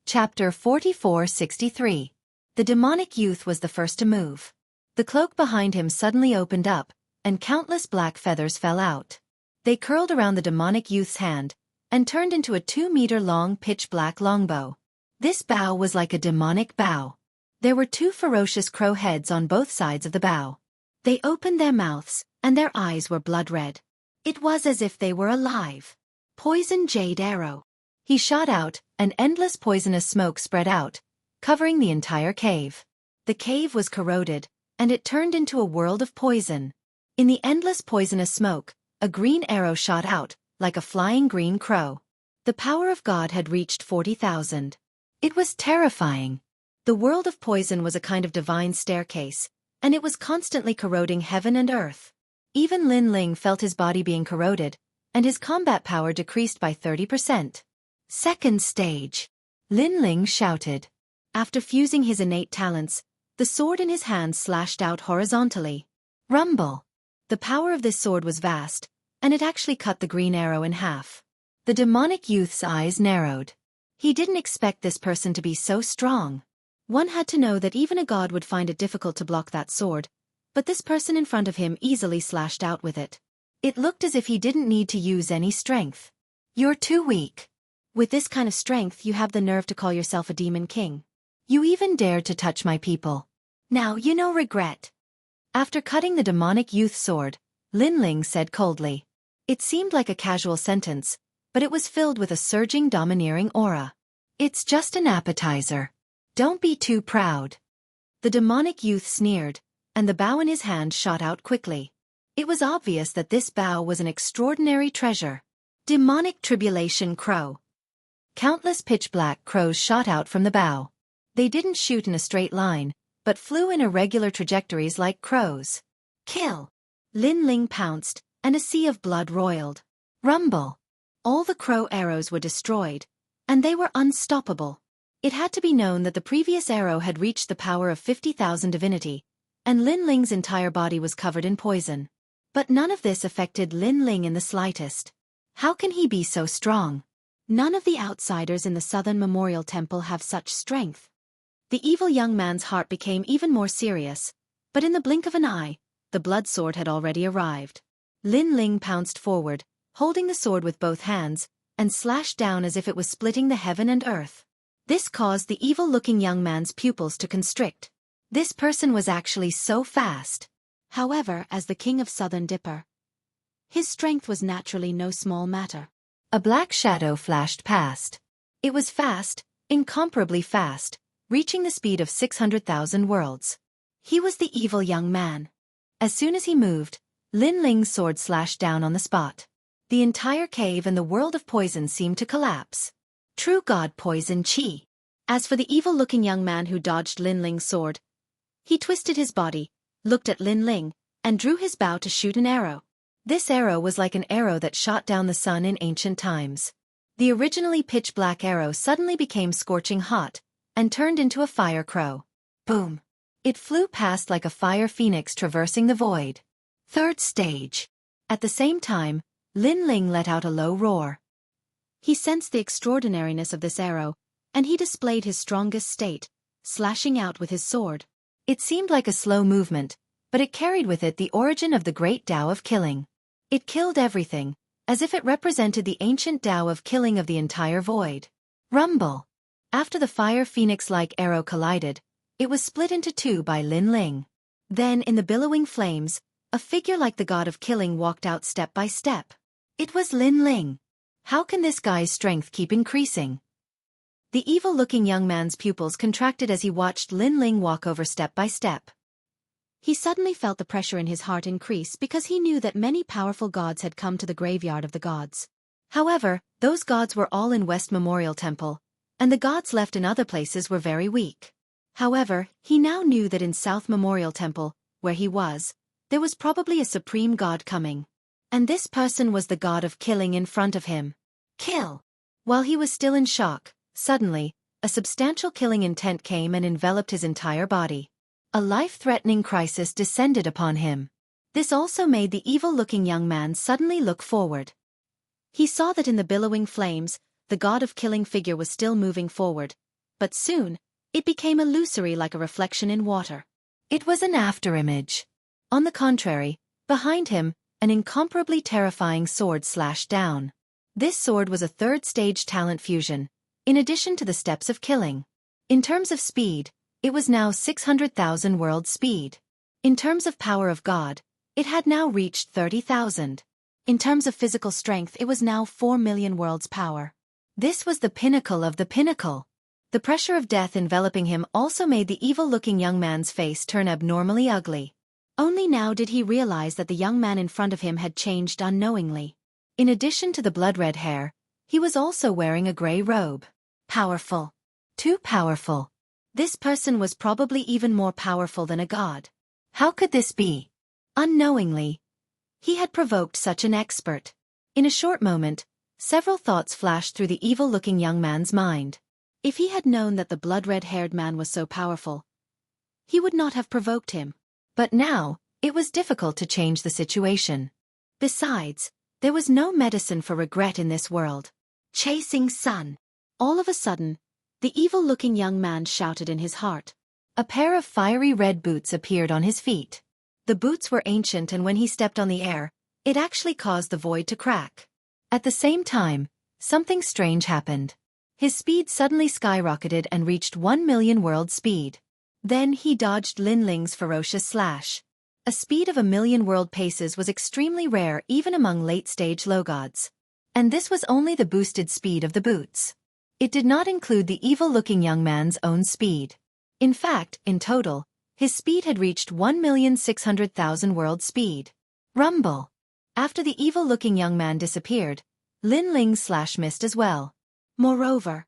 Chapter 4463. The demonic youth was the first to move. The cloak behind him suddenly opened up, and countless black feathers fell out. They curled around the demonic youth's hand, and turned into a 2-meter-long pitch-black longbow. This bow was like a demonic bow. There were 2 ferocious crow heads on both sides of the bow. They opened their mouths, and their eyes were blood-red. It was as if they were alive. Poison jade arrow. He shot out, and endless poisonous smoke spread out, covering the entire cave. The cave was corroded, and it turned into a world of poison. In the endless poisonous smoke, a green arrow shot out, like a flying green crow. The power of God had reached 40,000. It was terrifying. The world of poison was a kind of divine staircase, and it was constantly corroding heaven and earth. Even Lin Ling felt his body being corroded, and his combat power decreased by 30%. Second stage. Lin Ling shouted. After fusing his innate talents, the sword in his hand slashed out horizontally. Rumble. The power of this sword was vast, and it actually cut the green arrow in half. The demonic youth's eyes narrowed. He didn't expect this person to be so strong. One had to know that even a god would find it difficult to block that sword, but this person in front of him easily slashed out with it. It looked as if he didn't need to use any strength. You're too weak. With this kind of strength you have the nerve to call yourself a demon king. You even dared to touch my people. Now you know regret. After cutting the demonic youth's sword, Lin Ling said coldly. It seemed like a casual sentence, but it was filled with a surging domineering aura. It's just an appetizer. Don't be too proud. The demonic youth sneered, and the bow in his hand shot out quickly. It was obvious that this bow was an extraordinary treasure. Demonic tribulation crow. Countless pitch-black crows shot out from the bow. They didn't shoot in a straight line, but flew in irregular trajectories like crows. Kill! Lin Ling pounced, and a sea of blood roiled. Rumble! All the crow arrows were destroyed, and they were unstoppable. It had to be known that the previous arrow had reached the power of 50,000 divinity, and Lin Ling's entire body was covered in poison. But none of this affected Lin Ling in the slightest. How can he be so strong? None of the outsiders in the Southern Memorial Temple have such strength. The evil young man's heart became even more serious, but in the blink of an eye, the blood sword had already arrived. Lin Ling pounced forward, holding the sword with both hands, and slashed down as if it was splitting the heaven and earth. This caused the evil-looking young man's pupils to constrict. This person was actually so fast. However, as the king of Southern Dipper, his strength was naturally no small matter. A black shadow flashed past. It was fast, incomparably fast, reaching the speed of 600,000 worlds. He was the evil young man. As soon as he moved, Lin Ling's sword slashed down on the spot. The entire cave and the world of poison seemed to collapse. True god poison chi. As for the evil-looking young man who dodged Lin Ling's sword, he twisted his body, looked at Lin Ling, and drew his bow to shoot an arrow. This arrow was like an arrow that shot down the sun in ancient times. The originally pitch-black arrow suddenly became scorching hot, and turned into a fire crow. Boom! It flew past like a fire phoenix traversing the void. Third stage. At the same time, Lin Ling let out a low roar. He sensed the extraordinariness of this arrow, and he displayed his strongest state, slashing out with his sword. It seemed like a slow movement, but it carried with it the origin of the great Tao of killing. It killed everything, as if it represented the ancient Tao of killing of the entire void. Rumble! After the fire phoenix-like arrow collided, it was split into 2 by Lin Ling. Then, in the billowing flames, a figure like the god of killing walked out step by step. It was Lin Ling. How can this guy's strength keep increasing? The evil-looking young man's pupils contracted as he watched Lin Ling walk over step by step. He suddenly felt the pressure in his heart increase because he knew that many powerful gods had come to the graveyard of the gods. However, those gods were all in West Memorial Temple, and the gods left in other places were very weak. However, he now knew that in South Memorial Temple, where he was, there was probably a supreme god coming. And this person was the god of killing in front of him. Kill! While he was still in shock, suddenly, a substantial killing intent came and enveloped his entire body. A life-threatening crisis descended upon him. This also made the evil-looking young man suddenly look forward. He saw that in the billowing flames, the god of killing figure was still moving forward, but soon, it became illusory like a reflection in water. It was an afterimage. On the contrary, behind him, an incomparably terrifying sword slashed down. This sword was a third-stage talent fusion, in addition to the steps of killing. In terms of speed, it was now 600,000 world speed. In terms of power of God, it had now reached 30,000. In terms of physical strength, it was now 4 million worlds power. This was the pinnacle of the pinnacle. The pressure of death enveloping him also made the evil-looking young man's face turn abnormally ugly. Only now did he realize that the young man in front of him had changed unknowingly. In addition to the blood-red hair, he was also wearing a gray robe. Powerful. Too powerful. This person was probably even more powerful than a god. How could this be? Unknowingly, he had provoked such an expert. In a short moment, several thoughts flashed through the evil-looking young man's mind. If he had known that the blood-red-haired man was so powerful, he would not have provoked him. But now, it was difficult to change the situation. Besides, there was no medicine for regret in this world. Chasing sun. All of a sudden, the evil-looking young man shouted in his heart. A pair of fiery red boots appeared on his feet. The boots were ancient, and when he stepped on the air, it actually caused the void to crack. At the same time, something strange happened. His speed suddenly skyrocketed and reached 1 million world speed. Then he dodged Lin Ling's ferocious slash. A speed of 1 million world paces was extremely rare even among late-stage low gods. And this was only the boosted speed of the boots. It did not include the evil-looking young man's own speed. In fact, in total, his speed had reached 1,600,000 world speed. Rumble. After the evil-looking young man disappeared, Lin Ling's slash missed as well. Moreover,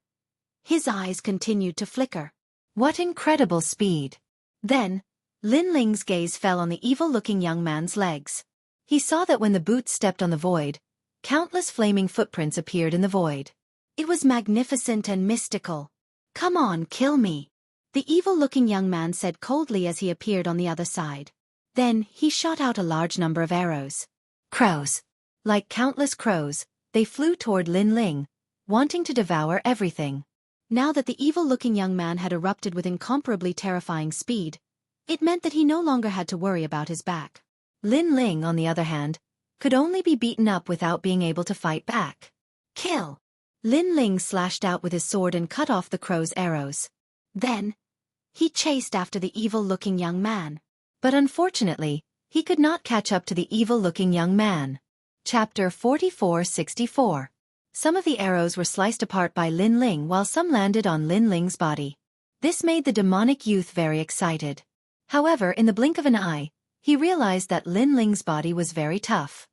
his eyes continued to flicker. What incredible speed! Then, Lin Ling's gaze fell on the evil-looking young man's legs. He saw that when the boots stepped on the void, countless flaming footprints appeared in the void. It was magnificent and mystical. Come on, kill me, the evil-looking young man said coldly as he appeared on the other side. Then, he shot out a large number of arrows. Crows. Like countless crows, they flew toward Lin Ling, wanting to devour everything. Now that the evil-looking young man had erupted with incomparably terrifying speed, it meant that he no longer had to worry about his back. Lin Ling, on the other hand, could only be beaten up without being able to fight back. Kill! Lin Ling slashed out with his sword and cut off the crow's arrows. Then, he chased after the evil-looking young man. But unfortunately, he could not catch up to the evil-looking young man. Chapter 4464. Some of the arrows were sliced apart by Lin Ling while some landed on Lin Ling's body. This made the demonic youth very excited. However, in the blink of an eye, he realized that Lin Ling's body was very tough.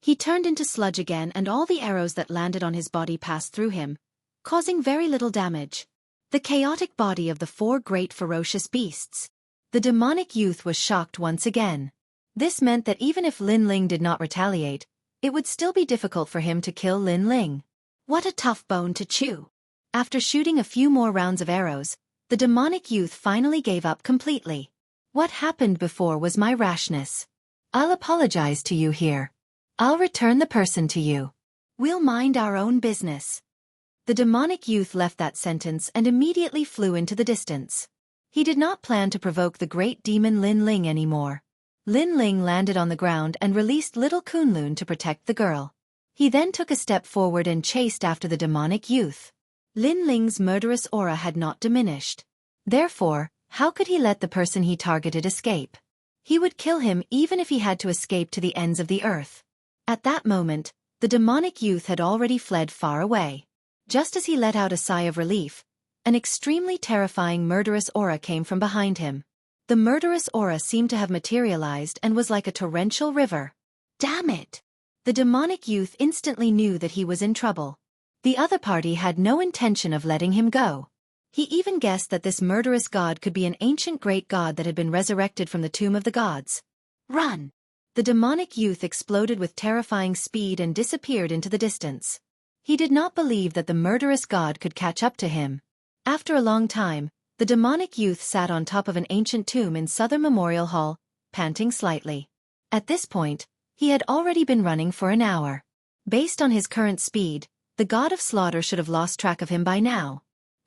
He turned into sludge again, and all the arrows that landed on his body passed through him, causing very little damage. The chaotic body of the 4 great ferocious beasts. The demonic youth was shocked once again. This meant that even if Lin Ling did not retaliate, it would still be difficult for him to kill Lin Ling. What a tough bone to chew. After shooting a few more rounds of arrows, the demonic youth finally gave up completely. What happened before was my rashness. I'll apologize to you here. I'll return the person to you. We'll mind our own business. The demonic youth left that sentence and immediately flew into the distance. He did not plan to provoke the great demon Lin Ling anymore. Lin Ling landed on the ground and released little Kunlun to protect the girl. He then took a step forward and chased after the demonic youth. Lin Ling's murderous aura had not diminished. Therefore, how could he let the person he targeted escape? He would kill him even if he had to escape to the ends of the earth. At that moment, the demonic youth had already fled far away. Just as he let out a sigh of relief, an extremely terrifying murderous aura came from behind him. The murderous aura seemed to have materialized and was like a torrential river. Damn it! The demonic youth instantly knew that he was in trouble. The other party had no intention of letting him go. He even guessed that this murderous god could be an ancient great god that had been resurrected from the tomb of the gods. Run! The demonic youth exploded with terrifying speed and disappeared into the distance. He did not believe that the murderous god could catch up to him. After a long time, the demonic youth sat on top of an ancient tomb in Southern Memorial Hall, panting slightly. At this point, he had already been running for an hour. Based on his current speed, the god of slaughter should have lost track of him by now.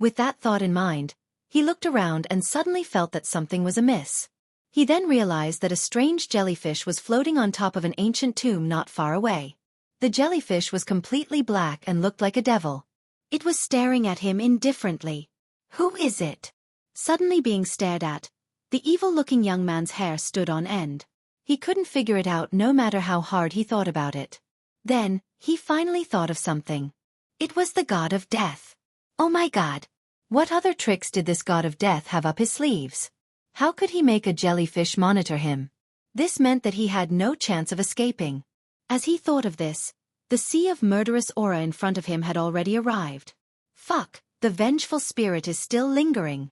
With that thought in mind, he looked around and suddenly felt that something was amiss. He then realized that a strange jellyfish was floating on top of an ancient tomb not far away. The jellyfish was completely black and looked like a devil. It was staring at him indifferently. Who is it? Suddenly being stared at, the evil-looking young man's hair stood on end. He couldn't figure it out no matter how hard he thought about it. Then, he finally thought of something. It was the god of death. Oh my god! What other tricks did this god of death have up his sleeves? How could he make a jellyfish monitor him? This meant that he had no chance of escaping. As he thought of this, the sea of murderous aura in front of him had already arrived. Fuck, the vengeful spirit is still lingering.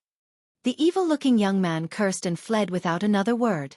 The evil-looking young man cursed and fled without another word.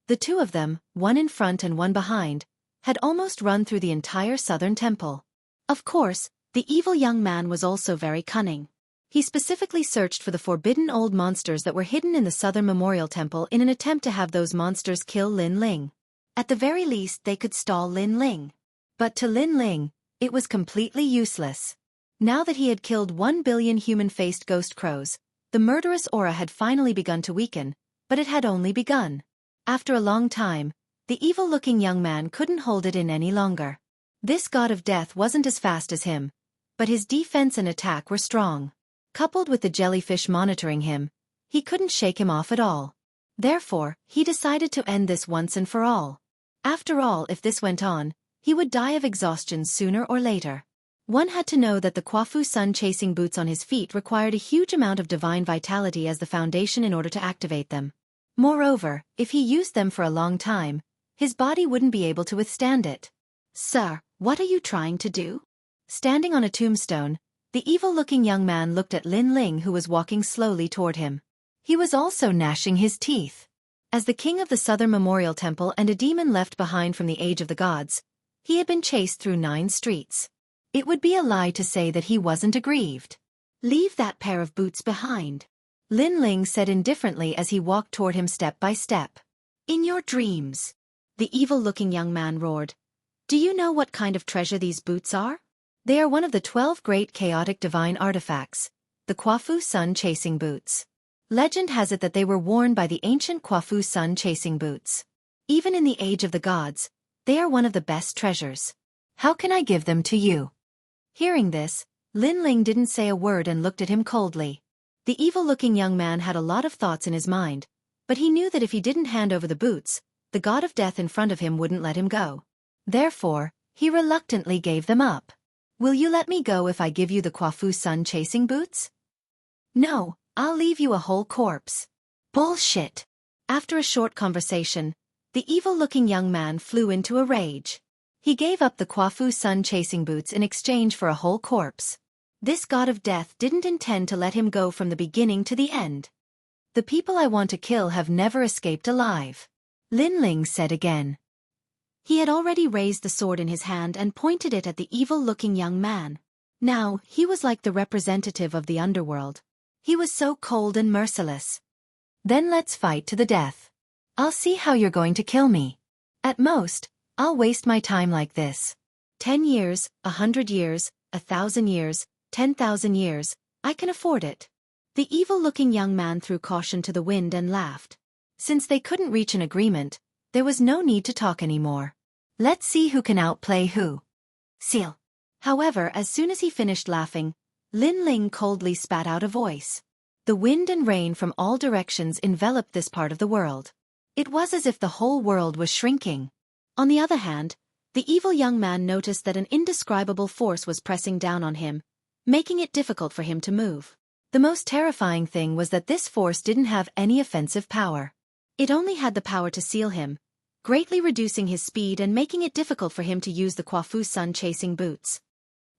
The two of them, one in front and one behind, had almost run through the entire southern temple. Of course, the evil young man was also very cunning. He specifically searched for the forbidden old monsters that were hidden in the southern memorial temple in an attempt to have those monsters kill Lin Ling. At the very least they could stall Lin Ling. But to Lin Ling, it was completely useless. Now that he had killed 1 billion human-faced ghost crows, the murderous aura had finally begun to weaken, but it had only begun. After a long time, the evil-looking young man couldn't hold it in any longer. This god of death wasn't as fast as him, but his defense and attack were strong. Coupled with the jellyfish monitoring him, he couldn't shake him off at all. Therefore, he decided to end this once and for all. After all, if this went on, he would die of exhaustion sooner or later. One had to know that the Quafu sun-chasing boots on his feet required a huge amount of divine vitality as the foundation in order to activate them. Moreover, if he used them for a long time, his body wouldn't be able to withstand it. Sir, what are you trying to do? Standing on a tombstone, the evil-looking young man looked at Lin Ling who was walking slowly toward him. He was also gnashing his teeth. As the king of the Southern Memorial Temple and a demon left behind from the Age of the Gods, he had been chased through 9 streets. It would be a lie to say that he wasn't aggrieved. Leave that pair of boots behind, Lin Ling said indifferently as he walked toward him step by step. In your dreams, the evil-looking young man roared. Do you know what kind of treasure these boots are? They are one of the 12 great chaotic divine artifacts, the Quafu sun-chasing boots. Legend has it that they were worn by the ancient Quafu sun-chasing boots. Even in the Age of the Gods, they are one of the best treasures. How can I give them to you? Hearing this, Lin Ling didn't say a word and looked at him coldly. The evil-looking young man had a lot of thoughts in his mind, but he knew that if he didn't hand over the boots, the god of death in front of him wouldn't let him go. Therefore, he reluctantly gave them up. Will you let me go if I give you the Quafu sun-chasing boots? No, I'll leave you a whole corpse. Bullshit. After a short conversation, the evil-looking young man flew into a rage. He gave up the Quafu sun-chasing boots in exchange for a whole corpse. This god of death didn't intend to let him go from the beginning to the end. The people I want to kill have never escaped alive, Lin Ling said again. He had already raised the sword in his hand and pointed it at the evil-looking young man. Now, he was like the representative of the underworld. He was so cold and merciless. Then let's fight to the death. I'll see how you're going to kill me. At most, I'll waste my time like this. 10 years, 100 years, 1,000 years, 10,000 years, I can afford it. The evil-looking young man threw caution to the wind and laughed. Since they couldn't reach an agreement, there was no need to talk anymore. Let's see who can outplay who. Seal. However, as soon as he finished laughing, Lin Ling coldly spat out a voice. The wind and rain from all directions enveloped this part of the world. It was as if the whole world was shrinking. On the other hand, the evil young man noticed that an indescribable force was pressing down on him, making it difficult for him to move. The most terrifying thing was that this force didn't have any offensive power. It only had the power to seal him, greatly reducing his speed and making it difficult for him to use the Quafu sun-chasing boots.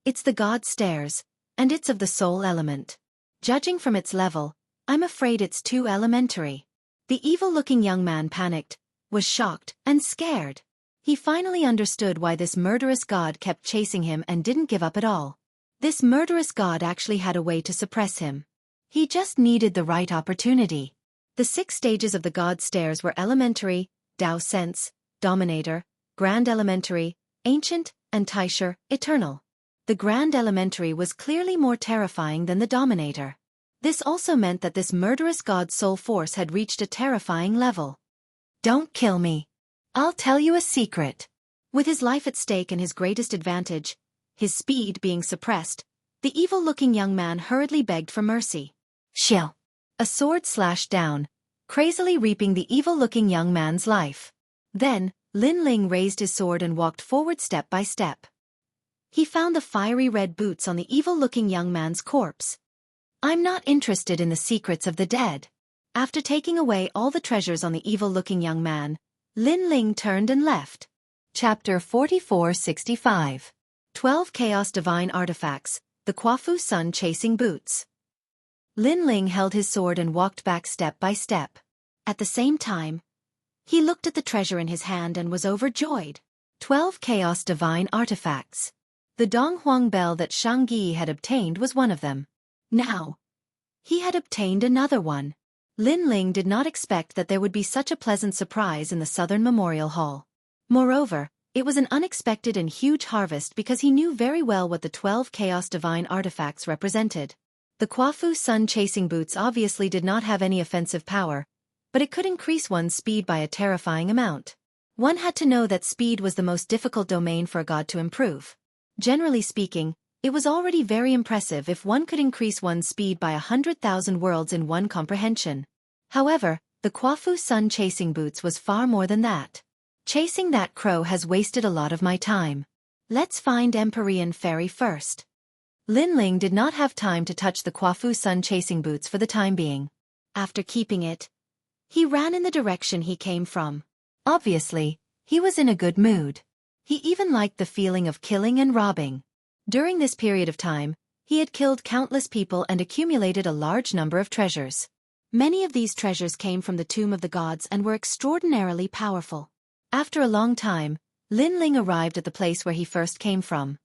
It's the god stairs, and it's of the soul element. Judging from its level, I'm afraid it's too elementary. The evil-looking young man panicked, was shocked, and scared. He finally understood why this murderous god kept chasing him and didn't give up at all. This murderous god actually had a way to suppress him. He just needed the right opportunity. The 6 stages of the god stairs were elementary, Dao sense, dominator, grand elementary, ancient, and Taisher, eternal. The grand elementary was clearly more terrifying than the dominator. This also meant that this murderous god's soul force had reached a terrifying level. Don't kill me. I'll tell you a secret. With his life at stake and his greatest advantage, his speed being suppressed, the evil-looking young man hurriedly begged for mercy. Shill. A sword slashed down, crazily reaping the evil-looking young man's life. Then, Lin Ling raised his sword and walked forward step by step. He found the fiery red boots on the evil-looking young man's corpse. I'm not interested in the secrets of the dead. After taking away all the treasures on the evil-looking young man, Lin Ling turned and left. Chapter 4465. 12 Chaos Divine Artifacts, the Quafu Sun Chasing Boots. Lin Ling held his sword and walked back step by step. At the same time, he looked at the treasure in his hand and was overjoyed. 12 Chaos Divine Artifacts. The Donghuang bell that Xianxia had obtained was one of them. Now, he had obtained another one. Lin Ling did not expect that there would be such a pleasant surprise in the Southern Memorial Hall. Moreover, it was an unexpected and huge harvest because he knew very well what the 12 Chaos Divine Artifacts represented. The Quafu Sun Chasing Boots obviously did not have any offensive power, but it could increase one's speed by a terrifying amount. One had to know that speed was the most difficult domain for a god to improve. Generally speaking, it was already very impressive if one could increase one's speed by 100,000 worlds in one comprehension. However, the Quafu Sun Chasing Boots was far more than that. Chasing that crow has wasted a lot of my time. Let's find Empyrean Fairy first. Lin Ling did not have time to touch the Quafu Sun Chasing Boots for the time being. After keeping it, he ran in the direction he came from. Obviously, he was in a good mood. He even liked the feeling of killing and robbing. During this period of time, he had killed countless people and accumulated a large number of treasures. Many of these treasures came from the Tomb of the Gods and were extraordinarily powerful. After a long time, Lin Ling arrived at the place where he first came from.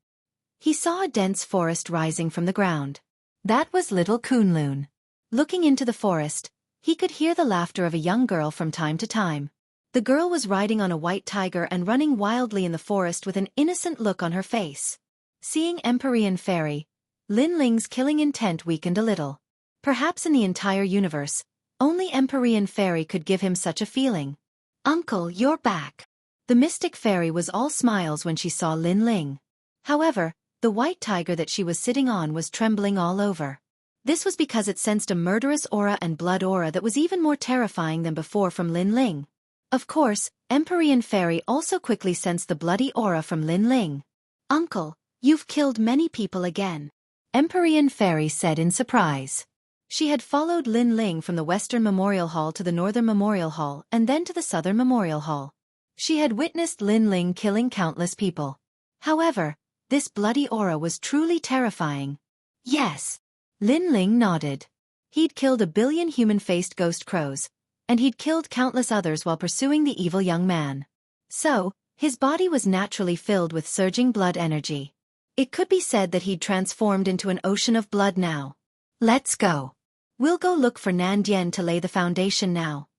He saw a dense forest rising from the ground. That was Little Kunlun. Looking into the forest, he could hear the laughter of a young girl from time to time. The girl was riding on a white tiger and running wildly in the forest with an innocent look on her face. Seeing Empyrean Fairy, Lin Ling's killing intent weakened a little. Perhaps in the entire universe, only Empyrean Fairy could give him such a feeling. Uncle, you're back. The mystic fairy was all smiles when she saw Lin Ling. However, the white tiger that she was sitting on was trembling all over. This was because it sensed a murderous aura and blood aura that was even more terrifying than before from Lin Ling. Of course, Empyrean Fairy also quickly sensed the bloody aura from Lin Ling. Uncle, you've killed many people again. Empyrean Fairy said in surprise. She had followed Lin Ling from the Western Memorial Hall to the Northern Memorial Hall and then to the Southern Memorial Hall. She had witnessed Lin Ling killing countless people. However, this bloody aura was truly terrifying. Yes. Lin Ling nodded. He'd killed 1 billion human-faced ghost crows, and he'd killed countless others while pursuing the evil young man. So, his body was naturally filled with surging blood energy. It could be said that he'd transformed into an ocean of blood now. Let's go. We'll go look for Nandian to lay the foundation now.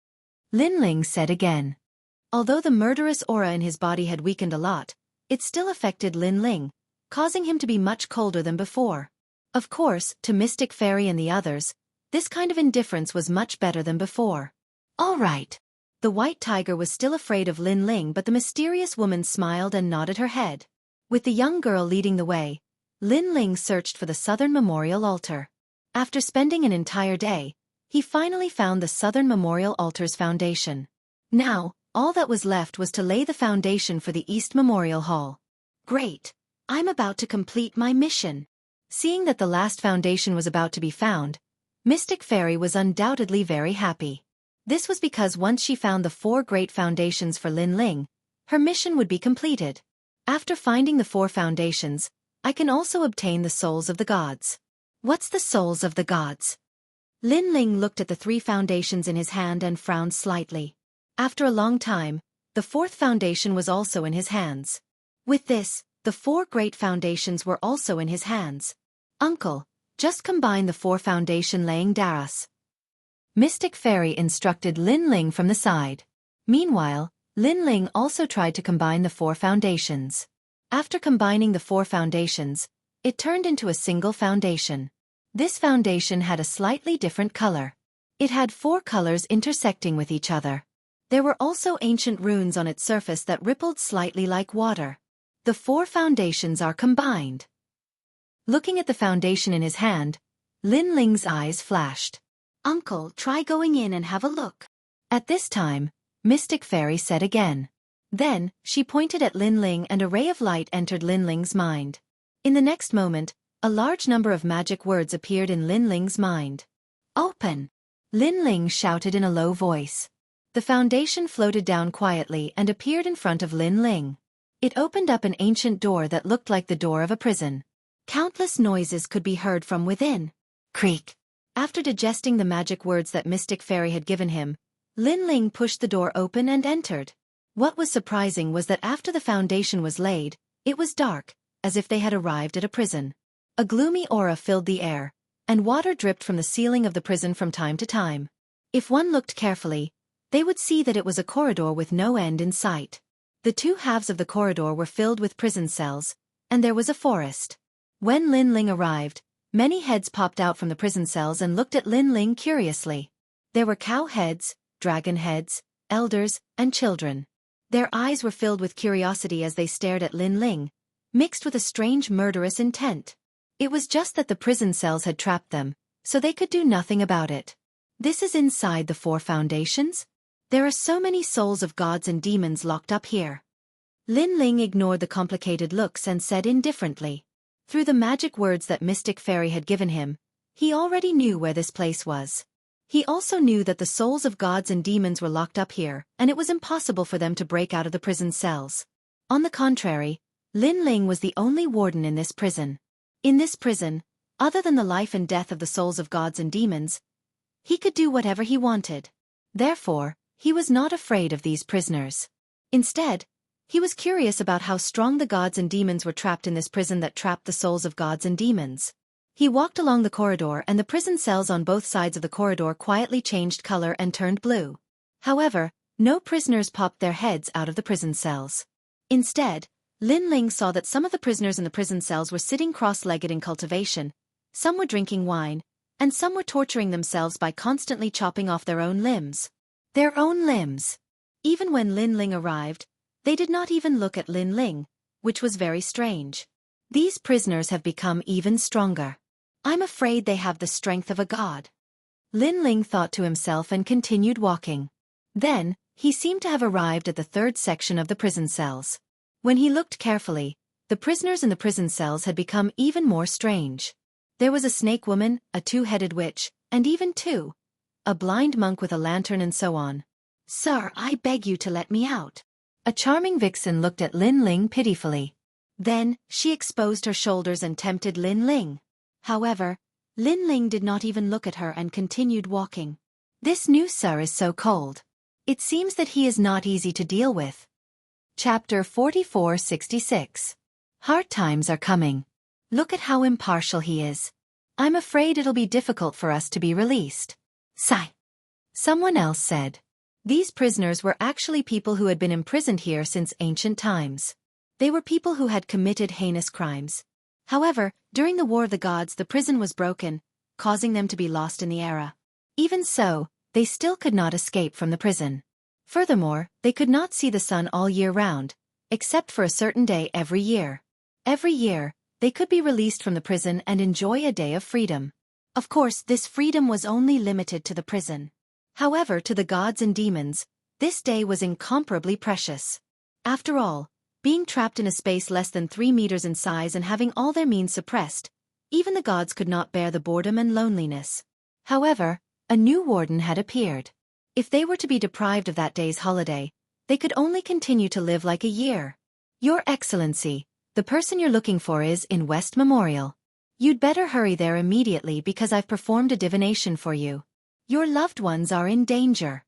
Lin Ling said again. Although the murderous aura in his body had weakened a lot, it still affected Lin Ling, causing him to be much colder than before. Of course, to Mystic Fairy and the others, this kind of indifference was much better than before. All right. The white tiger was still afraid of Lin Ling, but the mysterious woman smiled and nodded her head. With the young girl leading the way, Lin Ling searched for the Southern Memorial Altar. After spending an entire day, he finally found the Southern Memorial Altar's foundation. Now, all that was left was to lay the foundation for the East Memorial Hall. Great! I'm about to complete my mission. Seeing that the last foundation was about to be found, Mystic Fairy was undoubtedly very happy. This was because once she found the 4 great foundations for Lin Ling, her mission would be completed. After finding the 4 foundations, I can also obtain the souls of the gods. What's the souls of the gods? Lin Ling looked at the 3 foundations in his hand and frowned slightly. After a long time, the 4th foundation was also in his hands. With this, the 4 great foundations were also in his hands. Uncle, just combine the 4 foundation laying daras. Mystic Fairy instructed Lin Ling from the side. Meanwhile, Lin Ling also tried to combine the 4 foundations. After combining the 4 foundations, it turned into a single foundation. This foundation had a slightly different color. It had 4 colors intersecting with each other. There were also ancient runes on its surface that rippled slightly like water. The 4 foundations are combined. Looking at the foundation in his hand, Lin Ling's eyes flashed. "Uncle, try going in and have a look." At this time, Mystic Fairy said again. Then, she pointed at Lin Ling and a ray of light entered Lin Ling's mind. In the next moment, a large number of magic words appeared in Lin Ling's mind. "Open!" Lin Ling shouted in a low voice. The foundation floated down quietly and appeared in front of Lin Ling. It opened up an ancient door that looked like the door of a prison. Countless noises could be heard from within. Creak! After digesting the magic words that Mystic Fairy had given him, Lin Ling pushed the door open and entered. What was surprising was that after the foundation was laid, it was dark, as if they had arrived at a prison. A gloomy aura filled the air, and water dripped from the ceiling of the prison from time to time. If one looked carefully, they would see that it was a corridor with no end in sight. The 2 halves of the corridor were filled with prison cells, and there was a forest. When Lin Ling arrived, many heads popped out from the prison cells and looked at Lin Ling curiously. There were cow heads, dragon heads, elders, and children. Their eyes were filled with curiosity as they stared at Lin Ling, mixed with a strange murderous intent. It was just that the prison cells had trapped them, so they could do nothing about it. "This is inside the 4 foundations? There are so many souls of gods and demons locked up here." Lin Ling ignored the complicated looks and said indifferently. Through the magic words that Mystic Fairy had given him, he already knew where this place was. He also knew that the souls of gods and demons were locked up here, and it was impossible for them to break out of the prison cells. On the contrary, Lin Ling was the only warden in this prison. In this prison, other than the life and death of the souls of gods and demons, he could do whatever he wanted. Therefore, he was not afraid of these prisoners. Instead, he was curious about how strong the gods and demons were trapped in this prison that trapped the souls of gods and demons. He walked along the corridor and the prison cells on both sides of the corridor quietly changed color and turned blue. However, no prisoners popped their heads out of the prison cells. Instead, Lin Ling saw that some of the prisoners in the prison cells were sitting cross-legged in cultivation, some were drinking wine, and some were torturing themselves by constantly chopping off their own limbs. Their own limbs! Even when Lin Ling arrived, they did not even look at Lin Ling, which was very strange. These prisoners have become even stronger. I'm afraid they have the strength of a god. Lin Ling thought to himself and continued walking. Then, he seemed to have arrived at the 3rd section of the prison cells. When he looked carefully, the prisoners in the prison cells had become even more strange. There was a snake woman, a 2-headed witch, and even 2. A blind monk with a lantern and so on. "Sir, I beg you to let me out." A charming vixen looked at Lin Ling pitifully. Then, she exposed her shoulders and tempted Lin Ling. However, Lin Ling did not even look at her and continued walking. "This new sir is so cold. It seems that he is not easy to deal with." Chapter 4466. Hard times are coming. Look at how impartial he is. I'm afraid it'll be difficult for us to be released. Sigh. Someone else said. These prisoners were actually people who had been imprisoned here since ancient times. They were people who had committed heinous crimes. However, during the War of the Gods the prison was broken, causing them to be lost in the era. Even so, they still could not escape from the prison. Furthermore, they could not see the sun all year round, except for a certain day every year. Every year, they could be released from the prison and enjoy a day of freedom. Of course, this freedom was only limited to the prison. However, to the gods and demons, this day was incomparably precious. After all, being trapped in a space less than 3 meters in size and having all their means suppressed, even the gods could not bear the boredom and loneliness. However, a new warden had appeared. If they were to be deprived of that day's holiday, they could only continue to live like a year. Your Excellency, the person you're looking for is in West Memorial. You'd better hurry there immediately because I've performed a divination for you. Your loved ones are in danger.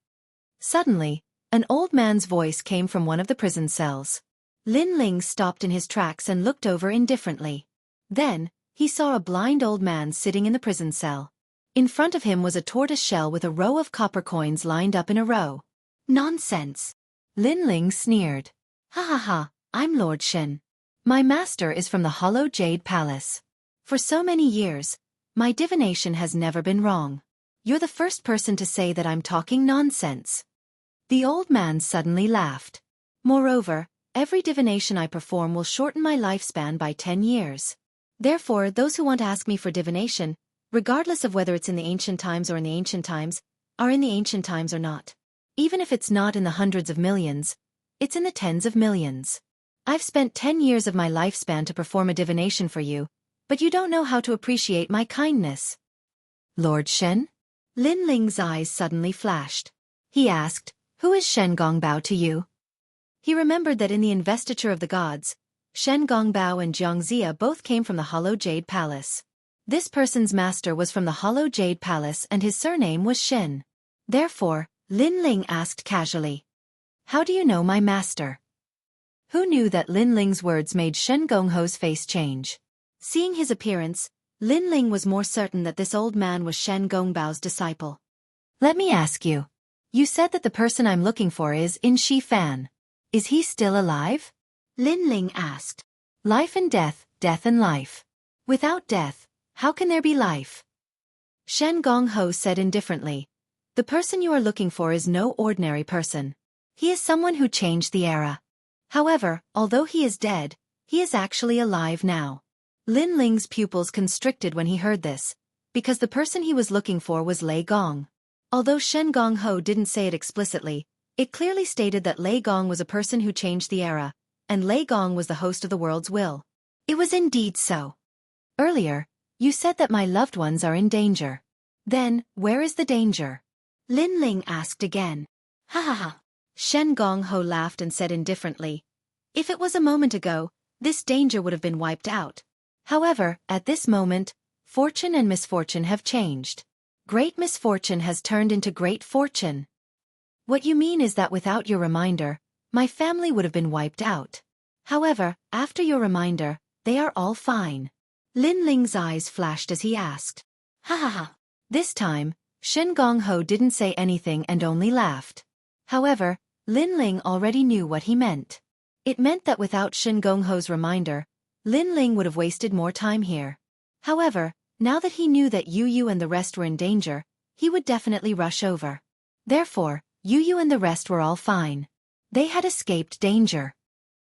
Suddenly, an old man's voice came from one of the prison cells. Lin Ling stopped in his tracks and looked over indifferently. Then, he saw a blind old man sitting in the prison cell. In front of him was a tortoise shell with a row of copper coins lined up in a row. Nonsense! Lin Ling sneered. Ha ha ha, I'm Lord Shen. My master is from the Hollow Jade Palace. For so many years, My divination has never been wrong. You're the first person to say that I'm talking nonsense. The old man suddenly laughed. Moreover, every divination I perform will shorten my lifespan by 10 years. Therefore, those who want to ask me for divination, regardless of whether it's in the ancient times or in the ancient times, are in the ancient times or not. Even if it's not in the hundreds of millions, it's in the tens of millions. I've spent 10 years of my lifespan to perform a divination for you, but you don't know how to appreciate my kindness. Lord Shen? Lin Ling's eyes suddenly flashed. He asked, "Who is Shen Gongbao to you?" He remembered that in the investiture of the gods, Shen Gongbao and Xianxia both came from the Hollow Jade Palace. This person's master was from the Hollow Jade Palace and his surname was Shen. Therefore, Lin Ling asked casually, "How do you know my master?" Who knew that Lin Ling's words made Shen Gongho's face change? Seeing his appearance, Lin Ling was more certain that this old man was Shen Gongbao's disciple. "Let me ask you. You said that the person I'm looking for is In Shi Fan. Is he still alive?" Lin Ling asked. "Life and death, death and life. Without death, how can there be life?" Shen Gongho said indifferently, "The person you are looking for is no ordinary person. He is someone who changed the era. However, although he is dead, he is actually alive now." Lin Ling's pupils constricted when he heard this, because the person he was looking for was Lei Gong. Although Shen Gongho didn't say it explicitly, it clearly stated that Lei Gong was a person who changed the era, and Lei Gong was the host of the world's will. It was indeed so. "Earlier, you said that my loved ones are in danger. Then, where is the danger?" Lin Ling asked again. "Ha ha ha." Shen Gongho laughed and said indifferently, "If it was a moment ago, this danger would have been wiped out. However, at this moment, fortune and misfortune have changed. Great misfortune has turned into great fortune. What you mean is that without your reminder, my family would have been wiped out. However, after your reminder, they are all fine." Lin Ling's eyes flashed as he asked, "Ha ha ha." This time, Shen Gongho didn't say anything and only laughed. However, Lin Ling already knew what he meant. It meant that without Shen Gongho's reminder, Lin Ling would have wasted more time here. However, now that he knew that Yu Yu and the rest were in danger, he would definitely rush over. Therefore, Yu Yu and the rest were all fine. They had escaped danger.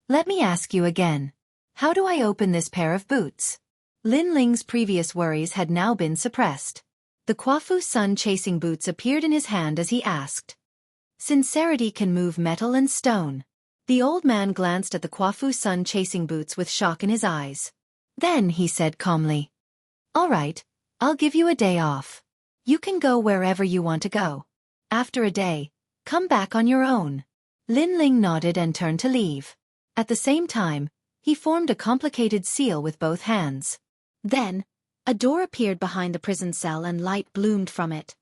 "Let me ask you again. How do I open this pair of boots?" Lin Ling's previous worries had now been suppressed. The Quafu Sun chasing boots appeared in his hand as he asked. Sincerity can move metal and stone. The old man glanced at the Quafu Sun chasing boots with shock in his eyes. Then he said calmly, "All right, I'll give you a day off. You can go wherever you want to go. After a day, come back on your own." Lin Ling nodded and turned to leave. At the same time, he formed a complicated seal with both hands. Then, a door appeared behind the prison cell and light bloomed from it.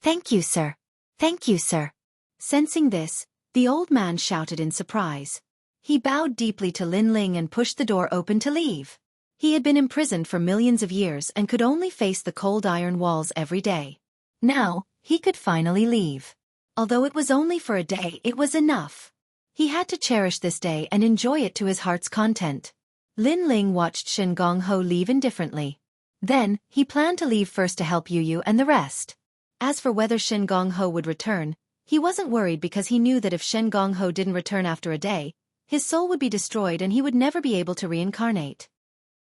"Thank you, sir. Thank you, sir." Sensing this, the old man shouted in surprise. He bowed deeply to Lin Ling and pushed the door open to leave. He had been imprisoned for millions of years and could only face the cold iron walls every day. Now, he could finally leave. Although it was only for a day, it was enough. He had to cherish this day and enjoy it to his heart's content. Lin Ling watched Shen Gongho leave indifferently. Then, he planned to leave first to help Yu Yu and the rest. As for whether Shen Gongho would return, he wasn't worried because he knew that if Shen Gongho didn't return after a day, his soul would be destroyed and he would never be able to reincarnate.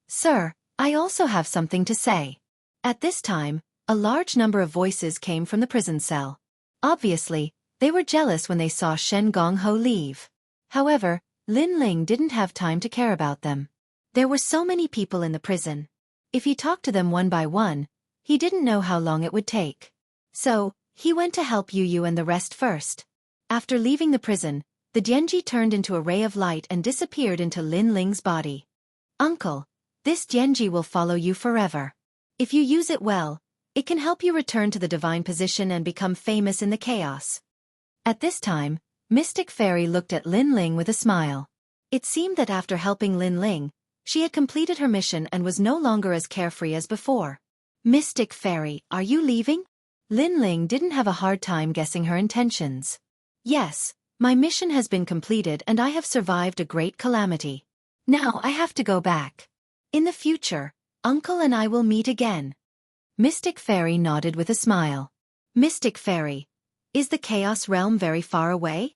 "Sir, I also have something to say." At this time, a large number of voices came from the prison cell. Obviously, they were jealous when they saw Shen Gongho leave. However, Lin Ling didn't have time to care about them. There were so many people in the prison. If he talked to them one by one, he didn't know how long it would take. So, he went to help Yu Yu and the rest first. After leaving the prison, the Dianji turned into a ray of light and disappeared into Lin Ling's body. "Uncle, this Dianji will follow you forever. If you use it well, it can help you return to the divine position and become famous in the chaos." At this time, Mystic Fairy looked at Lin Ling with a smile. It seemed that after helping Lin Ling, she had completed her mission and was no longer as carefree as before. "Mystic Fairy, are you leaving?" Lin Ling didn't have a hard time guessing her intentions. "Yes, my mission has been completed and I have survived a great calamity. Now I have to go back. In the future, Uncle and I will meet again." Mystic Fairy nodded with a smile. Mystic Fairy, is the Chaos Realm very far away?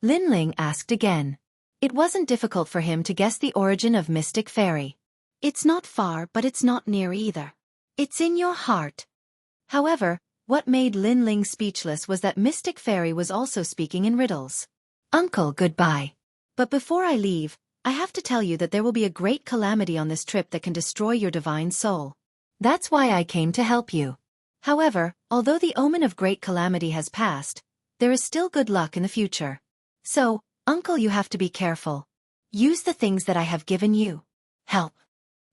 Lin Ling asked again. It wasn't difficult for him to guess the origin of Mystic Fairy. It's not far, but it's not near either. It's in your heart. However, what made Lin Ling speechless was that Mystic Fairy was also speaking in riddles. Uncle, goodbye. But before I leave, I have to tell you that there will be a great calamity on this trip that can destroy your divine soul. That's why I came to help you. However, although the omen of great calamity has passed, there is still good luck in the future. So, Uncle, you have to be careful. Use the things that I have given you. Help.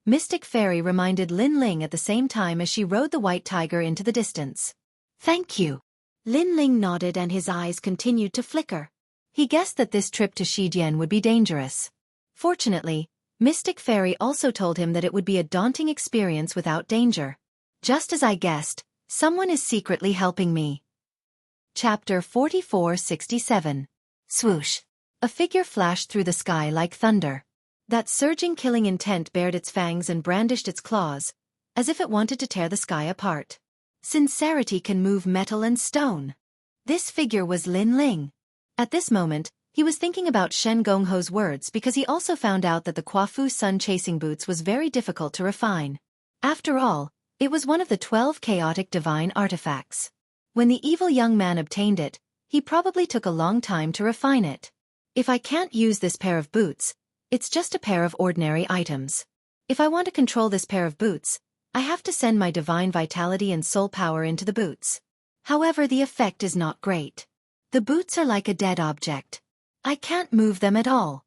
Mystic Fairy reminded Lin Ling at the same time as she rode the white tiger into the distance. Thank you. Lin Ling nodded and his eyes continued to flicker. He guessed that this trip to Shijian would be dangerous. Fortunately, Mystic Fairy also told him that it would be a daunting experience without danger. Just as I guessed, someone is secretly helping me. Chapter 4467. Swoosh. A figure flashed through the sky like thunder. That surging killing intent bared its fangs and brandished its claws, as if it wanted to tear the sky apart. Sincerity can move metal and stone. This figure was Lin Ling. At this moment, he was thinking about Shen Gongho's words because he also found out that the Kuafu Sun chasing boots was very difficult to refine. After all, it was one of the 12 chaotic divine artifacts. When the evil young man obtained it, he probably took a long time to refine it. If I can't use this pair of boots, it's just a pair of ordinary items. If I want to control this pair of boots, I have to send my divine vitality and soul power into the boots. However, the effect is not great. The boots are like a dead object. I can't move them at all.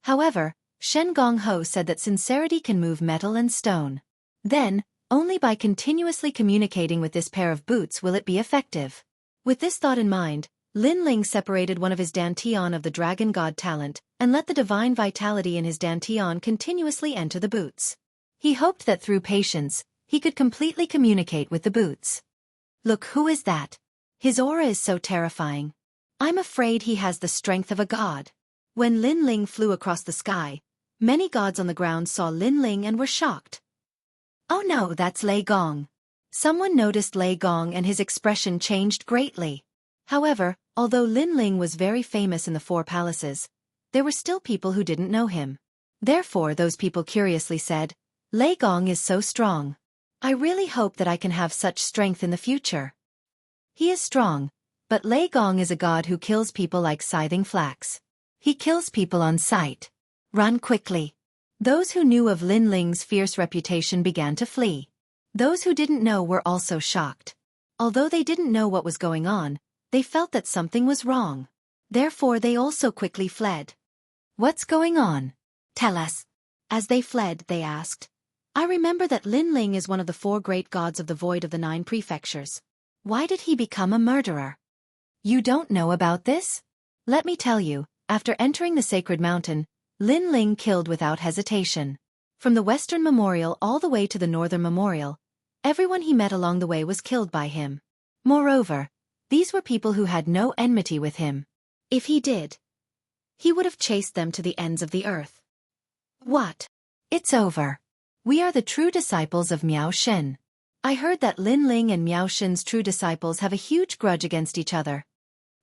However, Shen Gongho said that sincerity can move metal and stone. Then, only by continuously communicating with this pair of boots will it be effective. With this thought in mind, Lin Ling separated one of his dantian of the dragon god talent and let the divine vitality in his dantian continuously enter the boots. He hoped that through patience, he could completely communicate with the boots. Look, who is that? His aura is so terrifying. I'm afraid he has the strength of a god. When Lin Ling flew across the sky, many gods on the ground saw Lin Ling and were shocked. Oh no, that's Lei Gong. Someone noticed Lei Gong and his expression changed greatly. However, although Lin Ling was very famous in the four palaces, there were still people who didn't know him. Therefore those people curiously said, Lei Gong is so strong. I really hope that I can have such strength in the future. He is strong, but Lei Gong is a god who kills people like scything flax. He kills people on sight. Run quickly. Those who knew of Lin Ling's fierce reputation began to flee. Those who didn't know were also shocked. Although they didn't know what was going on, they felt that something was wrong. Therefore they also quickly fled. What's going on? Tell us. As they fled, they asked. I remember that Lin Ling is one of the 4 great gods of the void of the 9 prefectures. Why did he become a murderer? You don't know about this? Let me tell you, after entering the sacred mountain, Lin Ling killed without hesitation. From the Western Memorial all the way to the Northern Memorial, everyone he met along the way was killed by him. Moreover, these were people who had no enmity with him. If he did, he would have chased them to the ends of the earth. What? It's over. We are the true disciples of Miao Shen. I heard that Lin Ling and Miao Shen's true disciples have a huge grudge against each other.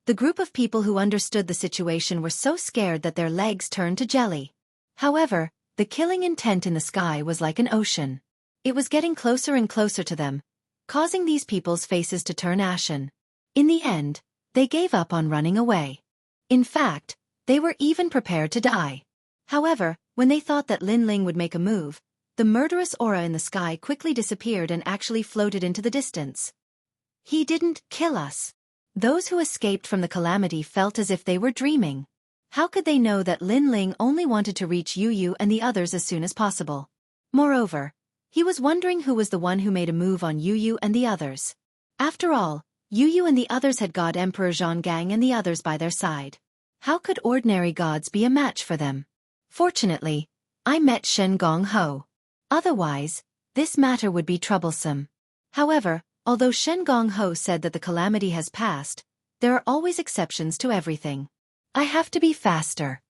The group of people who understood the situation were so scared that their legs turned to jelly. However, the killing intent in the sky was like an ocean. It was getting closer and closer to them, causing these people's faces to turn ashen. In the end, they gave up on running away. In fact, they were even prepared to die. However, when they thought that Lin Ling would make a move, the murderous aura in the sky quickly disappeared and actually floated into the distance. He didn't kill us. Those who escaped from the calamity felt as if they were dreaming. How could they know that Lin Ling only wanted to reach Yu Yu and the others as soon as possible? Moreover, he was wondering who was the one who made a move on Yu Yu and the others. After all, Yu Yu and the others had God Emperor Zhonggang and the others by their side. How could ordinary gods be a match for them? Fortunately, I met Shen Gongho. Otherwise, this matter would be troublesome. However, although Shen Gongho said that the calamity has passed, there are always exceptions to everything. I have to be faster.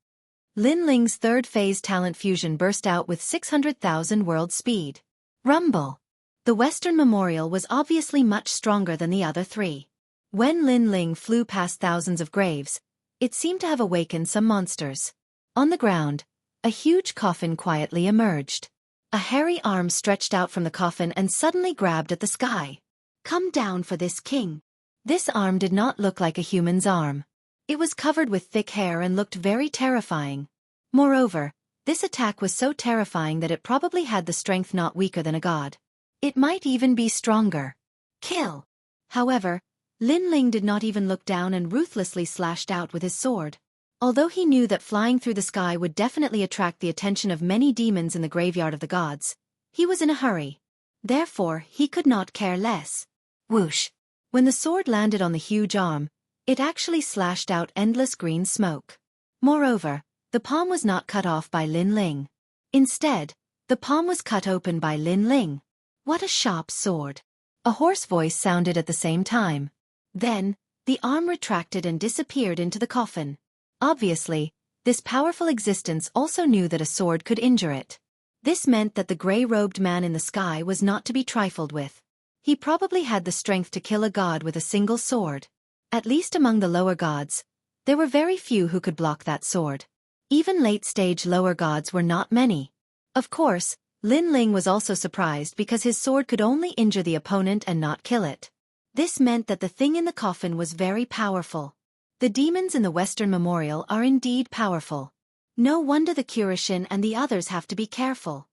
Lin Ling's third phase talent fusion burst out with 600,000 world speed. Rumble. The Western Memorial was obviously much stronger than the other three. When Lin Ling flew past thousands of graves, it seemed to have awakened some monsters. On the ground, a huge coffin quietly emerged. A hairy arm stretched out from the coffin and suddenly grabbed at the sky. "Come down for this, king." This arm did not look like a human's arm. It was covered with thick hair and looked very terrifying. Moreover, this attack was so terrifying that it probably had the strength not weaker than a god. It might even be stronger. Kill! However, Lin Ling did not even look down and ruthlessly slashed out with his sword. Although he knew that flying through the sky would definitely attract the attention of many demons in the graveyard of the gods, he was in a hurry. Therefore, he could not care less. Whoosh! When the sword landed on the huge arm, it actually slashed out endless green smoke. Moreover, the palm was not cut off by Lin Ling. Instead, the palm was cut open by Lin Ling. What a sharp sword! A hoarse voice sounded at the same time. Then, the arm retracted and disappeared into the coffin. Obviously, this powerful existence also knew that a sword could injure it. This meant that the gray-robed man in the sky was not to be trifled with. He probably had the strength to kill a god with a single sword. At least among the lower gods, there were very few who could block that sword. Even late-stage lower gods were not many. Of course, Lin Ling was also surprised because his sword could only injure the opponent and not kill it. This meant that the thing in the coffin was very powerful. The demons in the Western Memorial are indeed powerful. No wonder the Cultivation and the others have to be careful.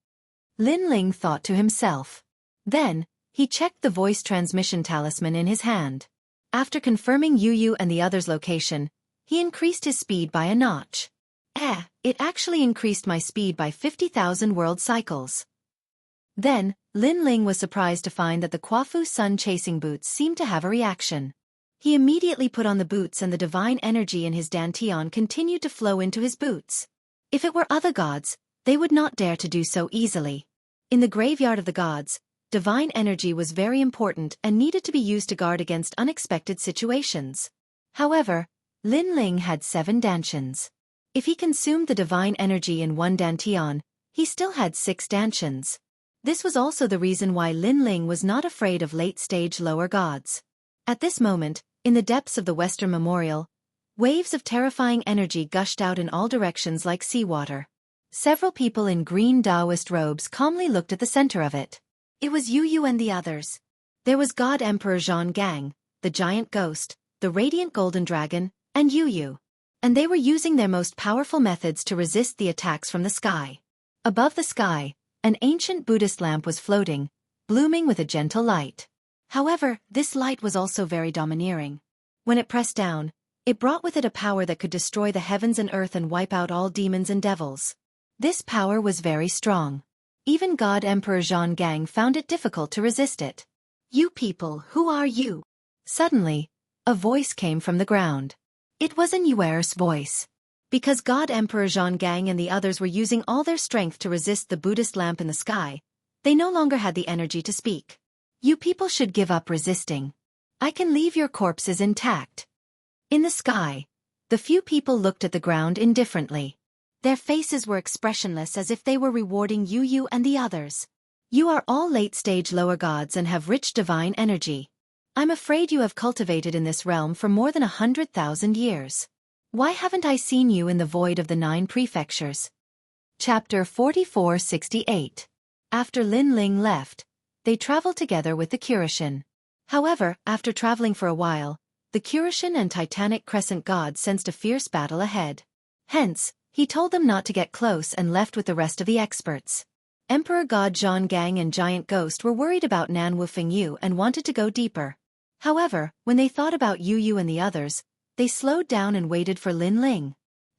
Lin Ling thought to himself. Then, he checked the voice transmission talisman in his hand. After confirming Yu and the others' location, he increased his speed by a notch. It actually increased my speed by 50,000 world cycles. Then, Lin Ling was surprised to find that the Quafu sun-chasing boots seemed to have a reaction. He immediately put on the boots and the divine energy in his dantian continued to flow into his boots. If it were other gods, they would not dare to do so easily. In the graveyard of the gods, divine energy was very important and needed to be used to guard against unexpected situations. However, Lin Ling had 7 dantians. If he consumed the divine energy in one dantian, he still had 6 dantians. This was also the reason why Lin Ling was not afraid of late-stage lower gods. At this moment, in the depths of the Western Memorial, waves of terrifying energy gushed out in all directions like seawater. Several people in green Taoist robes calmly looked at the center of it. It was Yu and the others. There was God Emperor Jianghu, the giant ghost, the radiant golden dragon, and Yu. And they were using their most powerful methods to resist the attacks from the sky. Above the sky, an ancient Buddhist lamp was floating, blooming with a gentle light. However, this light was also very domineering. When it pressed down, it brought with it a power that could destroy the heavens and earth and wipe out all demons and devils. This power was very strong. Even God Emperor Jianghu found it difficult to resist it. "You people, who are you?" Suddenly, a voice came from the ground. It was an Yuer's voice. Because God Emperor Jianghu and the others were using all their strength to resist the Buddhist lamp in the sky, they no longer had the energy to speak. "You people should give up resisting. I can leave your corpses intact." In the sky, the few people looked at the ground indifferently. Their faces were expressionless as if they were rewarding Yu and the others. "You are all late-stage lower gods and have rich divine energy. I'm afraid you have cultivated in this realm for more than 100,000 years. Why haven't I seen you in the void of the 9 prefectures?" Chapter 4468. After Lin Ling left, they traveled together with the Cultivation. However, after traveling for a while, the Cultivation and Titanic Crescent God sensed a fierce battle ahead. Hence, he told them not to get close and left with the rest of the experts. Emperor God Jianghu and Giant Ghost were worried about Nan Wufengyu and wanted to go deeper. However, when they thought about Yu and the others, they slowed down and waited for Lin Ling.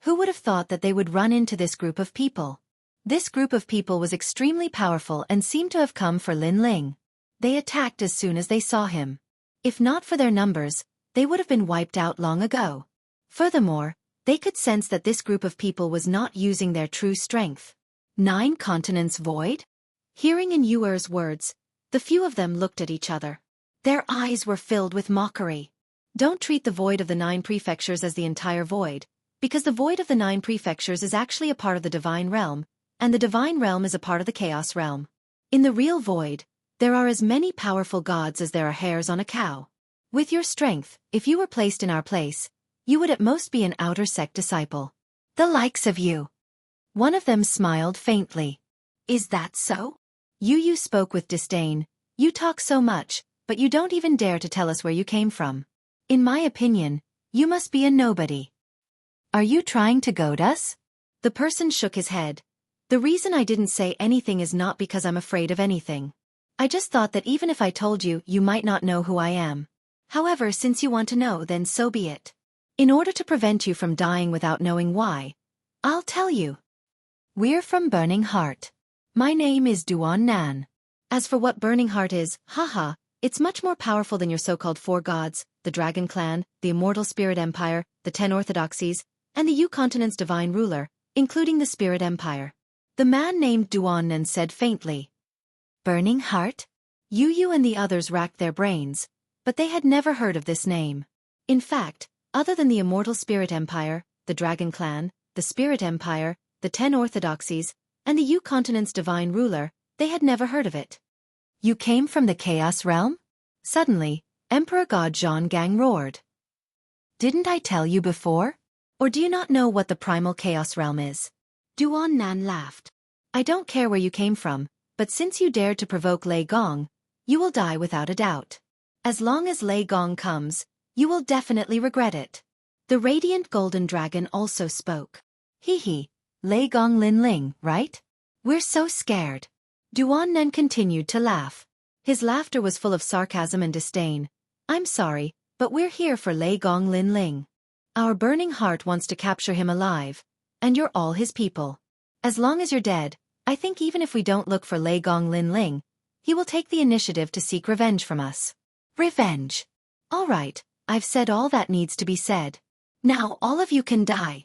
Who would have thought that they would run into this group of people? This group of people was extremely powerful and seemed to have come for Lin Ling. They attacked as soon as they saw him. If not for their numbers, they would have been wiped out long ago. Furthermore, they could sense that this group of people was not using their true strength. 9 continents void? Hearing in Yuer's words, the few of them looked at each other. Their eyes were filled with mockery. Don't treat the void of the 9 prefectures as the entire void, because the void of the 9 prefectures is actually a part of the divine realm, and the divine realm is a part of the chaos realm. In the real void, There are as many powerful gods as there are hairs on a cow. With your strength, if you were placed in our place, you would at most be an outer sect disciple. The likes of you. One of them smiled faintly. Is that so? Yu spoke with disdain. You talk so much, but you don't even dare to tell us where you came from. In my opinion, you must be a nobody. Are you trying to goad us? The person shook his head. The reason I didn't say anything is not because I'm afraid of anything. I just thought that even if I told you, you might not know who I am. However, since you want to know, then so be it. In order to prevent you from dying without knowing why, I'll tell you. We're from Burning Heart. My name is Duan Nan. As for what Burning Heart is, haha, it's much more powerful than your so-called four gods, the Dragon Clan, the Immortal Spirit Empire, the 10 Orthodoxies, and the U-Continent's divine ruler, including the Spirit Empire. The man named Duan Nan said faintly. Burning Heart? Yu and the others racked their brains, but they had never heard of this name. In fact, other than the Immortal Spirit Empire, the Dragon Clan, the Spirit Empire, the 10 Orthodoxies, and the U-Continent's divine ruler, they had never heard of it. You came from the Chaos Realm? Suddenly, Emperor God Jianghu roared. Didn't I tell you before? Or do you not know what the primal Chaos Realm is? Duan Nan laughed. I don't care where you came from, but since you dared to provoke Lei Gong, you will die without a doubt. As long as Lei Gong comes, you will definitely regret it. The radiant golden dragon also spoke. Hee, Lei Gong Lin Ling, right? We're so scared. Duan Nan continued to laugh. His laughter was full of sarcasm and disdain. I'm sorry, but we're here for Lei Gong Lin Ling. Our burning heart wants to capture him alive, and you're all his people. As long as you're dead, I think even if we don't look for Lei Gong Lin Ling, he will take the initiative to seek revenge from us. Revenge. All right, I've said all that needs to be said. Now all of you can die.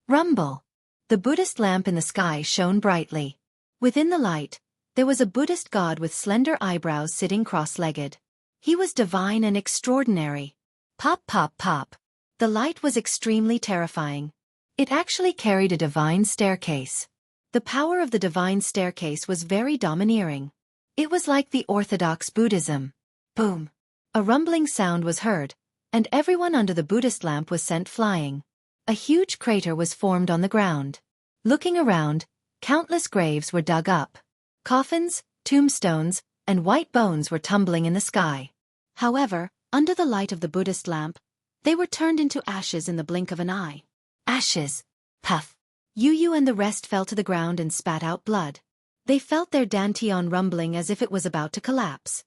Rumble. The Buddhist lamp in the sky shone brightly. Within the light, there was a Buddhist god with slender eyebrows sitting cross-legged. He was divine and extraordinary. Pop, pop, pop. The light was extremely terrifying. It actually carried a divine staircase. The power of the divine staircase was very domineering. It was like the Orthodox Buddhism. Boom. A rumbling sound was heard, and everyone under the Buddhist lamp was sent flying. A huge crater was formed on the ground. Looking around, countless graves were dug up. Coffins, tombstones, and white bones were tumbling in the sky. However, under the light of the Buddhist lamp, they were turned into ashes in the blink of an eye. Ashes. Puff. Yu and the rest fell to the ground and spat out blood. They felt their dantian rumbling as if it was about to collapse.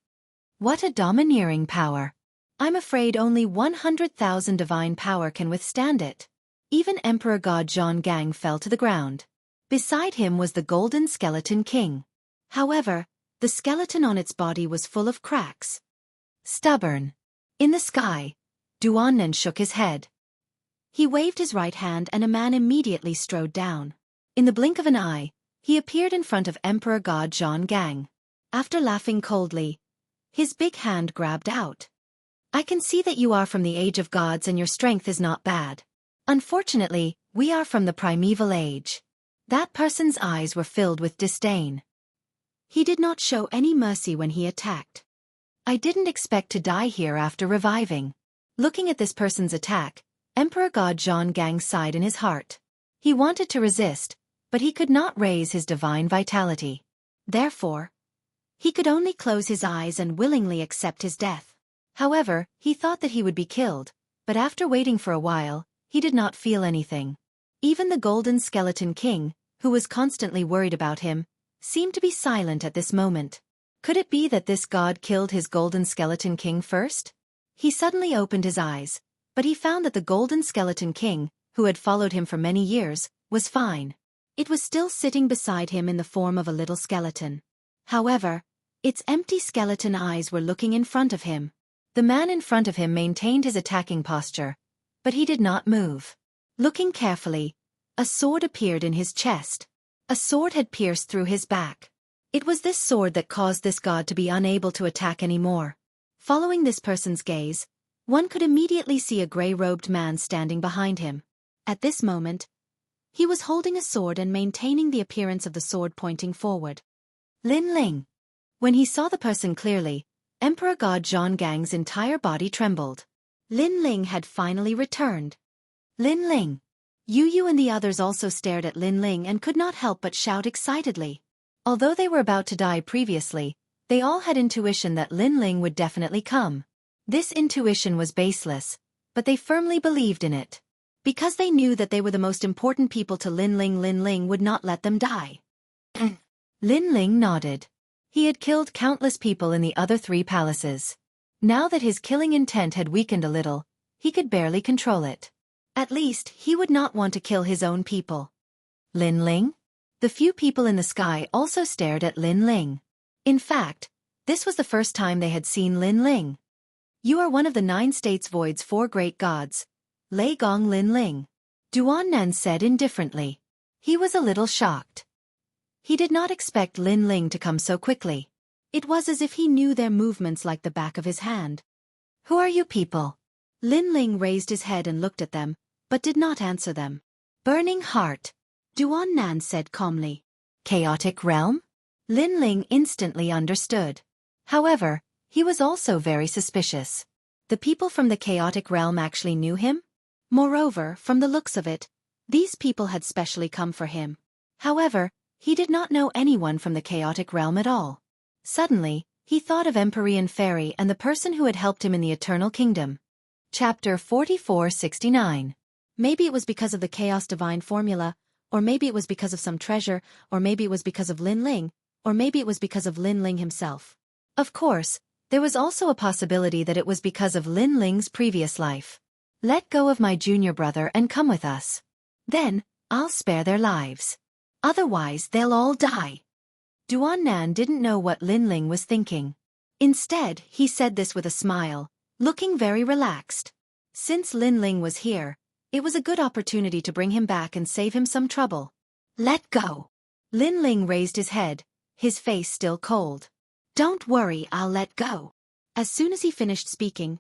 What a domineering power. I'm afraid only 100,000 divine power can withstand it. Even Emperor God Jianghu fell to the ground. Beside him was the Golden Skeleton King. However, the skeleton on its body was full of cracks. Stubborn. In the sky, Duan Nan shook his head. He waved his right hand and a man immediately strode down. In the blink of an eye, he appeared in front of Emperor God Jianghu. After laughing coldly, his big hand grabbed out. I can see that you are from the age of gods and your strength is not bad. Unfortunately, we are from the primeval age. That person's eyes were filled with disdain. He did not show any mercy when he attacked. I didn't expect to die here after reviving. Looking at this person's attack, Emperor God Jianghu sighed in his heart. He wanted to resist, but he could not raise his divine vitality. Therefore, he could only close his eyes and willingly accept his death. However, he thought that he would be killed, but after waiting for a while, he did not feel anything. Even the Golden Skeleton King, who was constantly worried about him, seemed to be silent at this moment. Could it be that this god killed his Golden Skeleton King first? He suddenly opened his eyes, but he found that the Golden Skeleton King, who had followed him for many years, was fine. It was still sitting beside him in the form of a little skeleton. However, its empty skeleton eyes were looking in front of him. The man in front of him maintained his attacking posture, but he did not move. Looking carefully, a sword appeared in his chest. A sword had pierced through his back. It was this sword that caused this god to be unable to attack anymore. Following this person's gaze, one could immediately see a gray-robed man standing behind him. At this moment, he was holding a sword and maintaining the appearance of the sword pointing forward. Lin Ling. When he saw the person clearly, Emperor God Jianghu's entire body trembled. Lin Ling had finally returned. Lin Ling! Yu and the others also stared at Lin Ling and could not help but shout excitedly. Although they were about to die previously, they all had intuition that Lin Ling would definitely come. This intuition was baseless, but they firmly believed in it. Because they knew that they were the most important people to Lin Ling would not let them die. Lin Ling nodded. He had killed countless people in the other 3 palaces. Now that his killing intent had weakened a little, he could barely control it. At least, he would not want to kill his own people. Lin Ling? The few people in the sky also stared at Lin Ling. In fact, this was the first time they had seen Lin Ling. You are one of the 9 states void's 4 great gods. Lei Gong Lin Ling. Duan Nan said indifferently. He was a little shocked. He did not expect Lin Ling to come so quickly. It was as if he knew their movements like the back of his hand. Who are you people? Lin Ling raised his head and looked at them, but did not answer them. Burning heart. Duan Nan said calmly. Chaotic realm? Lin Ling instantly understood. However, he was also very suspicious. The people from the chaotic realm actually knew him? Moreover, from the looks of it, these people had specially come for him. However, he did not know anyone from the chaotic realm at all. Suddenly, he thought of Empyrean Fairy and the person who had helped him in the Eternal Kingdom. Chapter 4469. Maybe it was because of the Chaos Divine formula, or maybe it was because of some treasure, or maybe it was because of Lin Ling, or maybe it was because of Lin Ling himself. Of course, there was also a possibility that it was because of Lin Ling's previous life. Let go of my junior brother and come with us. Then, I'll spare their lives. Otherwise they'll all die. Duan Nan didn't know what Lin Ling was thinking. Instead, he said this with a smile, looking very relaxed. Since Lin Ling was here, it was a good opportunity to bring him back and save him some trouble. Let go. Lin Ling raised his head, his face still cold. Don't worry, I'll let go. As soon as he finished speaking,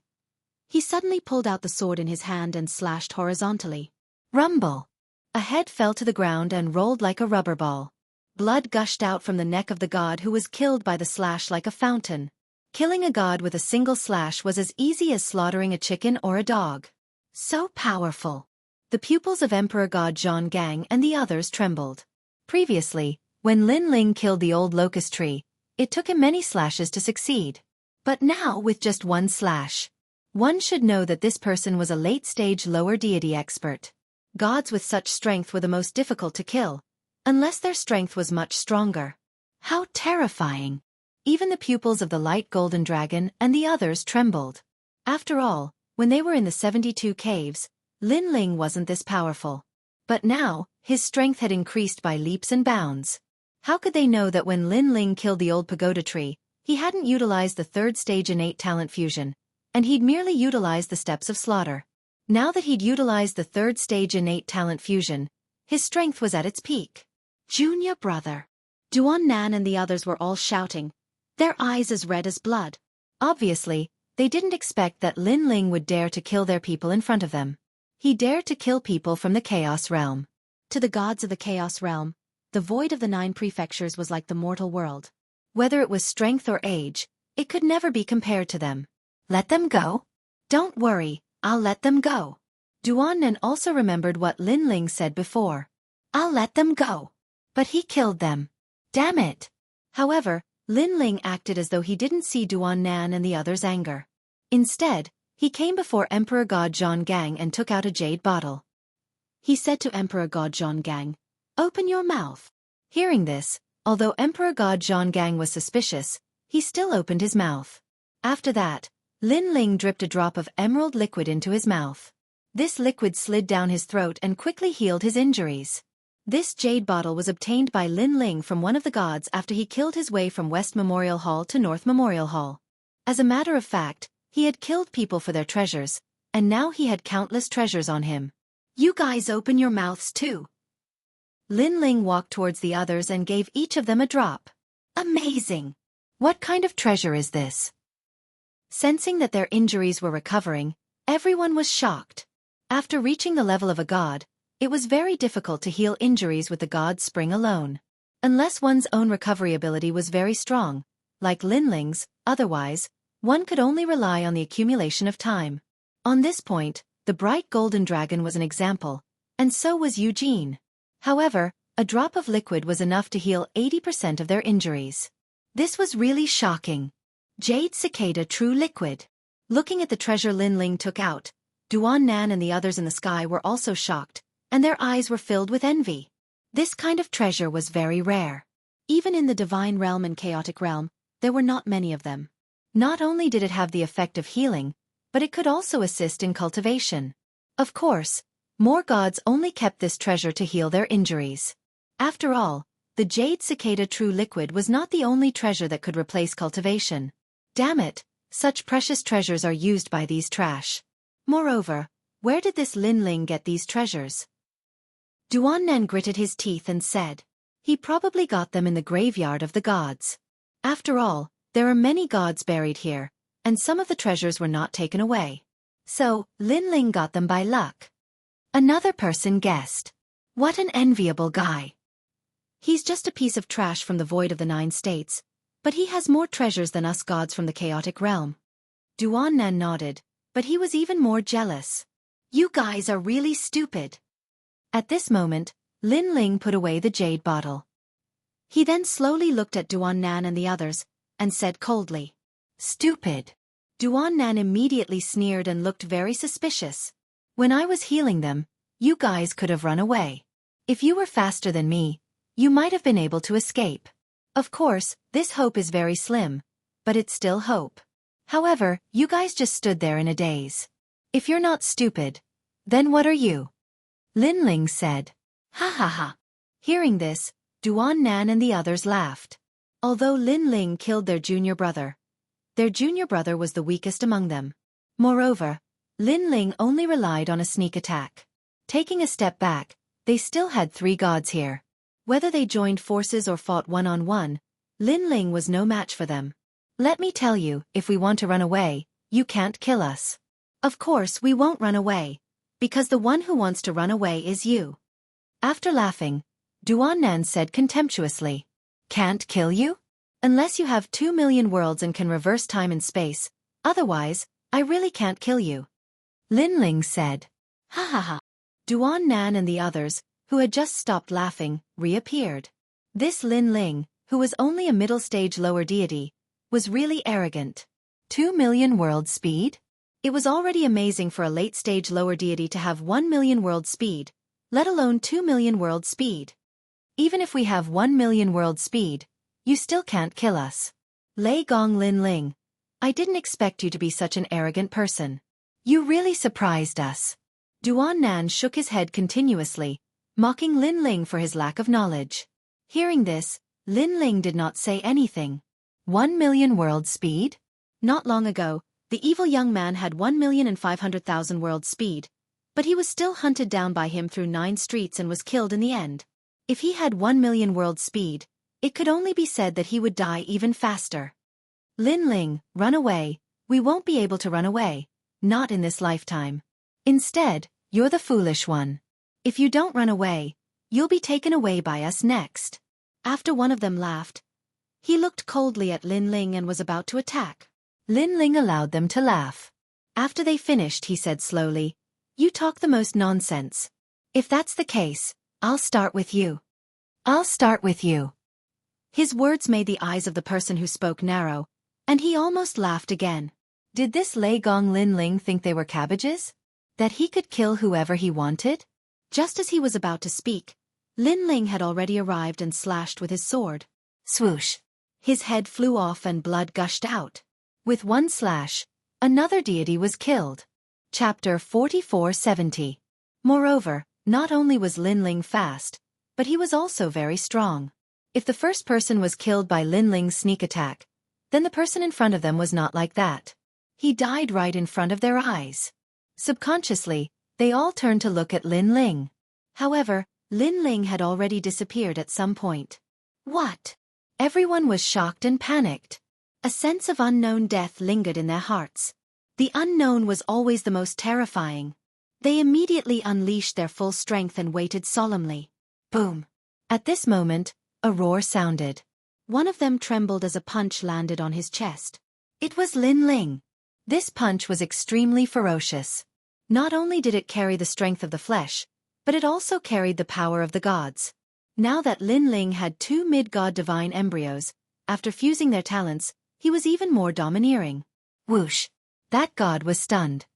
he suddenly pulled out the sword in his hand and slashed horizontally. Rumble. A head fell to the ground and rolled like a rubber ball. Blood gushed out from the neck of the god who was killed by the slash like a fountain. Killing a god with a single slash was as easy as slaughtering a chicken or a dog. So powerful. The pupils of Emperor God Jianghu and the others trembled. Previously, when Lin Ling killed the old locust tree, it took him many slashes to succeed. But now with just one slash. One should know that this person was a late-stage lower deity expert. Gods with such strength were the most difficult to kill, unless their strength was much stronger. How terrifying! Even the pupils of the light golden dragon and the others trembled. After all, when they were in the 72 caves, Lin Ling wasn't this powerful. But now, his strength had increased by leaps and bounds. How could they know that when Lin Ling killed the old pagoda tree, he hadn't utilized the 3rd stage innate talent fusion, and he'd merely utilized the steps of slaughter? Now that he'd utilized the 3rd stage innate talent fusion, his strength was at its peak. Junior brother. Duan Nan and the others were all shouting, their eyes as red as blood. Obviously, they didn't expect that Lin Ling would dare to kill their people in front of them. He dared to kill people from the Chaos Realm. To the gods of the Chaos Realm, the void of the 9 prefectures was like the mortal world. Whether it was strength or age, it could never be compared to them. Let them go? Don't worry, I'll let them go. Duan Nan also remembered what Lin Ling said before. I'll let them go. But he killed them. Damn it. However, Lin Ling acted as though he didn't see Duan Nan and the others' anger. Instead, he came before Emperor God Jianghu and took out a jade bottle. He said to Emperor God Jianghu, "Open your mouth." Hearing this, although Emperor God Jianghu was suspicious, he still opened his mouth. After that, Lin Ling dripped a drop of emerald liquid into his mouth. This liquid slid down his throat and quickly healed his injuries. This jade bottle was obtained by Lin Ling from one of the gods after he killed his way from West Memorial Hall to North Memorial Hall. As a matter of fact, he had killed people for their treasures, and now he had countless treasures on him. You guys open your mouths too. Lin Ling walked towards the others and gave each of them a drop. Amazing! What kind of treasure is this? Sensing that their injuries were recovering, everyone was shocked. After reaching the level of a god, it was very difficult to heal injuries with the god's spring alone. Unless one's own recovery ability was very strong, like Linling's, otherwise, one could only rely on the accumulation of time. On this point, the bright golden dragon was an example, and so was Eugene. However, a drop of liquid was enough to heal 80% of their injuries. This was really shocking. Jade Cicada True Liquid. Looking at the treasure Linling took out, Duan Nan and the others in the sky were also shocked, and their eyes were filled with envy. This kind of treasure was very rare. Even in the divine realm and chaotic realm, there were not many of them. Not only did it have the effect of healing, but it could also assist in cultivation. Of course, more gods only kept this treasure to heal their injuries. After all, the Jade Cicada True Liquid was not the only treasure that could replace cultivation. Damn it, such precious treasures are used by these trash. Moreover, where did this Linling get these treasures? Duan Nan gritted his teeth and said, he probably got them in the graveyard of the gods. After all, there are many gods buried here, and some of the treasures were not taken away. So, Linling got them by luck. Another person guessed. What an enviable guy. He's just a piece of trash from the void of the 9 states, but he has more treasures than us gods from the chaotic realm. Duan Nan nodded, but he was even more jealous. You guys are really stupid. At this moment, Linling put away the jade bottle. He then slowly looked at Duan Nan and the others, and said coldly, stupid. Duan Nan immediately sneered and looked very suspicious. When I was healing them, you guys could have run away. If you were faster than me, you might have been able to escape. Of course, this hope is very slim, but it's still hope. However, you guys just stood there in a daze. If you're not stupid, then what are you? Linling said. Ha ha ha. Hearing this, Duan Nan and the others laughed. Although Linling killed their junior brother was the weakest among them. Moreover, Linling only relied on a sneak attack. Taking a step back, they still had 3 gods here. Whether they joined forces or fought one-on-one, Linling was no match for them. Let me tell you, if we want to run away, you can't kill us. Of course we won't run away, because the one who wants to run away is you. After laughing, Duan Nan said contemptuously, can't kill you? Unless you have 2 million worlds and can reverse time and space, otherwise, I really can't kill you. Linling said. Ha ha ha. Duan Nan and the others, who had just stopped laughing, reappeared. This Linling, who was only a middle-stage lower deity, was really arrogant. 2 million world speed? It was already amazing for a late-stage lower deity to have 1 million world speed, let alone 2 million world speed. Even if we have 1 million world speed, you still can't kill us. Lei Gong Linling, I didn't expect you to be such an arrogant person. You really surprised us. Duan Nan shook his head continuously, mocking Linling for his lack of knowledge. Hearing this, Linling did not say anything. 1 million world speed? Not long ago, the evil young man had 1,500,000 world speed, but he was still hunted down by him through 9 streets and was killed in the end. If he had 1 million world speed, it could only be said that he would die even faster. Linling, run away. We won't be able to run away. Not in this lifetime. Instead, you're the foolish one. If you don't run away, you'll be taken away by us next. After one of them laughed, he looked coldly at Linling and was about to attack. Linling allowed them to laugh. After they finished, he said slowly, you talk the most nonsense. If that's the case, I'll start with you. I'll start with you. His words made the eyes of the person who spoke narrow, and he almost laughed again. Did this Lei Gong Linling think they were cabbages? That he could kill whoever he wanted? Just as he was about to speak, Linling had already arrived and slashed with his sword. Swoosh! His head flew off and blood gushed out. With one slash, another deity was killed. Chapter 4470. Moreover, not only was Linling fast, but he was also very strong. If the first person was killed by Linling's sneak attack, then the person in front of them was not like that. He died right in front of their eyes. Subconsciously, they all turned to look at Linling. However, Linling had already disappeared at some point. What? Everyone was shocked and panicked. A sense of unknown death lingered in their hearts. The unknown was always the most terrifying. They immediately unleashed their full strength and waited solemnly. Boom! At this moment, a roar sounded. One of them trembled as a punch landed on his chest. It was Lin Ling. This punch was extremely ferocious. Not only did it carry the strength of the flesh, but it also carried the power of the gods. Now that Lin Ling had two mid-god divine embryos, after fusing their talents, he was even more domineering. Whoosh! That god was stunned.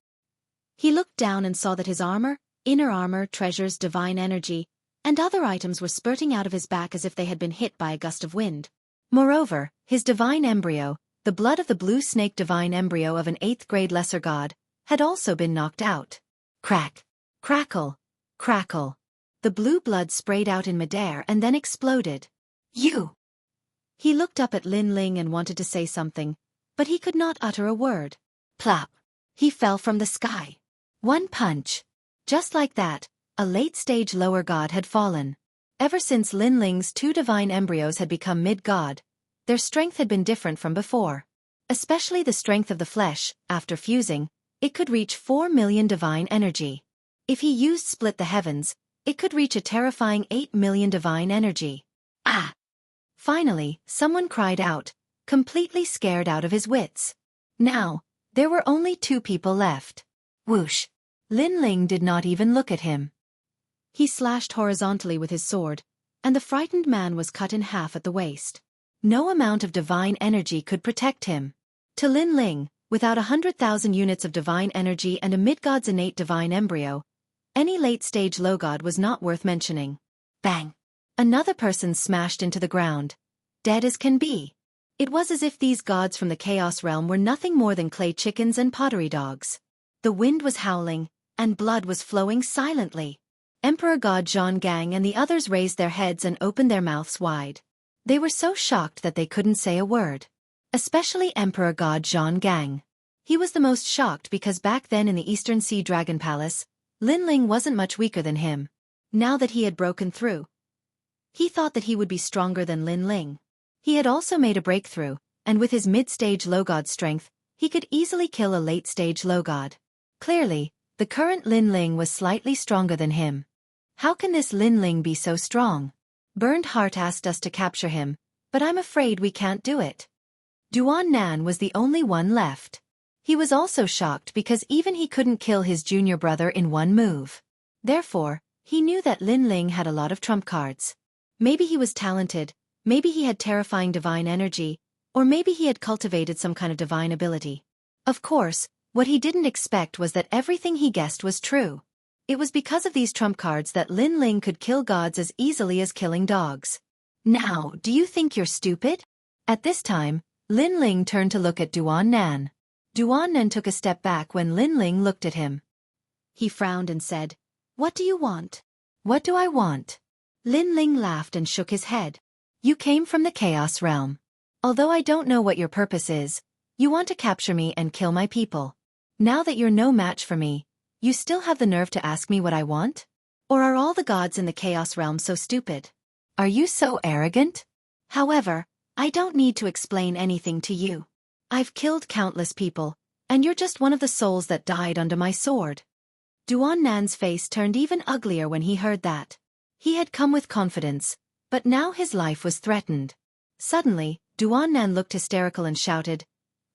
He looked down and saw that his armor, inner armor, treasures, divine energy, and other items were spurting out of his back as if they had been hit by a gust of wind. Moreover, his divine embryo, the blood of the blue snake divine embryo of an 8th grade lesser god, had also been knocked out. Crack! Crackle! Crackle! The blue blood sprayed out in midair and then exploded. You! He looked up at Lin Ling and wanted to say something, but he could not utter a word. Plop! He fell from the sky. One punch. Just like that, a late-stage lower god had fallen. Ever since Lin Ling's two divine embryos had become mid-god, their strength had been different from before. Especially the strength of the flesh, after fusing, it could reach 4 million divine energy. If he used Split the Heavens, it could reach a terrifying 8 million divine energy. Ah! Finally, someone cried out, completely scared out of his wits. Now, there were only 2 people left. Whoosh! Lin Ling did not even look at him. He slashed horizontally with his sword, and the frightened man was cut in half at the waist. No amount of divine energy could protect him. To Lin Ling, without 100,000 units of divine energy and a mid-god's innate divine embryo, any late-stage low-god was not worth mentioning. Bang! Another person smashed into the ground, dead as can be. It was as if these gods from the Chaos Realm were nothing more than clay chickens and pottery dogs. The wind was howling, and blood was flowing silently. Emperor God Jianghu and the others raised their heads and opened their mouths wide. They were so shocked that they couldn't say a word. Especially Emperor God Jianghu. He was the most shocked because back then in the Eastern Sea Dragon Palace, Lin Ling wasn't much weaker than him. Now that he had broken through, he thought that he would be stronger than Lin Ling. He had also made a breakthrough, and with his mid-stage low-god strength, he could easily kill a late-stage low-god. Clearly, the current Lin Ling was slightly stronger than him. How can this Lin Ling be so strong? Burned Heart asked us to capture him, but I'm afraid we can't do it. Duan Nan was the only one left. He was also shocked because even he couldn't kill his junior brother in one move. Therefore, he knew that Lin Ling had a lot of trump cards. Maybe he was talented, maybe he had terrifying divine energy, or maybe he had cultivated some kind of divine ability. Of course, what he didn't expect was that everything he guessed was true. It was because of these trump cards that Lin Ling could kill gods as easily as killing dogs. Now, do you think you're stupid? At this time, Lin Ling turned to look at Duan Nan. Duan Nan took a step back when Lin Ling looked at him. He frowned and said, "What do you want?" "What do I want?" Lin Ling laughed and shook his head. "You came from the Chaos Realm. Although I don't know what your purpose is, you want to capture me and kill my people. Now that you're no match for me, you still have the nerve to ask me what I want? Or are all the gods in the Chaos Realm so stupid? Are you so arrogant? However, I don't need to explain anything to you. I've killed countless people, and you're just one of the souls that died under my sword." Duan Nan's face turned even uglier when he heard that. He had come with confidence, but now his life was threatened. Suddenly, Duan Nan looked hysterical and shouted,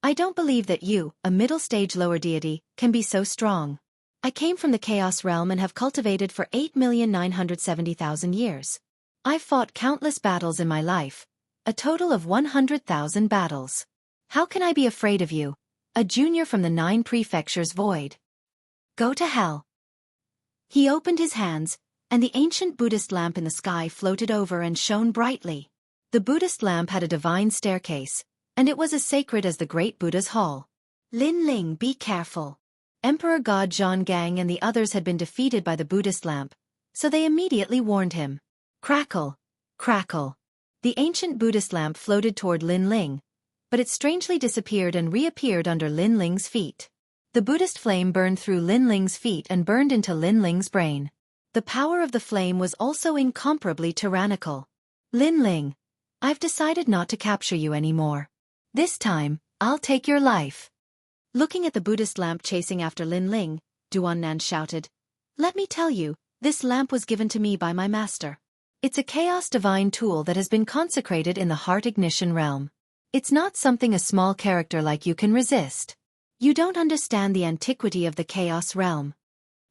"I don't believe that you, a middle-stage lower deity, can be so strong. I came from the Chaos Realm and have cultivated for 8,970,000 years. I've fought countless battles in my life, a total of 100,000 battles. How can I be afraid of you, a junior from the 9 prefectures void? Go to hell." He opened his hands, and the ancient Buddhist lamp in the sky floated over and shone brightly. The Buddhist lamp had a divine staircase, and it was as sacred as the great Buddha's hall. "Lin Ling, be careful." Emperor God Jianghu and the others had been defeated by the Buddhist lamp, so they immediately warned him. Crackle! Crackle! The ancient Buddhist lamp floated toward Lin Ling, but it strangely disappeared and reappeared under Lin Ling's feet. The Buddhist flame burned through Lin Ling's feet and burned into Lin Ling's brain. The power of the flame was also incomparably tyrannical. "Lin Ling, I've decided not to capture you anymore. This time, I'll take your life." Looking at the Buddhist lamp chasing after Lin Ling, Duan Nan shouted, "Let me tell you, this lamp was given to me by my master. It's a chaos divine tool that has been consecrated in the heart ignition realm. It's not something a small character like you can resist. You don't understand the antiquity of the chaos realm.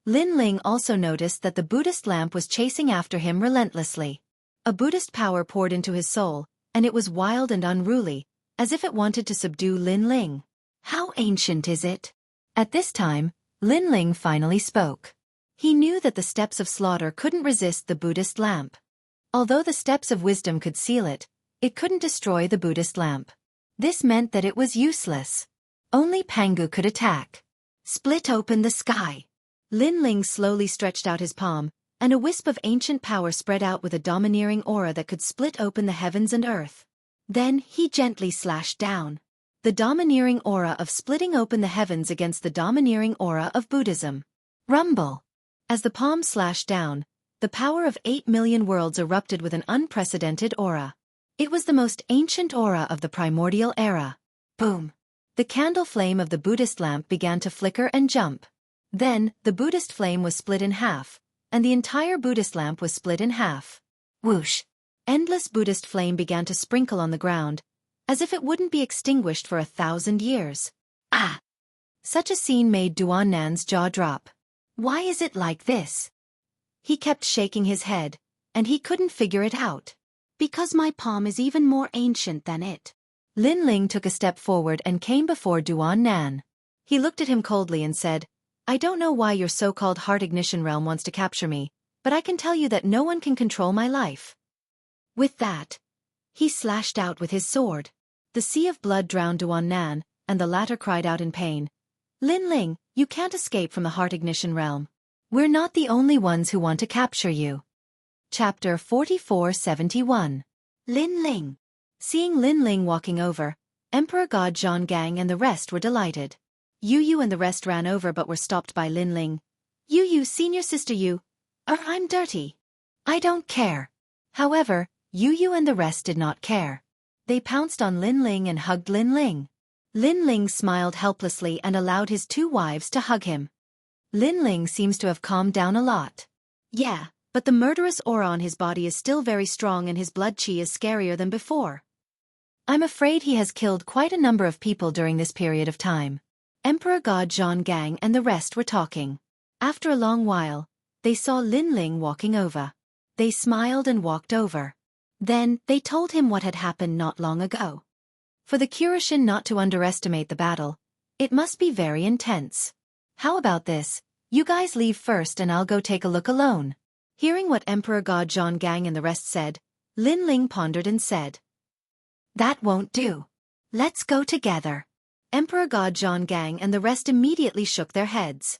Lin Ling also noticed that the Buddhist lamp was chasing after him relentlessly. A Buddhist power poured into his soul, and it was wild and unruly, as if it wanted to subdue Lin Ling. How ancient is it? At this time, Lin Ling finally spoke. He knew that the steps of slaughter couldn't resist the Buddhist lamp. Although the steps of wisdom could seal it, it couldn't destroy the Buddhist lamp. This meant that it was useless. Only Pangu could attack. Split open the sky. Lin Ling slowly stretched out his palm, and a wisp of ancient power spread out with a domineering aura that could split open the heavens and earth. Then he gently slashed down. The domineering aura of splitting open the heavens against the domineering aura of Buddhism. Rumble. As the palm slashed down, the power of 8 million worlds erupted with an unprecedented aura. It was the most ancient aura of the primordial era. Boom. The candle flame of the Buddhist lamp began to flicker and jump. Then, the Buddhist flame was split in half, and the entire Buddhist lamp was split in half. Whoosh! Endless Buddhist flame began to sprinkle on the ground, as if it wouldn't be extinguished for 1,000 years. Ah! Such a scene made Duannan's jaw drop. Why is it like this? He kept shaking his head, and he couldn't figure it out. Because my palm is even more ancient than it. Lin Ling took a step forward and came before Duannan. He looked at him coldly and said, I don't know why your so-called heart ignition realm wants to capture me, but I can tell you that no one can control my life. With that, he slashed out with his sword. The sea of blood drowned Duannan, and the latter cried out in pain. Lin Ling, you can't escape from the heart ignition realm. We're not the only ones who want to capture you. Chapter 4471. Lin Ling. Seeing Lin Ling walking over, Emperor God Jianghu and the rest were delighted. Yu Yu and the rest ran over but were stopped by Lin Ling. Yu Yu, senior sister Yu. I'm dirty. I don't care. However, Yu Yu and the rest did not care. They pounced on Lin Ling and hugged Lin Ling. Lin Ling smiled helplessly and allowed his 2 wives to hug him. Lin Ling seems to have calmed down a lot. Yeah, but the murderous aura on his body is still very strong and his blood chi is scarier than before. I'm afraid he has killed quite a number of people during this period of time. Emperor God Jianghu and the rest were talking. After a long while, they saw Lin Ling walking over. They smiled and walked over. Then, they told him what had happened not long ago. For the Kuroshin not to underestimate the battle, it must be very intense. How about this? You guys leave first and I'll go take a look alone. Hearing what Emperor God Jianghu and the rest said, Lin Ling pondered and said, That won't do. Let's go together. Emperor God Jianghu and the rest immediately shook their heads.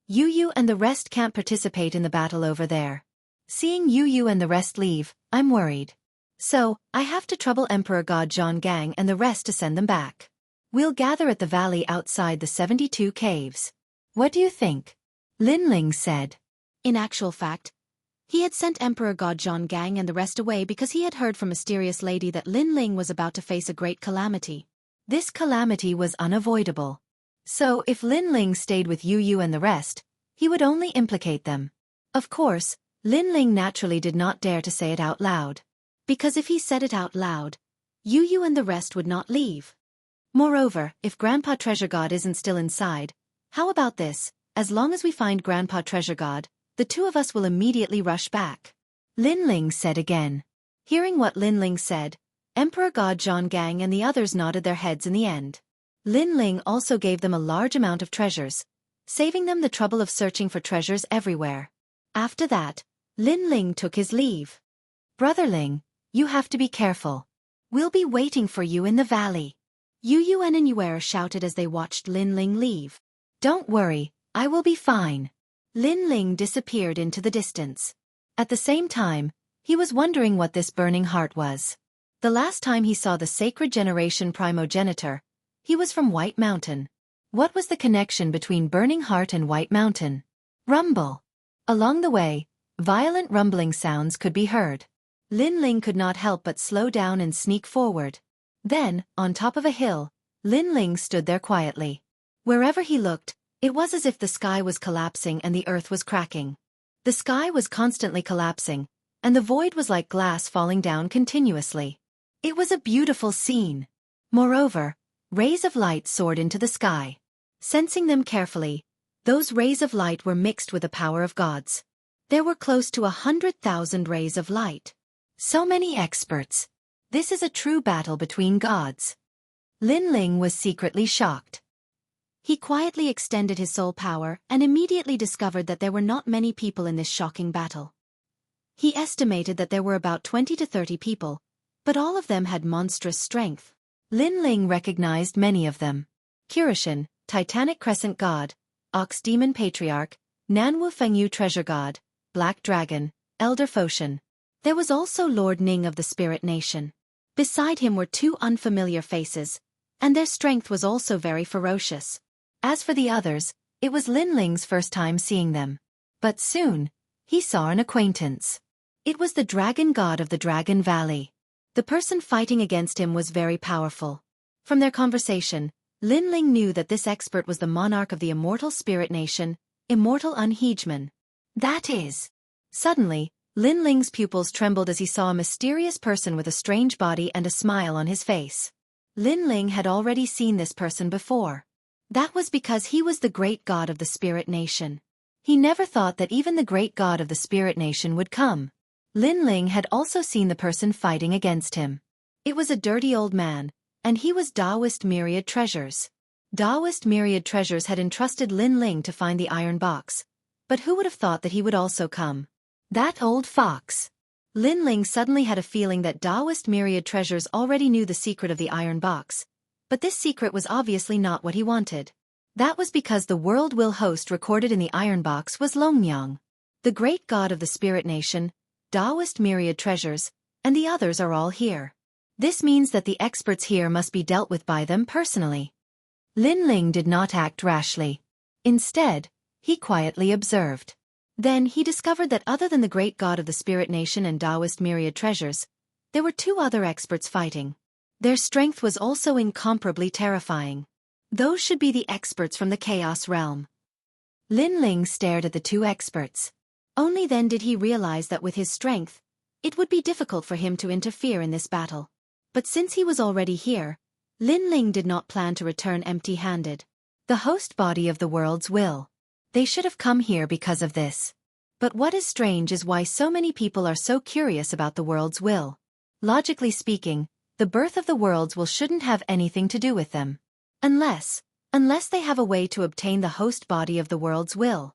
Yu Yu and the rest can't participate in the battle over there. Seeing Yu Yu and the rest leave, I'm worried. So, I have to trouble Emperor God Jianghu and the rest to send them back. We'll gather at the valley outside the 72 caves. What do you think? Lin Ling said. In actual fact, he had sent Emperor God Jianghu and the rest away because he had heard from mysterious lady that Lin Ling was about to face a great calamity. This calamity was unavoidable. So if Lin Ling stayed with Yu Yu and the rest, he would only implicate them. Of course, Lin Ling naturally did not dare to say it out loud. Because if he said it out loud, Yu Yu and the rest would not leave. Moreover, if Grandpa Treasure God isn't still inside, how about this? As long as we find Grandpa Treasure God, the 2 of us will immediately rush back. Lin Ling said again. Hearing what Lin Ling said, Emperor God Jianghu and the others nodded their heads in the end. Lin Ling also gave them a large amount of treasures, saving them the trouble of searching for treasures everywhere. After that, Lin Ling took his leave. Brother Ling, you have to be careful. We'll be waiting for you in the valley. Yu Yu and Inuera shouted as they watched Lin Ling leave. Don't worry, I will be fine. Lin Ling disappeared into the distance. At the same time, he was wondering what this burning heart was. The last time he saw the sacred generation primogenitor, he was from White Mountain. What was the connection between Burning Heart and White Mountain? Rumble. Along the way, violent rumbling sounds could be heard. Lin Ling could not help but slow down and sneak forward. Then, on top of a hill, Lin Ling stood there quietly. Wherever he looked, it was as if the sky was collapsing and the earth was cracking. The sky was constantly collapsing, and the void was like glass falling down continuously. It was a beautiful scene. Moreover, rays of light soared into the sky. Sensing them carefully, those rays of light were mixed with the power of gods. There were close to 100,000 rays of light. So many experts. This is a true battle between gods. Lin Ling was secretly shocked. He quietly extended his soul power and immediately discovered that there were not many people in this shocking battle. He estimated that there were about 20 to 30 people, but all of them had monstrous strength. Lin Ling recognized many of them. Kirushin, Titanic Crescent God, Ox Demon Patriarch, Nanwu Fengyu Treasure God, Black Dragon, Elder Foshan. There was also Lord Ning of the Spirit Nation. Beside him were two unfamiliar faces, and their strength was also very ferocious. As for the others, it was Lin Ling's first time seeing them. But soon, he saw an acquaintance. It was the Dragon God of the Dragon Valley. The person fighting against him was very powerful. From their conversation, Lin Ling knew that this expert was the monarch of the immortal spirit nation, Immortal Unhegeman. That is. Suddenly, Lin Ling's pupils trembled as he saw a mysterious person with a strange body and a smile on his face. Lin Ling had already seen this person before. That was because he was the great god of the spirit nation. He never thought that even the great god of the spirit nation would come. Lin Ling had also seen the person fighting against him. It was a dirty old man, and he was Taoist Myriad Treasures. Taoist Myriad Treasures had entrusted Lin Ling to find the iron box, but who would have thought that he would also come? That old fox. Lin Ling suddenly had a feeling that Taoist Myriad Treasures already knew the secret of the iron box, but this secret was obviously not what he wanted. That was because the world will host recorded in the iron box was Longnyang, the great god of the spirit nation, Taoist Myriad Treasures, and the others are all here. This means that the experts here must be dealt with by them personally. Lin Ling did not act rashly. Instead, he quietly observed. Then he discovered that other than the great god of the spirit nation and Taoist Myriad Treasures, there were two other experts fighting. Their strength was also incomparably terrifying. Those should be the experts from the Chaos Realm. Lin Ling stared at the two experts. Only then did he realize that with his strength, it would be difficult for him to interfere in this battle. But since he was already here, Lin Ling did not plan to return empty-handed. The host body of the world's will. They should have come here because of this. But what is strange is why so many people are so curious about the world's will. Logically speaking, the birth of the world's will shouldn't have anything to do with them. Unless they have a way to obtain the host body of the world's will.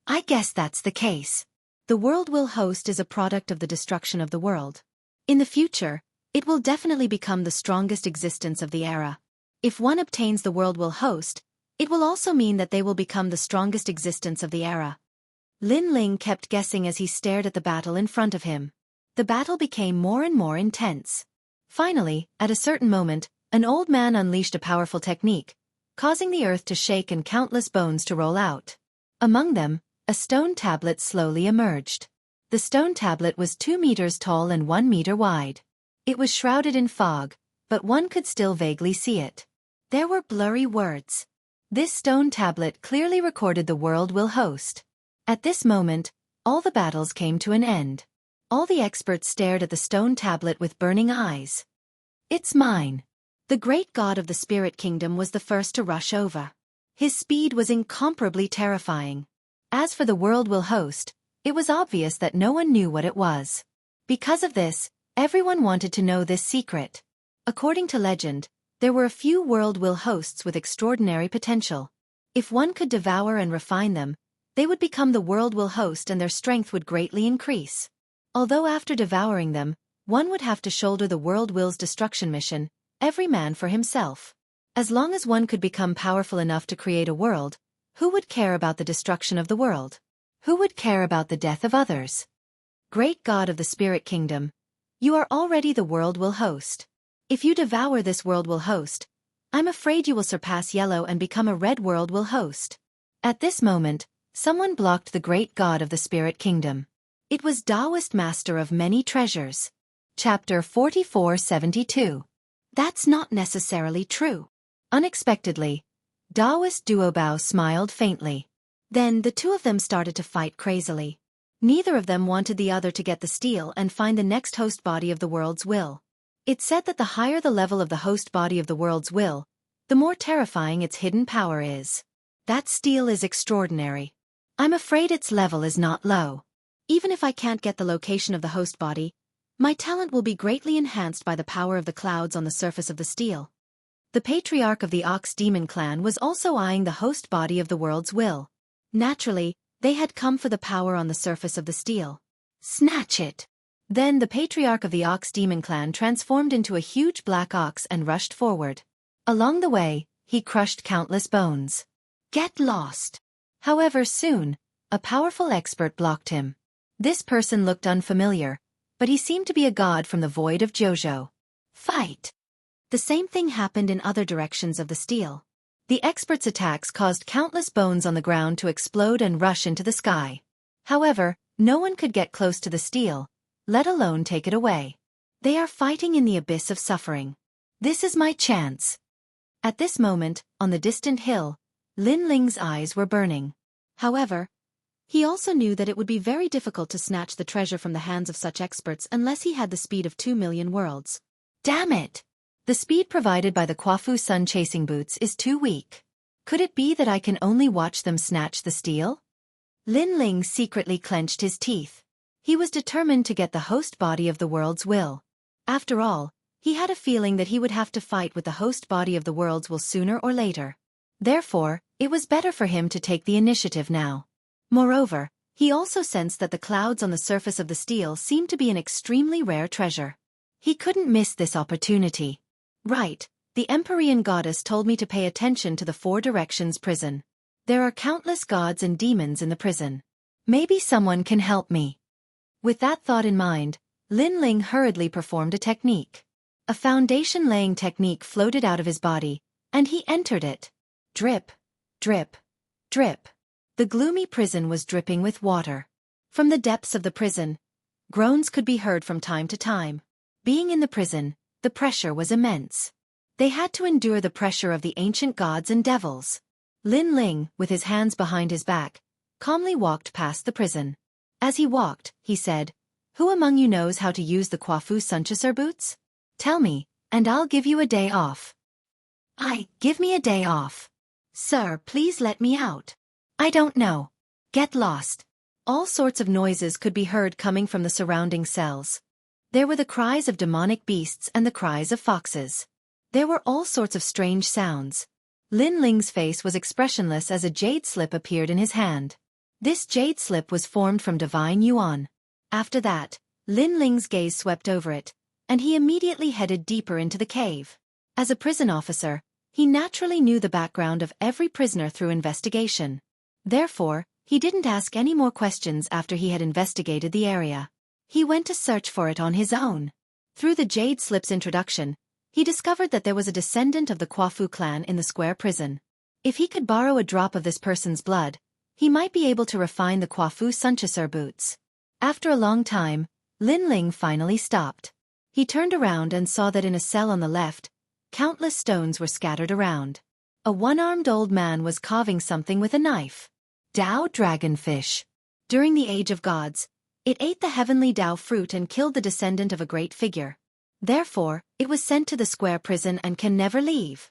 I guess that's the case. The world will host is a product of the destruction of the world. In the future, it will definitely become the strongest existence of the era. If one obtains the world will host, it will also mean that they will become the strongest existence of the era. Lin Ling kept guessing as he stared at the battle in front of him. The battle became more and more intense. Finally, at a certain moment, an old man unleashed a powerful technique, causing the earth to shake and countless bones to roll out. Among them, a stone tablet slowly emerged. The stone tablet was 2 meters tall and 1 meter wide. It was shrouded in fog, but one could still vaguely see it. There were blurry words. This stone tablet clearly recorded the world will host. At this moment, all the battles came to an end. All the experts stared at the stone tablet with burning eyes. It's mine. The great god of the spirit kingdom was the first to rush over. His speed was incomparably terrifying. As for the world will host, it was obvious that no one knew what it was. Because of this, everyone wanted to know this secret. According to legend, there were a few world will hosts with extraordinary potential. If one could devour and refine them, they would become the world will host and their strength would greatly increase. Although after devouring them, one would have to shoulder the world will's destruction mission, every man for himself. As long as one could become powerful enough to create a world, who would care about the destruction of the world? Who would care about the death of others? Great God of the Spirit Kingdom, you are already the world will host. If you devour this world will host, I'm afraid you will surpass yellow and become a red world will host. At this moment, someone blocked the great God of the Spirit Kingdom. It was Taoist Master of Many Treasures. Chapter 4472. That's not necessarily true. Unexpectedly, Taoist Duobao smiled faintly. Then the two of them started to fight crazily. Neither of them wanted the other to get the steel and find the next host body of the world's will. It's said that the higher the level of the host body of the world's will, the more terrifying its hidden power is. That steel is extraordinary. I'm afraid its level is not low. Even if I can't get the location of the host body, my talent will be greatly enhanced by the power of the clouds on the surface of the steel. The patriarch of the Ox Demon clan was also eyeing the host body of the world's will. Naturally, they had come for the power on the surface of the steel. Snatch it! Then the patriarch of the Ox Demon clan transformed into a huge black ox and rushed forward. Along the way, he crushed countless bones. Get lost! However, soon, a powerful expert blocked him. This person looked unfamiliar, but he seemed to be a god from the void of Jojo. Fight! The same thing happened in other directions of the steel. The expert's attacks caused countless bones on the ground to explode and rush into the sky. However, no one could get close to the steel, let alone take it away. They are fighting in the abyss of suffering. This is my chance. At this moment, on the distant hill, Lin Ling's eyes were burning. However, he also knew that it would be very difficult to snatch the treasure from the hands of such experts unless he had the speed of 2 million worlds. Damn it! The speed provided by the Quafu Sun chasing boots is too weak. Could it be that I can only watch them snatch the steel? Lin Ling secretly clenched his teeth. He was determined to get the host body of the world's will. After all, he had a feeling that he would have to fight with the host body of the world's will sooner or later. Therefore, it was better for him to take the initiative now. Moreover, he also sensed that the clouds on the surface of the steel seemed to be an extremely rare treasure. He couldn't miss this opportunity. Right, the Empyrean goddess told me to pay attention to the Four Directions prison. There are countless gods and demons in the prison. Maybe someone can help me. With that thought in mind, Lin Ling hurriedly performed a technique. A foundation-laying technique floated out of his body, and he entered it. Drip, drip, drip. The gloomy prison was dripping with water. From the depths of the prison, groans could be heard from time to time. Being in the prison, the pressure was immense. They had to endure the pressure of the ancient gods and devils. Lin Ling, with his hands behind his back, calmly walked past the prison. As he walked, he said, "Who among you knows how to use the Quafu Sunchaser boots? Tell me, and I'll give you a day off." Give me a day off. Sir, please let me out. I don't know. Get lost. All sorts of noises could be heard coming from the surrounding cells. There were the cries of demonic beasts and the cries of foxes. There were all sorts of strange sounds. Lin Ling's face was expressionless as a jade slip appeared in his hand. This jade slip was formed from divine yuan. After that, Lin Ling's gaze swept over it, and he immediately headed deeper into the cave. As a prison officer, he naturally knew the background of every prisoner through investigation. Therefore, he didn't ask any more questions after he had investigated the area. He went to search for it on his own. Through the jade slip's introduction, he discovered that there was a descendant of the Quafu clan in the square prison. If he could borrow a drop of this person's blood, he might be able to refine the Quafu Sunchaser boots. After a long time, Lin Ling finally stopped. He turned around and saw that in a cell on the left, countless stones were scattered around. A one-armed old man was carving something with a knife. Dao dragonfish. During the Age of Gods, it ate the heavenly Dao fruit and killed the descendant of a great figure. Therefore, it was sent to the square prison and can never leave.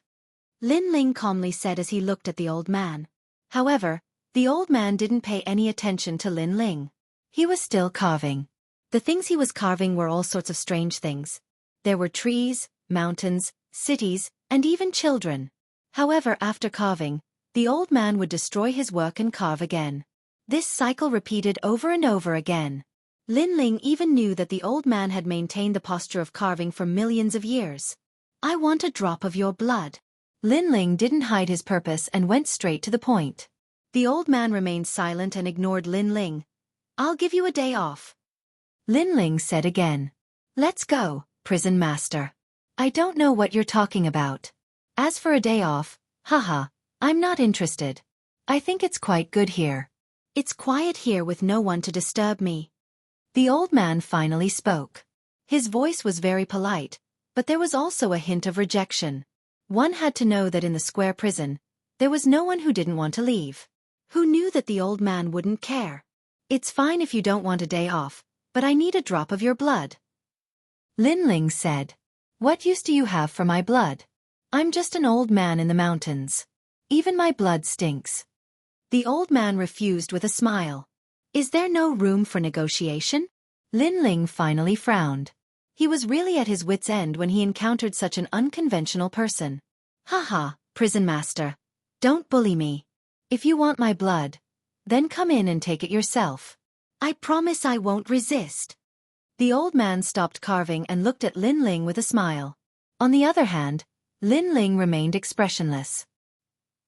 Lin Ling calmly said as he looked at the old man. However, the old man didn't pay any attention to Lin Ling. He was still carving. The things he was carving were all sorts of strange things. There were trees, mountains, cities, and even children. However, after carving, the old man would destroy his work and carve again. This cycle repeated over and over again. Lin Ling even knew that the old man had maintained the posture of carving for millions of years. I want a drop of your blood. Lin Ling didn't hide his purpose and went straight to the point. The old man remained silent and ignored Lin Ling. I'll give you a day off. Lin Ling said again. Let's go, prison master. I don't know what you're talking about. As for a day off, haha, I'm not interested. I think it's quite good here. It's quiet here with no one to disturb me. The old man finally spoke. His voice was very polite, but there was also a hint of rejection. One had to know that in the square prison, there was no one who didn't want to leave. Who knew that the old man wouldn't care? It's fine if you don't want a day off, but I need a drop of your blood. Lin Ling said. What use do you have for my blood? I'm just an old man in the mountains. Even my blood stinks. The old man refused with a smile. Is there no room for negotiation? Lin Ling finally frowned. He was really at his wit's end when he encountered such an unconventional person. Haha, prison master. Don't bully me. If you want my blood, then come in and take it yourself. I promise I won't resist. The old man stopped carving and looked at Lin Ling with a smile. On the other hand, Lin Ling remained expressionless.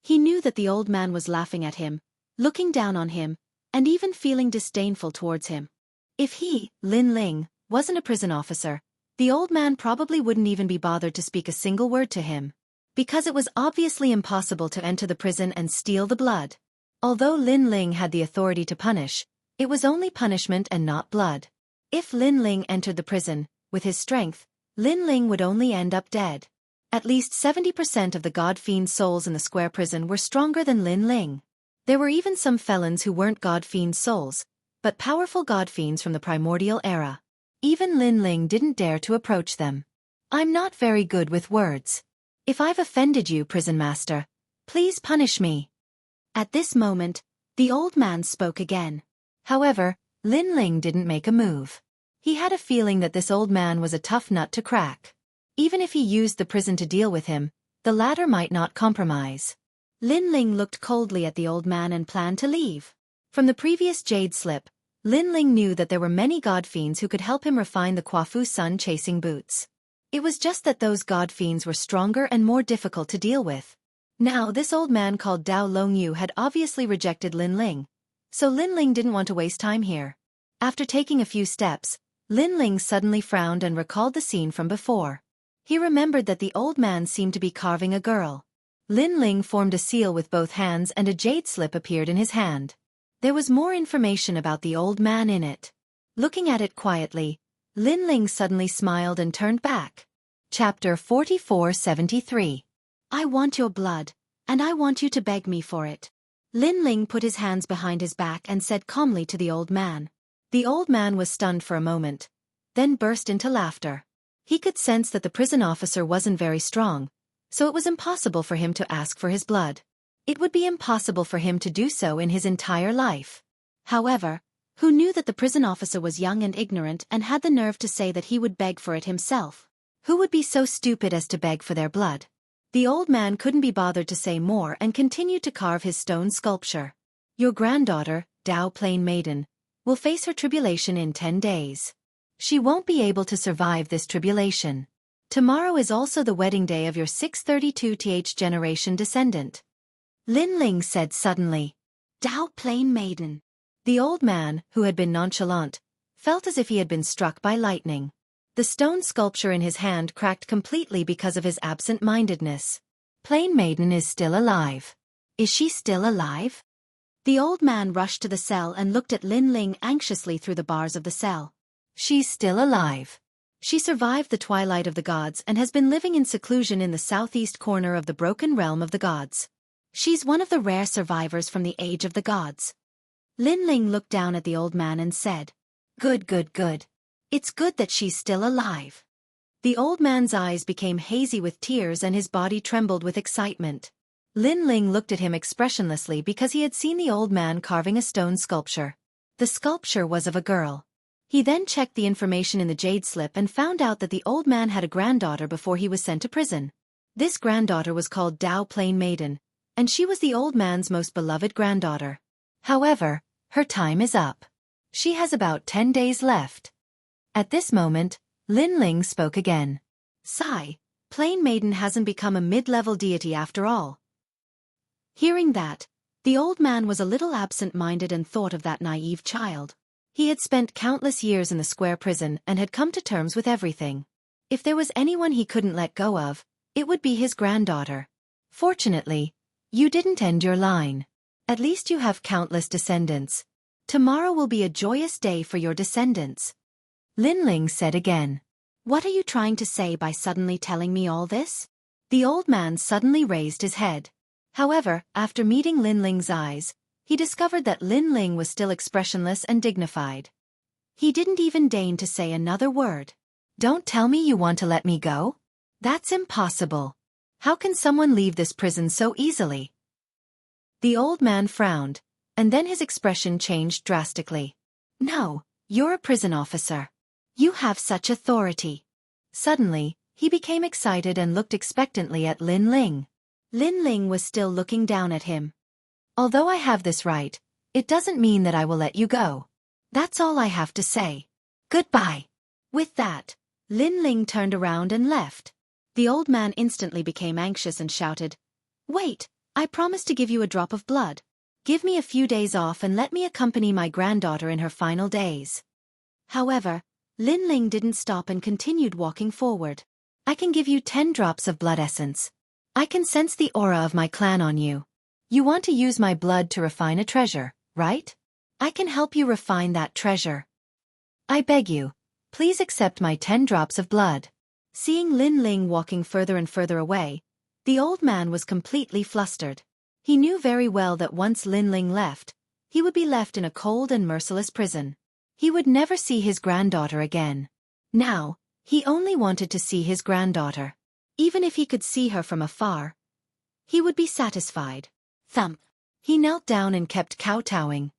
He knew that the old man was laughing at him, looking down on him, and even feeling disdainful towards him. If he, Lin Ling, wasn't a prison officer, the old man probably wouldn't even be bothered to speak a single word to him, because it was obviously impossible to enter the prison and steal the blood. Although Lin Ling had the authority to punish, it was only punishment and not blood. If Lin Ling entered the prison, with his strength, Lin Ling would only end up dead. At least 70% of the God-fiend souls in the square prison were stronger than Lin Ling. There were even some felons who weren't God-fiend souls, but powerful God-fiends from the primordial era. Even Lin Ling didn't dare to approach them. I'm not very good with words. If I've offended you, prison master, please punish me. At this moment, the old man spoke again. However, Lin Ling didn't make a move. He had a feeling that this old man was a tough nut to crack. Even if he used the prison to deal with him, the latter might not compromise. Lin Ling looked coldly at the old man and planned to leave. From the previous jade slip, Lin Ling knew that there were many god fiends who could help him refine the Quafu sun-chasing boots. It was just that those god fiends were stronger and more difficult to deal with. Now this old man called Dao Longyu had obviously rejected Lin Ling, so Lin Ling didn't want to waste time here. After taking a few steps, Lin Ling suddenly frowned and recalled the scene from before. He remembered that the old man seemed to be carving a girl. Lin Ling formed a seal with both hands and a jade slip appeared in his hand. There was more information about the old man in it. Looking at it quietly, Lin Ling suddenly smiled and turned back. Chapter 4473. I want your blood, and I want you to beg me for it. Lin Ling put his hands behind his back and said calmly to the old man. The old man was stunned for a moment, then burst into laughter. He could sense that the prison officer wasn't very strong, so it was impossible for him to ask for his blood. It would be impossible for him to do so in his entire life. However, who knew that the prison officer was young and ignorant and had the nerve to say that he would beg for it himself? Who would be so stupid as to beg for their blood? The old man couldn't be bothered to say more and continued to carve his stone sculpture. Your granddaughter, Dao Plain Maiden, will face her tribulation in 10 days. She won't be able to survive this tribulation. Tomorrow is also the wedding day of your 632th generation descendant. Lin Ling said suddenly. Dao Plain Maiden. The old man, who had been nonchalant, felt as if he had been struck by lightning. The stone sculpture in his hand cracked completely because of his absent-mindedness. Plain Maiden is still alive. Is she still alive? The old man rushed to the cell and looked at Lin Ling anxiously through the bars of the cell. She's still alive. She survived the twilight of the gods and has been living in seclusion in the southeast corner of the broken realm of the gods. She's one of the rare survivors from the age of the gods. Lin Ling looked down at the old man and said, Good, good, good. It's good that she's still alive. The old man's eyes became hazy with tears and his body trembled with excitement. Lin Ling looked at him expressionlessly because he had seen the old man carving a stone sculpture. The sculpture was of a girl. He then checked the information in the jade slip and found out that the old man had a granddaughter before he was sent to prison. This granddaughter was called Dao Plain Maiden, and she was the old man's most beloved granddaughter. However, her time is up. She has about 10 days left. At this moment, Lin Ling spoke again. Sigh, Plain Maiden hasn't become a mid-level deity after all. Hearing that, the old man was a little absent-minded and thought of that naive child. He had spent countless years in the square prison and had come to terms with everything. If there was anyone he couldn't let go of, it would be his granddaughter. Fortunately, you didn't end your line. At least you have countless descendants. Tomorrow will be a joyous day for your descendants. Lin Ling said again. What are you trying to say by suddenly telling me all this? The old man suddenly raised his head. However, after meeting Lin Ling's eyes, he discovered that Lin Ling was still expressionless and dignified. He didn't even deign to say another word. "Don't tell me you want to let me go? That's impossible. How can someone leave this prison so easily?" The old man frowned, and then his expression changed drastically. "No, you're a prison officer. You have such authority." Suddenly, he became excited and looked expectantly at Lin Ling. Lin Ling was still looking down at him. "Although I have this right, it doesn't mean that I will let you go. That's all I have to say. Goodbye." With that, Lin Ling turned around and left. The old man instantly became anxious and shouted, "Wait, I promised to give you a drop of blood. Give me a few days off and let me accompany my granddaughter in her final days." However, Lin Ling didn't stop and continued walking forward. "I can give you 10 drops of blood essence. I can sense the aura of my clan on you. You want to use my blood to refine a treasure, right? I can help you refine that treasure. I beg you, please accept my 10 drops of blood." Seeing Lin Ling walking further and further away, the old man was completely flustered. He knew very well that once Lin Ling left, he would be left in a cold and merciless prison. He would never see his granddaughter again. Now, he only wanted to see his granddaughter. Even if he could see her from afar, he would be satisfied. Thump. He knelt down and kept kowtowing.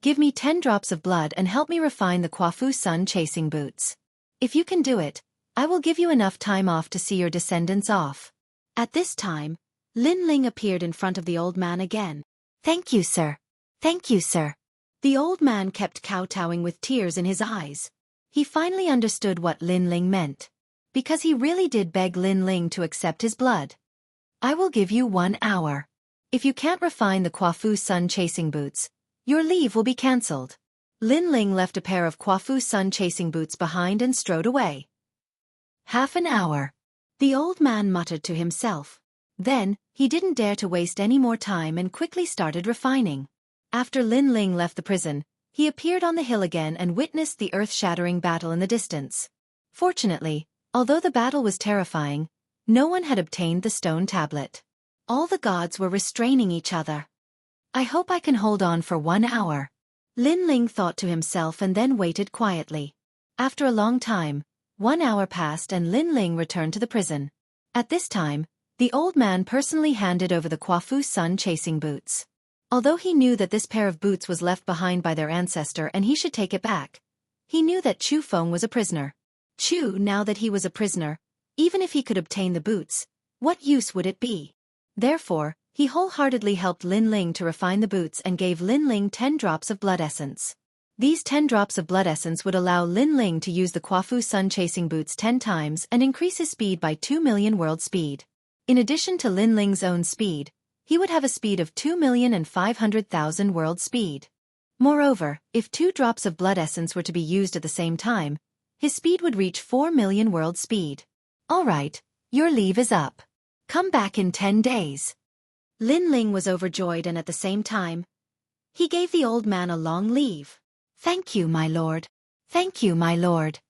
"Give me 10 drops of blood and help me refine the Quafu Sun chasing boots. If you can do it, I will give you enough time off to see your descendants off." At this time, Lin Ling appeared in front of the old man again. "Thank you, sir. Thank you, sir." The old man kept kowtowing with tears in his eyes. He finally understood what Lin Ling meant. Because he really did beg Lin Ling to accept his blood. "I will give you 1 hour. If you can't refine the Quafu Sun chasing boots, your leave will be cancelled." Lin Ling left a pair of Quafu Sun chasing boots behind and strode away. "Half an hour," the old man muttered to himself. Then, he didn't dare to waste any more time and quickly started refining. After Lin Ling left the prison, he appeared on the hill again and witnessed the earth-shattering battle in the distance. Fortunately, although the battle was terrifying, no one had obtained the stone tablet. All the gods were restraining each other. "I hope I can hold on for 1 hour." Lin Ling thought to himself and then waited quietly. After a long time, 1 hour passed and Lin Ling returned to the prison. At this time, the old man personally handed over the Quafu Sun chasing boots. Although he knew that this pair of boots was left behind by their ancestor and he should take it back, he knew that Chu Feng was a prisoner. Now that he was a prisoner, even if he could obtain the boots, what use would it be? Therefore, he wholeheartedly helped Lin Ling to refine the boots and gave Lin Ling 10 drops of blood essence. These 10 drops of blood essence would allow Lin Ling to use the Quafu Sun chasing boots 10 times and increase his speed by 2 million world speed. In addition to Lin Ling's own speed, he would have a speed of 2,500,000 world speed. Moreover, if 2 drops of blood essence were to be used at the same time, his speed would reach 4 million world speed. "All right, your leave is up. Come back in 10 days. Lin Ling was overjoyed and at the same time, he gave the old man a long leave. "Thank you, my lord. Thank you, my lord."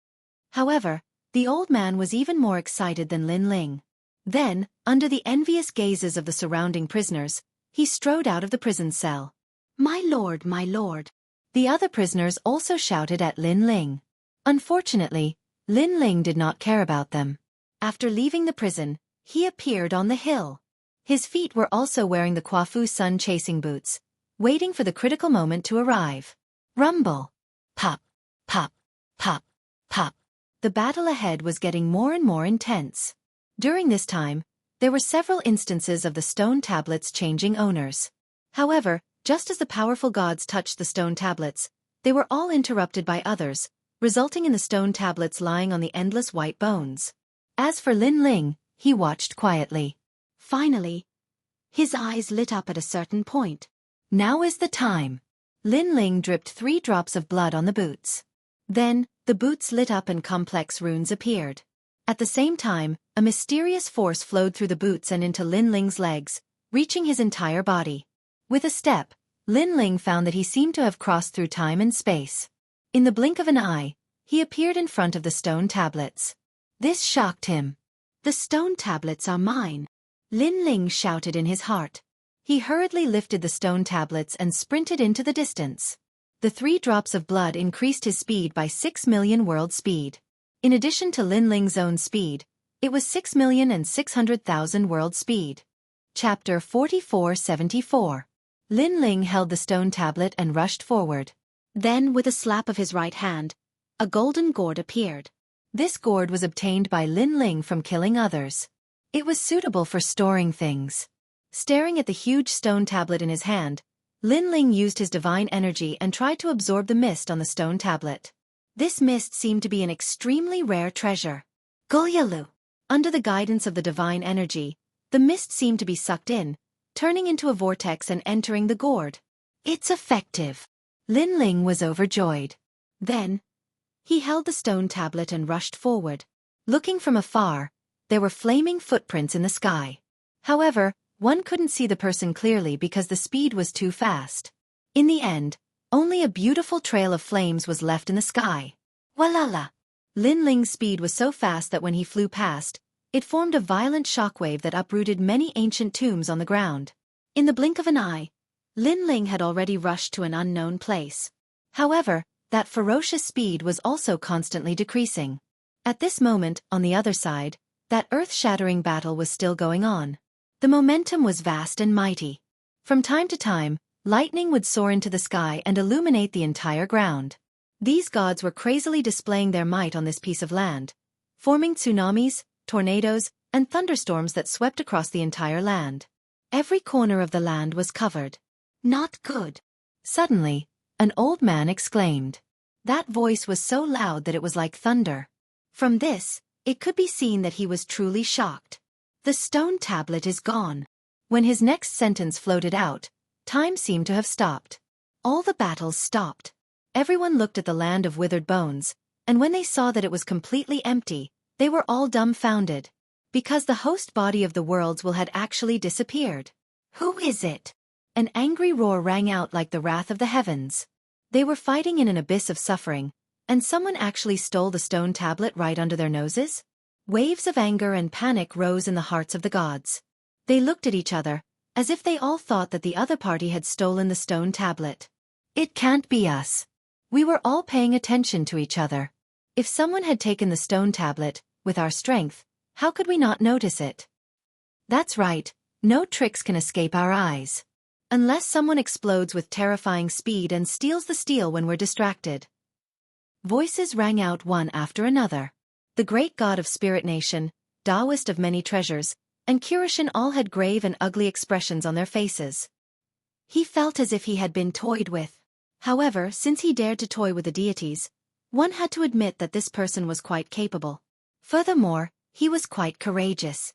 However, the old man was even more excited than Lin Ling. Then, under the envious gazes of the surrounding prisoners, he strode out of the prison cell. "My lord, my lord." The other prisoners also shouted at Lin Ling. Unfortunately, Lin Ling did not care about them. After leaving the prison, he appeared on the hill. His feet were also wearing the Quafu Sun chasing boots, waiting for the critical moment to arrive. Rumble. Pop, pop, pop, pop. The battle ahead was getting more and more intense. During this time, there were several instances of the stone tablets changing owners. However, just as the powerful gods touched the stone tablets, they were all interrupted by others, resulting in the stone tablets lying on the endless white bones. As for Lin Ling, he watched quietly. Finally, his eyes lit up at a certain point. Now is the time. Lin Ling dripped 3 drops of blood on the boots. Then, the boots lit up and complex runes appeared. At the same time, a mysterious force flowed through the boots and into Lin Ling's legs, reaching his entire body. With a step, Lin Ling found that he seemed to have crossed through time and space. In the blink of an eye, he appeared in front of the stone tablets. This shocked him. "The stone tablets are mine," Lin Ling shouted in his heart. He hurriedly lifted the stone tablets and sprinted into the distance. The 3 drops of blood increased his speed by 6 million world speed. In addition to Lin Ling's own speed, it was 6,600,000 world speed. Chapter 4474. Lin Ling held the stone tablet and rushed forward. Then, with a slap of his right hand, a golden gourd appeared. This gourd was obtained by Lin Ling from killing others. It was suitable for storing things. Staring at the huge stone tablet in his hand, Lin Ling used his divine energy and tried to absorb the mist on the stone tablet. This mist seemed to be an extremely rare treasure. Gulyalu. Under the guidance of the divine energy, the mist seemed to be sucked in, turning into a vortex and entering the gourd. It's effective. Lin Ling was overjoyed. Then, he held the stone tablet and rushed forward. Looking from afar, there were flaming footprints in the sky. However, one couldn't see the person clearly because the speed was too fast. In the end, only a beautiful trail of flames was left in the sky. Walala! Lin Ling's speed was so fast that when he flew past, it formed a violent shockwave that uprooted many ancient tombs on the ground. In the blink of an eye, Lin Ling had already rushed to an unknown place. However, that ferocious speed was also constantly decreasing. At this moment, on the other side, that earth-shattering battle was still going on. The momentum was vast and mighty. From time to time, lightning would soar into the sky and illuminate the entire ground. These gods were crazily displaying their might on this piece of land, forming tsunamis, tornadoes, and thunderstorms that swept across the entire land. Every corner of the land was covered. Not good. Suddenly, an old man exclaimed. That voice was so loud that it was like thunder. From this, it could be seen that he was truly shocked. The stone tablet is gone. When his next sentence floated out, time seemed to have stopped. All the battles stopped. Everyone looked at the land of withered bones, and when they saw that it was completely empty, they were all dumbfounded. Because the host body of the worlds had actually disappeared. Who is it? An angry roar rang out like the wrath of the heavens. They were fighting in an abyss of suffering, and someone actually stole the stone tablet right under their noses? Waves of anger and panic rose in the hearts of the gods. They looked at each other, as if they all thought that the other party had stolen the stone tablet. It can't be us. We were all paying attention to each other. If someone had taken the stone tablet, with our strength, how could we not notice it? That's right, no tricks can escape our eyes. Unless someone explodes with terrifying speed and steals the steel when we're distracted. Voices rang out one after another. The great god of Spirit Nation, Taoist of many treasures, and Kurishin all had grave and ugly expressions on their faces. He felt as if he had been toyed with. However, since he dared to toy with the deities, one had to admit that this person was quite capable. Furthermore, he was quite courageous.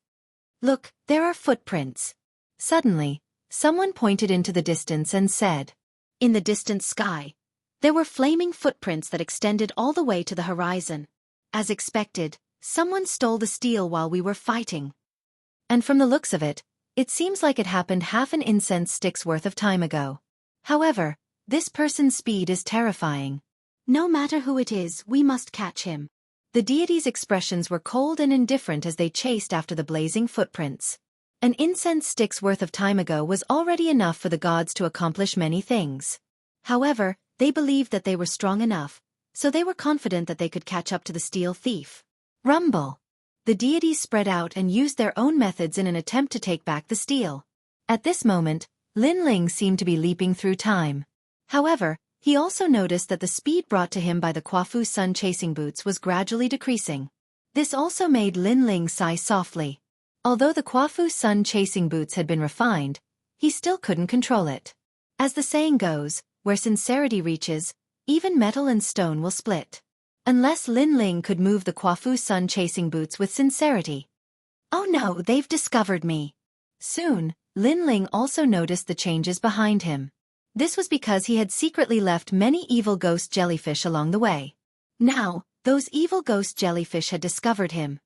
Look, there are footprints. Suddenly, someone pointed into the distance and said, in the distant sky, there were flaming footprints that extended all the way to the horizon. As expected, someone stole the steel while we were fighting. And from the looks of it, it seems like it happened half an incense stick's worth of time ago. However, this person's speed is terrifying. No matter who it is, we must catch him. The deities' expressions were cold and indifferent as they chased after the blazing footprints. An incense stick's worth of time ago was already enough for the gods to accomplish many things. However, they believed that they were strong enough, so they were confident that they could catch up to the steel thief. Rumble! The deities spread out and used their own methods in an attempt to take back the steel. At this moment, Lin Ling seemed to be leaping through time. However, he also noticed that the speed brought to him by the Quafu Sun chasing boots was gradually decreasing. This also made Lin Ling sigh softly. Although the Quafu Sun chasing boots had been refined, he still couldn't control it. As the saying goes, where sincerity reaches, even metal and stone will split. Unless Lin Ling could move the Quafu Sun chasing boots with sincerity. Oh no, they've discovered me. Soon, Lin Ling also noticed the changes behind him. This was because he had secretly left many evil ghost jellyfish along the way. Now, those evil ghost jellyfish had discovered him.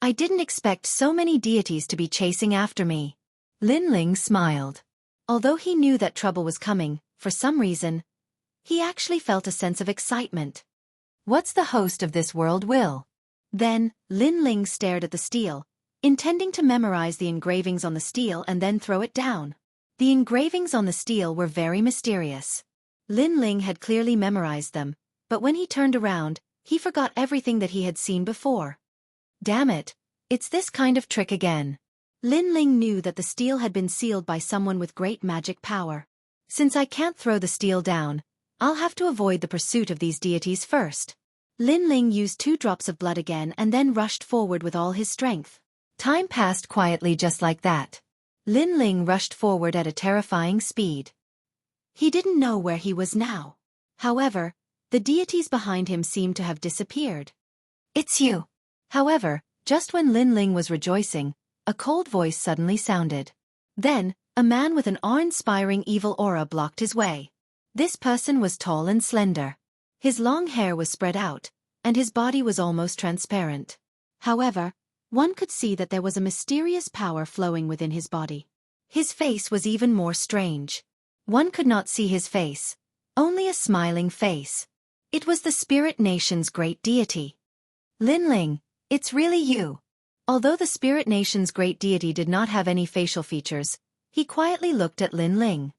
I didn't expect so many deities to be chasing after me. Lin Ling smiled. Although he knew that trouble was coming, for some reason, he actually felt a sense of excitement. What's the host of this world will? Then, Lin Ling stared at the steel, intending to memorize the engravings on the steel and then throw it down. The engravings on the steel were very mysterious. Lin Ling had clearly memorized them, but when he turned around, he forgot everything that he had seen before. Damn it, it's this kind of trick again. Lin Ling knew that the steel had been sealed by someone with great magic power. Since I can't throw the steel down, I'll have to avoid the pursuit of these deities first. Lin Ling used 2 drops of blood again and then rushed forward with all his strength. Time passed quietly just like that. Lin Ling rushed forward at a terrifying speed. He didn't know where he was now. However, the deities behind him seemed to have disappeared. It's you. However, just when Lin Ling was rejoicing, a cold voice suddenly sounded. Then, a man with an awe-inspiring evil aura blocked his way. This person was tall and slender. His long hair was spread out, and his body was almost transparent. However, one could see that there was a mysterious power flowing within his body. His face was even more strange. One could not see his face, only a smiling face. It was the Spirit Nation's great deity. Lin Ling, it's really you. Although the Spirit Nation's great deity did not have any facial features, he quietly looked at Lin Ling.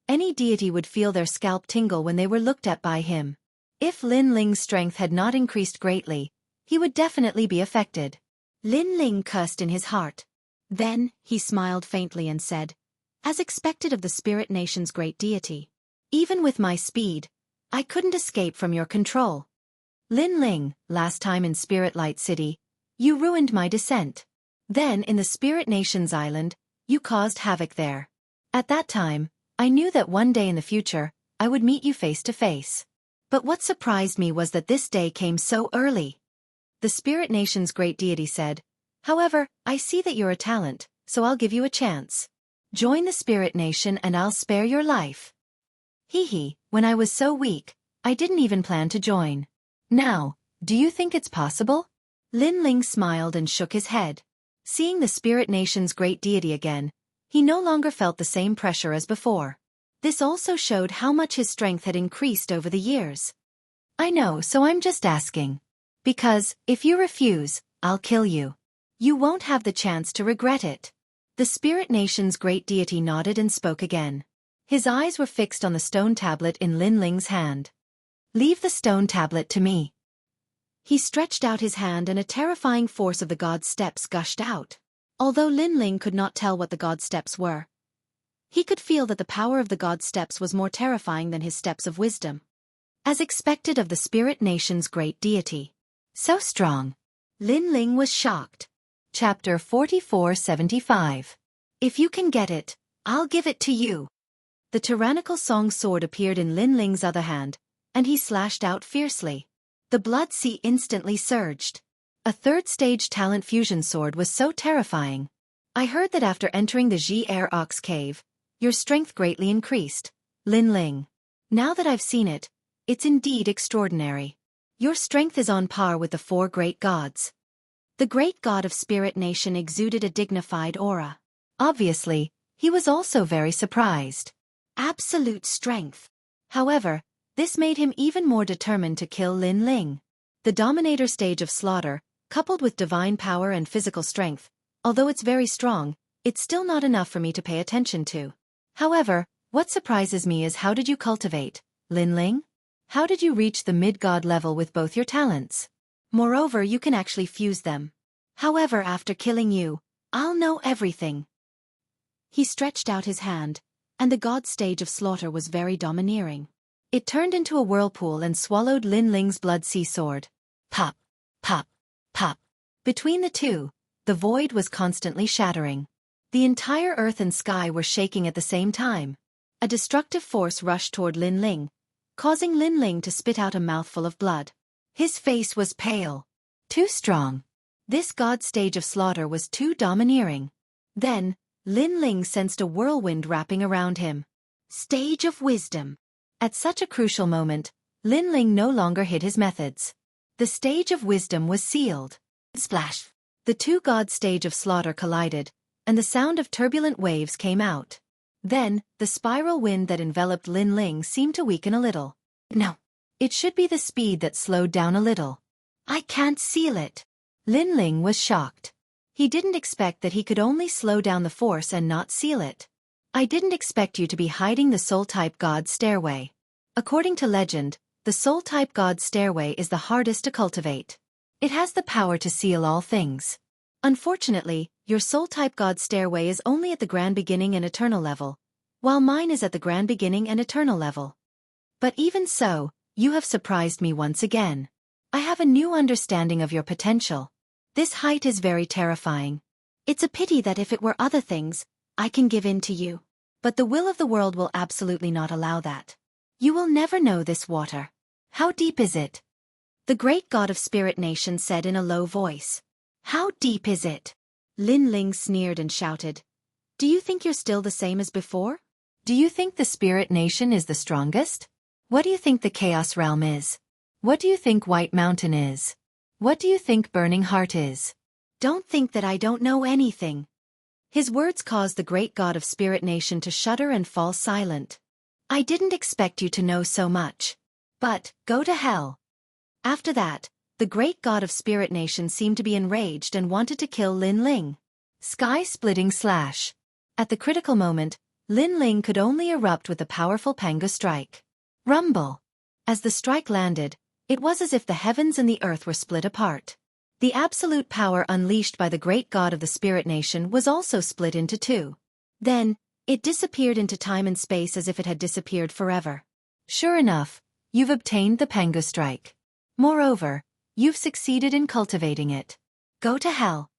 Any deity would feel their scalp tingle when they were looked at by him. If Lin Ling's strength had not increased greatly, he would definitely be affected. Lin Ling cursed in his heart. Then, he smiled faintly and said, as expected of the Spirit Nation's great deity, even with my speed, I couldn't escape from your control. Lin Ling, last time in Spirit Light City, you ruined my descent. Then in the Spirit Nation's island, you caused havoc there. At that time, I knew that one day in the future, I would meet you face to face. But what surprised me was that this day came so early. The Spirit Nation's great deity said, however, I see that you're a talent, so I'll give you a chance. Join the Spirit Nation and I'll spare your life. Hee, when I was so weak, I didn't even plan to join. Now, do you think it's possible? Lin Ling smiled and shook his head. Seeing the Spirit Nation's great deity again, he no longer felt the same pressure as before. This also showed how much his strength had increased over the years. I know, so I'm just asking. Because, if you refuse, I'll kill you. You won't have the chance to regret it. The Spirit Nation's great deity nodded and spoke again. His eyes were fixed on the stone tablet in Lin Ling's hand. Leave the stone tablet to me. He stretched out his hand and a terrifying force of the god's steps gushed out. Although Lin Ling could not tell what the god's steps were, he could feel that the power of the god's steps was more terrifying than his steps of wisdom. As expected of the Spirit Nation's great deity. So strong. Lin Ling was shocked. Chapter 4475. If you can get it, I'll give it to you. The tyrannical song sword appeared in Lin Ling's other hand, and he slashed out fiercely. The blood sea instantly surged. A 3rd-stage talent fusion sword was so terrifying. I heard that after entering the Ji-Er Ox Cave, your strength greatly increased, Lin Ling. Now that I've seen it, it's indeed extraordinary. Your strength is on par with the 4 great gods. The great god of Spirit Nation exuded a dignified aura. Obviously, he was also very surprised. Absolute strength. However, this made him even more determined to kill Lin Ling. The Dominator stage of slaughter, coupled with divine power and physical strength, although it's very strong, it's still not enough for me to pay attention to. However, what surprises me is how did you cultivate, Lin Ling? How did you reach the mid-god level with both your talents? Moreover, you can actually fuse them. However, after killing you, I'll know everything. He stretched out his hand, and the god stage of slaughter was very domineering. It turned into a whirlpool and swallowed Lin Ling's blood sea sword. Pop, pop, pop. Between the two, the void was constantly shattering. The entire earth and sky were shaking at the same time. A destructive force rushed toward Lin Ling, causing Lin Ling to spit out a mouthful of blood. His face was pale. Too strong. This god stage of slaughter was too domineering. Then, Lin Ling sensed a whirlwind wrapping around him. Stage of wisdom. At such a crucial moment, Lin Ling no longer hid his methods. The stage of wisdom was sealed. Splash! The 2 god stage of slaughter collided, and the sound of turbulent waves came out. Then, the spiral wind that enveloped Lin Ling seemed to weaken a little. No. It should be the speed that slowed down a little. I can't seal it. Lin Ling was shocked. He didn't expect that he could only slow down the force and not seal it. I didn't expect you to be hiding the soul-type god's stairway. According to legend, the soul-type god's stairway is the hardest to cultivate. It has the power to seal all things. Unfortunately, your soul-type god's stairway is only at the grand beginning and eternal level, while mine is at the grand beginning and eternal level. But even so, you have surprised me once again. I have a new understanding of your potential. This height is very terrifying. It's a pity that if it were other things, I can give in to you. But the will of the world will absolutely not allow that. You will never know this water. How deep is it? The great god of Spirit Nation said in a low voice. How deep is it? Lin Ling sneered and shouted. Do you think you're still the same as before? Do you think the Spirit Nation is the strongest? What do you think the Chaos Realm is? What do you think White Mountain is? What do you think Burning Heart is? Don't think that I don't know anything. His words caused the great god of Spirit Nation to shudder and fall silent. I didn't expect you to know so much. But, go to hell. After that, the great god of Spirit Nation seemed to be enraged and wanted to kill Lin Ling. Sky-splitting slash. At the critical moment, Lin Ling could only erupt with the powerful Panga strike. Rumble. As the strike landed, it was as if the heavens and the earth were split apart. The absolute power unleashed by the great god of the Spirit Nation was also split into two. Then, it disappeared into time and space as if it had disappeared forever. Sure enough, you've obtained the Panga strike. Moreover, you've succeeded in cultivating it. Go to hell.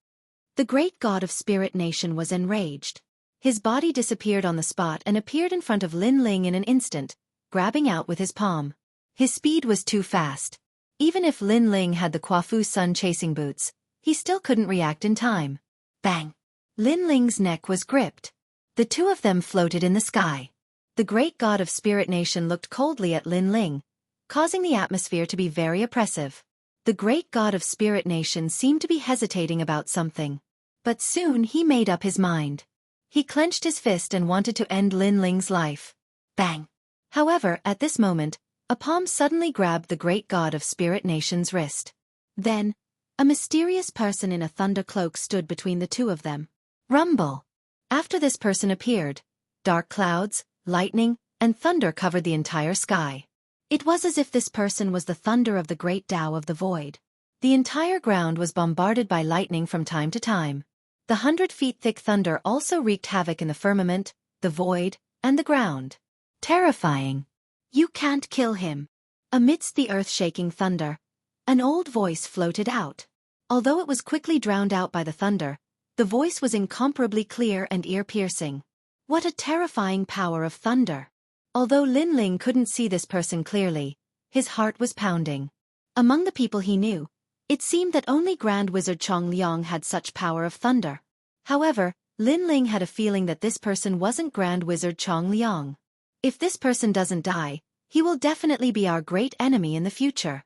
The great god of Spirit Nation was enraged. His body disappeared on the spot and appeared in front of Lin Ling in an instant, grabbing out with his palm. His speed was too fast. Even if Lin Ling had the Quafu Sun chasing boots, he still couldn't react in time. Bang! Lin Ling's neck was gripped. The two of them floated in the sky. The great god of Spirit Nation looked coldly at Lin Ling, causing the atmosphere to be very oppressive. The great god of Spirit Nation seemed to be hesitating about something. But soon he made up his mind. He clenched his fist and wanted to end Lin Ling's life. Bang! However, at this moment, a palm suddenly grabbed the great god of Spirit Nation's wrist. Then, a mysterious person in a thunder cloak stood between the two of them. Rumble! After this person appeared, dark clouds, lightning, and thunder covered the entire sky. It was as if this person was the thunder of the great Tao of the void. The entire ground was bombarded by lightning from time to time. The 100-feet-thick thunder also wreaked havoc in the firmament, the void, and the ground. Terrifying. You can't kill him. Amidst the earth-shaking thunder, an old voice floated out. Although it was quickly drowned out by the thunder, the voice was incomparably clear and ear-piercing. What a terrifying power of thunder! Although Lin Ling couldn't see this person clearly, his heart was pounding. Among the people he knew, it seemed that only Grand Wizard Chong Liang had such power of thunder. However, Lin Ling had a feeling that this person wasn't Grand Wizard Chong Liang. If this person doesn't die, he will definitely be our great enemy in the future.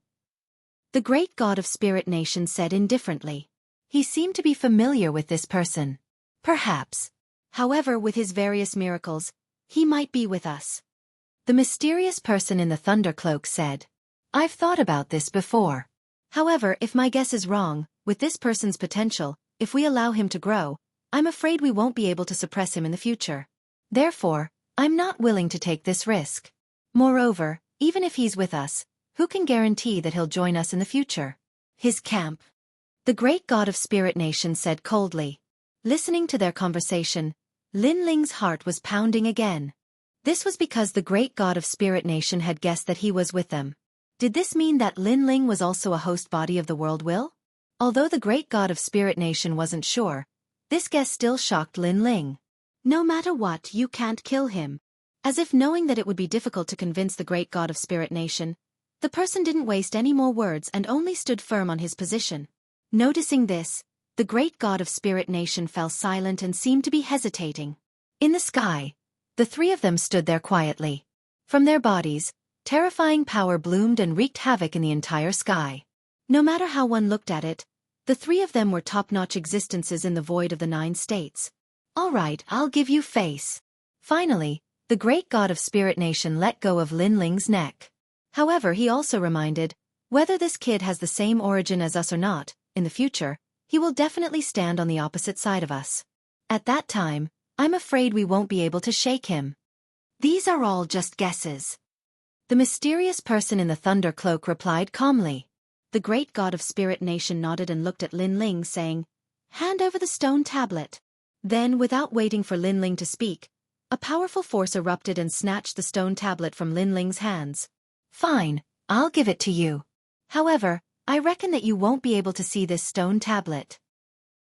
The great god of Spirit Nation said indifferently. He seemed to be familiar with this person. Perhaps. However, with his various miracles, he might be with us. The mysterious person in the thunder cloak said. I've thought about this before. However, if my guess is wrong, with this person's potential, if we allow him to grow, I'm afraid we won't be able to suppress him in the future. Therefore, I'm not willing to take this risk. Moreover, even if he's with us, who can guarantee that he'll join us in the future? His camp. The great god of Spirit Nation said coldly. Listening to their conversation, Lin Ling's heart was pounding again. This was because the great god of Spirit Nation had guessed that he was with them. Did this mean that Lin Ling was also a host body of the world will? Although the great god of Spirit Nation wasn't sure, this guess still shocked Lin Ling. No matter what, you can't kill him. As if knowing that it would be difficult to convince the great god of Spirit Nation, the person didn't waste any more words and only stood firm on his position. Noticing this, the great god of Spirit Nation fell silent and seemed to be hesitating. In the sky, the three of them stood there quietly. From their bodies, terrifying power bloomed and wreaked havoc in the entire sky. No matter how one looked at it, the three of them were top-notch existences in the void of the 9 states. All right, I'll give you face. Finally, the great god of Spirit Nation let go of Lin Ling's neck. However, he also reminded, whether this kid has the same origin as us or not, in the future, he will definitely stand on the opposite side of us. At that time, I'm afraid we won't be able to shake him. These are all just guesses. The mysterious person in the thunder cloak replied calmly. The great god of Spirit Nation nodded and looked at Lin Ling, saying, "Hand over the stone tablet." Then, without waiting for Lin Ling to speak, a powerful force erupted and snatched the stone tablet from Lin Ling's hands. "Fine, I'll give it to you. However, I reckon that you won't be able to see this stone tablet."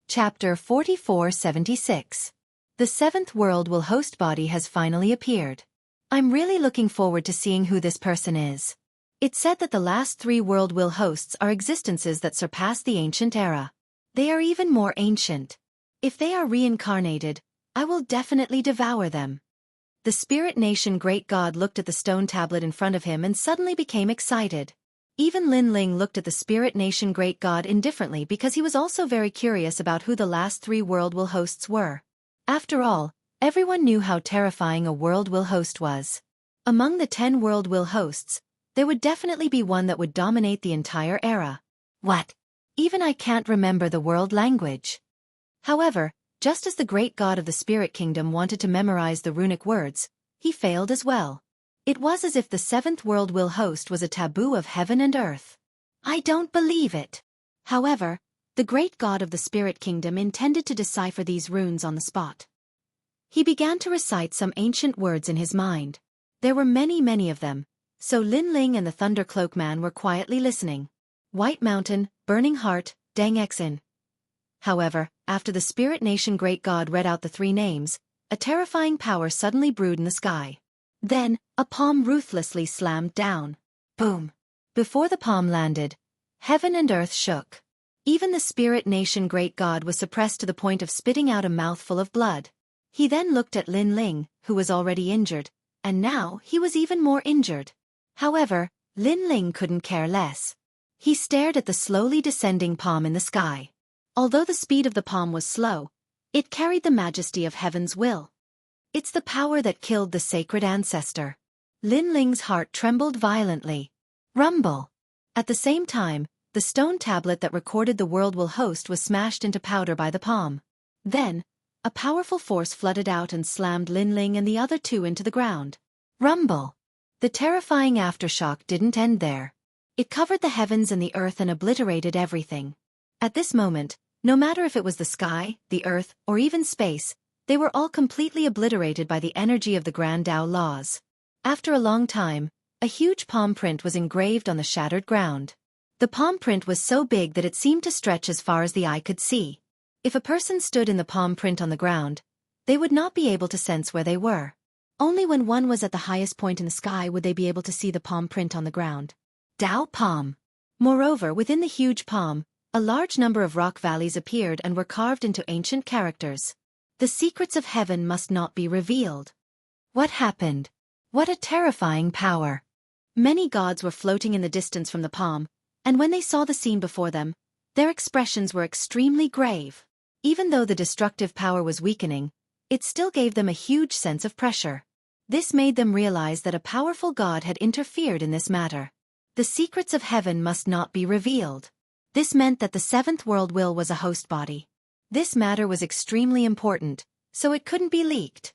Chapter 4476. The seventh world will host body has finally appeared. I'm really looking forward to seeing who this person is. It's said that the last three world will hosts are existences that surpass the ancient era. They are even more ancient. If they are reincarnated, I will definitely devour them. The Spirit Nation great god looked at the stone tablet in front of him and suddenly became excited. Even Lin Ling looked at the Spirit Nation great god indifferently because he was also very curious about who the last three world will hosts were. After all, everyone knew how terrifying a world will host was. Among the 10 world will hosts, there would definitely be one that would dominate the entire era. What? Even I can't remember the world language. However, just as the great god of the Spirit Kingdom wanted to memorize the runic words, he failed as well. It was as if the seventh world will host was a taboo of heaven and earth. I don't believe it. However, the great god of the Spirit Kingdom intended to decipher these runes on the spot. He began to recite some ancient words in his mind. There were many of them, so Lin Ling and the Thunder Cloak Man were quietly listening. White Mountain, Burning Heart, Dang Exin. However, after the Spirit Nation great god read out the three names, a terrifying power suddenly brewed in the sky. Then, a palm ruthlessly slammed down. Boom! Before the palm landed, heaven and earth shook. Even the Spirit Nation great god was suppressed to the point of spitting out a mouthful of blood. He then looked at Lin Ling, who was already injured, and now he was even more injured. However, Lin Ling couldn't care less. He stared at the slowly descending palm in the sky. Although the speed of the palm was slow, it carried the majesty of heaven's will. It's the power that killed the sacred ancestor. Lin Ling's heart trembled violently. Rumble! At the same time, the stone tablet that recorded the world will host was smashed into powder by the palm. Then, a powerful force flooded out and slammed Lin Ling and the other two into the ground. Rumble! The terrifying aftershock didn't end there. It covered the heavens and the earth and obliterated everything. At this moment, no matter if it was the sky, the earth, or even space, they were all completely obliterated by the energy of the Grand Tao laws. After a long time, a huge palm print was engraved on the shattered ground. The palm print was so big that it seemed to stretch as far as the eye could see. If a person stood in the palm print on the ground, they would not be able to sense where they were. Only when one was at the highest point in the sky would they be able to see the palm print on the ground. Tao palm. Moreover, within the huge palm, a large number of rock valleys appeared and were carved into ancient characters. The secrets of heaven must not be revealed. What happened? What a terrifying power! Many gods were floating in the distance from the palm, and when they saw the scene before them, their expressions were extremely grave. Even though the destructive power was weakening, it still gave them a huge sense of pressure. This made them realize that a powerful god had interfered in this matter. The secrets of heaven must not be revealed. This meant that the seventh world will was a host body. This matter was extremely important, so it couldn't be leaked.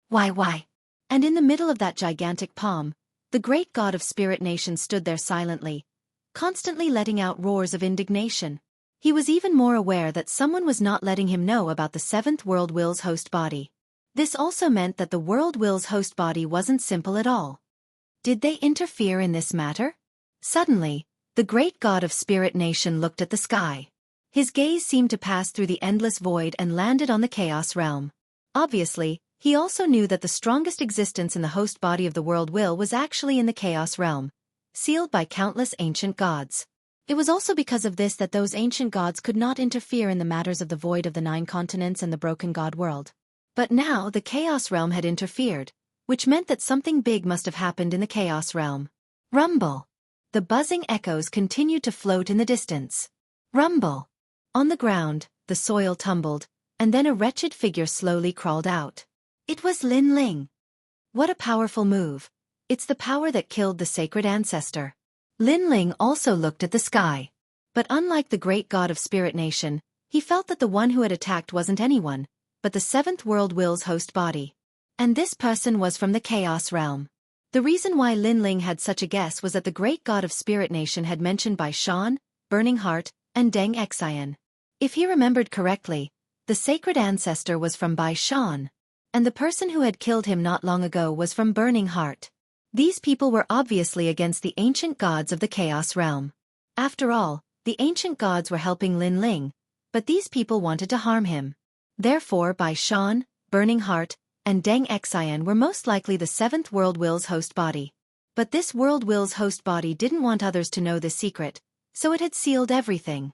Why? And in the middle of that gigantic palm, the great god of Spirit Nation stood there silently, constantly letting out roars of indignation. He was even more aware that someone was not letting him know about the seventh world will's host body. This also meant that the world will's host body wasn't simple at all. Did they interfere in this matter? Suddenly, the great god of Spirit Nation looked at the sky. His gaze seemed to pass through the endless void and landed on the chaos realm. Obviously, he also knew that the strongest existence in the host body of the world will was actually in the chaos realm, sealed by countless ancient gods. It was also because of this that those ancient gods could not interfere in the matters of the void of the 9 continents and the broken god world. But now the chaos realm had interfered, which meant that something big must have happened in the chaos realm. Rumble! The buzzing echoes continued to float in the distance. Rumble! On the ground, the soil tumbled, and then a wretched figure slowly crawled out. It was Lin Ling. What a powerful move. It's the power that killed the sacred ancestor. Lin Ling also looked at the sky. But unlike the great god of Spirit Nation, he felt that the one who had attacked wasn't anyone. but the seventh world will's host body. And this person was from the Chaos Realm. The reason why Lin Ling had such a guess was that the great god of Spirit Nation had mentioned Bai Shan, Burning Heart, and Deng Xian. If he remembered correctly, the sacred ancestor was from Bai Shan, and the person who had killed him not long ago was from Burning Heart. These people were obviously against the ancient gods of the Chaos Realm. After all, the ancient gods were helping Lin Ling, but these people wanted to harm him. Therefore Bai Shan, Burning Heart, and Deng Xian were most likely the seventh world will's host body. But this world will's host body didn't want others to know this secret, so it had sealed everything.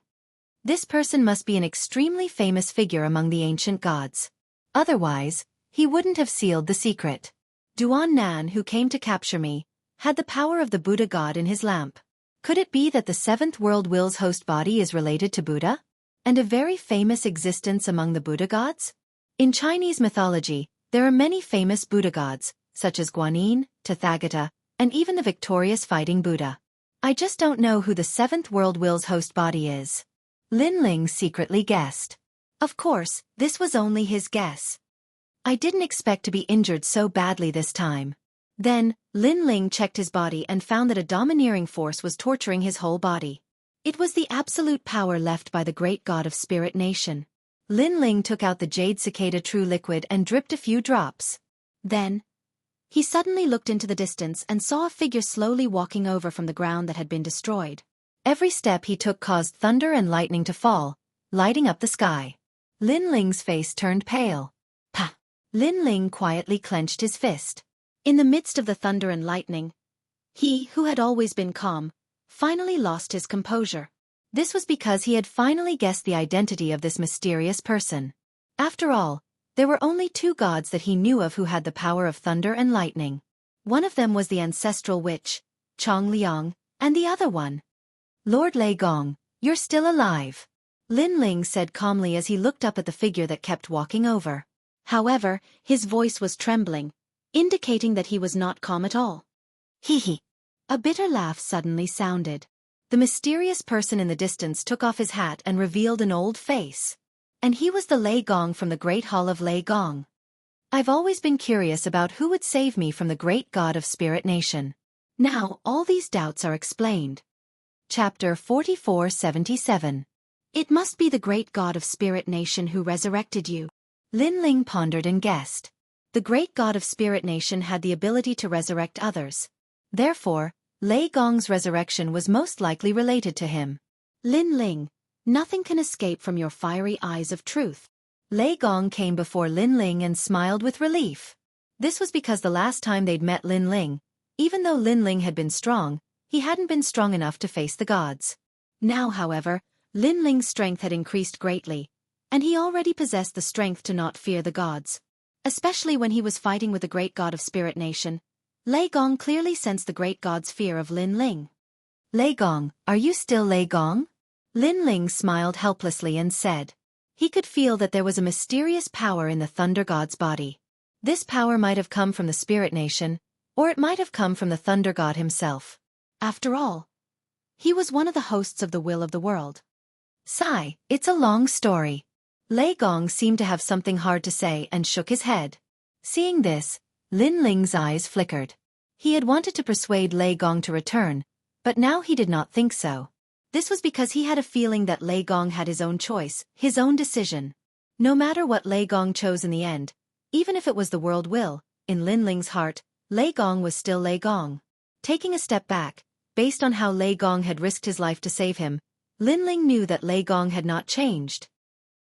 This person must be an extremely famous figure among the ancient gods. Otherwise, he wouldn't have sealed the secret. Duan Nan, who came to capture me, had the power of the Buddha god in his lamp. Could it be that the seventh world will's host body is related to Buddha? And a very famous existence among the Buddha gods? In Chinese mythology, there are many famous Buddha gods, such as Guanyin, Tathagata, and even the victorious fighting Buddha. I just don't know who the seventh world will's host body is. Lin Ling secretly guessed. Of course, this was only his guess. I didn't expect to be injured so badly this time. Then, Lin Ling checked his body and found that a domineering force was torturing his whole body. It was the absolute power left by the great god of Spirit Nation. Lin Ling took out the Jade Cicada True Liquid and dripped a few drops. Then, he suddenly looked into the distance and saw a figure slowly walking over from the ground that had been destroyed. Every step he took caused thunder and lightning to fall, lighting up the sky. Lin Ling's face turned pale. Pah! Lin Ling quietly clenched his fist. In the midst of the thunder and lightning, he, who had always been calm, finally lost his composure. This was because he had finally guessed the identity of this mysterious person. After all, there were only two gods that he knew of who had the power of thunder and lightning. One of them was the ancestral witch, Chong Liang, and the other one. Lord Lei Gong, you're still alive. Lin Ling said calmly as he looked up at the figure that kept walking over. However, his voice was trembling, indicating that he was not calm at all. Hee hee. A bitter laugh suddenly sounded. The mysterious person in the distance took off his hat and revealed an old face. And he was the Lei Gong from the Great Hall of Lei Gong. I've always been curious about who would save me from the great god of Spirit Nation. Now all these doubts are explained. Chapter 4477. It must be the great god of Spirit Nation who resurrected you. Lin Ling pondered and guessed. The great god of Spirit Nation had the ability to resurrect others. Therefore, Lei Gong's resurrection was most likely related to him. Lin Ling, nothing can escape from your fiery eyes of truth. Lei Gong came before Lin Ling and smiled with relief. This was because the last time they'd met Lin Ling, even though Lin Ling had been strong, he hadn't been strong enough to face the gods. Now, however, Lin Ling's strength had increased greatly, and he already possessed the strength to not fear the gods. Especially when he was fighting with the great god of Spirit Nation, Lei Gong clearly sensed the great god's fear of Lin Ling. Lei Gong, are you still Lei Gong? Lin Ling smiled helplessly and said. He could feel that there was a mysterious power in the Thunder God's body. This power might have come from the Spirit Nation, or it might have come from the Thunder God himself. After all, he was one of the hosts of the will of the world. Sigh, it's a long story. Lei Gong seemed to have something hard to say and shook his head. Seeing this, Lin Ling's eyes flickered. He had wanted to persuade Lei Gong to return, but now he did not think so. This was because he had a feeling that Lei Gong had his own choice, his own decision. No matter what Lei Gong chose in the end, even if it was the world will, in Lin Ling's heart, Lei Gong was still Lei Gong. Taking a step back, based on how Lei Gong had risked his life to save him, Lin Ling knew that Lei Gong had not changed.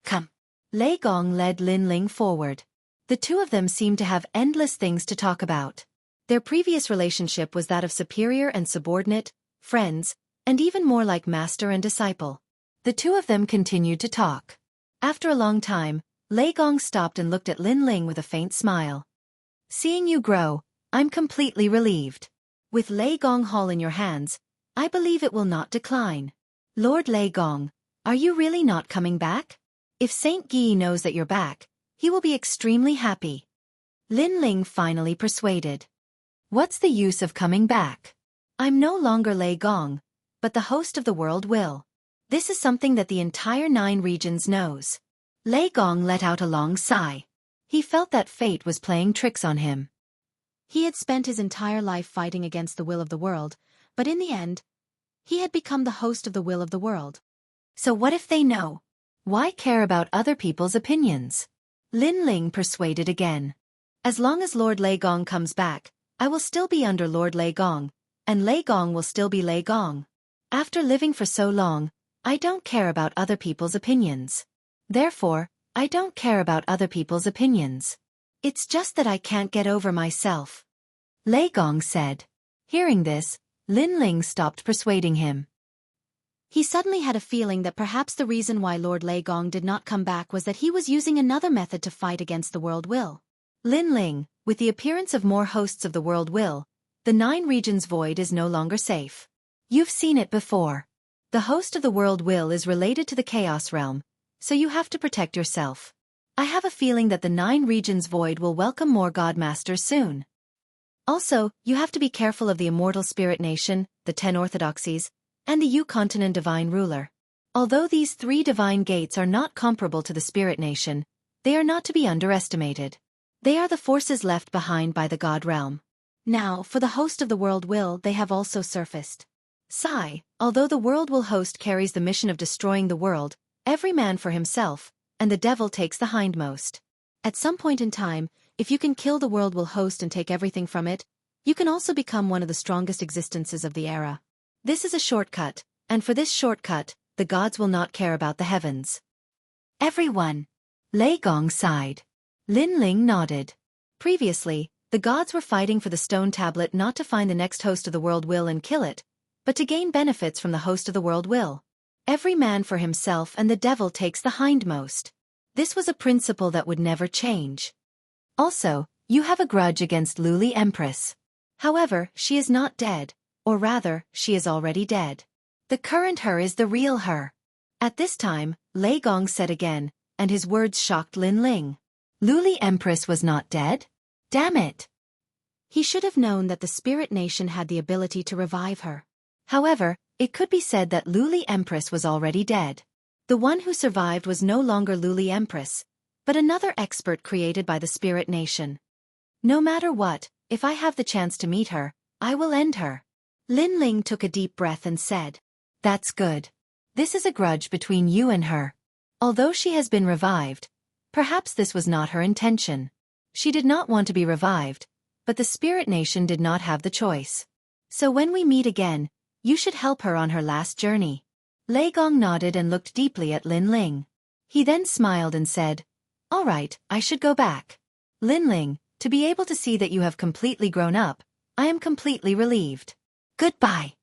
Come. Lei Gong led Lin Ling forward. The two of them seemed to have endless things to talk about. Their previous relationship was that of superior and subordinate, friends, and even more like master and disciple. The two of them continued to talk. After a long time, Lei Gong stopped and looked at Lin Ling with a faint smile. Seeing you grow, I'm completely relieved. With Lei Gong Hall in your hands, I believe it will not decline. Lord Lei Gong, are you really not coming back? If Saint Guy knows that you're back, he will be extremely happy. Lin Ling finally persuaded. What's the use of coming back? I'm no longer Lei Gong, but the host of the world will. This is something that the entire 9 regions knows. Lei Gong let out a long sigh. He felt that fate was playing tricks on him. He had spent his entire life fighting against the will of the world, but in the end, he had become the host of the will of the world. So what if they know? Why care about other people's opinions? Lin Ling persuaded again. As long as Lord Lei Gong comes back, I will still be under Lord Lei Gong, and Lei Gong will still be Lei Gong. After living for so long, I don't care about other people's opinions. Therefore, I don't care about other people's opinions. It's just that I can't get over myself. Lei Gong said. Hearing this, Lin Ling stopped persuading him. He suddenly had a feeling that perhaps the reason why Lord Lei Gong did not come back was that he was using another method to fight against the world will. Lin Ling, with the appearance of more hosts of the world will, the 9 regions void is no longer safe. You've seen it before. The host of the world will is related to the chaos realm, so you have to protect yourself. I have a feeling that the 9 regions void will welcome more godmasters soon. Also, you have to be careful of the immortal spirit nation, the 10 orthodoxies, and the U-continent divine ruler. Although these 3 divine gates are not comparable to the spirit nation, they are not to be underestimated. They are the forces left behind by the god realm. Now, for the host of the world will, they have also surfaced. Sigh, although the world will host carries the mission of destroying the world, every man for himself, and the devil takes the hindmost. At some point in time, if you can kill the world will host and take everything from it, you can also become one of the strongest existences of the era. This is a shortcut, and for this shortcut, the gods will not care about the heavens. Everyone. Lei Gong sighed. Lin Ling nodded. Previously, the gods were fighting for the stone tablet not to find the next host of the world will and kill it, but to gain benefits from the host of the world will. Every man for himself and the devil takes the hindmost. This was a principle that would never change. Also, you have a grudge against Luli Empress. However, she is not dead. Or rather, she is already dead. The current her is the real her. At this time, Lei Gong said again, and his words shocked Lin Ling. Luli Empress was not dead? Damn it! He should have known that the spirit nation had the ability to revive her. However, it could be said that Luli Empress was already dead. The one who survived was no longer Luli Empress, but another expert created by the spirit nation. No matter what, if I have the chance to meet her, I will end her. Lin Ling took a deep breath and said, That's good. This is a grudge between you and her. Although she has been revived, perhaps this was not her intention. She did not want to be revived, but the spirit nation did not have the choice. So when we meet again, you should help her on her last journey. Lei Gong nodded and looked deeply at Lin Ling. He then smiled and said, All right, I should go back. Lin Ling, to be able to see that you have completely grown up, I am completely relieved. Goodbye.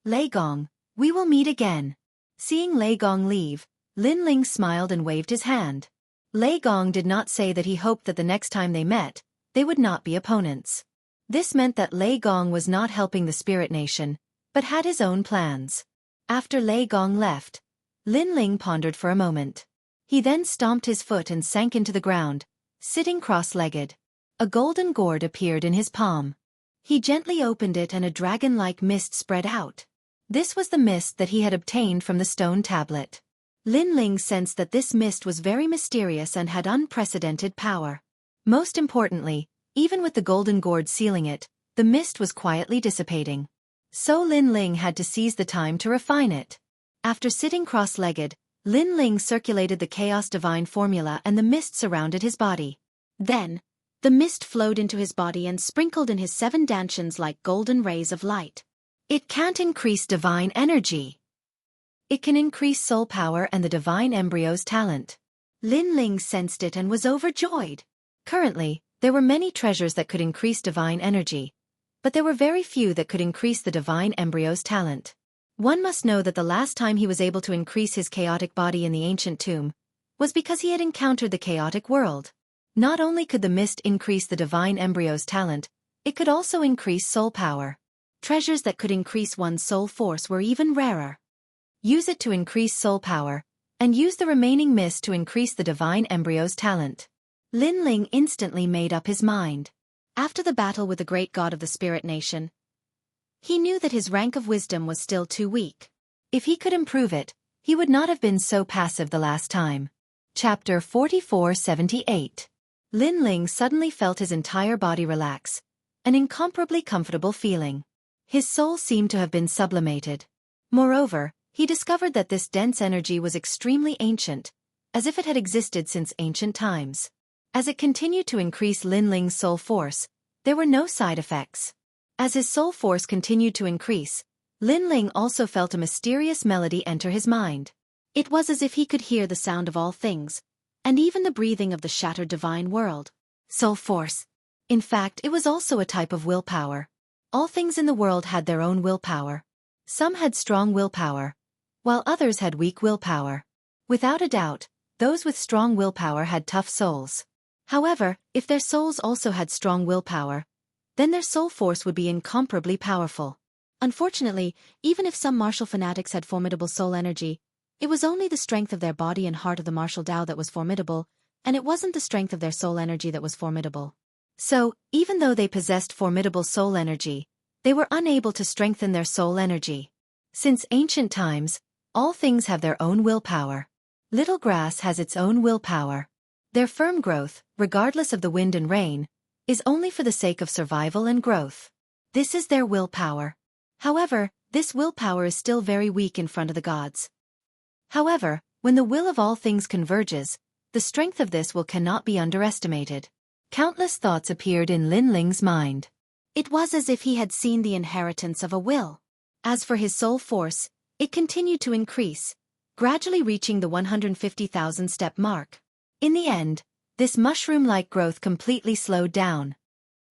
Lei Gong, we will meet again. Seeing Lei Gong leave, Lin Ling smiled and waved his hand. Lei Gong did not say that he hoped that the next time they met, they would not be opponents. This meant that Lei Gong was not helping the spirit nation, but had his own plans. After Lei Gong left, Lin Ling pondered for a moment. He then stomped his foot and sank into the ground, sitting cross-legged. A golden gourd appeared in his palm. He gently opened it and a dragon-like mist spread out. This was the mist that he had obtained from the stone tablet. Lin Ling sensed that this mist was very mysterious and had unprecedented power. Most importantly, even with the golden gourd sealing it, the mist was quietly dissipating. So Lin Ling had to seize the time to refine it. After sitting cross-legged, Lin Ling circulated the Chaos Divine formula and the mist surrounded his body. Then, the mist flowed into his body and sprinkled in his 7 dantians like golden rays of light. It can't increase divine energy. It can increase soul power and the divine embryo's talent. Lin Ling sensed it and was overjoyed. Currently, there were many treasures that could increase divine energy, but there were very few that could increase the divine embryo's talent. One must know that the last time he was able to increase his chaotic body in the ancient tomb was because he had encountered the chaotic world. Not only could the mist increase the divine embryo's talent, it could also increase soul power. Treasures that could increase one's soul force were even rarer. Use it to increase soul power, and use the remaining mist to increase the divine embryo's talent. Lin Ling instantly made up his mind. After the battle with the great god of the spirit nation, he knew that his rank of wisdom was still too weak. If he could improve it, he would not have been so passive the last time. Chapter 4478. Lin Ling suddenly felt his entire body relax, an incomparably comfortable feeling. His soul seemed to have been sublimated. Moreover, he discovered that this dense energy was extremely ancient, as if it had existed since ancient times. As it continued to increase Lin Ling's soul force, there were no side effects. As his soul force continued to increase, Lin Ling also felt a mysterious melody enter his mind. It was as if he could hear the sound of all things, and even the breathing of the shattered divine world. Soul force. In fact, it was also a type of willpower. All things in the world had their own willpower. Some had strong willpower, while others had weak willpower. Without a doubt, those with strong willpower had tough souls. However, if their souls also had strong willpower, then their soul force would be incomparably powerful. Unfortunately, even if some martial fanatics had formidable soul energy, it was only the strength of their body and heart of the martial Tao that was formidable, and it wasn't the strength of their soul energy that was formidable. So, even though they possessed formidable soul energy, they were unable to strengthen their soul energy. Since ancient times, all things have their own willpower. Little grass has its own willpower. Their firm growth, regardless of the wind and rain, is only for the sake of survival and growth. This is their willpower. However, this willpower is still very weak in front of the gods. However, when the will of all things converges, the strength of this will cannot be underestimated. Countless thoughts appeared in Lin Ling's mind. It was as if he had seen the inheritance of a will. As for his soul force, it continued to increase, gradually reaching the 150,000 step mark. In the end, this mushroom-like growth completely slowed down.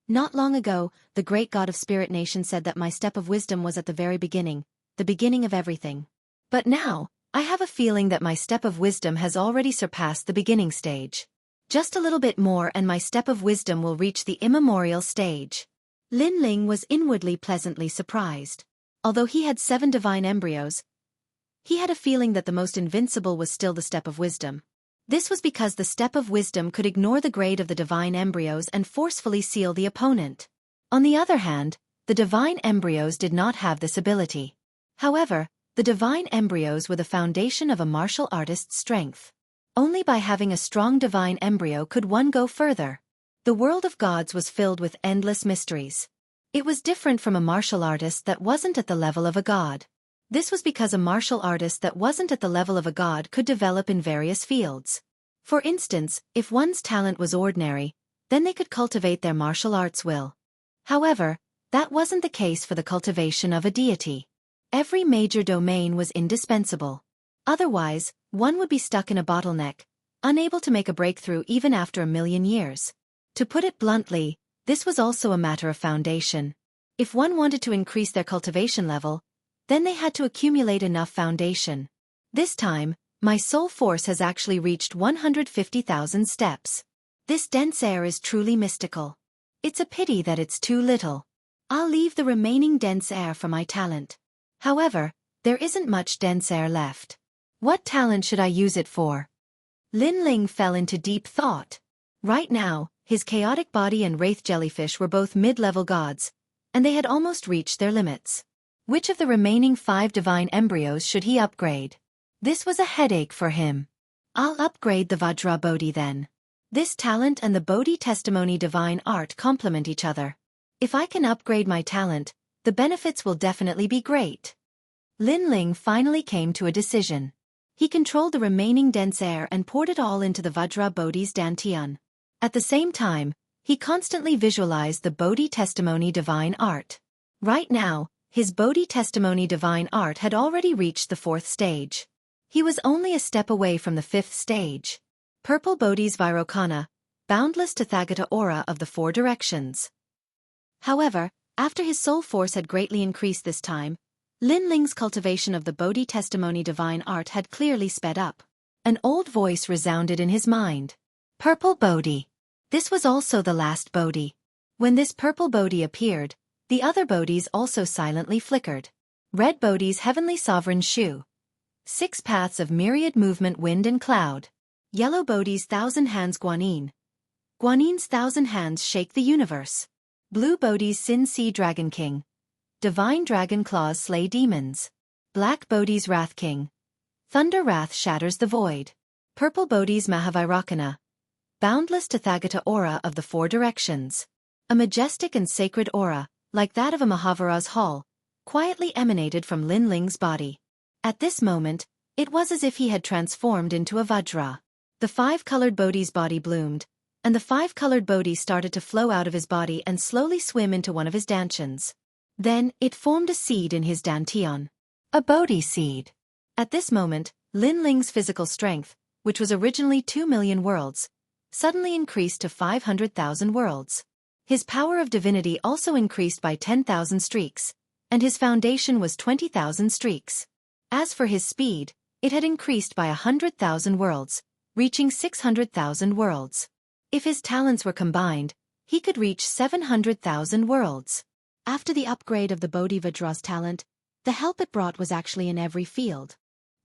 Not long ago, the great god of Spirit Nation said that my step of wisdom was at the very beginning, the beginning of everything. But now, I have a feeling that my step of wisdom has already surpassed the beginning stage. Just a little bit more and my step of wisdom will reach the immemorial stage. Lin Ling was inwardly pleasantly surprised. Although he had 7 divine embryos, he had a feeling that the most invincible was still the step of wisdom. This was because the step of wisdom could ignore the grade of the divine embryos and forcefully seal the opponent. On the other hand, the divine embryos did not have this ability. However, the divine embryos were the foundation of a martial artist's strength. Only by having a strong divine embryo could one go further. The world of gods was filled with endless mysteries. It was different from a martial artist that wasn't at the level of a god. This was because a martial artist that wasn't at the level of a god could develop in various fields. For instance, if one's talent was ordinary, then they could cultivate their martial arts will. However, that wasn't the case for the cultivation of a deity. Every major domain was indispensable. Otherwise, one would be stuck in a bottleneck, unable to make a breakthrough even after 1,000,000 years. To put it bluntly, this was also a matter of foundation. If one wanted to increase their cultivation level, then they had to accumulate enough foundation. This time, my soul force has actually reached 150,000 steps. This dense air is truly mystical. It's a pity that it's too little. I'll leave the remaining dense air for my talent. However, there isn't much dense air left. What talent should I use it for? Lin Ling fell into deep thought. Right now, his chaotic body and wraith jellyfish were both mid-level gods, and they had almost reached their limits. Which of the remaining 5 divine embryos should he upgrade? This was a headache for him. I'll upgrade the Vajra Bodhi then. This talent and the Bodhi testimony divine art complement each other. If I can upgrade my talent, the benefits will definitely be great. Lin Ling finally came to a decision. He controlled the remaining dense air and poured it all into the Vajra Bodhi's dantian. At the same time, he constantly visualized the Bodhi testimony divine art. Right now, his Bodhi testimony divine art had already reached the 4th stage. He was only a step away from the 5th stage. Purple Bodhi's Vairocana, boundless Tathagata aura of the 4 directions. However, after his soul force had greatly increased this time, Lin Ling's cultivation of the Bodhi testimony divine art had clearly sped up. An old voice resounded in his mind. Purple Bodhi. This was also the last Bodhi. When this purple Bodhi appeared, the other Bodhis also silently flickered. Red Bodhi's heavenly sovereign Shu. 6 paths of myriad movement wind and cloud. Yellow Bodhi's 1,000 hands Guanyin. Guanin's 1,000 hands shake the universe. Blue Bodhi's Sin Sea Dragon King. Divine Dragon Claws slay demons. Black Bodhi's Wrath King. Thunder Wrath shatters the void. Purple Bodhi's Mahavairakana. Boundless Tathagata aura of the four directions. A majestic and sacred aura, like that of a Mahavira's hall, quietly emanated from Lin Ling's body. At this moment, it was as if he had transformed into a Vajra. The five-colored Bodhi's body bloomed, and the five-colored Bodhi started to flow out of his body and slowly swim into one of his dantians. Then, it formed a seed in his dantian. A Bodhi seed. At this moment, Lin Ling's physical strength, which was originally 2 million worlds, suddenly increased to 500,000 worlds. His power of divinity also increased by 10,000 streaks, and his foundation was 20,000 streaks. As for his speed, it had increased by 100,000 worlds, reaching 600,000 worlds. If his talents were combined, he could reach 700,000 worlds. After the upgrade of the Bodhi Vajra's talent, the help it brought was actually in every field.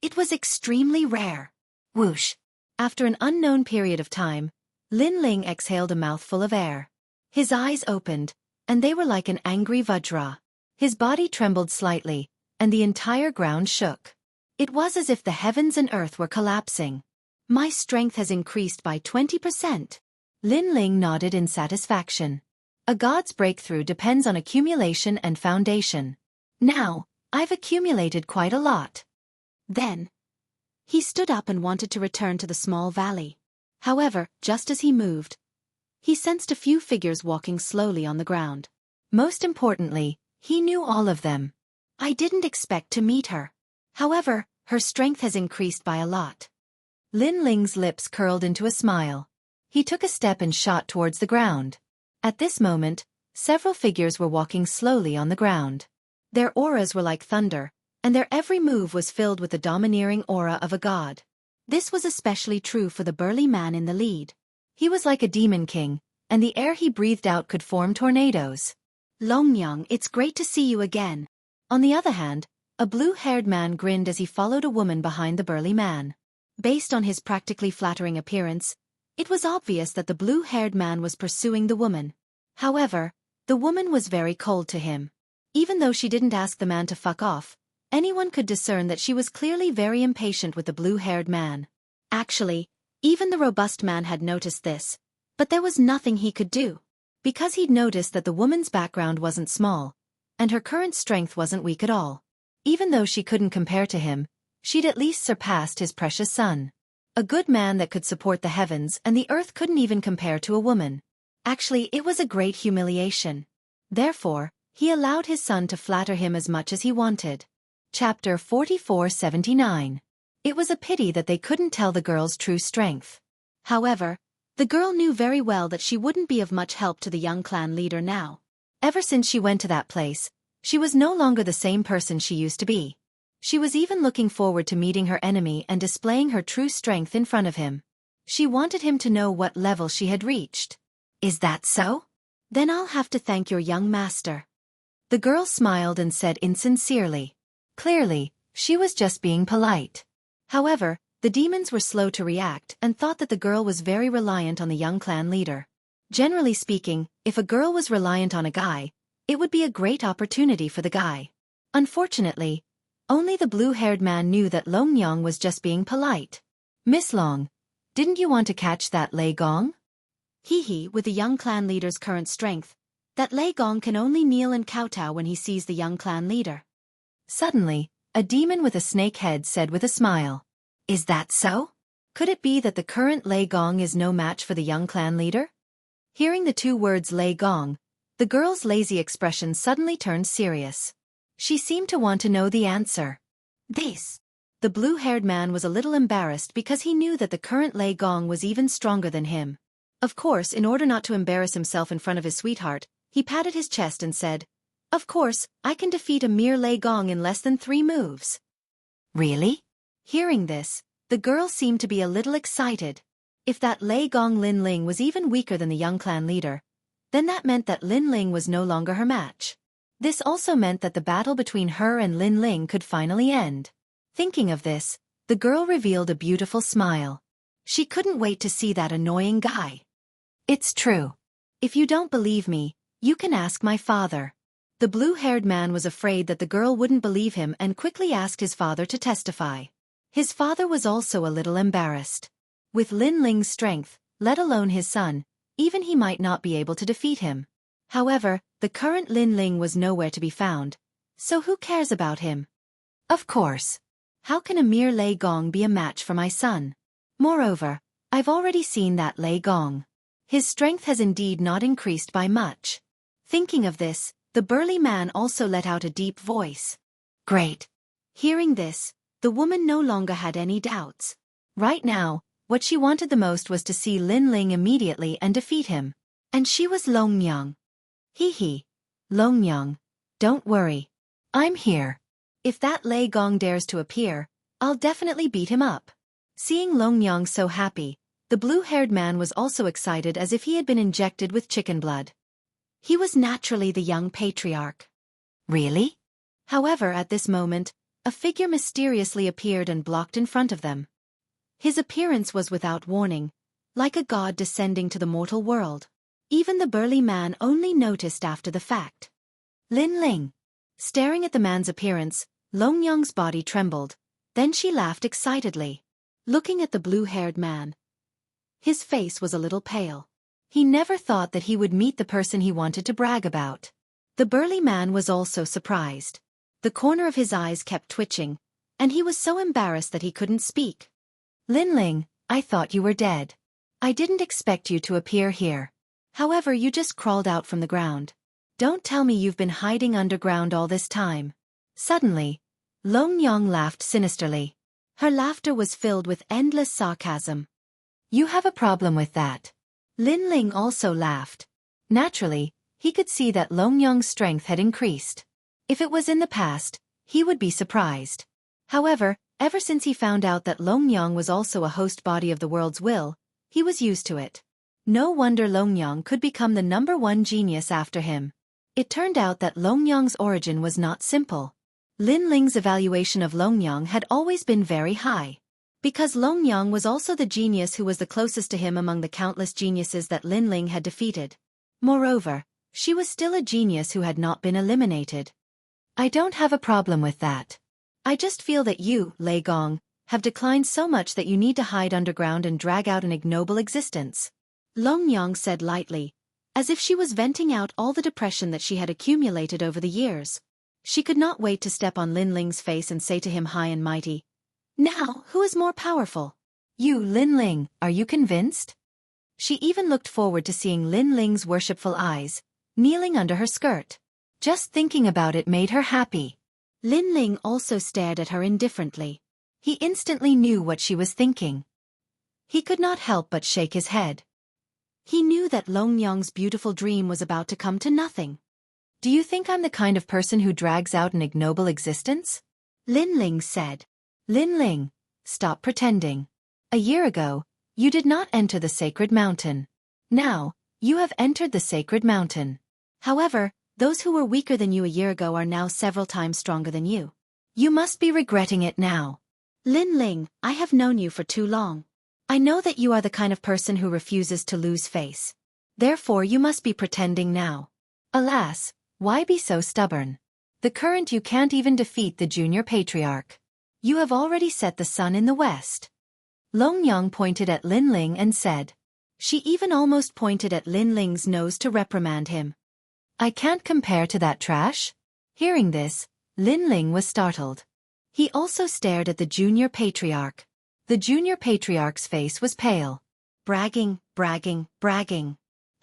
It was extremely rare. Whoosh! After an unknown period of time, Lin Ling exhaled a mouthful of air. His eyes opened, and they were like an angry Vajra. His body trembled slightly, and the entire ground shook. It was as if the heavens and earth were collapsing. My strength has increased by 20%. Lin Ling nodded in satisfaction. A god's breakthrough depends on accumulation and foundation. Now, I've accumulated quite a lot. Then, he stood up and wanted to return to the small valley. However, just as he moved, he sensed a few figures walking slowly on the ground. Most importantly, he knew all of them. I didn't expect to meet her. However, her strength has increased by a lot. Lin Ling's lips curled into a smile. He took a step and shot towards the ground. At this moment, several figures were walking slowly on the ground. Their auras were like thunder, and their every move was filled with the domineering aura of a god. This was especially true for the burly man in the lead. He was like a demon king, and the air he breathed out could form tornadoes. Longyang, it's great to see you again. On the other hand, a blue-haired man grinned as he followed a woman behind the burly man. Based on his practically flattering appearance, it was obvious that the blue-haired man was pursuing the woman. However, the woman was very cold to him. Even though she didn't ask the man to fuck off, anyone could discern that she was clearly very impatient with the blue-haired man. Actually, even the robust man had noticed this, but there was nothing he could do. Because he'd noticed that the woman's background wasn't small, and her current strength wasn't weak at all. Even though she couldn't compare to him, she'd at least surpassed his precious son. A good man that could support the heavens and the earth couldn't even compare to a woman. Actually, it was a great humiliation. Therefore, he allowed his son to flatter him as much as he wanted. Chapter 4479. It was a pity that they couldn't tell the girl's true strength. However, the girl knew very well that she wouldn't be of much help to the young clan leader now. Ever since she went to that place, she was no longer the same person she used to be. She was even looking forward to meeting her enemy and displaying her true strength in front of him. She wanted him to know what level she had reached. Is that so? Then I'll have to thank your young master. The girl smiled and said insincerely. Clearly, she was just being polite. However, the demons were slow to react and thought that the girl was very reliant on the young clan leader. Generally speaking, if a girl was reliant on a guy, it would be a great opportunity for the guy. Unfortunately, only the blue-haired man knew that Longyang was just being polite. Miss Long, didn't you want to catch that Lei Gong? With the young clan leader's current strength, that Lei Gong can only kneel and kowtow when he sees the young clan leader. Suddenly, a demon with a snake head said with a smile. Is that so? Could it be that the current Lei Gong is no match for the young clan leader? Hearing the two words Lei Gong, the girl's lazy expression suddenly turned serious. She seemed to want to know the answer. The blue-haired man was a little embarrassed because he knew that the current Lei Gong was even stronger than him. Of course, in order not to embarrass himself in front of his sweetheart, he patted his chest and said, Of course, I can defeat a mere Lei Gong in less than 3 moves. Really? Hearing this, the girl seemed to be a little excited. If that Lei Gong Lin Ling was even weaker than the young clan leader, then that meant that Lin Ling was no longer her match. This also meant that the battle between her and Lin Ling could finally end. Thinking of this, the girl revealed a beautiful smile. She couldn't wait to see that annoying guy. It's true. If you don't believe me, you can ask my father. The blue-haired man was afraid that the girl wouldn't believe him and quickly asked his father to testify. His father was also a little embarrassed. With Lin Ling's strength, let alone his son, even he might not be able to defeat him. However, the current Lin Ling was nowhere to be found, so who cares about him? Of course. How can a mere Lei Gong be a match for my son? Moreover, I've already seen that Lei Gong. His strength has indeed not increased by much. Thinking of this, the burly man also let out a deep voice. Great. Hearing this, the woman no longer had any doubts. Right now, what she wanted the most was to see Lin Ling immediately and defeat him. And she was Long Yang. Hee. Long Yang, don't worry. I'm here. If that Lei Gong dares to appear, I'll definitely beat him up. Seeing Long Yang so happy, the blue-haired man was also excited as if he had been injected with chicken blood. He was naturally the young patriarch. Really? However, at this moment, a figure mysteriously appeared and blocked in front of them. His appearance was without warning, like a god descending to the mortal world. Even the burly man only noticed after the fact. Lin Ling. Staring at the man's appearance, Long Yang's body trembled. Then she laughed excitedly. Looking at the blue-haired man, his face was a little pale. He never thought that he would meet the person he wanted to brag about. The burly man was also surprised. The corner of his eyes kept twitching, and he was so embarrassed that he couldn't speak. Lin Ling, I thought you were dead. I didn't expect you to appear here. However, you just crawled out from the ground. Don't tell me you've been hiding underground all this time. Suddenly, Long Yang laughed sinisterly. Her laughter was filled with endless sarcasm. You have a problem with that. Lin Ling also laughed. Naturally, he could see that Long Yang's strength had increased. If it was in the past, he would be surprised. However, ever since he found out that Long Yang was also a host body of the world's will, he was used to it. No wonder Long Yang could become the #1 genius after him. It turned out that Long Yang's origin was not simple. Lin Ling's evaluation of Long Yang had always been very high. Because Long Yang was also the genius who was the closest to him among the countless geniuses that Lin Ling had defeated. Moreover, she was still a genius who had not been eliminated. I don't have a problem with that. I just feel that you, Lei Gong, have declined so much that you need to hide underground and drag out an ignoble existence. Long Yang said lightly, as if she was venting out all the depression that she had accumulated over the years. She could not wait to step on Lin Ling's face and say to him high and mighty, Now, who is more powerful? You, Lin Ling, are you convinced? She even looked forward to seeing Lin Ling's worshipful eyes, kneeling under her skirt. Just thinking about it made her happy. Lin Ling also stared at her indifferently. He instantly knew what she was thinking. He could not help but shake his head. He knew that Long Yang's beautiful dream was about to come to nothing. Do you think I'm the kind of person who drags out an ignoble existence? Lin Ling said. Lin Ling, stop pretending. A year ago, you did not enter the sacred mountain. Now, you have entered the sacred mountain. However, those who were weaker than you a year ago are now several times stronger than you. You must be regretting it now. Lin Ling, I have known you for too long. I know that you are the kind of person who refuses to lose face. Therefore you must be pretending now. Alas, why be so stubborn? The current you can't even defeat the junior patriarch. You have already set the sun in the west. Long Yang pointed at Lin Ling and said. She even almost pointed at Lin Ling's nose to reprimand him. I can't compare to that trash? Hearing this, Lin Ling was startled. He also stared at the junior patriarch. The junior patriarch's face was pale. Bragging.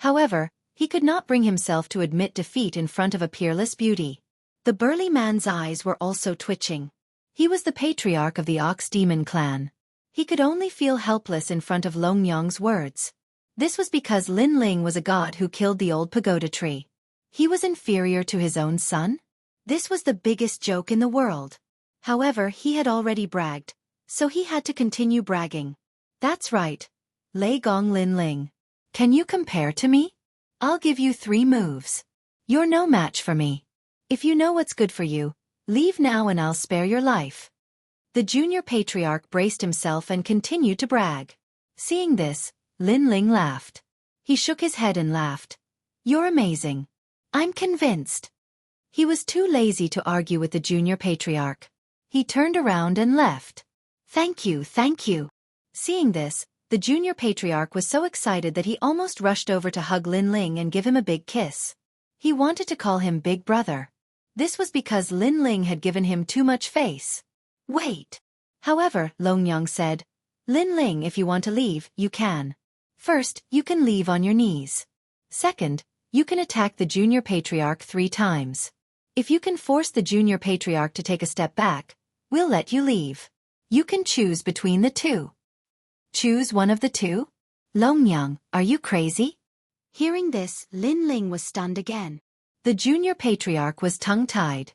However, he could not bring himself to admit defeat in front of a peerless beauty. The burly man's eyes were also twitching. He was the patriarch of the Ox Demon clan. He could only feel helpless in front of Long Yang's words. This was because Lin Ling was a god who killed the old pagoda tree. He was inferior to his own son? This was the biggest joke in the world. However, he had already bragged, so he had to continue bragging. That's right. Lei Gong Lin Ling. Can you compare to me? I'll give you 3 moves. You're no match for me. If you know what's good for you, leave now and I'll spare your life. The junior patriarch braced himself and continued to brag. Seeing this, Lin Ling laughed. He shook his head and laughed. You're amazing. I'm convinced. He was too lazy to argue with the junior patriarch. He turned around and left. Thank you. Seeing this, The junior patriarch was so excited that he almost rushed over to hug Lin Ling and give him a big kiss. He wanted to call him Big Brother. This was because Lin Ling had given him too much face. Wait. However, Longyang said, Lin Ling, if you want to leave, you can. First, you can leave on your knees. Second, you can attack the junior patriarch 3 times. If you can force the junior patriarch to take a step back, we'll let you leave. You can choose between the 2. Choose one of the 2? Longyang, are you crazy? Hearing this, Lin Ling was stunned again. The junior patriarch was tongue-tied.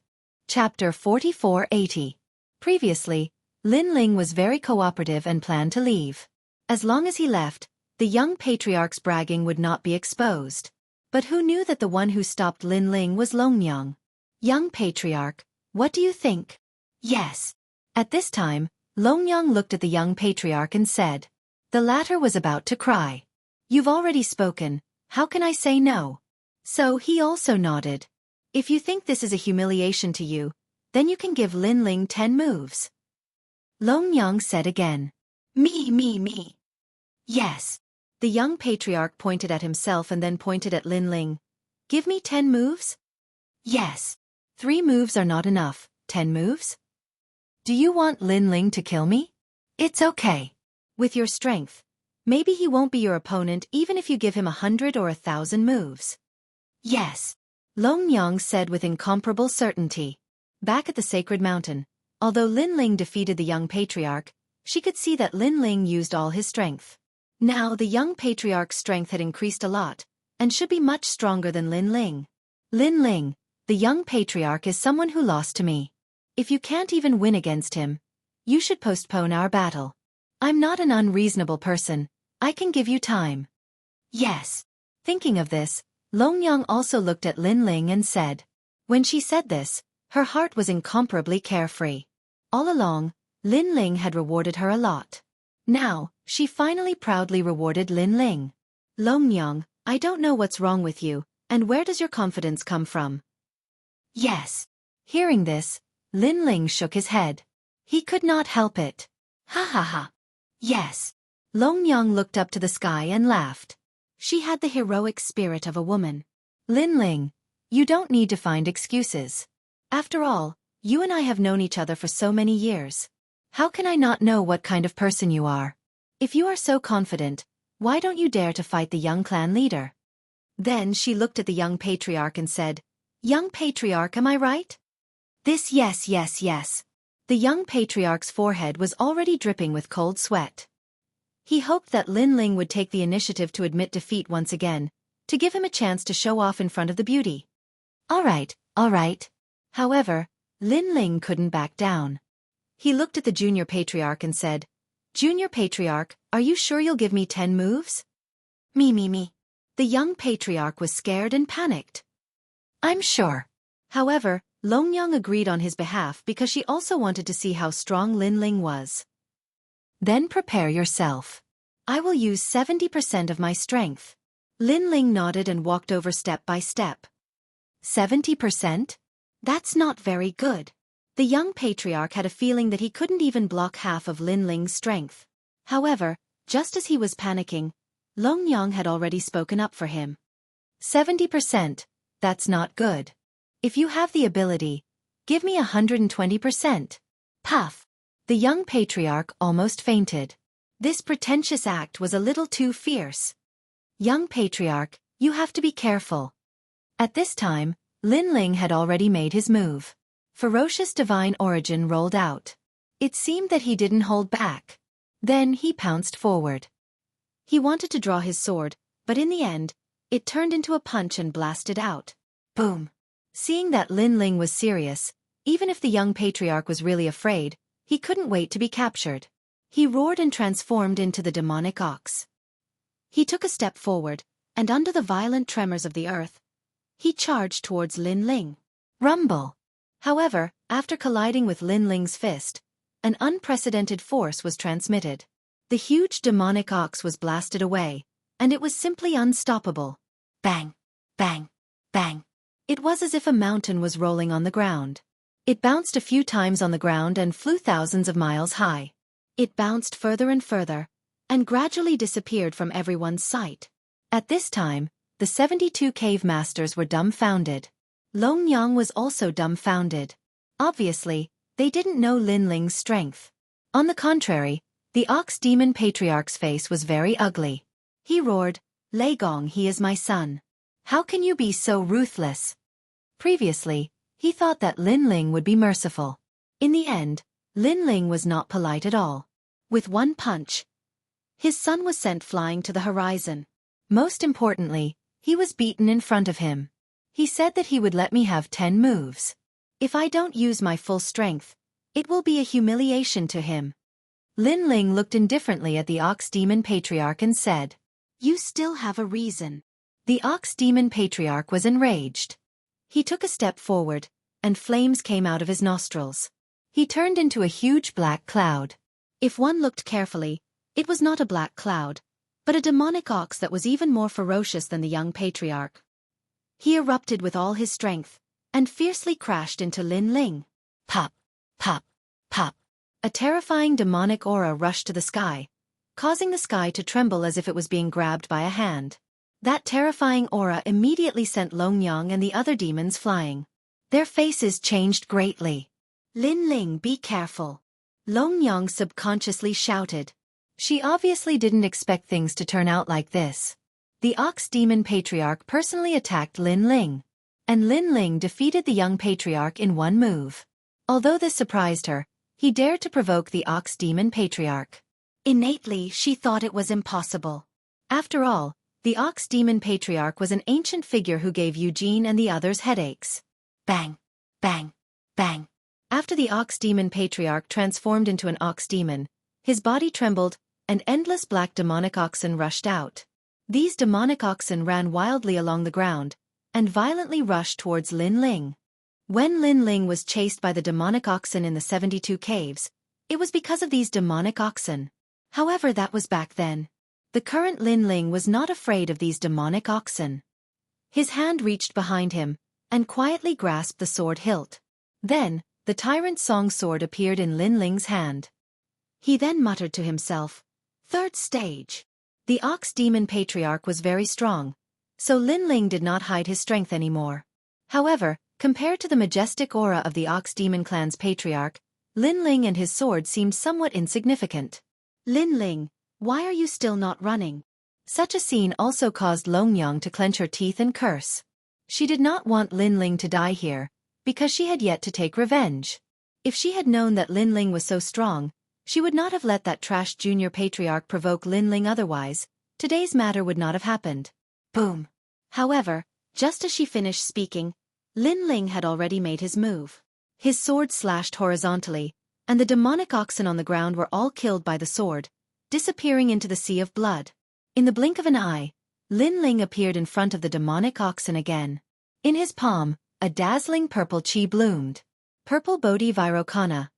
Chapter 4480. Previously, Lin Ling was very cooperative and planned to leave. As long as he left, the young patriarch's bragging would not be exposed. But who knew that the one who stopped Lin Ling was Longyang? Young patriarch, what do you think? Yes. At this time, Longyang looked at the young patriarch and said. The latter was about to cry. You've already spoken, how can I say no? So he also nodded. If you think this is a humiliation to you, then you can give Lin Ling 10 moves. Longyang said again. Me. Yes. The young patriarch pointed at himself and then pointed at Lin Ling. Give me 10 moves? Yes. 3 moves are not enough, 10 moves? Do you want Lin Ling to kill me? It's okay. With your strength, maybe he won't be your opponent even if you give him 100 or 1,000 moves. Yes. Longyang said with incomparable certainty. Back at the sacred mountain, although Lin Ling defeated the young patriarch, she could see that Lin Ling used all his strength. Now the young patriarch's strength had increased a lot, and should be much stronger than Lin Ling. Lin Ling, the young patriarch is someone who lost to me. If you can't even win against him, you should postpone our battle. I'm not an unreasonable person, I can give you time. Yes. Thinking of this, Longyang also looked at Lin Ling and said. When she said this, her heart was incomparably carefree. All along, Lin Ling had rewarded her a lot. Now, she finally proudly rewarded Lin Ling. Longyang, I don't know what's wrong with you, and where does your confidence come from? Yes. Hearing this, Lin Ling shook his head. He could not help it. Ha ha ha. Yes. Longyang looked up to the sky and laughed. She had the heroic spirit of a woman. Lin Ling, you don't need to find excuses. After all, you and I have known each other for so many years. How can I not know what kind of person you are? If you are so confident, why don't you dare to fight the young clan leader? Then she looked at the young patriarch and said, Young patriarch, am I right? This yes. The young patriarch's forehead was already dripping with cold sweat. He hoped that Lin Ling would take the initiative to admit defeat once again, to give him a chance to show off in front of the beauty. All right. However, Lin Ling couldn't back down. He looked at the junior patriarch and said, Junior patriarch, are you sure you'll give me 10 moves? Me. The young patriarch was scared and panicked. I'm sure. However, Longyang agreed on his behalf because she also wanted to see how strong Lin Ling was. Then prepare yourself. I will use 70% of my strength. Lin Ling nodded and walked over step by step. 70%? That's not very good. The young patriarch had a feeling that he couldn't even block half of Lin Ling's strength. However, just as he was panicking, Longyang had already spoken up for him. 70%, that's not good. If you have the ability, give me 120%. Puff. The young patriarch almost fainted. This pretentious act was a little too fierce. Young patriarch, you have to be careful. At this time, Lin Ling had already made his move. Ferocious divine origin rolled out. It seemed that he didn't hold back. Then he pounced forward. He wanted to draw his sword, but in the end, it turned into a punch and blasted out. Boom! Seeing that Lin Ling was serious, even if the young patriarch was really afraid, he couldn't wait to be captured. He roared and transformed into the demonic ox. He took a step forward, and under the violent tremors of the earth, he charged towards Lin Ling. Rumble! However, after colliding with Lin Ling's fist, an unprecedented force was transmitted. The huge demonic ox was blasted away, and it was simply unstoppable. Bang! Bang! Bang! It was as if a mountain was rolling on the ground. It bounced a few times on the ground and flew thousands of miles high. It bounced further and further, and gradually disappeared from everyone's sight. At this time, the 72 cave masters were dumbfounded. Long Yang was also dumbfounded. Obviously, they didn't know Lin Ling's strength. On the contrary, the ox demon patriarch's face was very ugly. He roared, "Lei Gong, he is my son. How can you be so ruthless?" Previously, he thought that Lin Ling would be merciful. In the end, Lin Ling was not polite at all. With one punch, his son was sent flying to the horizon. Most importantly, he was beaten in front of him. He said that he would let me have 10 moves. If I don't use my full strength, it will be a humiliation to him. Lin Ling looked indifferently at the ox demon patriarch and said, "You still have a reason." The ox demon patriarch was enraged. He took a step forward, and flames came out of his nostrils. He turned into a huge black cloud. If one looked carefully, it was not a black cloud, but a demonic ox that was even more ferocious than the young patriarch. He erupted with all his strength, and fiercely crashed into Lin Ling. Pop, pop, pop. A terrifying demonic aura rushed to the sky, causing the sky to tremble as if it was being grabbed by a hand. That terrifying aura immediately sent Long Yang and the other demons flying. Their faces changed greatly. "Lin Ling, be careful," Long Yang subconsciously shouted. She obviously didn't expect things to turn out like this. The ox demon patriarch personally attacked Lin Ling, and Lin Ling defeated the young patriarch in one move. Although this surprised her, he dared to provoke the ox demon patriarch. Innately, she thought it was impossible. After all, the ox demon patriarch was an ancient figure who gave Eugene and the others headaches. Bang, bang, bang. After the ox demon patriarch transformed into an ox demon, his body trembled, and endless black demonic oxen rushed out. These demonic oxen ran wildly along the ground, and violently rushed towards Lin Ling. When Lin Ling was chased by the demonic oxen in the 72 caves, it was because of these demonic oxen. However, that was back then. The current Lin Ling was not afraid of these demonic oxen. His hand reached behind him, and quietly grasped the sword hilt. Then, the tyrant song sword appeared in Lin Ling's hand. He then muttered to himself, "Third stage." The ox demon patriarch was very strong, so Lin Ling did not hide his strength anymore. However, compared to the majestic aura of the ox demon clan's patriarch, Lin Ling and his sword seemed somewhat insignificant. "Lin Ling, why are you still not running?" Such a scene also caused Long Yang to clench her teeth and curse. She did not want Lin Ling to die here, because she had yet to take revenge. If she had known that Lin Ling was so strong, she would not have let that trash junior patriarch provoke Lin Ling, otherwise, today's matter would not have happened. Boom. However, just as she finished speaking, Lin Ling had already made his move. His sword slashed horizontally, and the demonic oxen on the ground were all killed by the sword, disappearing into the sea of blood. In the blink of an eye, Lin Ling appeared in front of the demonic oxen again. In his palm, a dazzling purple chi bloomed. Purple Bodhi Vairocana,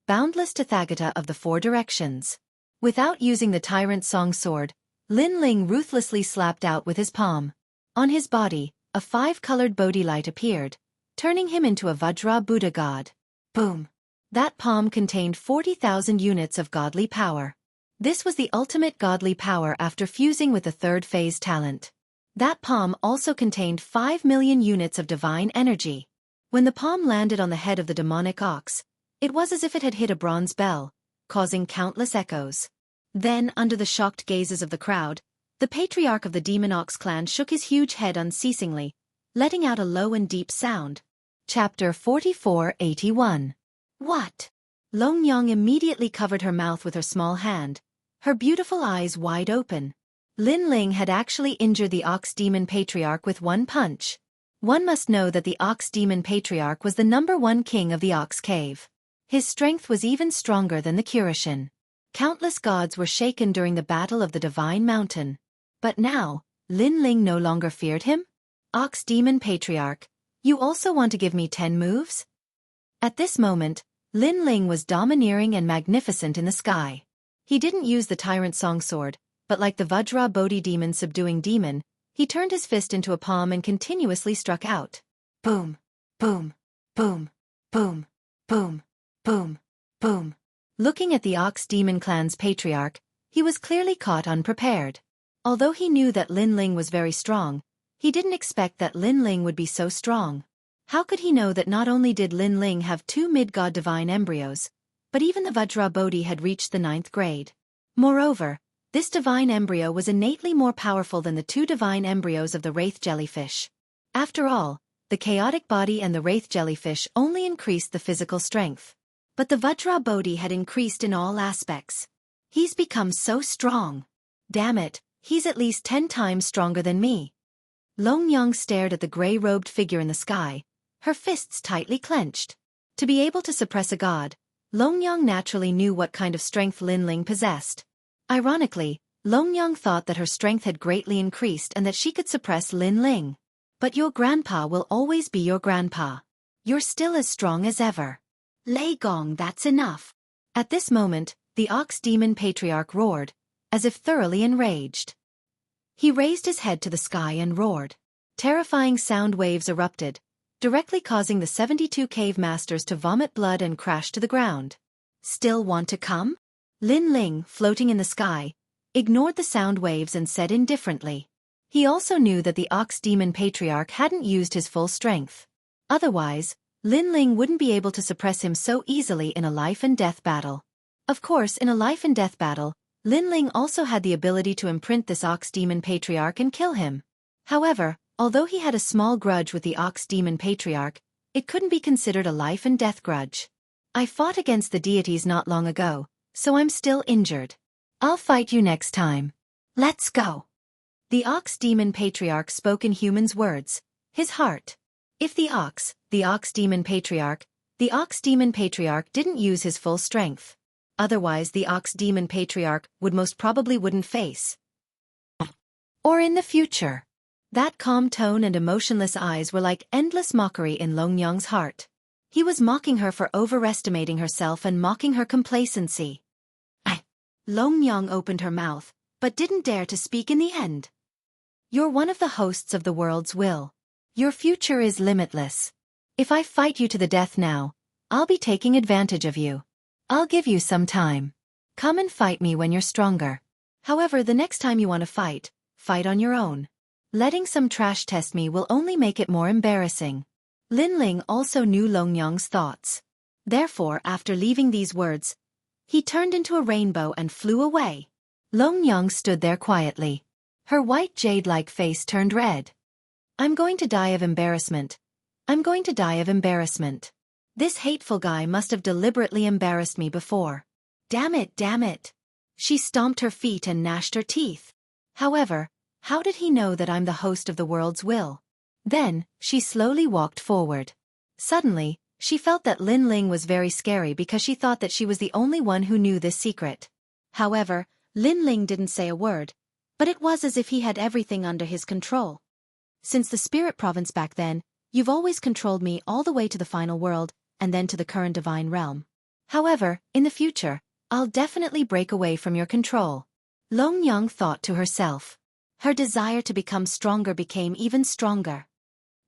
boundless Tathagata of the four directions. Without using the tyrant song sword, Lin Ling ruthlessly slapped out with his palm. On his body, a 5-colored Bodhi light appeared, turning him into a Vajra Buddha god. Boom! That palm contained 40,000 units of godly power. This was the ultimate godly power after fusing with the third phase talent. That palm also contained 5 million units of divine energy. When the palm landed on the head of the demonic ox, it was as if it had hit a bronze bell, causing countless echoes. Then, under the shocked gazes of the crowd, the patriarch of the demon ox clan shook his huge head unceasingly, letting out a low and deep sound. Chapter 4481. What? Long Yang immediately covered her mouth with her small hand, her beautiful eyes wide open. Lin Ling had actually injured the ox demon patriarch with one punch. One must know that the ox demon patriarch was the #1 king of the ox cave. His strength was even stronger than the Kurishin. Countless gods were shaken during the battle of the divine mountain. But now, Lin Ling no longer feared him? Ox demon patriarch, you also want to give me 10 moves? At this moment, Lin Ling was domineering and magnificent in the sky. He didn't use the tyrant song sword, but like the Vajra Bodhi demon subduing demon, he turned his fist into a palm and continuously struck out. Boom, boom, boom, boom, boom, boom, boom. Looking at the ox demon clan's patriarch, He was clearly caught unprepared. Although he knew that Lin Ling was very strong, he didn't expect that Lin Ling would be so strong. How could he know that not only did Lin Ling have 2 mid-god divine embryos, but even the Vajra Bodhi had reached the 9th grade. Moreover, this divine embryo was innately more powerful than the 2 divine embryos of the wraith jellyfish. After all, the chaotic body and the wraith jellyfish only increased the physical strength. But the Vajra Bodhi had increased in all aspects. He's become so strong. Damn it, he's at least 10 times stronger than me. Long Yang stared at the gray-robed figure in the sky, her fists tightly clenched. To be able to suppress a god, Long Yang naturally knew what kind of strength Lin Ling possessed. Ironically, Long Yang thought that her strength had greatly increased and that she could suppress Lin Ling. But your grandpa will always be your grandpa. You're still as strong as ever. Lei Gong, that's enough. At this moment, the ox demon patriarch roared, as if thoroughly enraged. He raised his head to the sky and roared. Terrifying sound waves erupted, directly causing the 72 cave masters to vomit blood and crash to the ground. Still want to come? Lin Ling, floating in the sky, ignored the sound waves and said indifferently. He also knew that the ox demon patriarch hadn't used his full strength. Otherwise, Lin Ling wouldn't be able to suppress him so easily in a life-and-death battle. Of course, in a life-and-death battle, Lin Ling also had the ability to imprint this ox demon patriarch and kill him. However, although he had a small grudge with the ox demon patriarch, it couldn't be considered a life-and-death grudge. I fought against the deities not long ago, so I'm still injured. I'll fight you next time. Let's go. The ox demon patriarch spoke in humans' words, his heart. If the ox demon patriarch didn't use his full strength. Otherwise the ox demon patriarch wouldn't face. Or in the future. That calm tone and emotionless eyes were like endless mockery in Long Yang's heart. He was mocking her for overestimating herself and mocking her complacency. Long Yang opened her mouth, but didn't dare to speak in the end. You're one of the hosts of the world's will. Your future is limitless. If I fight you to the death now, I'll be taking advantage of you. I'll give you some time. Come and fight me when you're stronger. However, the next time you want to fight on your own. Letting some trash test me will only make it more embarrassing. Lin Ling also knew Long Yang's thoughts. Therefore, after leaving these words, he turned into a rainbow and flew away. Long Yang stood there quietly. Her white jade-like face turned red. I'm going to die of embarrassment. I'm going to die of embarrassment. This hateful guy must have deliberately embarrassed me before. Damn it, damn it. She stomped her feet and gnashed her teeth. However, how did he know that I'm the host of the world's will? Then, she slowly walked forward. Suddenly, she felt that Lin Ling was very scary because she thought that she was the only one who knew this secret. However, Lin Ling didn't say a word, but it was as if he had everything under his control. Since the spirit province back then, you've always controlled me all the way to the final world, and then to the current divine realm. However, in the future, I'll definitely break away from your control. Long Yang thought to herself. Her desire to become stronger became even stronger.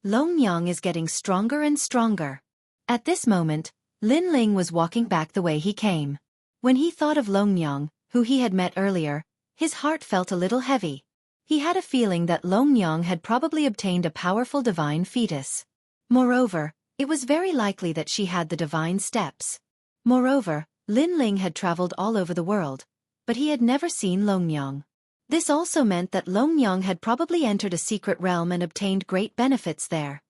Long Yang is getting stronger and stronger. At this moment, Lin Ling was walking back the way he came. When he thought of Long Yang, who he had met earlier, his heart felt a little heavy. He had a feeling that Long Yang had probably obtained a powerful divine fetus. Moreover, it was very likely that she had the divine steps. Moreover, Lin Ling had traveled all over the world, but he had never seen Long Yang. This also meant that Long Yang had probably entered a secret realm and obtained great benefits there.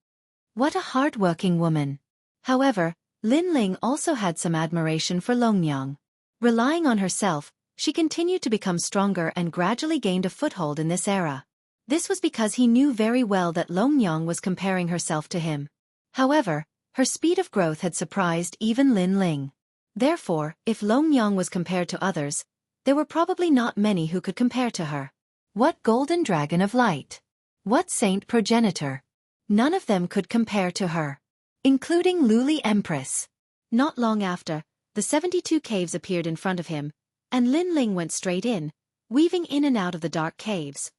What a hard-working woman. However, Lin Ling also had some admiration for Long Yang. Relying on herself, she continued to become stronger and gradually gained a foothold in this era. This was because he knew very well that Long Yang was comparing herself to him. However, her speed of growth had surprised even Lin Ling. Therefore, if Long Yang was compared to others, there were probably not many who could compare to her. What golden dragon of light? What saint progenitor? None of them could compare to her. Including Luli Empress. Not long after, the 72 caves appeared in front of him, and Lin Ling went straight in, weaving in and out of the dark caves.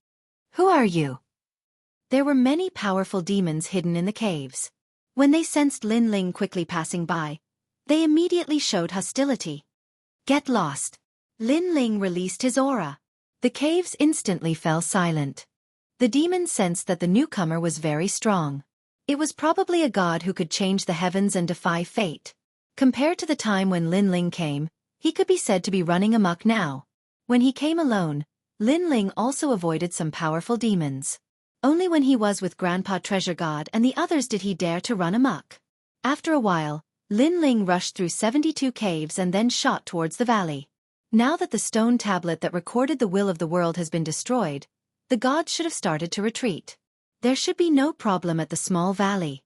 Who are you? There were many powerful demons hidden in the caves. When they sensed Lin Ling quickly passing by, they immediately showed hostility. Get lost. Lin Ling released his aura. The caves instantly fell silent. The demon sensed that the newcomer was very strong. It was probably a god who could change the heavens and defy fate. Compared to the time when Lin Ling came, he could be said to be running amok now. When he came alone, Lin Ling also avoided some powerful demons. Only when he was with Grandpa Treasure God and the others did he dare to run amok. After a while, Lin Ling rushed through 72 caves and then shot towards the valley. Now that the stone tablet that recorded the will of the world has been destroyed, the gods should have started to retreat. There should be no problem at the small valley.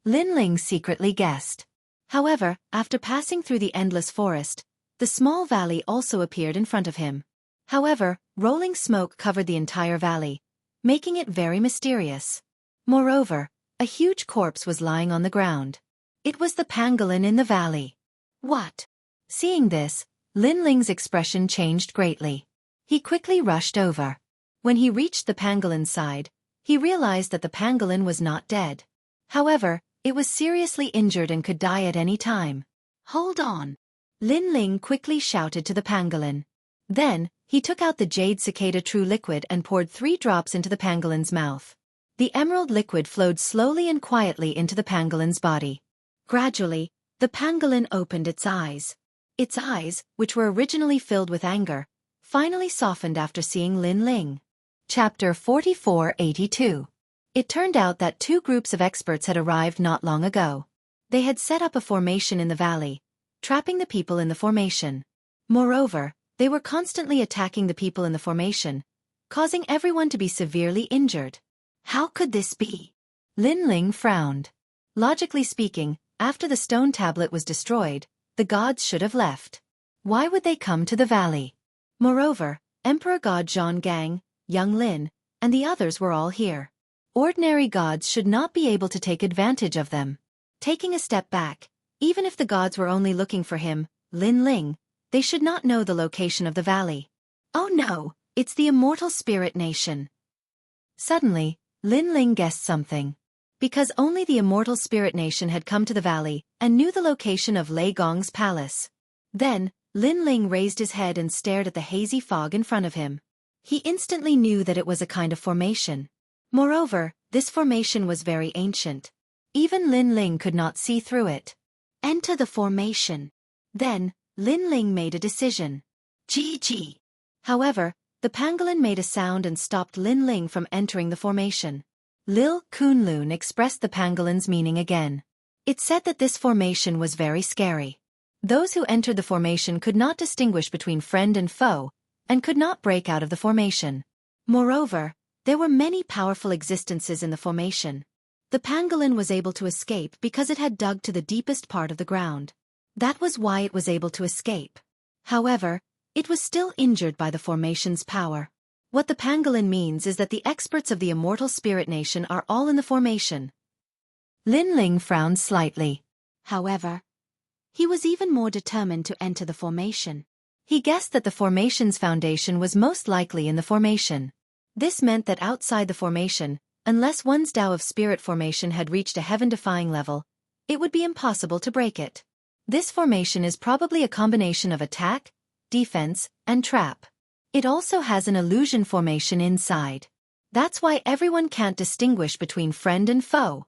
Lin Ling secretly guessed. However, after passing through the endless forest, the small valley also appeared in front of him. However, rolling smoke covered the entire valley, making it very mysterious. Moreover, a huge corpse was lying on the ground. It was the pangolin in the valley. What? Seeing this, Lin Ling's expression changed greatly. He quickly rushed over. When he reached the pangolin's side, he realized that the pangolin was not dead. However, it was seriously injured and could die at any time. Hold on! Lin Ling quickly shouted to the pangolin. Then, he took out the jade cicada true liquid and poured 3 drops into the pangolin's mouth. The emerald liquid flowed slowly and quietly into the pangolin's body. Gradually, the pangolin opened its eyes. Its eyes, which were originally filled with anger, finally softened after seeing Lin Ling. Chapter 4482. It turned out that 2 groups of experts had arrived not long ago. They had set up a formation in the valley, trapping the people in the formation. Moreover, they were constantly attacking the people in the formation, causing everyone to be severely injured. How could this be? Lin Ling frowned. Logically speaking, after the stone tablet was destroyed, the gods should have left. Why would they come to the valley? Moreover, Emperor God Zhang Gang, Young Lin, and the others were all here. Ordinary gods should not be able to take advantage of them. Taking a step back, even if the gods were only looking for him, Lin Ling, they should not know the location of the valley. Oh no, it's the immortal spirit nation. Suddenly, Lin Ling guessed something. Because only the immortal spirit nation had come to the valley and knew the location of Lei Gong's palace. Then, Lin Ling raised his head and stared at the hazy fog in front of him. He instantly knew that it was a kind of formation. Moreover, this formation was very ancient. Even Lin Ling could not see through it. Enter the formation. Then, Lin Ling made a decision. GG. However, the pangolin made a sound and stopped Lin Ling from entering the formation. Lil Kunlun expressed the pangolin's meaning again. It said that this formation was very scary. Those who entered the formation could not distinguish between friend and foe, and could not break out of the formation. Moreover, there were many powerful existences in the formation. The pangolin was able to escape because it had dug to the deepest part of the ground. That was why it was able to escape. However, it was still injured by the formation's power. What the pangolin means is that the experts of the immortal spirit nation are all in the formation. Lin Ling frowned slightly. However, he was even more determined to enter the formation. He guessed that the formation's foundation was most likely in the formation. This meant that outside the formation, unless one's Tao of spirit formation had reached a heaven-defying level, it would be impossible to break it. This formation is probably a combination of attack, defense, and trap. It also has an illusion formation inside. That's why everyone can't distinguish between friend and foe.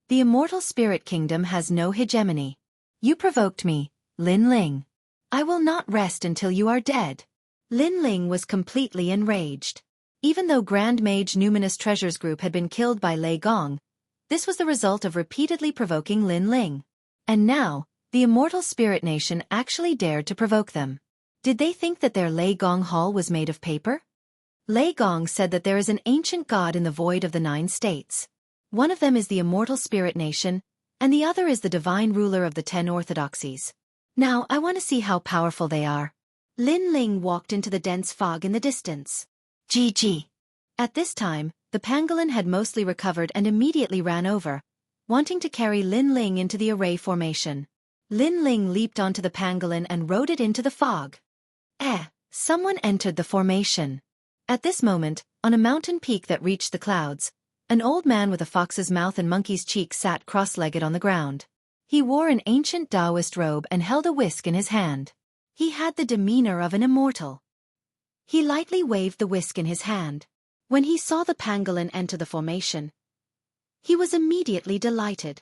The immortal spirit kingdom has no hegemony. You provoked me, Lin Ling. I will not rest until you are dead. Lin Ling was completely enraged. Even though Grand Mage Numinous Treasures Group had been killed by Lei Gong, this was the result of repeatedly provoking Lin Ling. And now, the immortal spirit nation actually dared to provoke them. Did they think that their Lei Gong hall was made of paper? Lei Gong said that there is an ancient god in the void of the 9 states. One of them is the immortal spirit nation, and the other is the divine ruler of the 10 orthodoxies. Now I want to see how powerful they are. Lin Ling walked into the dense fog in the distance. GG. At this time, the pangolin had mostly recovered and immediately ran over, wanting to carry Lin Ling into the array formation. Lin Ling leaped onto the pangolin and rode it into the fog. Someone entered the formation. At this moment, on a mountain peak that reached the clouds, an old man with a fox's mouth and monkey's cheeks sat cross-legged on the ground. He wore an ancient Taoist robe and held a whisk in his hand. He had the demeanor of an immortal. He lightly waved the whisk in his hand. When he saw the pangolin enter the formation, he was immediately delighted.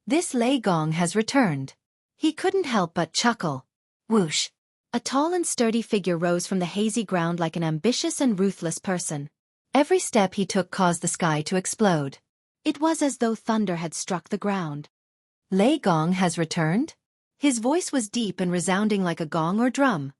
This Lei Gong has returned. He couldn't help but chuckle. Whoosh! A tall and sturdy figure rose from the hazy ground like an ambitious and ruthless person. Every step he took caused the sky to explode. It was as though thunder had struck the ground. Lei Gong has returned? His voice was deep and resounding like a gong or drum.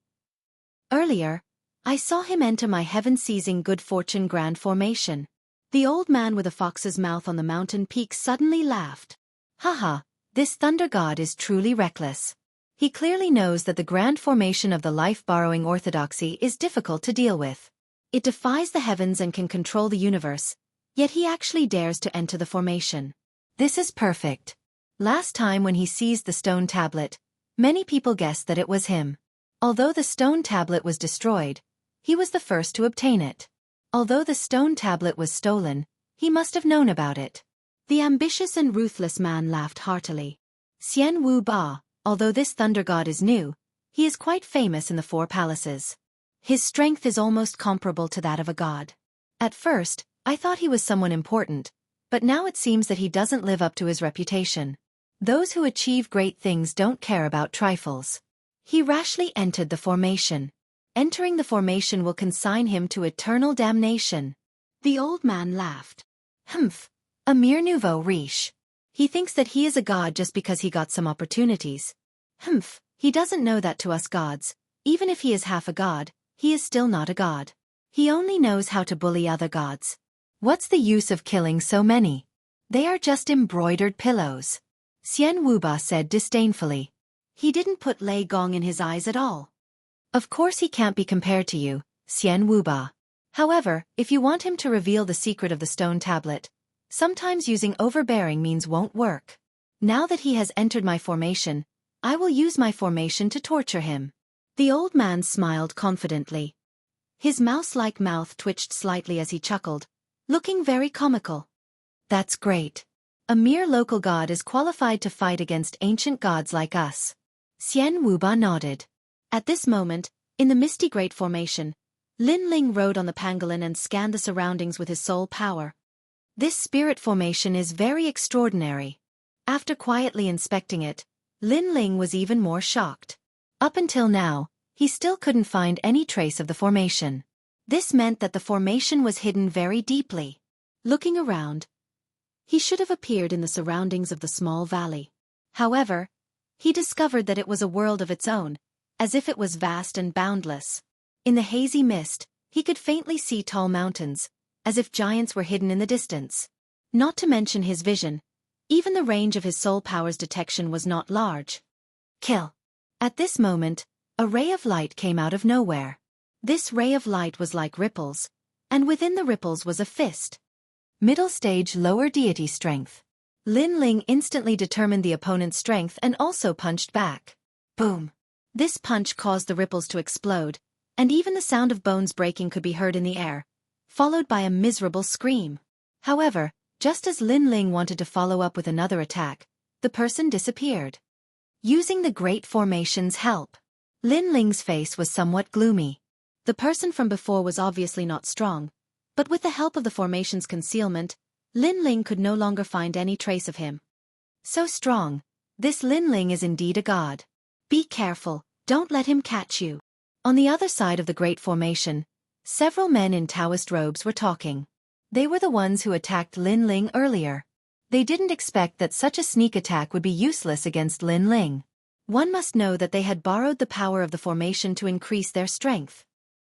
Earlier, I saw him enter my heaven-seizing good fortune grand formation. The old man with a fox's mouth on the mountain peak suddenly laughed. Haha, this thunder god is truly reckless. He clearly knows that the grand formation of the life-borrowing orthodoxy is difficult to deal with. It defies the heavens and can control the universe, yet he actually dares to enter the formation. This is perfect. Last time when he seized the stone tablet, many people guessed that it was him. Although the stone tablet was destroyed, he was the first to obtain it. Although the stone tablet was stolen, he must have known about it. The ambitious and ruthless man laughed heartily. Xianwu Ba, although this thunder god is new, he is quite famous in the four palaces. His strength is almost comparable to that of a god. At first, I thought he was someone important, but now it seems that he doesn't live up to his reputation. Those who achieve great things don't care about trifles. He rashly entered the formation. Entering the formation will consign him to eternal damnation. The old man laughed. Humph, a mere nouveau riche. He thinks that he is a god just because he got some opportunities. Humph, he doesn't know that to us gods, even if he is half a god, he is still not a god. He only knows how to bully other gods. What's the use of killing so many? They are just embroidered pillows. Xian Wuba said disdainfully. He didn't put Lei Gong in his eyes at all. Of course he can't be compared to you, Xian Wuba. However, if you want him to reveal the secret of the stone tablet, sometimes using overbearing means won't work. Now that he has entered my formation, I will use my formation to torture him. The old man smiled confidently. His mouse-like mouth twitched slightly as he chuckled, looking very comical. That's great. A mere local god is qualified to fight against ancient gods like us. Xian Wuba nodded. At this moment, in the misty great formation, Lin Ling rode on the pangolin and scanned the surroundings with his soul power. This spirit formation is very extraordinary. After quietly inspecting it, Lin Ling was even more shocked. Up until now, he still couldn't find any trace of the formation. This meant that the formation was hidden very deeply. Looking around, he should have appeared in the surroundings of the small valley. However, he discovered that it was a world of its own, as if it was vast and boundless. In the hazy mist, he could faintly see tall mountains, as if giants were hidden in the distance. Not to mention his vision, even the range of his soul power's detection was not large. Kill. At this moment, a ray of light came out of nowhere. This ray of light was like ripples, and within the ripples was a fist. Middle stage lower deity strength. Lin Ling instantly determined the opponent's strength and also punched back. Boom. This punch caused the ripples to explode, and even the sound of bones breaking could be heard in the air, followed by a miserable scream. However, just as Lin Ling wanted to follow up with another attack, the person disappeared. Using the Great Formation's help, Lin Ling's face was somewhat gloomy. The person from before was obviously not strong, but with the help of the formation's concealment, Lin Ling could no longer find any trace of him. So strong, this Lin Ling is indeed a god. Be careful, don't let him catch you. On the other side of the Great Formation, several men in Taoist robes were talking. They were the ones who attacked Lin Ling earlier. They didn't expect that such a sneak attack would be useless against Lin Ling. One must know that they had borrowed the power of the formation to increase their strength.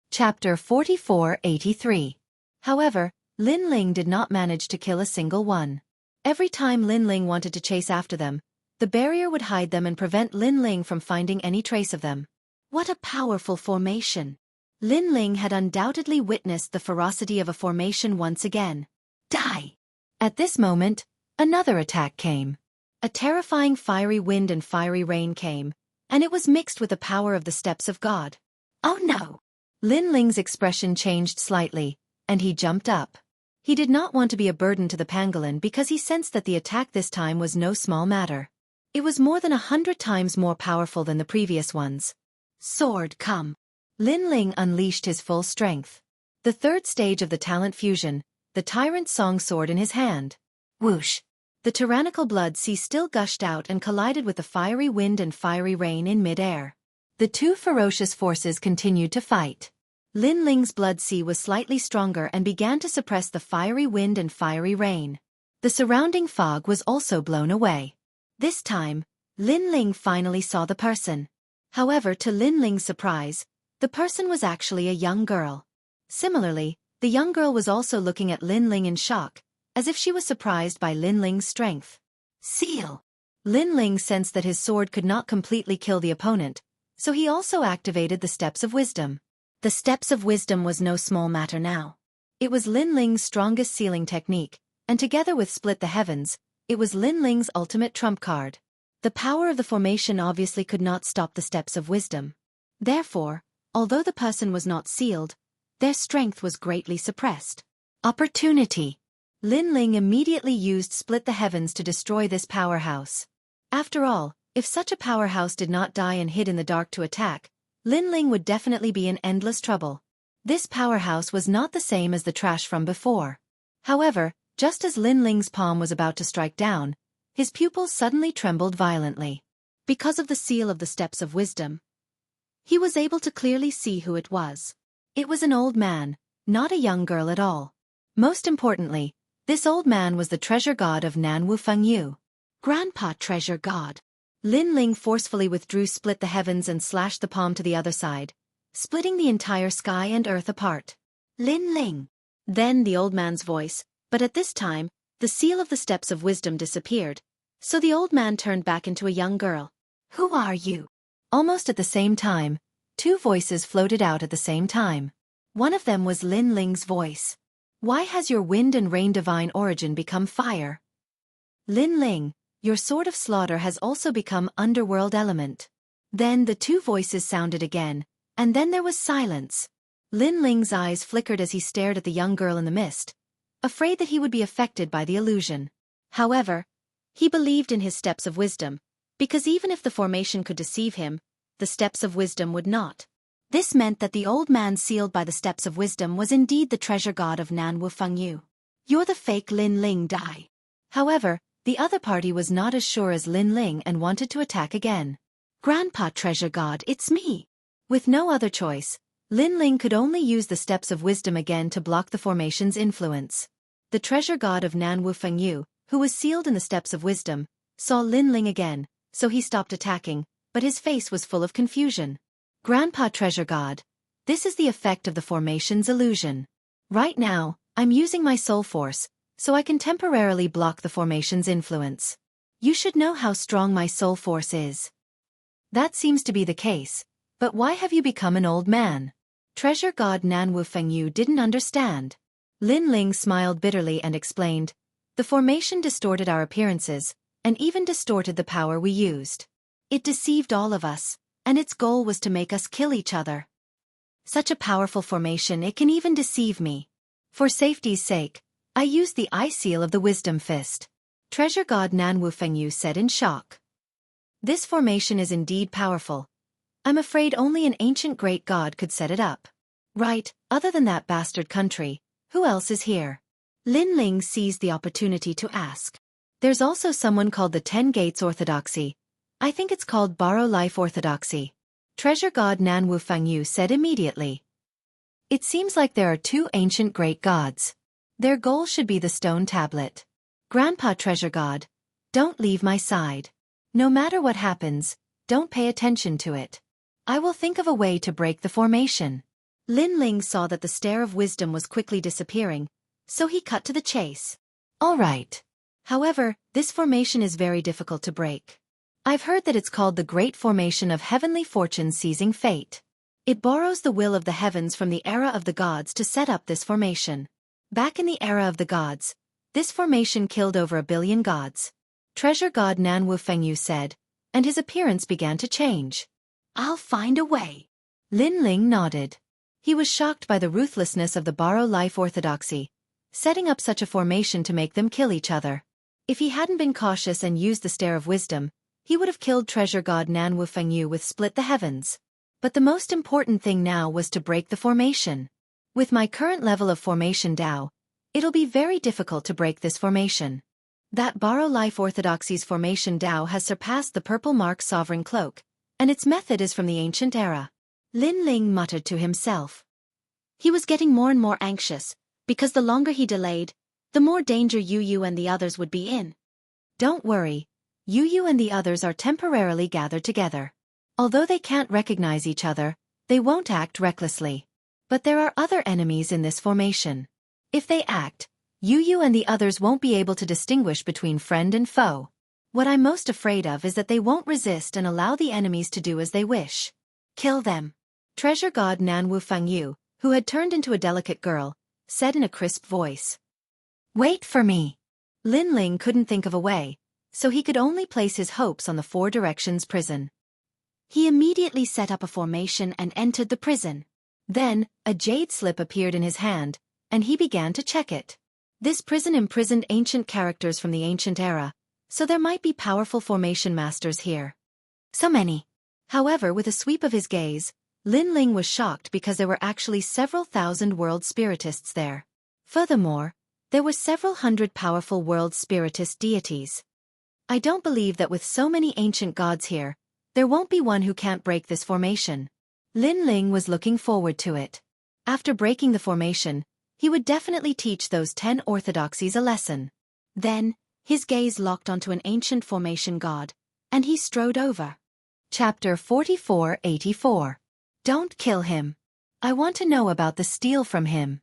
Chapter 4483. However, Lin Ling did not manage to kill a single one. Every time Lin Ling wanted to chase after them, the barrier would hide them and prevent Lin Ling from finding any trace of them. What a powerful formation! Lin Ling had undoubtedly witnessed the ferocity of a formation once again. Die! At this moment, another attack came. A terrifying fiery wind and fiery rain came, and it was mixed with the power of the steps of God. Oh no! Lin Ling's expression changed slightly, and he jumped up. He did not want to be a burden to the pangolin because he sensed that the attack this time was no small matter. It was more than 100 times more powerful than the previous ones. Sword, come. Lin Ling unleashed his full strength. The third stage of the talent fusion, the tyrant song sword in his hand. Whoosh! The tyrannical blood sea still gushed out and collided with the fiery wind and fiery rain in mid-air. The two ferocious forces continued to fight. Lin Ling's blood sea was slightly stronger and began to suppress the fiery wind and fiery rain. The surrounding fog was also blown away. This time, Lin Ling finally saw the person. However, to Lin Ling's surprise, the person was actually a young girl. Similarly, the young girl was also looking at Lin Ling in shock, as if she was surprised by Lin Ling's strength. Seal! Lin Ling sensed that his sword could not completely kill the opponent, so he also activated the Steps of Wisdom. The Steps of Wisdom was no small matter now. It was Lin Ling's strongest sealing technique, and together with Split the Heavens, it was Lin Ling's ultimate trump card. The power of the formation obviously could not stop the Steps of Wisdom. Therefore, although the person was not sealed, their strength was greatly suppressed. Opportunity! Lin Ling immediately used Split the Heavens to destroy this powerhouse. After all, if such a powerhouse did not die and hid in the dark to attack, Lin Ling would definitely be in endless trouble. This powerhouse was not the same as the trash from before. However, just as Lin Ling's palm was about to strike down, his pupils suddenly trembled violently. Because of the seal of the Steps of Wisdom, he was able to clearly see who it was. It was an old man, not a young girl at all. Most importantly, this old man was the treasure god of Nanwu Fengyu. Grandpa Treasure God. Lin Ling forcefully withdrew Split the Heavens and slashed the palm to the other side, splitting the entire sky and earth apart. Lin Ling. Then the old man's voice, but at this time, the seal of the Steps of Wisdom disappeared, so the old man turned back into a young girl. Who are you? Almost at the same time, two voices floated out at the same time. One of them was Lin Ling's voice. Why has your wind and rain divine origin become fire? Lin Ling, your sword of slaughter has also become underworld element. Then the two voices sounded again, and then there was silence. Lin Ling's eyes flickered as he stared at the young girl in the mist, afraid that he would be affected by the illusion. However, he believed in his Steps of Wisdom, because even if the formation could deceive him, the Steps of Wisdom would not. This meant that the old man sealed by the Steps of Wisdom was indeed the treasure god of Nanwu Fengyu. You're the fake Lin Ling Dai. However, the other party was not as sure as Lin Ling and wanted to attack again. Grandpa Treasure God, it's me. With no other choice, Lin Ling could only use the Steps of Wisdom again to block the formation's influence. The treasure god of Nanwu Fengyu, who was sealed in the Steps of Wisdom, saw Lin Ling again, so he stopped attacking, but his face was full of confusion. Grandpa Treasure God, this is the effect of the formation's illusion. Right now, I'm using my soul force, so I can temporarily block the formation's influence. You should know how strong my soul force is. That seems to be the case, but why have you become an old man? Treasure God Nanwu Fengyu didn't understand. Lin Ling smiled bitterly and explained, the formation distorted our appearances, and even distorted the power we used. It deceived all of us, and its goal was to make us kill each other. Such a powerful formation, it can even deceive me. For safety's sake, I used the eye seal of the Wisdom Fist. Treasure God Nanwu Fengyu said in shock. This formation is indeed powerful. I'm afraid only an ancient great god could set it up. Right, other than that bastard country, who else is here? Lin Ling seized the opportunity to ask. There's also someone called the 10 Gates Orthodoxy. I think it's called Borrow Life Orthodoxy. Treasure God Nanwu Fengyu said immediately. It seems like there are two ancient great gods. Their goal should be the stone tablet. Grandpa Treasure God, don't leave my side. No matter what happens, don't pay attention to it. I will think of a way to break the formation. Lin Ling saw that the Stare of Wisdom was quickly disappearing, so he cut to the chase. All right. However, this formation is very difficult to break. I've heard that it's called the Great Formation of Heavenly Fortune Seizing Fate. It borrows the will of the heavens from the era of the gods to set up this formation. Back in the era of the gods, this formation killed over 1 billion gods. Treasure God Nanwu Fengyu said, and his appearance began to change. I'll find a way. Lin Ling nodded. He was shocked by the ruthlessness of the Borrow Life Orthodoxy, setting up such a formation to make them kill each other. If he hadn't been cautious and used the Stare of Wisdom, he would have killed Treasure God Nanwu Fengyu with Split the Heavens. But the most important thing now was to break the formation. With my current level of formation Dao, it'll be very difficult to break this formation. That borrow life orthodoxy's formation Dao has surpassed the purple mark sovereign cloak, and its method is from the ancient era. Lin Ling muttered to himself. He was getting more and more anxious, because the longer he delayed, the more danger Yu and the others would be in. Don't worry, Yu and the others are temporarily gathered together. Although they can't recognize each other, they won't act recklessly. But there are other enemies in this formation. If they act, Yu and the others won't be able to distinguish between friend and foe. What I'm most afraid of is that they won't resist and allow the enemies to do as they wish. Kill them. Treasure god Nanwu Fangyu, who had turned into a delicate girl, said in a crisp voice. Wait for me. Lin Ling couldn't think of a way, so he could only place his hopes on the Four Directions prison. He immediately set up a formation and entered the prison. Then, a jade slip appeared in his hand, and he began to check it. This prison imprisoned ancient characters from the ancient era, so there might be powerful formation masters here. So many. However, with a sweep of his gaze, Lin Ling was shocked because there were actually several thousand world spiritists there. Furthermore, there were several hundred powerful world spiritist deities. I don't believe that with so many ancient gods here, there won't be one who can't break this formation. Lin Ling was looking forward to it. After breaking the formation, he would definitely teach those 10 orthodoxies a lesson. Then, his gaze locked onto an ancient formation god, and he strode over. Chapter 4484. Don't kill him. I want to know about the steal from him.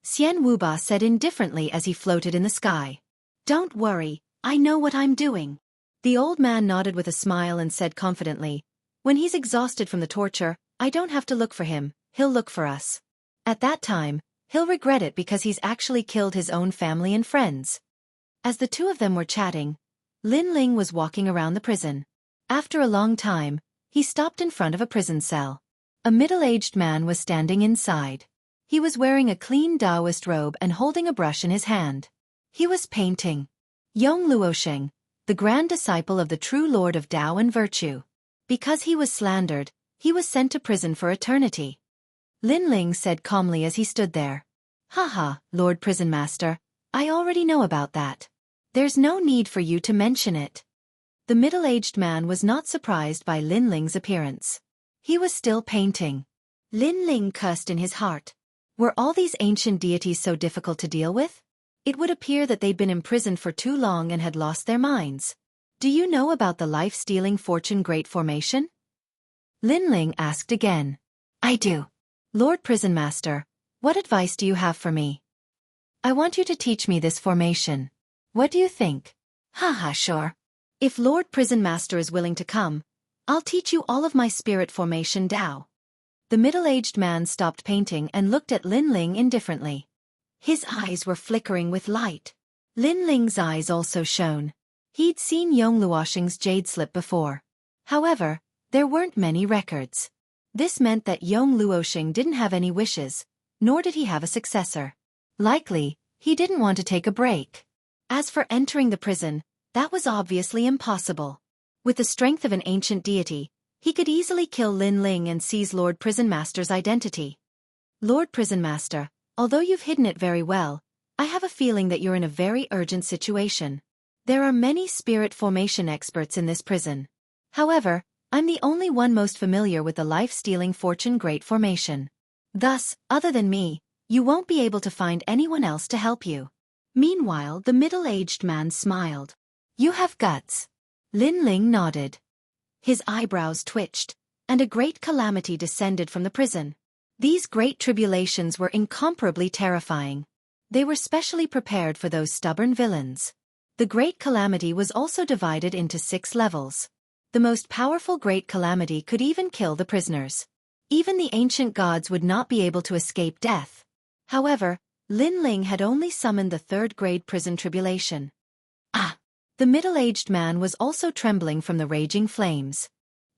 Xian Wuba said indifferently as he floated in the sky. Don't worry, I know what I'm doing. The old man nodded with a smile and said confidently, when he's exhausted from the torture, I don't have to look for him, he'll look for us. At that time, he'll regret it because he's actually killed his own family and friends. As the two of them were chatting, Lin Ling was walking around the prison. After a long time, he stopped in front of a prison cell. A middle-aged man was standing inside. He was wearing a clean Taoist robe and holding a brush in his hand. He was painting. Yong Luosheng, the grand disciple of the true Lord of Tao and Virtue. Because he was slandered, he was sent to prison for eternity. Lin Ling said calmly as he stood there. Haha, Lord Prison Master, I already know about that. There's no need for you to mention it. The middle-aged man was not surprised by Lin Ling's appearance. He was still painting. Lin Ling cursed in his heart. Were all these ancient deities so difficult to deal with? It would appear that they'd been imprisoned for too long and had lost their minds. Do you know about the life-stealing fortune great formation? Lin Ling asked again. I do. Lord Prison Master, what advice do you have for me? I want you to teach me this formation. What do you think? Haha, sure. If Lord Prison Master is willing to come, I'll teach you all of my spirit formation Tao. The middle-aged man stopped painting and looked at Lin Ling indifferently. His eyes were flickering with light. Lin Ling's eyes also shone. He'd seen Yong Luosheng's jade slip before. However, there weren't many records. This meant that Yong Luosheng didn't have any wishes, nor did he have a successor. Likely, he didn't want to take a break. As for entering the prison, that was obviously impossible. With the strength of an ancient deity, he could easily kill Lin Ling and seize Lord Prison Master's identity. Lord Prison Master, although you've hidden it very well, I have a feeling that you're in a very urgent situation. There are many spirit formation experts in this prison. However, I'm the only one most familiar with the life-stealing fortune great formation. Thus, other than me, you won't be able to find anyone else to help you. Meanwhile, the middle-aged man smiled. You have guts. Lin Ling nodded. His eyebrows twitched, and a great calamity descended from the prison. These great tribulations were incomparably terrifying. They were specially prepared for those stubborn villains. The great calamity was also divided into 6 levels. The most powerful great calamity could even kill the prisoners. Even the ancient gods would not be able to escape death. However, Lin Ling had only summoned the 3rd grade prison tribulation. Ah! The middle-aged man was also trembling from the raging flames.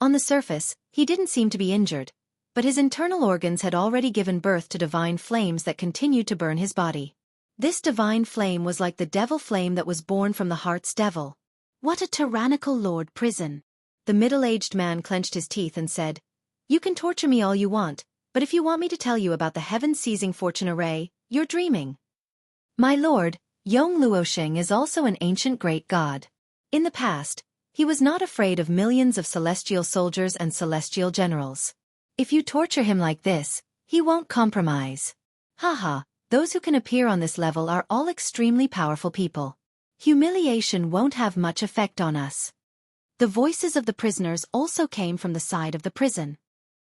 On the surface, he didn't seem to be injured, but his internal organs had already given birth to divine flames that continued to burn his body. This divine flame was like the devil flame that was born from the heart's devil. What a tyrannical Lord Prison! The middle-aged man clenched his teeth and said, You can torture me all you want, but if you want me to tell you about the heaven-seizing fortune array, you're dreaming. My lord, Yong Luosheng is also an ancient great god. In the past, he was not afraid of millions of celestial soldiers and celestial generals. If you torture him like this, he won't compromise. Haha, those who can appear on this level are all extremely powerful people. Humiliation won't have much effect on us. The voices of the prisoners also came from the side of the prison.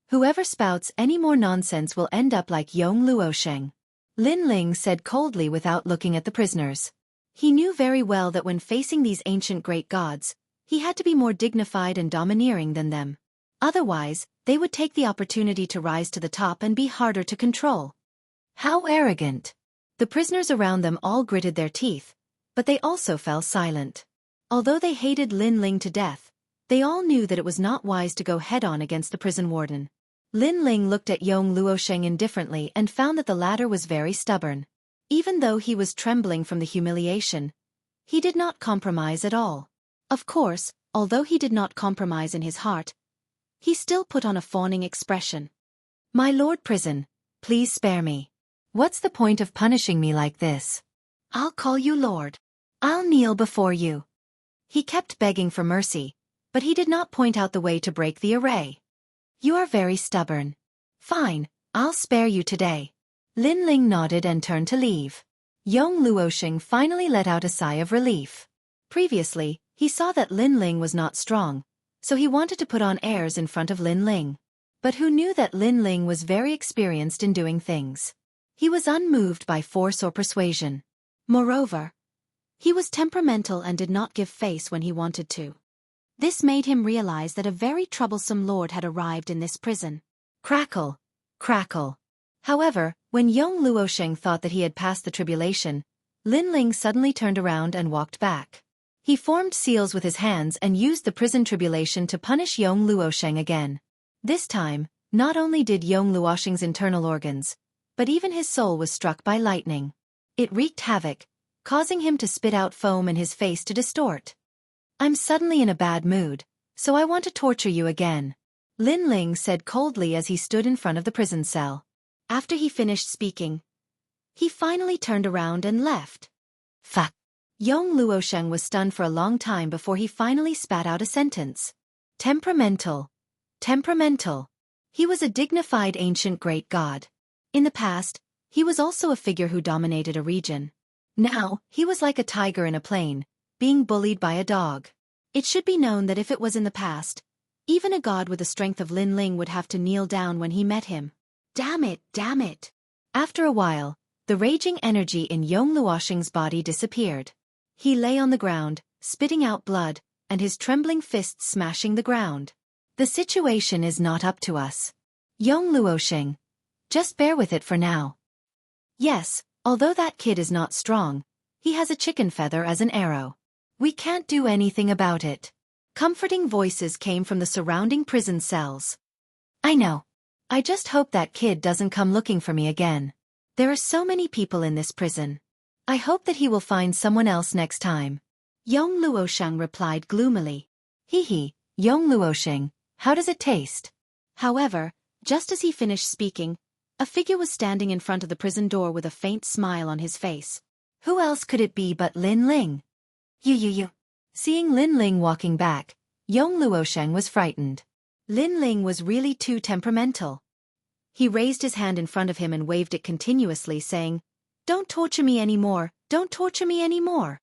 Whoever spouts any more nonsense will end up like Yong Luosheng. Lin Ling said coldly without looking at the prisoners. He knew very well that when facing these ancient great gods, he had to be more dignified and domineering than them. Otherwise, they would take the opportunity to rise to the top and be harder to control. How arrogant! The prisoners around them all gritted their teeth, but they also fell silent. Although they hated Lin Ling to death, they all knew that it was not wise to go head-on against the prison warden. Lin Ling looked at Yong Luosheng indifferently and found that the latter was very stubborn. Even though he was trembling from the humiliation, he did not compromise at all. Of course, although he did not compromise in his heart, he still put on a fawning expression. My lord prison, please spare me. What's the point of punishing me like this? I'll call you lord. I'll kneel before you. He kept begging for mercy, but he did not point out the way to break the array. You are very stubborn. Fine, I'll spare you today. Lin Ling nodded and turned to leave. Yong Luosheng finally let out a sigh of relief. Previously, he saw that Lin Ling was not strong, so he wanted to put on airs in front of Lin Ling. But who knew that Lin Ling was very experienced in doing things? He was unmoved by force or persuasion. Moreover, he was temperamental and did not give face when he wanted to. This made him realize that a very troublesome lord had arrived in this prison. Crackle, crackle. However, when Yong Luosheng thought that he had passed the tribulation, Lin Ling suddenly turned around and walked back. He formed seals with his hands and used the prison tribulation to punish Yong Luosheng again. This time, not only did Yong Luosheng's internal organs, but even his soul was struck by lightning. It wreaked havoc, causing him to spit out foam and his face to distort. I'm suddenly in a bad mood, so I want to torture you again. Lin Ling said coldly as he stood in front of the prison cell. After he finished speaking, he finally turned around and left. Fuck. Yong Luosheng was stunned for a long time before he finally spat out a sentence. Temperamental. Temperamental. He was a dignified ancient great god. In the past, he was also a figure who dominated a region. Now, he was like a tiger in a plain, being bullied by a dog. It should be known that if it was in the past, even a god with the strength of Lin Ling would have to kneel down when he met him. Damn it, damn it. After a while, the raging energy in Yong Luosheng's body disappeared. He lay on the ground, spitting out blood, and his trembling fists smashing the ground. The situation is not up to us. Yong Luosheng, just bear with it for now. Yes, although that kid is not strong, he has a chicken feather as an arrow. We can't do anything about it. Comforting voices came from the surrounding prison cells. I know. I just hope that kid doesn't come looking for me again. There are so many people in this prison. I hope that he will find someone else next time. Yong Luosheng replied gloomily. Hee, Yong Luosheng, how does it taste? However, just as he finished speaking, a figure was standing in front of the prison door with a faint smile on his face. Who else could it be but Lin Ling? You. Seeing Lin Ling walking back, Yong Luosheng was frightened. Lin Ling was really too temperamental. He raised his hand in front of him and waved it continuously, saying, Don't torture me anymore, don't torture me anymore.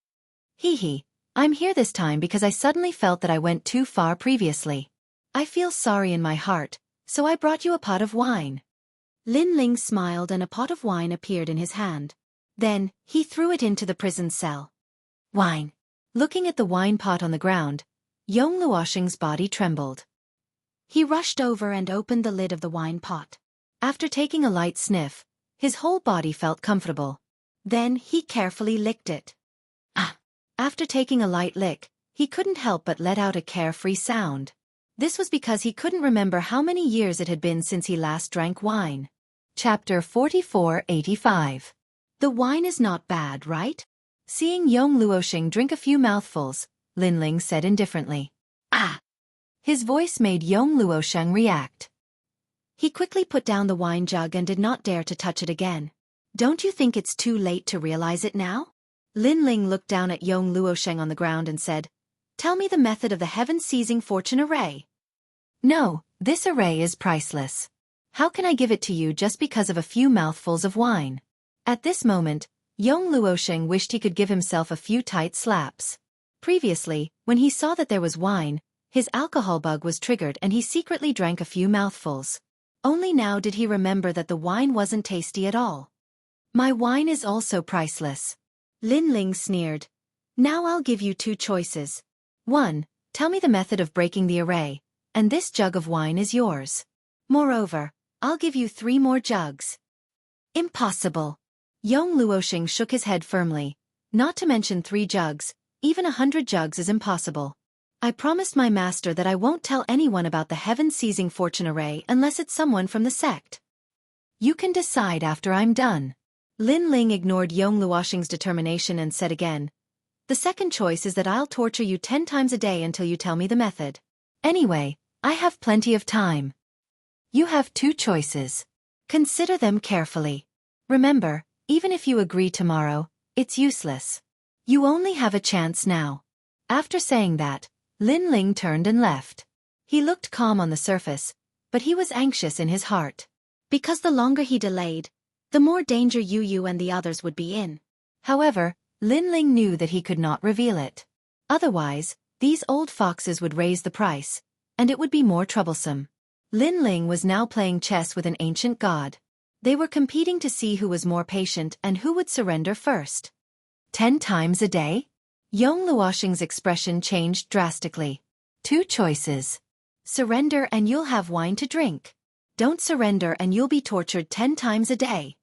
Hee, I'm here this time because I suddenly felt that I went too far previously. I feel sorry in my heart, so I brought you a pot of wine. Lin Ling smiled and a pot of wine appeared in his hand. Then, he threw it into the prison cell. Wine. Looking at the wine pot on the ground, Yong Luosheng's body trembled. He rushed over and opened the lid of the wine pot. After taking a light sniff, his whole body felt comfortable. Then he carefully licked it. After taking a light lick, he couldn't help but let out a carefree sound. This was because he couldn't remember how many years it had been since he last drank wine. Chapter 4485. The wine is not bad, right? Seeing Yong Luosheng drink a few mouthfuls, Lin Ling said indifferently. His voice made Yong Luosheng react. He quickly put down the wine jug and did not dare to touch it again. Don't you think it's too late to realize it now? Lin Ling looked down at Yong Luosheng on the ground and said, Tell me the method of the heaven-seizing fortune array. No, this array is priceless. How can I give it to you just because of a few mouthfuls of wine? At this moment, Yong Luosheng wished he could give himself a few tight slaps. Previously, when he saw that there was wine, his alcohol bug was triggered and he secretly drank a few mouthfuls. Only now did he remember that the wine wasn't tasty at all. My wine is also priceless. Lin Ling sneered. Now I'll give you two choices. 1. Tell me the method of breaking the array, and this jug of wine is yours. Moreover, I'll give you 3 more jugs. Impossible. Yong Luosheng shook his head firmly. Not to mention 3 jugs, even 100 jugs is impossible. I promised my master that I won't tell anyone about the heaven-seizing fortune array unless it's someone from the sect. You can decide after I'm done. Lin Ling ignored Yong Luosheng's determination and said again, The second choice is that I'll torture you 10 times a day until you tell me the method. Anyway, I have plenty of time. You have 2 choices. Consider them carefully. Remember, even if you agree tomorrow, it's useless. You only have a chance now. After saying that, Lin Ling turned and left. He looked calm on the surface, but he was anxious in his heart. Because the longer he delayed, the more danger Yu and the others would be in. However, Lin Ling knew that he could not reveal it. Otherwise, these old foxes would raise the price, and it would be more troublesome. Lin Ling was now playing chess with an ancient god. They were competing to see who was more patient and who would surrender first. 10 times a day? Yong Luosheng's expression changed drastically. 2 choices. Surrender and you'll have wine to drink. Don't surrender and you'll be tortured 10 times a day.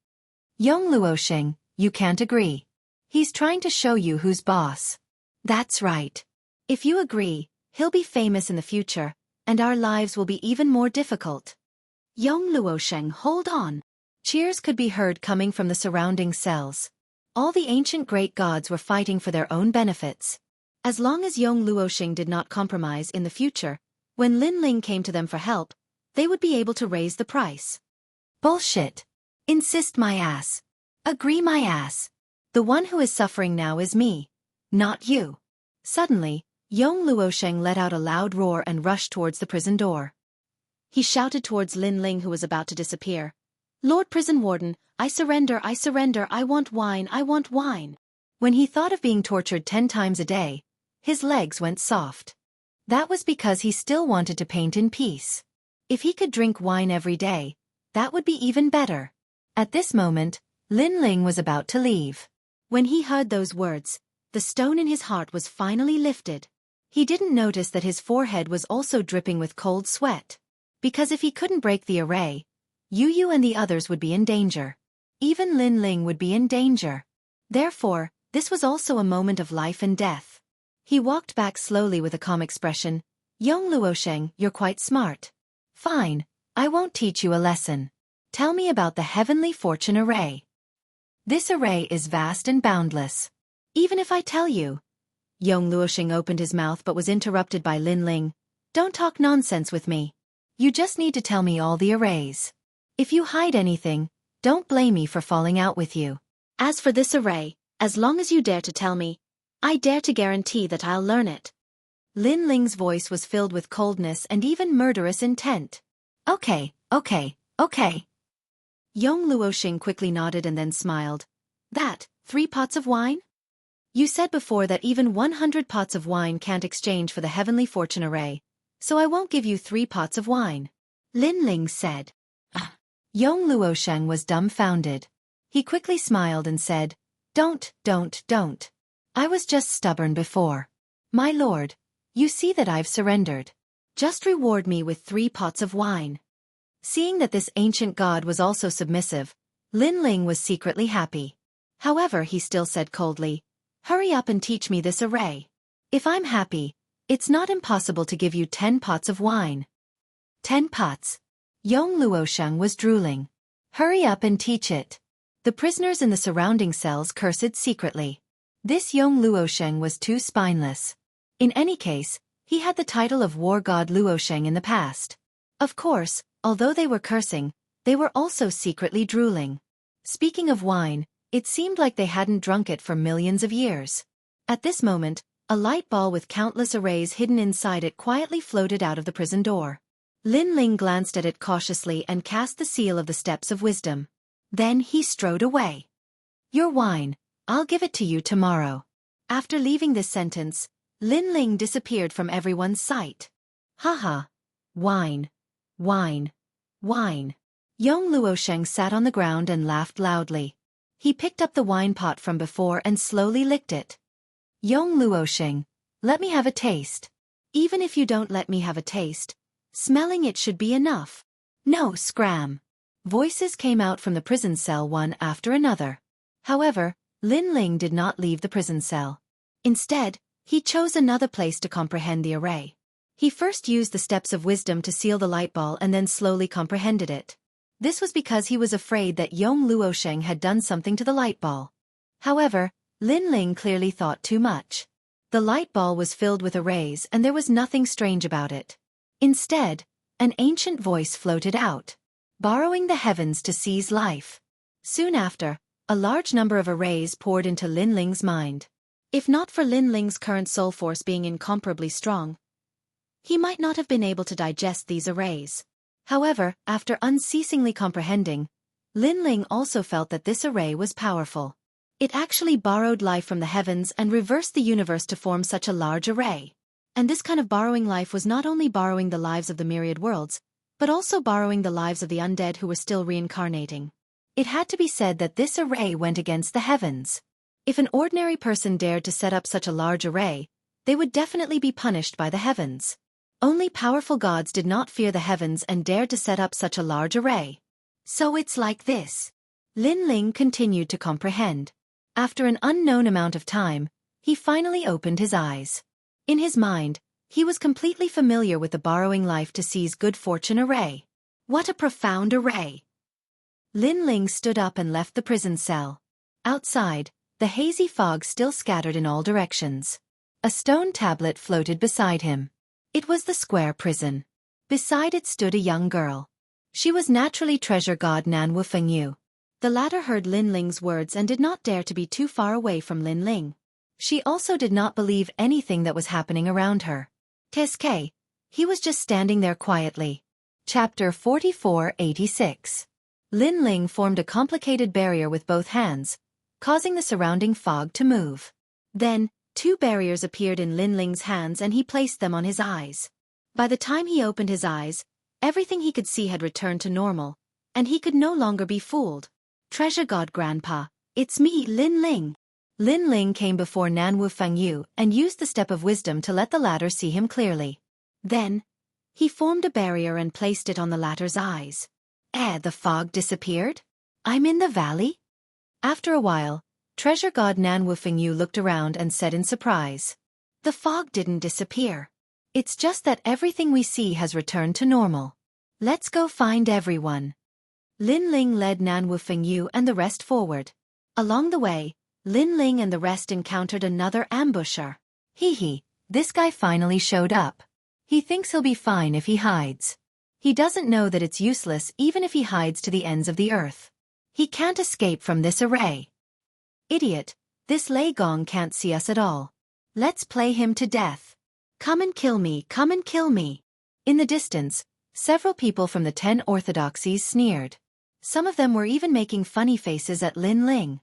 Yong Luosheng, you can't agree. He's trying to show you who's boss. That's right. If you agree, he'll be famous in the future, and our lives will be even more difficult. Yong Luosheng, hold on. Cheers could be heard coming from the surrounding cells. All the ancient great gods were fighting for their own benefits. As long as Yong Luosheng did not compromise in the future, when Lin Ling came to them for help, they would be able to raise the price. Bullshit. Insist my ass. Agree my ass. The one who is suffering now is me, not you. Suddenly, Yong Luosheng let out a loud roar and rushed towards the prison door. He shouted towards Lin Ling who was about to disappear. Lord Prison Warden, I surrender, I want wine, I want wine. When he thought of being tortured 10 times a day, his legs went soft. That was because he still wanted to paint in peace. If he could drink wine every day, that would be even better. At this moment, Lin Ling was about to leave. When he heard those words, the stone in his heart was finally lifted. He didn't notice that his forehead was also dripping with cold sweat. Because if he couldn't break the array, Yu and the others would be in danger. Even Lin Ling would be in danger. Therefore, this was also a moment of life and death. He walked back slowly with a calm expression. Yong Luosheng, you're quite smart. Fine, I won't teach you a lesson. Tell me about the heavenly fortune array. This array is vast and boundless. Even if I tell you. Yong Luosheng opened his mouth but was interrupted by Lin Ling. Don't talk nonsense with me. You just need to tell me all the arrays. If you hide anything, don't blame me for falling out with you. As for this array, as long as you dare to tell me, I dare to guarantee that I'll learn it. Lin Ling's voice was filled with coldness and even murderous intent. Okay. Yong Luosheng quickly nodded and then smiled. That, 3 pots of wine? You said before that even 100 pots of wine can't exchange for the heavenly fortune array, so I won't give you 3 pots of wine. Lin Ling said. Yong Luosheng was dumbfounded. He quickly smiled and said, Don't. I was just stubborn before. My lord, you see that I've surrendered. Just reward me with 3 pots of wine. Seeing that this ancient god was also submissive, Lin Ling was secretly happy. However, he still said coldly, Hurry up and teach me this array. If I'm happy, it's not impossible to give you 10 pots of wine. 10 pots. Yong Luosheng was drooling. Hurry up and teach it. The prisoners in the surrounding cells cursed secretly. This Yong Luosheng was too spineless. In any case, he had the title of War God Luosheng in the past. Of course, Although they were cursing, they were also secretly drooling. Speaking of wine, it seemed like they hadn't drunk it for millions of years. At this moment, a light ball with countless arrays hidden inside it quietly floated out of the prison door. Lin Ling glanced at it cautiously and cast the seal of the steps of wisdom. Then he strode away. Your wine, I'll give it to you tomorrow. After leaving this sentence, Lin Ling disappeared from everyone's sight. Haha. Wine. Wine. Wine. Yong Luosheng sat on the ground and laughed loudly. He picked up the wine pot from before and slowly licked it. Yong Luosheng, let me have a taste. Even if you don't let me have a taste, smelling it should be enough. No, scram. Voices came out from the prison cell one after another. However, Lin Ling did not leave the prison cell. Instead, he chose another place to comprehend the array. He first used the steps of wisdom to seal the light ball and then slowly comprehended it. This was because he was afraid that Yong Luosheng had done something to the light ball. However, Lin Ling clearly thought too much. The light ball was filled with arrays and there was nothing strange about it. Instead, an ancient voice floated out. Borrowing the heavens to seize life. Soon after, a large number of arrays poured into Lin Ling's mind. If not for Lin Ling's current soul force being incomparably strong, he might not have been able to digest these arrays. However, after unceasingly comprehending, Lin Ling also felt that this array was powerful. It actually borrowed life from the heavens and reversed the universe to form such a large array. And this kind of borrowing life was not only borrowing the lives of the myriad worlds, but also borrowing the lives of the undead who were still reincarnating. It had to be said that this array went against the heavens. If an ordinary person dared to set up such a large array, they would definitely be punished by the heavens. Only powerful gods did not fear the heavens and dared to set up such a large array. So it's like this. Lin Ling continued to comprehend. After an unknown amount of time, he finally opened his eyes. In his mind, he was completely familiar with the borrowing life to seize good fortune array. What a profound array! Lin Ling stood up and left the prison cell. Outside, the hazy fog still scattered in all directions. A stone tablet floated beside him. It was the square prison. Beside it stood a young girl. She was naturally treasure god Nan Wu Fengyu. The latter heard Lin Ling's words and did not dare to be too far away from Lin Ling. She also did not believe anything that was happening around her. Teske. He was just standing there quietly. Chapter 4486. Lin Ling formed a complicated barrier with both hands, causing the surrounding fog to move. Then, two barriers appeared in Lin Ling's hands and he placed them on his eyes. By the time he opened his eyes, everything he could see had returned to normal, and he could no longer be fooled. Treasure God Grandpa, it's me, Lin Ling. Lin Ling came before Nan Wu Fengyu and used the step of wisdom to let the latter see him clearly. Then, he formed a barrier and placed it on the latter's eyes. The fog disappeared? I'm in the valley? After a while, Treasure God Nan Wu Fengyu looked around and said in surprise. The fog didn't disappear. It's just that everything we see has returned to normal. Let's go find everyone. Lin Ling led Nan Wu Fengyu and the rest forward. Along the way, Lin Ling and the rest encountered another ambusher. This guy finally showed up. He thinks he'll be fine if he hides. He doesn't know that it's useless even if he hides to the ends of the earth. He can't escape from this array. Idiot, this Lei Gong can't see us at all. Let's play him to death. Come and kill me, come and kill me. In the distance, several people from the 10 orthodoxies sneered. Some of them were even making funny faces at Lin Ling.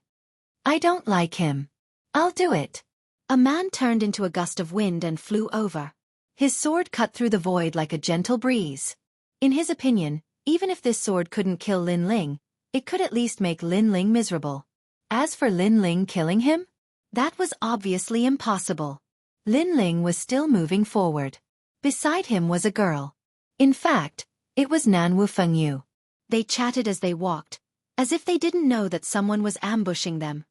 I don't like him. I'll do it. A man turned into a gust of wind and flew over. His sword cut through the void like a gentle breeze. In his opinion, even if this sword couldn't kill Lin Ling, it could at least make Lin Ling miserable. As for Lin Ling killing him, that was obviously impossible. Lin Ling was still moving forward. Beside him was a girl. In fact, it was Nan Wu Fengyu. They chatted as they walked, as if they didn't know that someone was ambushing them.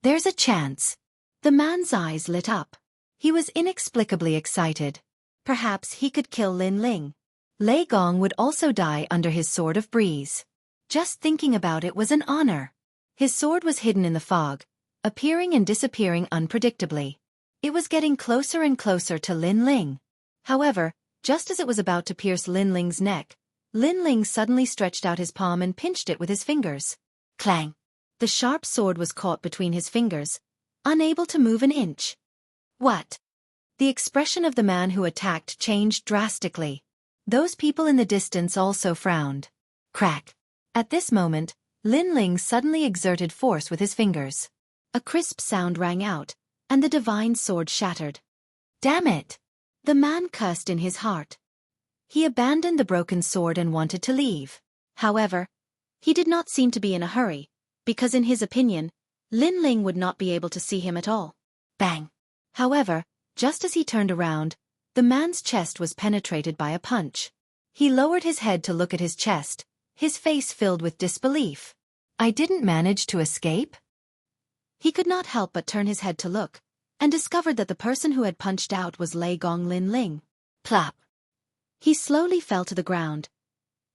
There's a chance. The man's eyes lit up. He was inexplicably excited. Perhaps he could kill Lin Ling. Lei Gong would also die under his sword of breeze. Just thinking about it was an honor. His sword was hidden in the fog, appearing and disappearing unpredictably. It was getting closer and closer to Lin Ling. However, just as it was about to pierce Lin Ling's neck, Lin Ling suddenly stretched out his palm and pinched it with his fingers. Clang! The sharp sword was caught between his fingers, unable to move an inch. What? The expression of the man who attacked changed drastically. Those people in the distance also frowned. Crack! At this moment, Lin Ling suddenly exerted force with his fingers. A crisp sound rang out, and the divine sword shattered. Damn it! The man cursed in his heart. He abandoned the broken sword and wanted to leave. However, he did not seem to be in a hurry, because in his opinion, Lin Ling would not be able to see him at all. Bang! However, just as he turned around, the man's chest was penetrated by a punch. He lowered his head to look at his chest, his face filled with disbelief. I didn't manage to escape? He could not help but turn his head to look, and discovered that the person who had punched out was Lei Gong Lin Ling. Plop! He slowly fell to the ground,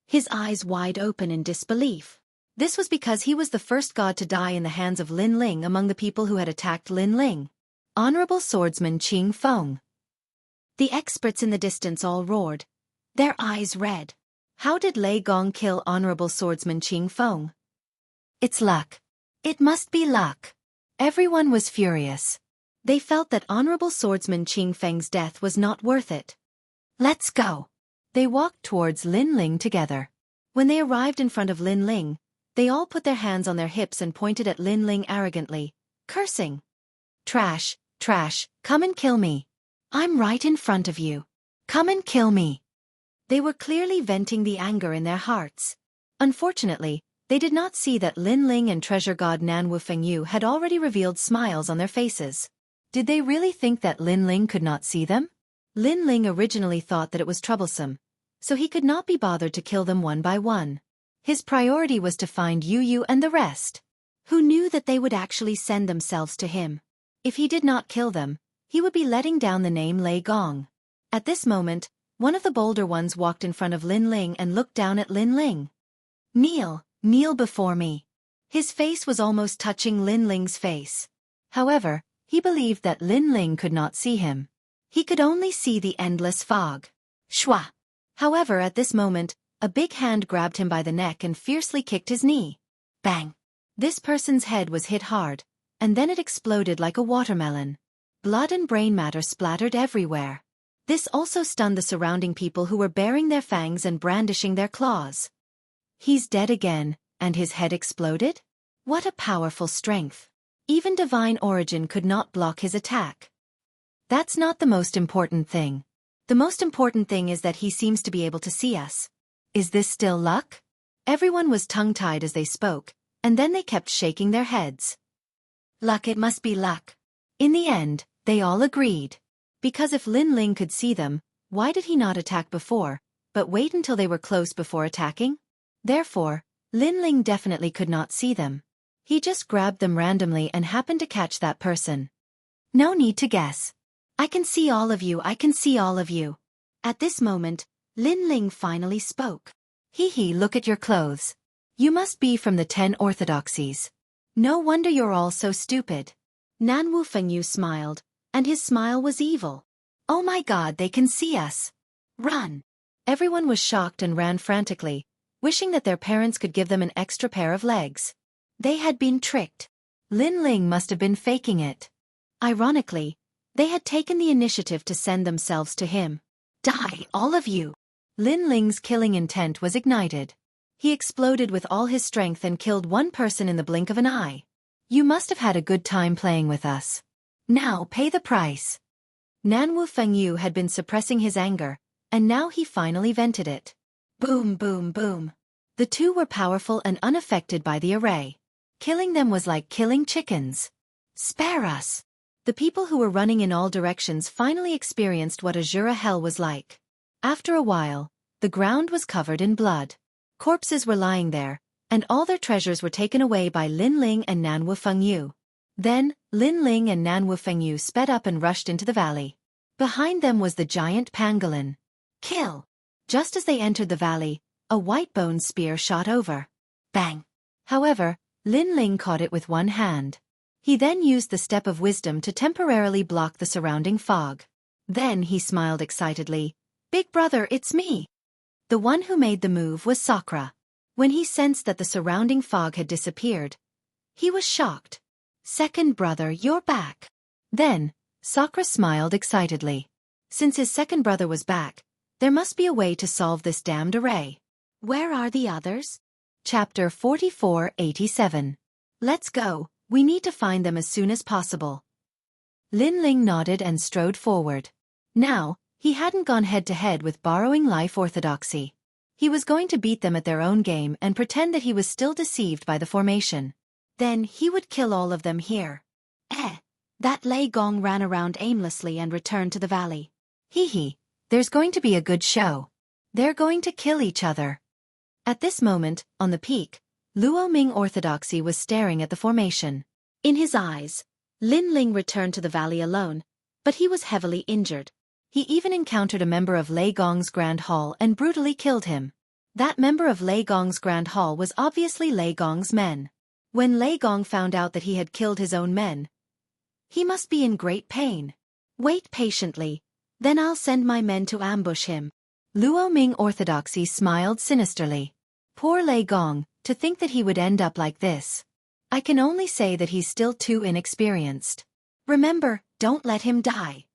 his eyes wide open in disbelief. This was because he was the first god to die in the hands of Lin Ling among the people who had attacked Lin Ling. Honorable swordsman Qing Feng. The experts in the distance all roared, their eyes red. How did Lei Gong kill Honorable swordsman Qing Feng? It's luck. It must be luck. Everyone was furious. They felt that Honorable swordsman Qing Feng's death was not worth it. Let's go. They walked towards Lin Ling together. When they arrived in front of Lin Ling, they all put their hands on their hips and pointed at Lin Ling arrogantly, cursing. Trash, trash, come and kill me. I'm right in front of you. Come and kill me. They were clearly venting the anger in their hearts. Unfortunately, they did not see that Lin Ling and treasure god Nan Wu Fengyu had already revealed smiles on their faces. Did they really think that Lin Ling could not see them? Lin Ling originally thought that it was troublesome, so he could not be bothered to kill them one by one. His priority was to find Yu Yu and the rest. Who knew that they would actually send themselves to him? If he did not kill them, he would be letting down the name Lei Gong. At this moment, one of the bolder ones walked in front of Lin Ling and looked down at Lin Ling. Kneel, kneel before me. His face was almost touching Lin Ling's face. However, he believed that Lin Ling could not see him. He could only see the endless fog. Shwa! However, at this moment, a big hand grabbed him by the neck and fiercely kicked his knee. Bang! This person's head was hit hard, and then it exploded like a watermelon. Blood and brain matter splattered everywhere. This also stunned the surrounding people who were baring their fangs and brandishing their claws. He's dead again, and his head exploded? What a powerful strength. Even divine origin could not block his attack. That's not the most important thing. The most important thing is that he seems to be able to see us. Is this still luck? Everyone was tongue-tied as they spoke, and then they kept shaking their heads. Luck, it must be luck. In the end, they all agreed. Because if Lin Ling could see them, why did he not attack before, but wait until they were close before attacking? Therefore, Lin Ling definitely could not see them. He just grabbed them randomly and happened to catch that person. No need to guess. I can see all of you, I can see all of you. At this moment, Lin Ling finally spoke. Hee, look at your clothes. You must be from the 10 orthodoxies. No wonder you're all so stupid. Nan Wu Fengyu smiled, and his smile was evil. Oh my god, they can see us. Run! Everyone was shocked and ran frantically, wishing that their parents could give them an extra pair of legs. They had been tricked. Lin Ling must have been faking it. Ironically, they had taken the initiative to send themselves to him. Die, all of you! Lin Ling's killing intent was ignited. He exploded with all his strength and killed one person in the blink of an eye. You must have had a good time playing with us. Now pay the price. Nan Wu Fengyu had been suppressing his anger, and now he finally vented it. Boom, boom, boom. The two were powerful and unaffected by the array. Killing them was like killing chickens. Spare us! The people who were running in all directions finally experienced what Azura hell was like. After a while, the ground was covered in blood. Corpses were lying there, and all their treasures were taken away by Lin Ling and Nan Wu Fengyu. Then, Lin Ling and Nan Wu Fengyu sped up and rushed into the valley. Behind them was the giant pangolin. Kill! Just as they entered the valley, a white bone spear shot over. Bang! However, Lin Ling caught it with one hand. He then used the step of wisdom to temporarily block the surrounding fog. Then he smiled excitedly. Big brother, it's me! The one who made the move was Sakura. When he sensed that the surrounding fog had disappeared, he was shocked. "Second brother, you're back." Then, Sakura smiled excitedly. Since his second brother was back, there must be a way to solve this damned array. Where are the others? Chapter 4487. Let's go, we need to find them as soon as possible. Lin Ling nodded and strode forward. Now, he hadn't gone head-to-head with borrowing life orthodoxy. He was going to beat them at their own game and pretend that he was still deceived by the formation. Then he would kill all of them here. That Lei Gong ran around aimlessly and returned to the valley. Hee, there's going to be a good show. They're going to kill each other. At this moment, on the peak, Luo Ming orthodoxy was staring at the formation. In his eyes, Lin Ling returned to the valley alone, but he was heavily injured. He even encountered a member of Lei Gong's Grand Hall and brutally killed him. That member of Lei Gong's Grand Hall was obviously Lei Gong's men. When Lei Gong found out that he had killed his own men, he must be in great pain. Wait patiently, then I'll send my men to ambush him. Luo Ming orthodoxy smiled sinisterly. Poor Lei Gong, to think that he would end up like this. I can only say that he's still too inexperienced. Remember, don't let him die.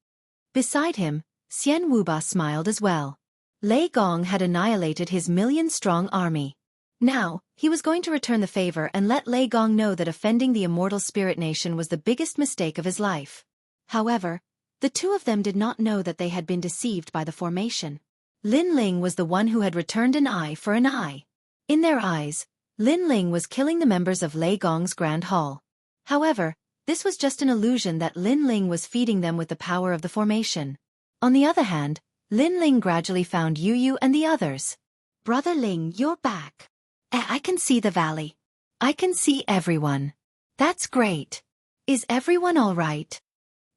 Beside him, Xian Wuba smiled as well. Lei Gong had annihilated his million-strong army. Now, he was going to return the favor and let Lei Gong know that offending the immortal spirit nation was the biggest mistake of his life. However, the two of them did not know that they had been deceived by the formation. Lin Ling was the one who had returned an eye for an eye. In their eyes, Lin Ling was killing the members of Lei Gong's Grand Hall. However, this was just an illusion that Lin Ling was feeding them with the power of the formation. On the other hand, Lin Ling gradually found Yu Yu and the others. Brother Ling, you're back. I can see the valley. I can see everyone. That's great. Is everyone all right?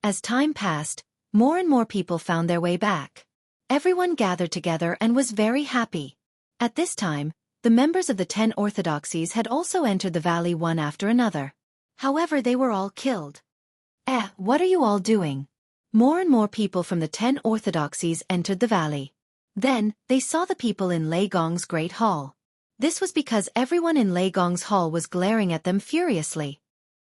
As time passed, more and more people found their way back. Everyone gathered together and was very happy. At this time, the members of the 10 orthodoxies had also entered the valley one after another. However, they were all killed. What are you all doing? More and more people from the 10 orthodoxies entered the valley. Then, they saw the people in Lei Gong's Great Hall. This was because everyone in Lei Gong's hall was glaring at them furiously.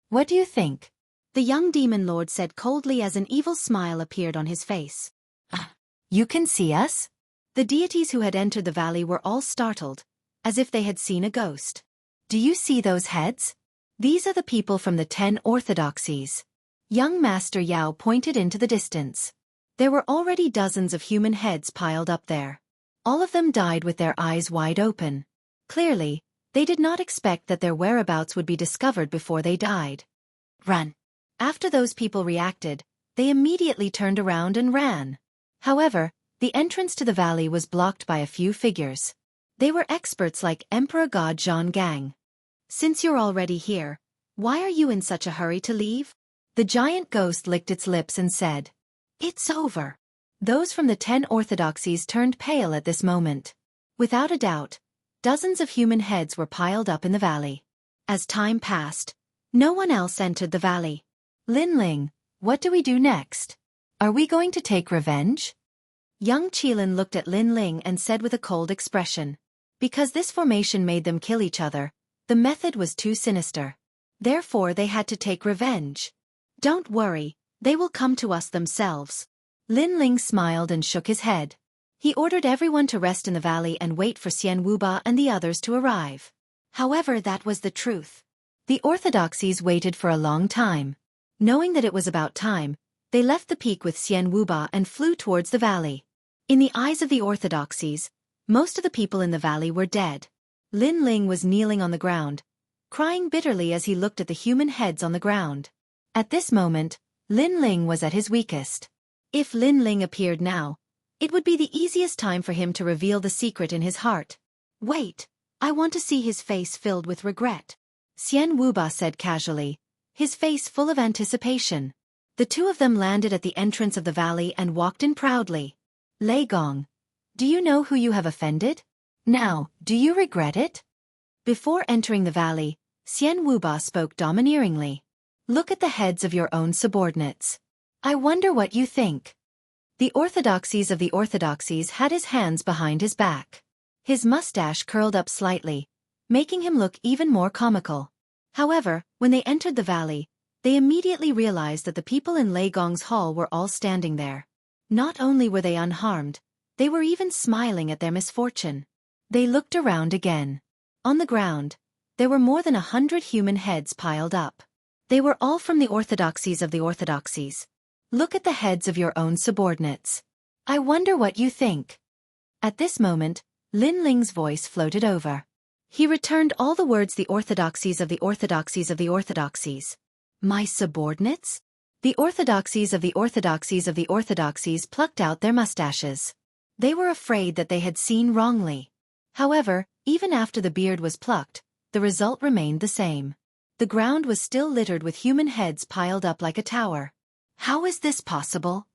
What do you think? The young demon lord said coldly as an evil smile appeared on his face. You can see us? The deities who had entered the valley were all startled, as if they had seen a ghost. Do you see those heads? These are the people from the 10 orthodoxies. Young Master Yao pointed into the distance. There were already dozens of human heads piled up there. All of them died with their eyes wide open. Clearly, they did not expect that their whereabouts would be discovered before they died. Run. After those people reacted, they immediately turned around and ran. However, the entrance to the valley was blocked by a few figures. They were experts like Emperor God Zhang Gang. Since you're already here, why are you in such a hurry to leave? The giant ghost licked its lips and said, It's over. Those from the 10 orthodoxies turned pale at this moment. Without a doubt, dozens of human heads were piled up in the valley. As time passed, no one else entered the valley. Lin Ling, what do we do next? Are we going to take revenge? Young Qilin looked at Lin Ling and said with a cold expression. Because this formation made them kill each other, the method was too sinister. Therefore they had to take revenge. Don't worry, they will come to us themselves. Lin Ling smiled and shook his head. He ordered everyone to rest in the valley and wait for Xian Wuba and the others to arrive. However, that was the truth. The orthodoxies waited for a long time. Knowing that it was about time, they left the peak with Xian Wuba and flew towards the valley. In the eyes of the orthodoxies, most of the people in the valley were dead. Lin Ling was kneeling on the ground, crying bitterly as he looked at the human heads on the ground. At this moment, Lin Ling was at his weakest. If Lin Ling appeared now, it would be the easiest time for him to reveal the secret in his heart. Wait, I want to see his face filled with regret. Xian Wuba said casually, his face full of anticipation. The two of them landed at the entrance of the valley and walked in proudly. Lei Gong, do you know who you have offended? Now, do you regret it? Before entering the valley, Xian Wuba spoke domineeringly. Look at the heads of your own subordinates. I wonder what you think. The orthodoxies of the orthodoxies had his hands behind his back. His mustache curled up slightly, making him look even more comical. However, when they entered the valley, they immediately realized that the people in Lei Gong's hall were all standing there. Not only were they unharmed, they were even smiling at their misfortune. They looked around again. On the ground, there were more than 100 human heads piled up. They were all from the orthodoxies of the orthodoxies. Look at the heads of your own subordinates. I wonder what you think. At this moment, Lin Ling's voice floated over. He returned all the words the orthodoxies of the orthodoxies of the orthodoxies. My subordinates? The orthodoxies of the orthodoxies of the orthodoxies plucked out their mustaches. They were afraid that they had seen wrongly. However, even after the beard was plucked, the result remained the same. The ground was still littered with human heads piled up like a tower. How is this possible?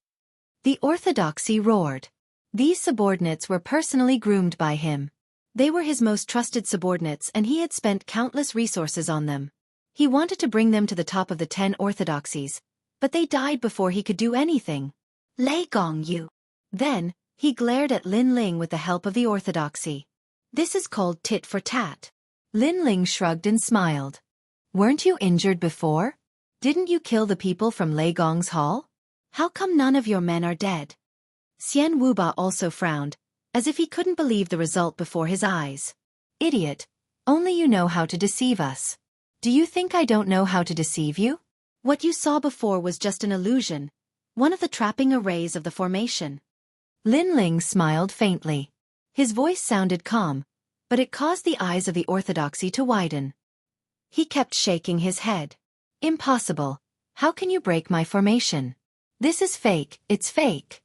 The orthodoxy roared. These subordinates were personally groomed by him. They were his most trusted subordinates and he had spent countless resources on them. He wanted to bring them to the top of the 10 orthodoxies, but they died before he could do anything. Lei Gong you. Then, he glared at Lin Ling with the help of the orthodoxy. This is called tit for tat. Lin Ling shrugged and smiled. Weren't you injured before? Didn't you kill the people from Lei Gong's hall? How come none of your men are dead? Xian Wuba also frowned, as if he couldn't believe the result before his eyes. Idiot, only you know how to deceive us. Do you think I don't know how to deceive you? What you saw before was just an illusion, one of the trapping arrays of the formation. Lin Ling smiled faintly. His voice sounded calm, but it caused the eyes of the orthodoxy to widen. He kept shaking his head. Impossible. How can you break my formation? This is fake, it's fake.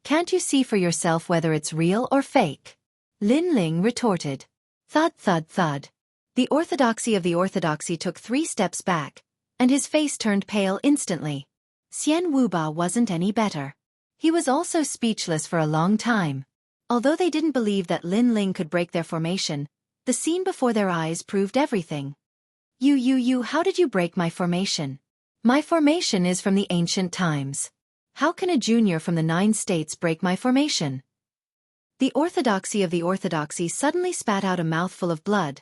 Can't you see for yourself whether it's real or fake? Lin Ling retorted. Thud thud thud. The orthodoxy of the orthodoxy took 3 steps back, and his face turned pale instantly. Xian Wuba wasn't any better. He was also speechless for a long time. Although they didn't believe that Lin Ling could break their formation, the scene before their eyes proved everything. How did you break my formation? My formation is from the ancient times. How can a junior from the 9 states break my formation? The orthodoxy of the orthodoxy suddenly spat out a mouthful of blood,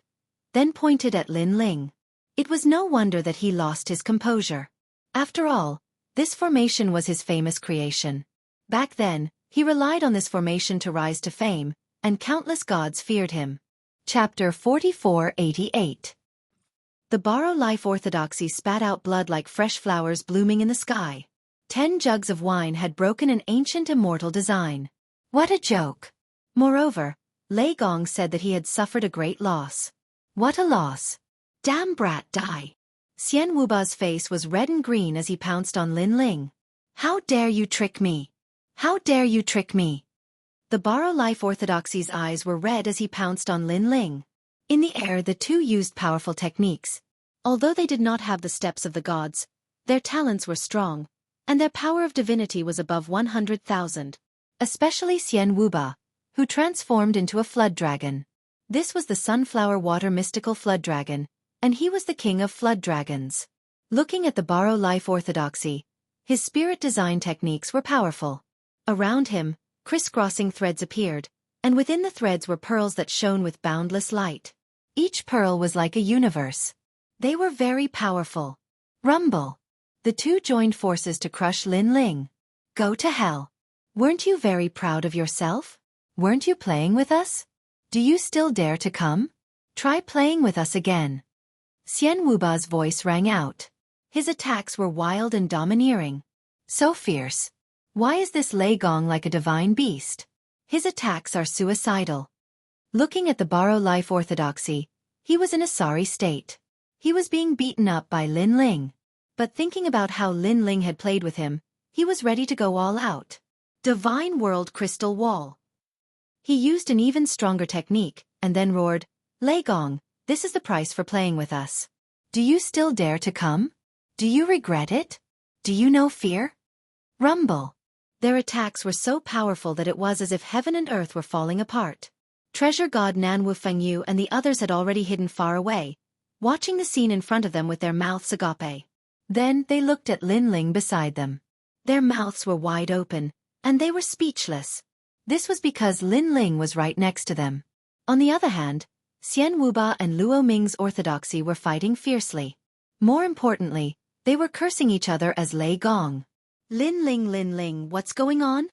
then pointed at Lin Ling. It was no wonder that he lost his composure. After all, this formation was his famous creation. Back then, he relied on this formation to rise to fame, and countless gods feared him. Chapter 4488. The Borrow Life orthodoxy spat out blood like fresh flowers blooming in the sky. 10 jugs of wine had broken an ancient immortal design. What a joke! Moreover, Lei Gong said that he had suffered a great loss. What a loss! Damn brat die! Xian Wuba's face was red and green as he pounced on Lin Ling. How dare you trick me! How dare you trick me! The Borrow Life orthodoxy's eyes were red as he pounced on Lin Ling. In the air the two used powerful techniques. Although they did not have the steps of the gods, their talents were strong, and their power of divinity was above 100,000. Especially Xian Wuba, who transformed into a flood dragon. This was the sunflower water mystical flood dragon, and he was the king of flood dragons. Looking at the Borrow Life orthodoxy, his spirit design techniques were powerful. Around him, crisscrossing threads appeared, and within the threads were pearls that shone with boundless light. Each pearl was like a universe. They were very powerful. Rumble! The two joined forces to crush Lin Ling. Go to hell! Weren't you very proud of yourself? Weren't you playing with us? Do you still dare to come? Try playing with us again. Xian Wuba's voice rang out. His attacks were wild and domineering. So fierce. Why is this Lei Gong like a divine beast? His attacks are suicidal. Looking at the Borrow Life orthodoxy, he was in a sorry state. He was being beaten up by Lin Ling. But thinking about how Lin Ling had played with him, he was ready to go all out. Divine World Crystal Wall. He used an even stronger technique, and then roared, Lei Gong, this is the price for playing with us. Do you still dare to come? Do you regret it? Do you know fear? Rumble. Their attacks were so powerful that it was as if heaven and earth were falling apart. Treasure god Nanwu Fengyu and the others had already hidden far away, watching the scene in front of them with their mouths agape. Then they looked at Lin Ling beside them. Their mouths were wide open, and they were speechless. This was because Lin Ling was right next to them. On the other hand, Xian Wuba and Luo Ming's orthodoxy were fighting fiercely. More importantly, they were cursing each other as Lei Gong. Lin Ling, what's going on?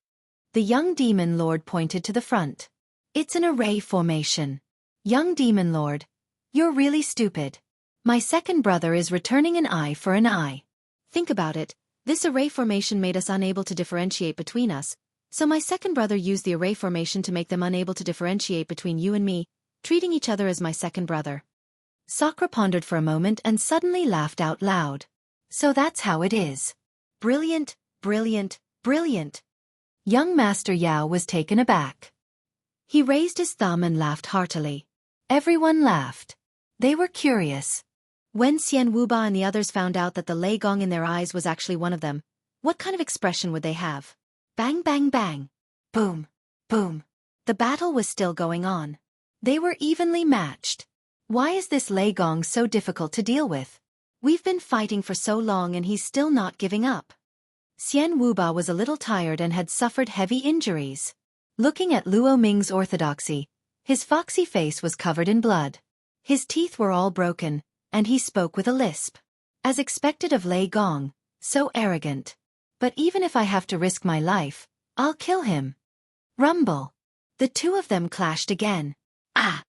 The young demon lord pointed to the front. It's an array formation. Young demon lord, you're really stupid. My second brother is returning an eye for an eye. Think about it, this array formation made us unable to differentiate between us, so my second brother used the array formation to make them unable to differentiate between you and me, treating each other as my second brother. Sakura pondered for a moment and suddenly laughed out loud. So that's how it is. Brilliant, brilliant, brilliant. Young Master Yao was taken aback. He raised his thumb and laughed heartily. Everyone laughed. They were curious. When Xian Wuba and the others found out that the Lei Gong in their eyes was actually one of them, what kind of expression would they have? Bang, bang, bang. Boom, boom. The battle was still going on. They were evenly matched. Why is this Lei Gong so difficult to deal with? We've been fighting for so long and he's still not giving up. Xian Wuba was a little tired and had suffered heavy injuries. Looking at Luo Ming's orthodoxy, his foxy face was covered in blood. His teeth were all broken, and he spoke with a lisp. As expected of Lei Gong, so arrogant. But even if I have to risk my life, I'll kill him. Rumble. The two of them clashed again. Ah!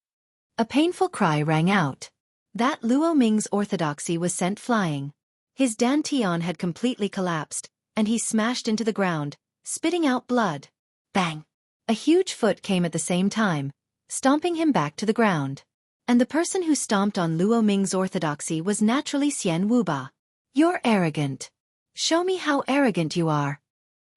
A painful cry rang out. That Luo Ming's orthodoxy was sent flying. His dantian had completely collapsed, and he smashed into the ground, spitting out blood. Bang! A huge foot came at the same time, stomping him back to the ground. And the person who stomped on Luo Ming's orthodoxy was naturally Xian Wuba. You're arrogant. Show me how arrogant you are.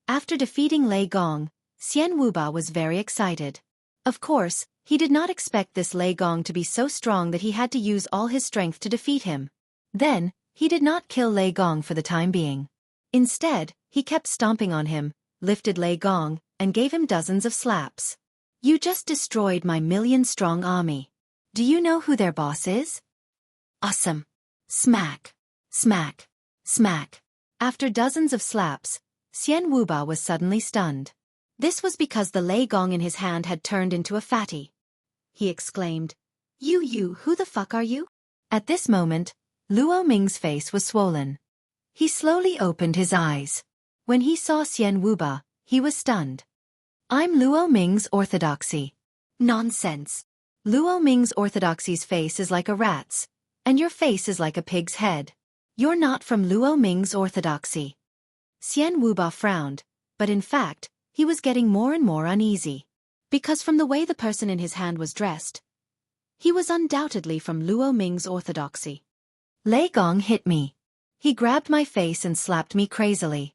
After defeating Lei Gong, Xian Wuba was very excited. Of course, he did not expect this Lei Gong to be so strong that he had to use all his strength to defeat him. Then, he did not kill Lei Gong for the time being. Instead, he kept stomping on him, lifted Lei Gong, and gave him dozens of slaps. You just destroyed my million-strong army. Do you know who their boss is? Awesome. Smack. Smack. Smack. After dozens of slaps, Xian Wuba was suddenly stunned. This was because the Lei Gong in his hand had turned into a fatty. He exclaimed, You, who the fuck are you? At this moment, Luo Ming's face was swollen. He slowly opened his eyes. When he saw Xian Wuba, he was stunned. I'm Luo Ming's orthodoxy. Nonsense. Luo Ming's orthodoxy's face is like a rat's, and your face is like a pig's head. You're not from Luo Ming's orthodoxy. Xian Wuba frowned, but in fact, he was getting more and more uneasy. Because from the way the person in his hand was dressed, he was undoubtedly from Luo Ming's orthodoxy. Lei Gong hit me. He grabbed my face and slapped me crazily.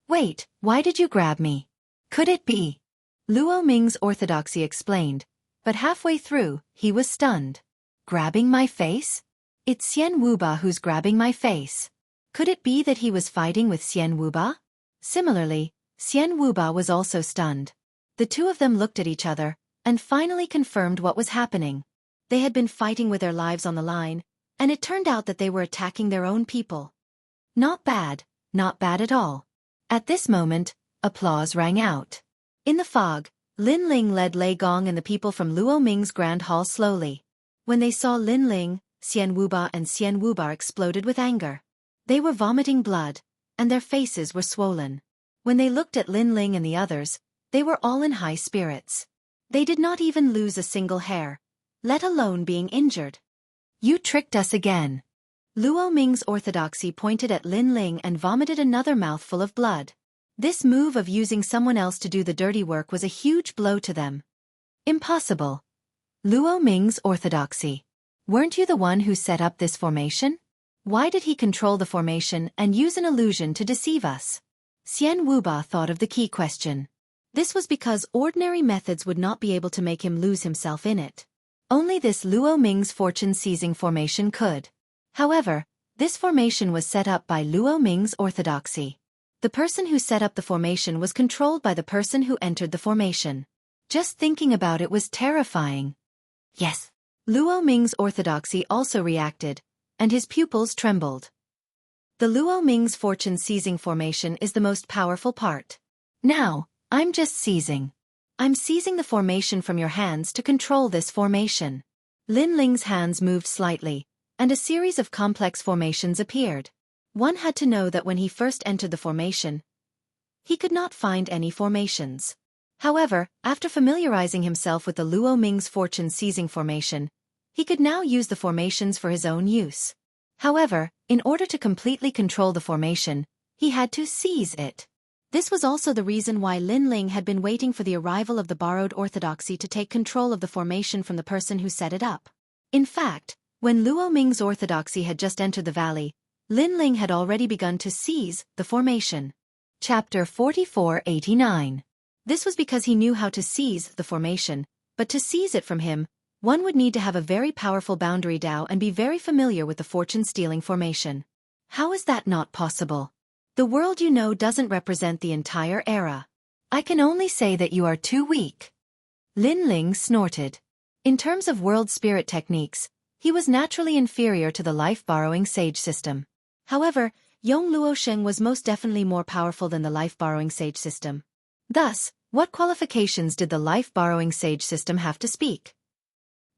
Wait, why did you grab me? Could it be? Luo Ming's orthodoxy explained, but halfway through, he was stunned. Grabbing my face? It's Xian Wuba who's grabbing my face. Could it be that he was fighting with Xian Wuba? Similarly, Xian Wuba was also stunned. The two of them looked at each other, and finally confirmed what was happening. They had been fighting with their lives on the line, and it turned out that they were attacking their own people. Not bad at all. At this moment, applause rang out. In the fog, Lin Ling led Lei Gong and the people from Luo Ming's Grand Hall slowly. When they saw Lin Ling, Xian Wuba exploded with anger. They were vomiting blood, and their faces were swollen. When they looked at Lin Ling and the others, they were all in high spirits. They did not even lose a single hair, let alone being injured. You tricked us again. Luo Ming's orthodoxy pointed at Lin Ling and vomited another mouthful of blood. This move of using someone else to do the dirty work was a huge blow to them. Impossible. Luo Ming's orthodoxy. Weren't you the one who set up this formation? Why did he control the formation and use an illusion to deceive us? Xian Wuba thought of the key question. This was because ordinary methods would not be able to make him lose himself in it. Only this Luo Ming's fortune-seizing formation could. However, this formation was set up by Luo Ming's orthodoxy. The person who set up the formation was controlled by the person who entered the formation. Just thinking about it was terrifying. Yes. Luo Ming's orthodoxy also reacted, and his pupils trembled. The Luo Ming's fortune-seizing formation is the most powerful part. Now, I'm just seizing. I'm seizing the formation from your hands to control this formation. Lin Ling's hands moved slightly, and a series of complex formations appeared. One had to know that when he first entered the formation, he could not find any formations. However, after familiarizing himself with the Luo Ming's fortune-seizing formation, he could now use the formations for his own use. However, in order to completely control the formation, he had to seize it. This was also the reason why Lin Ling had been waiting for the arrival of the borrowed orthodoxy to take control of the formation from the person who set it up. In fact, when Luo Ming's orthodoxy had just entered the valley, Lin Ling had already begun to seize the formation. Chapter 4489. This was because he knew how to seize the formation, but to seize it from him, one would need to have a very powerful boundary Dao and be very familiar with the fortune-stealing formation. How is that not possible? The world you know doesn't represent the entire era. I can only say that you are too weak. Lin Ling snorted. In terms of world spirit techniques, he was naturally inferior to the life-borrowing sage system. However, Yong Luosheng was most definitely more powerful than the life-borrowing sage system. Thus, what qualifications did the life-borrowing sage system have to speak?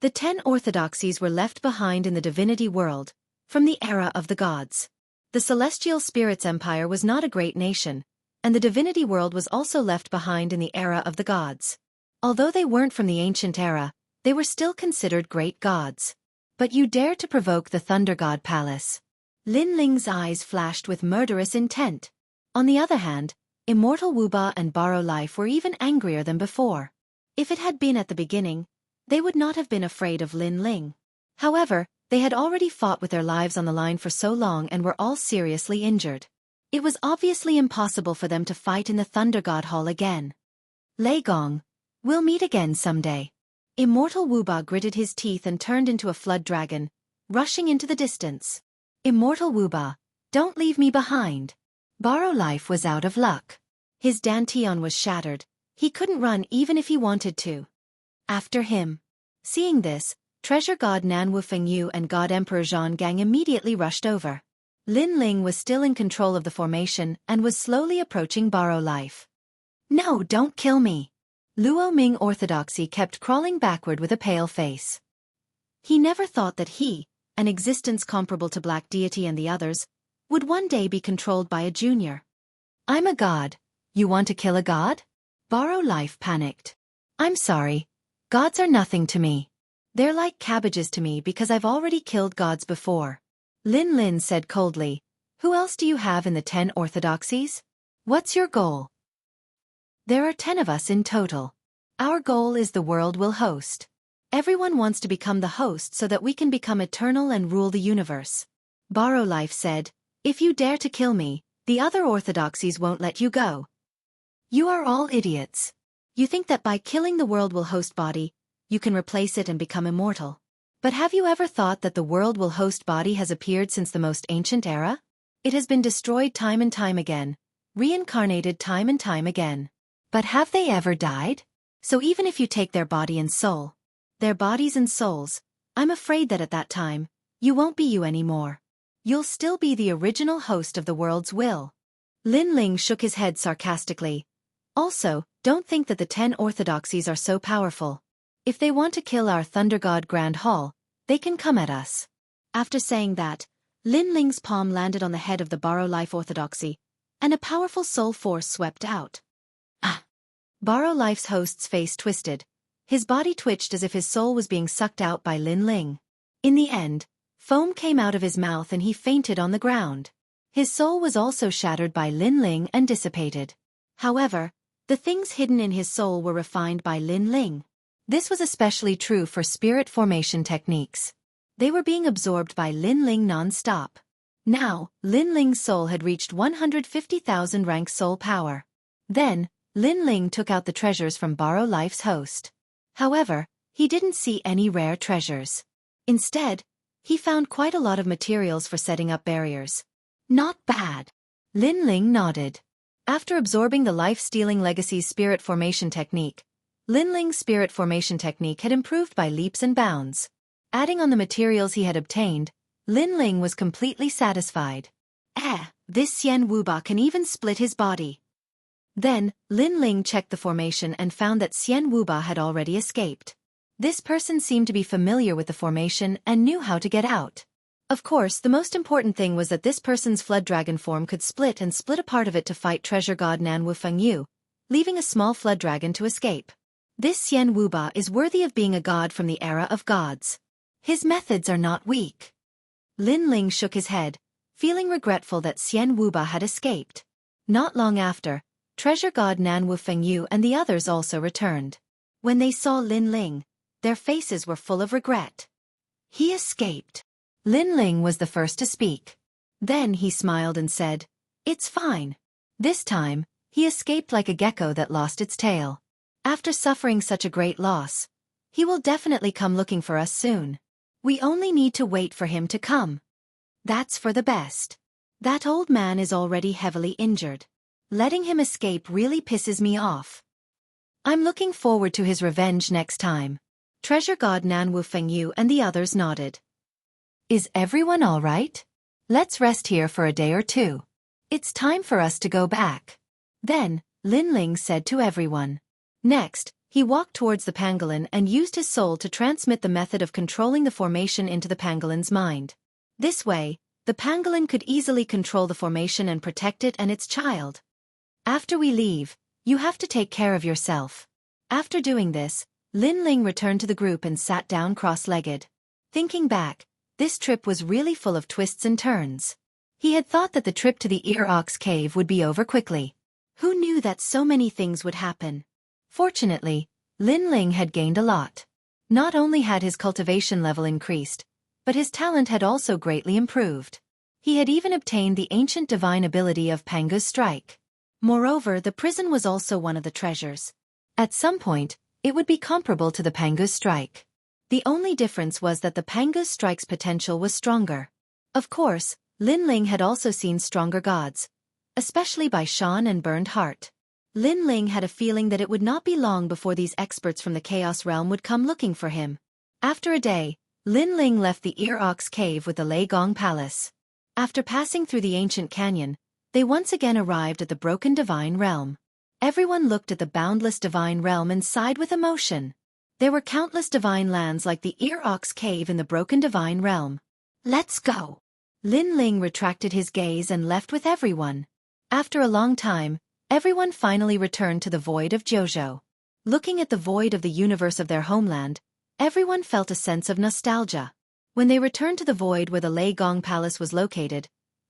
The 10 orthodoxies were left behind in the divinity world, from the era of the gods. The celestial spirits empire was not a great nation, and the divinity world was also left behind in the era of the gods. Although they weren't from the ancient era, they were still considered great gods. But you dare to provoke the Thunder God Palace. Lin Ling's eyes flashed with murderous intent. On the other hand, Immortal Wuba and Borrow Life were even angrier than before. If it had been at the beginning, they would not have been afraid of Lin Ling. However, they had already fought with their lives on the line for so long and were all seriously injured. It was obviously impossible for them to fight in the Thunder God Hall again. Lei Gong, we'll meet again someday. Immortal Wuba gritted his teeth and turned into a flood dragon, rushing into the distance. Immortal Wuba, don't leave me behind. Borrow Life was out of luck. His dantian was shattered. He couldn't run even if he wanted to. After him. Seeing this, Treasure God Nanwu Fengyu and God Emperor Zhang Gang immediately rushed over. Lin Ling was still in control of the formation and was slowly approaching Borrow Life. No, don't kill me. Luo Ming Orthodoxy kept crawling backward with a pale face. He never thought that he, an existence comparable to Black Deity and the others, would one day be controlled by a junior. I'm a god. You want to kill a god? Borrow Life panicked. I'm sorry. Gods are nothing to me. They're like cabbages to me because I've already killed gods before. Lin Lin said coldly. Who else do you have in the 10 orthodoxies? What's your goal? There are 10 of us in total. Our goal is the world we'll host. Everyone wants to become the host so that we can become eternal and rule the universe. Borrow Life said, if you dare to kill me, the other orthodoxies won't let you go. You are all idiots. You think that by killing the world will host body, you can replace it and become immortal. But have you ever thought that the world will host body has appeared since the most ancient era? It has been destroyed time and time again, reincarnated time and time again. But have they ever died? So even if you take their body and soul, their bodies and souls, I'm afraid that at that time, you won't be you anymore. You'll still be the original host of the world's will. Lin Ling shook his head sarcastically. Also, don't think that the 10 orthodoxies are so powerful. If they want to kill our Thunder God Grand Hall, they can come at us. After saying that, Lin Ling's palm landed on the head of the Borrow Life orthodoxy, and a powerful soul force swept out. Ah! Borrow Life's host's face twisted. His body twitched as if his soul was being sucked out by Lin Ling. In the end, foam came out of his mouth and he fainted on the ground. His soul was also shattered by Lin Ling and dissipated. However, the things hidden in his soul were refined by Lin Ling. This was especially true for spirit formation techniques. They were being absorbed by Lin Ling non-stop. Now, Lin Ling's soul had reached 150,000 rank soul power. Then, Lin Ling took out the treasures from Borrow Life's host. However, he didn't see any rare treasures. Instead, he found quite a lot of materials for setting up barriers. Not bad. Lin Ling nodded. After absorbing the life-stealing legacy's spirit formation technique, Lin Ling's spirit formation technique had improved by leaps and bounds. Adding on the materials he had obtained, Lin Ling was completely satisfied. This Xian Wuba can even split his body. Then, Lin Ling checked the formation and found that Xian Wuba had already escaped. This person seemed to be familiar with the formation and knew how to get out. Of course, the most important thing was that this person's flood dragon form could split a part of it to fight treasure god Nan Wu Fengyu, leaving a small flood dragon to escape. This Xian Wuba is worthy of being a god from the era of gods. His methods are not weak. Lin Ling shook his head, feeling regretful that Xian Wuba had escaped. Not long after, treasure god Nan Wu Fengyu and the others also returned. When they saw Lin Ling, their faces were full of regret. He escaped. Lin Ling was the first to speak. Then he smiled and said, "It's fine." This time, he escaped like a gecko that lost its tail. After suffering such a great loss, he will definitely come looking for us soon. We only need to wait for him to come. That's for the best. That old man is already heavily injured. Letting him escape really pisses me off. I'm looking forward to his revenge next time. Treasure god Nan Wu Fengyu and the others nodded. Is everyone all right? Let's rest here for a day or two. It's time for us to go back. Then, Lin Ling said to everyone. Next, he walked towards the pangolin and used his soul to transmit the method of controlling the formation into the pangolin's mind. This way, the pangolin could easily control the formation and protect it and its child. After we leave, you have to take care of yourself. After doing this, Lin Ling returned to the group and sat down cross-legged. Thinking back, this trip was really full of twists and turns. He had thought that the trip to the Ear Ox cave would be over quickly. Who knew that so many things would happen? Fortunately, Lin Ling had gained a lot. Not only had his cultivation level increased, but his talent had also greatly improved. He had even obtained the ancient divine ability of Pangu's Strike. Moreover, the prison was also one of the treasures. At some point, it would be comparable to the Pangu's Strike. The only difference was that the Pangu's Strike's potential was stronger. Of course, Lin Ling had also seen stronger gods, especially by Shan and Burned Heart. Lin Ling had a feeling that it would not be long before these experts from the Chaos Realm would come looking for him. After a day, Lin Ling left the Ear Ox cave with the Lei Gong Palace. After passing through the ancient canyon, they once again arrived at the broken divine realm. Everyone looked at the boundless divine realm and sighed with emotion. There were countless divine lands like the Ear Ox cave in the broken divine realm. Let's go! Lin Ling retracted his gaze and left with everyone. After a long time, everyone finally returned to the void of Jojo. Looking at the void of the universe of their homeland, everyone felt a sense of nostalgia. When they returned to the void where the Lei Gong Palace was located,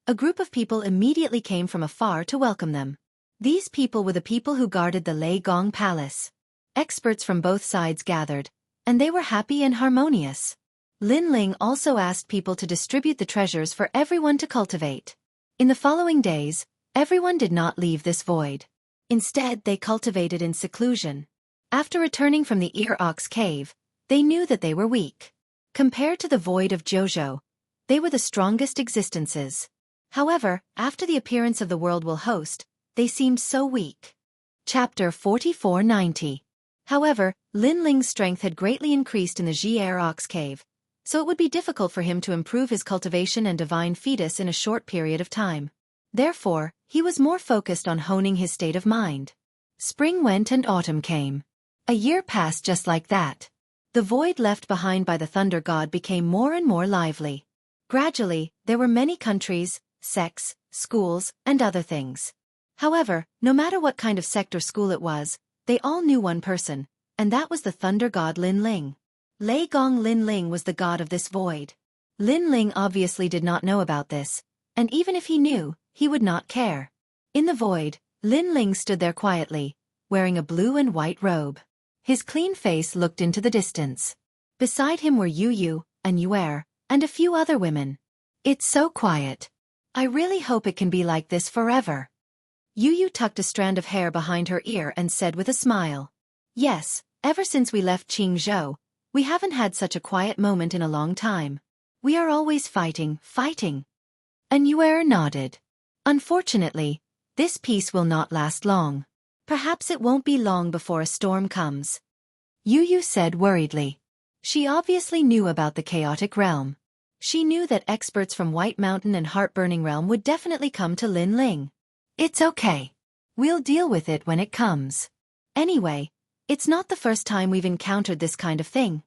a group of people immediately came from afar to welcome them. These people were the people who guarded the Lei Gong Palace. Experts from both sides gathered, and they were happy and harmonious. Lin Ling also asked people to distribute the treasures for everyone to cultivate. In the following days, everyone did not leave this void. Instead, they cultivated in seclusion. After returning from the Ear Ox cave, they knew that they were weak. Compared to the void of Jojo, they were the strongest existences. However, after the appearance of the world will host, they seemed so weak. Chapter 4490. However, Lin Ling's strength had greatly increased in the Ear Ox cave, so it would be difficult for him to improve his cultivation and divine fetus in a short period of time. Therefore, he was more focused on honing his state of mind. Spring went and autumn came. A year passed just like that. The void left behind by the Thunder God became more and more lively. Gradually, there were many countries, sects, schools, and other things. However, no matter what kind of sect or school it was, they all knew one person, and that was the Thunder God Lin Ling. Lei Gong Lin Ling was the god of this void. Lin Ling obviously did not know about this, and even if he knew, he would not care. In the void, Lin Ling stood there quietly, wearing a blue and white robe. His clean face looked into the distance. Beside him were Yu Yu, and Yuer, and a few other women. It's so quiet. I really hope it can be like this forever. Yu Yu tucked a strand of hair behind her ear and said with a smile. Yes, ever since we left Qingzhou, we haven't had such a quiet moment in a long time. We are always fighting. And Yuer nodded. Unfortunately, this peace will not last long. Perhaps it won't be long before a storm comes. Yu Yu said worriedly. She obviously knew about the chaotic realm. She knew that experts from White Mountain and Heartburning Realm would definitely come to Lin Ling. It's okay. We'll deal with it when it comes. Anyway, it's not the first time we've encountered this kind of thing.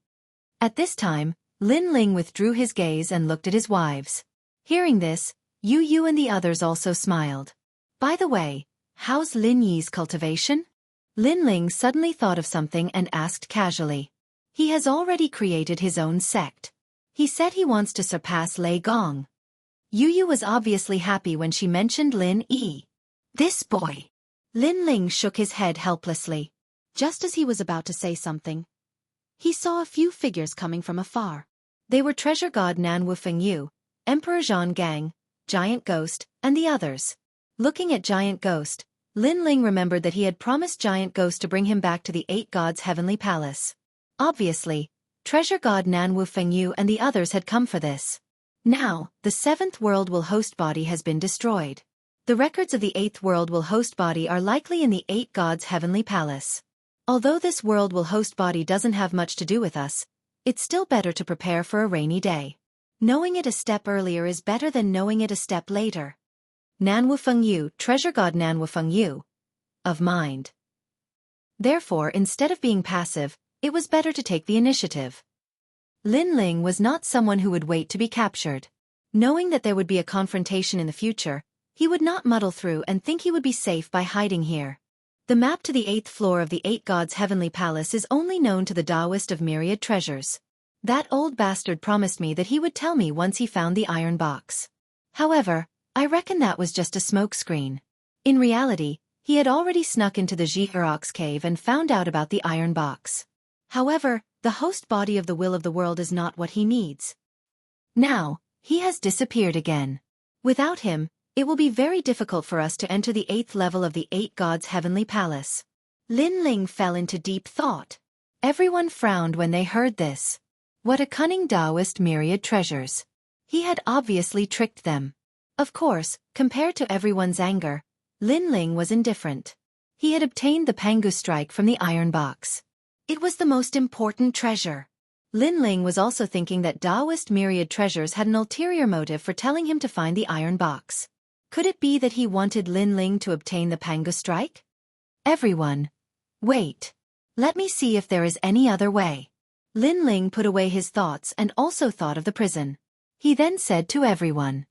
At this time, Lin Ling withdrew his gaze and looked at his wives. Hearing this, Yu Yu and the others also smiled. By the way, how's Lin Yi's cultivation? Lin Ling suddenly thought of something and asked casually. He has already created his own sect. He said he wants to surpass Lei Gong. Yu Yu was obviously happy when she mentioned Lin Yi. This boy. Lin Ling shook his head helplessly. Just as he was about to say something, he saw a few figures coming from afar. They were Treasure God Nan Wu Fengyu, Emperor Zhang Gang, Giant Ghost, and the others. Looking at Giant Ghost, Lin Ling remembered that he had promised Giant Ghost to bring him back to the 8 gods' heavenly palace. Obviously, Treasure God Nan Wu Fengyu and the others had come for this. Now, the 7th world will host body has been destroyed. The records of the 8th world will host body are likely in the 8 gods' heavenly palace. Although this world will host body doesn't have much to do with us, it's still better to prepare for a rainy day. Knowing it a step earlier is better than knowing it a step later. Nanwu Fengyu, Treasure God Nanwu Fengyu. Of mind. Therefore, instead of being passive, it was better to take the initiative. Lin Ling was not someone who would wait to be captured. Knowing that there would be a confrontation in the future, he would not muddle through and think he would be safe by hiding here. The map to the 8th floor of the 8 gods' heavenly palace is only known to the Taoist of myriad treasures. That old bastard promised me that he would tell me once he found the iron box. However, I reckon that was just a smokescreen. In reality, he had already snuck into the Xianxia cave and found out about the iron box. However, the host body of the will of the world is not what he needs. Now, he has disappeared again. Without him, it will be very difficult for us to enter the 8th level of the 8 gods' heavenly palace. Lin Ling fell into deep thought. Everyone frowned when they heard this. What a cunning Taoist myriad treasures. He had obviously tricked them. Of course, compared to everyone's anger, Lin Ling was indifferent. He had obtained the Pangu strike from the iron box. It was the most important treasure. Lin Ling was also thinking that Taoist myriad treasures had an ulterior motive for telling him to find the iron box. Could it be that he wanted Lin Ling to obtain the Pangu strike? Everyone. Wait. Let me see if there is any other way. Lin Ling put away his thoughts and also thought of the prison. He then said to everyone.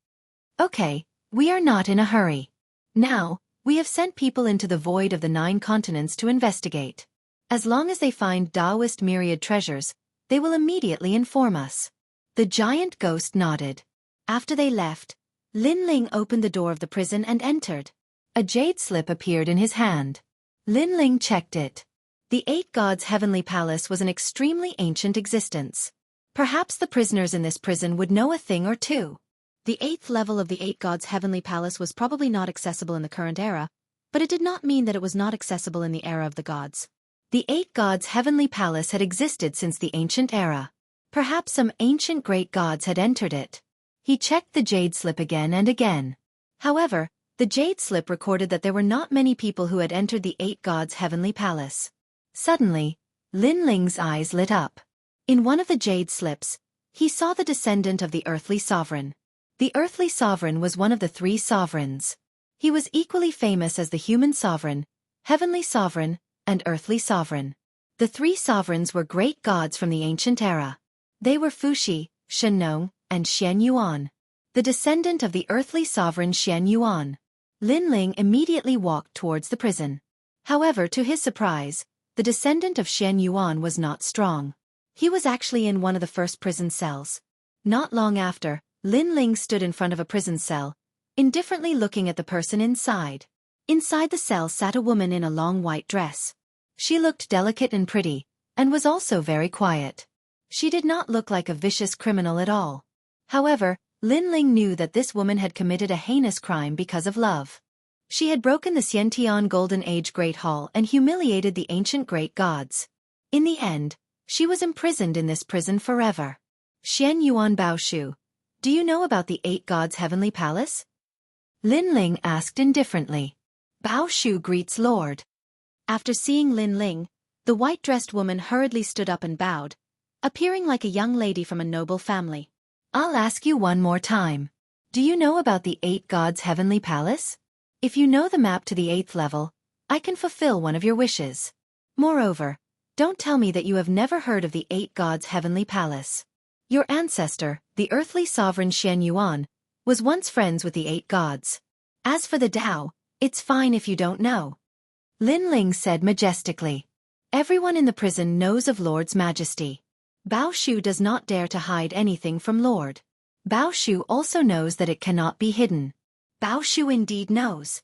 Okay, we are not in a hurry. Now, we have sent people into the void of the 9 continents to investigate. As long as they find Taoist myriad treasures, they will immediately inform us. The giant ghost nodded. After they left, Lin Ling opened the door of the prison and entered. A jade slip appeared in his hand. Lin Ling checked it. The 8 gods' heavenly palace was an extremely ancient existence. Perhaps the prisoners in this prison would know a thing or two. The 8th level of the 8 gods' heavenly palace was probably not accessible in the current era, but it did not mean that it was not accessible in the era of the gods. The 8 gods' heavenly palace had existed since the ancient era. Perhaps some ancient great gods had entered it. He checked the jade slip again and again. However, the jade slip recorded that there were not many people who had entered the 8 gods' heavenly palace. Suddenly, Lin Ling's eyes lit up. In one of the jade slips, he saw the descendant of the earthly sovereign. The earthly sovereign was one of the 3 sovereigns. He was equally famous as the human sovereign, heavenly sovereign, and earthly sovereign. The 3 sovereigns were great gods from the ancient era. They were Fuxi, Shenong, and Xian Yuan. The descendant of the earthly sovereign Xian Yuan. Lin Ling immediately walked towards the prison. However, to his surprise, the descendant of Xian Yuan was not strong. He was actually in one of the first prison cells. Not long after, Lin Ling stood in front of a prison cell, indifferently looking at the person inside. Inside the cell sat a woman in a long white dress. She looked delicate and pretty, and was also very quiet. She did not look like a vicious criminal at all. However, Lin Ling knew that this woman had committed a heinous crime because of love. She had broken the Xiantian Golden Age Great Hall and humiliated the ancient great gods. In the end, she was imprisoned in this prison forever. Xian Yuan Baoshu, do you know about the 8 gods' heavenly palace? Lin Ling asked indifferently. Baoshu greets Lord. After seeing Lin Ling, the white-dressed woman hurriedly stood up and bowed, appearing like a young lady from a noble family. I'll ask you one more time. Do you know about the 8 gods' heavenly palace? If you know the map to the 8th level, I can fulfill one of your wishes. Moreover, don't tell me that you have never heard of the 8 gods' heavenly palace. Your ancestor, the earthly sovereign Xianxia, was once friends with the 8 gods. As for the Tao, it's fine if you don't know. Lin Ling said majestically. Everyone in the prison knows of Lord's majesty. Bao Shu does not dare to hide anything from Lord. Bao Shu also knows that it cannot be hidden. Bao Shu indeed knows.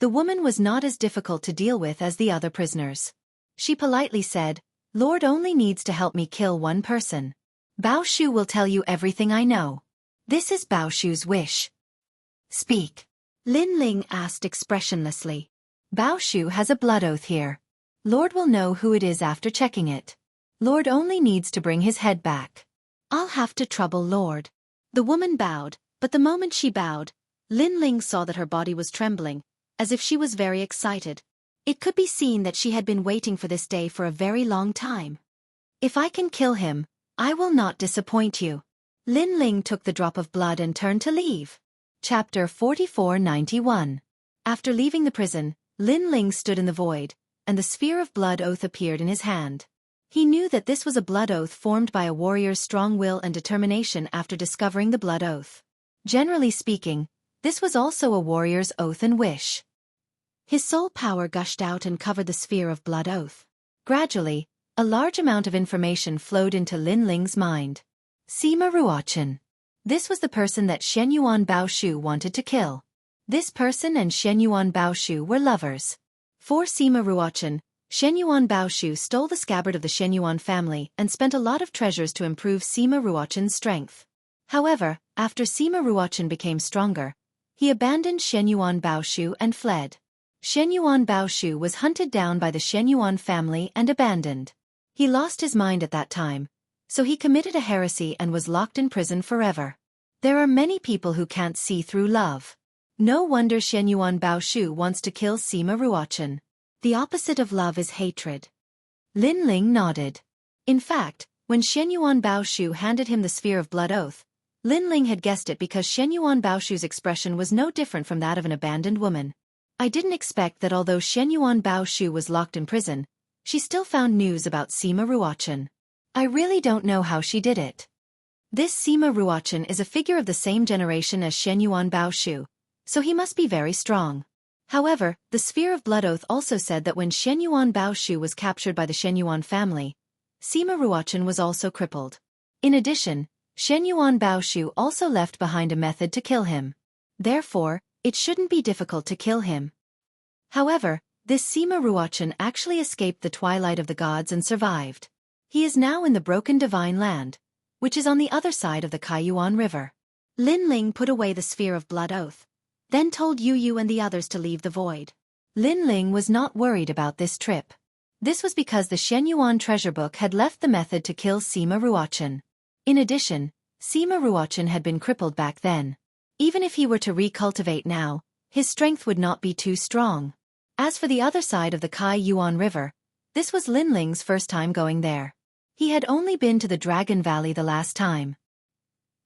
The woman was not as difficult to deal with as the other prisoners. She politely said, Lord only needs to help me kill one person. Bao Shu will tell you everything I know. This is Bao Shu's wish. Speak. Lin Ling asked expressionlessly. Bao Shu has a blood oath here. Lord will know who it is after checking it. Lord only needs to bring his head back. I'll have to trouble Lord. The woman bowed, but the moment she bowed, Lin Ling saw that her body was trembling, as if she was very excited. It could be seen that she had been waiting for this day for a very long time. If I can kill him, I will not disappoint you. Lin Ling took the drop of blood and turned to leave. Chapter 4491. After leaving the prison, Lin Ling stood in the void, and the sphere of blood oath appeared in his hand. He knew that this was a blood oath formed by a warrior's strong will and determination after discovering the blood oath. Generally speaking, this was also a warrior's oath and wish. His soul power gushed out and covered the sphere of blood oath. Gradually, a large amount of information flowed into Lin Ling's mind. Sima Ruochen. This was the person that Xianxia Bao Shu wanted to kill. This person and Xianxia Bao Shu were lovers. For Sima Ruochen, Xianxia Bao Shu stole the scabbard of the Xianxia family and spent a lot of treasures to improve Sima Ruochen's strength. However, after Sima Ruochen became stronger, he abandoned Xianxia Bao Shu and fled. Xianxia Bao Shu was hunted down by the Xianxia family and abandoned. He lost his mind at that time, so he committed a heresy and was locked in prison forever. There are many people who can't see through love. No wonder Xianxia Bao Shu wants to kill Sima Ruochen. The opposite of love is hatred. Lin Ling nodded. In fact, when Xianxia Bao Shu handed him the sphere of blood oath, Lin Ling had guessed it because Xianxia Bao Shu's expression was no different from that of an abandoned woman. I didn't expect that although Xianxia Bao Shu was locked in prison, she still found news about Sima Ruochen. I really don't know how she did it. This Sima Ruochen is a figure of the same generation as Xianxia Bao Shu, so he must be very strong. However, the sphere of blood oath also said that when Xianxia Bao Shu was captured by the Xianxia family, Sima Ruochen was also crippled. In addition, Xianxia Bao Shu also left behind a method to kill him. Therefore, it shouldn't be difficult to kill him. However, this Sima Ruochen actually escaped the twilight of the gods and survived. He is now in the broken divine land, which is on the other side of the Kaiyuan River. Lin Ling put away the sphere of blood oath, then told Yu Yu and the others to leave the void. Lin Ling was not worried about this trip. This was because the Shenyuan treasure book had left the method to kill Sima Ruochen. In addition, Sima Ruochen had been crippled back then. Even if he were to recultivate now, his strength would not be too strong. As for the other side of the Kaiyuan River, this was Lin Ling's first time going there. He had only been to the Dragon Valley the last time.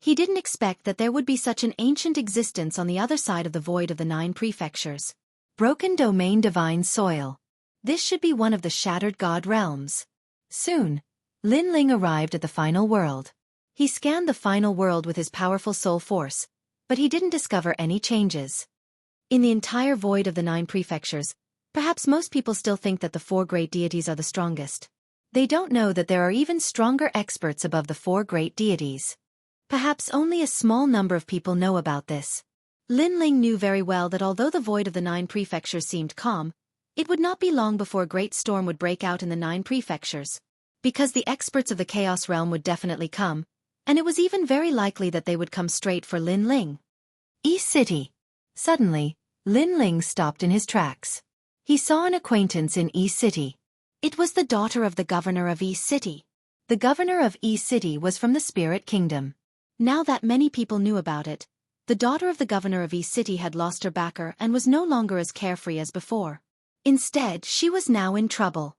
He didn't expect that there would be such an ancient existence on the other side of the void of the 9 prefectures. Broken domain divine soil. This should be one of the shattered god realms. Soon, Lin Ling arrived at the final world. He scanned the final world with his powerful soul force, but he didn't discover any changes. In the entire void of the 9 prefectures, perhaps most people still think that the 4 great deities are the strongest. They don't know that there are even stronger experts above the 4 great deities. Perhaps only a small number of people know about this. Lin Ling knew very well that although the void of the 9 prefectures seemed calm, it would not be long before a great storm would break out in the 9 prefectures. Because the experts of the Chaos Realm would definitely come, and it was even very likely that they would come straight for Lin Ling. East City. Suddenly, Lin Ling stopped in his tracks. He saw an acquaintance in East City. It was the daughter of the governor of East City. The governor of East City was from the Spirit Kingdom. Now that many people knew about it, the daughter of the governor of East City had lost her backer and was no longer as carefree as before. Instead, she was now in trouble.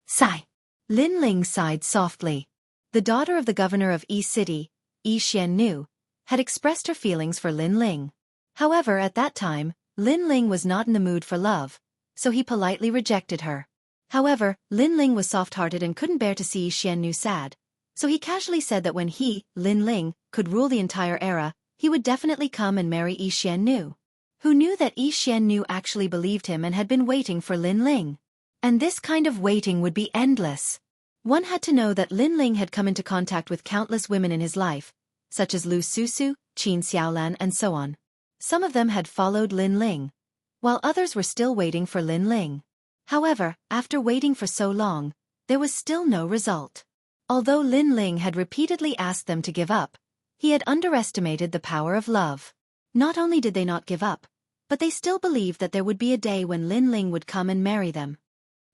Sigh. Lin Ling sighed softly. The daughter of the governor of East City, Yi Xiannu, had expressed her feelings for Lin Ling. However, at that time, Lin Ling was not in the mood for love, so he politely rejected her. However, Lin Ling was soft-hearted and couldn't bear to see Xianxia sad, so he casually said that when he, Lin Ling, could rule the entire era, he would definitely come and marry Xianxia. Who knew that Xianxia actually believed him and had been waiting for Lin Ling? And this kind of waiting would be endless. One had to know that Lin Ling had come into contact with countless women in his life, such as Lu Susu, Qin Xiaolan and so on. Some of them had followed Lin Ling, while others were still waiting for Lin Ling. However, after waiting for so long, there was still no result. Although Lin Ling had repeatedly asked them to give up, he had underestimated the power of love. Not only did they not give up, but they still believed that there would be a day when Lin Ling would come and marry them.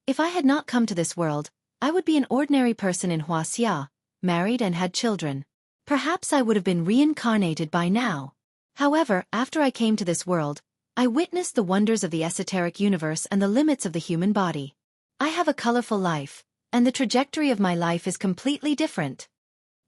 If I had not come to this world, I would be an ordinary person in Wuxia, married and had children. Perhaps I would have been reincarnated by now. However, after I came to this world, I witnessed the wonders of the esoteric universe and the limits of the human body. I have a colorful life, and the trajectory of my life is completely different.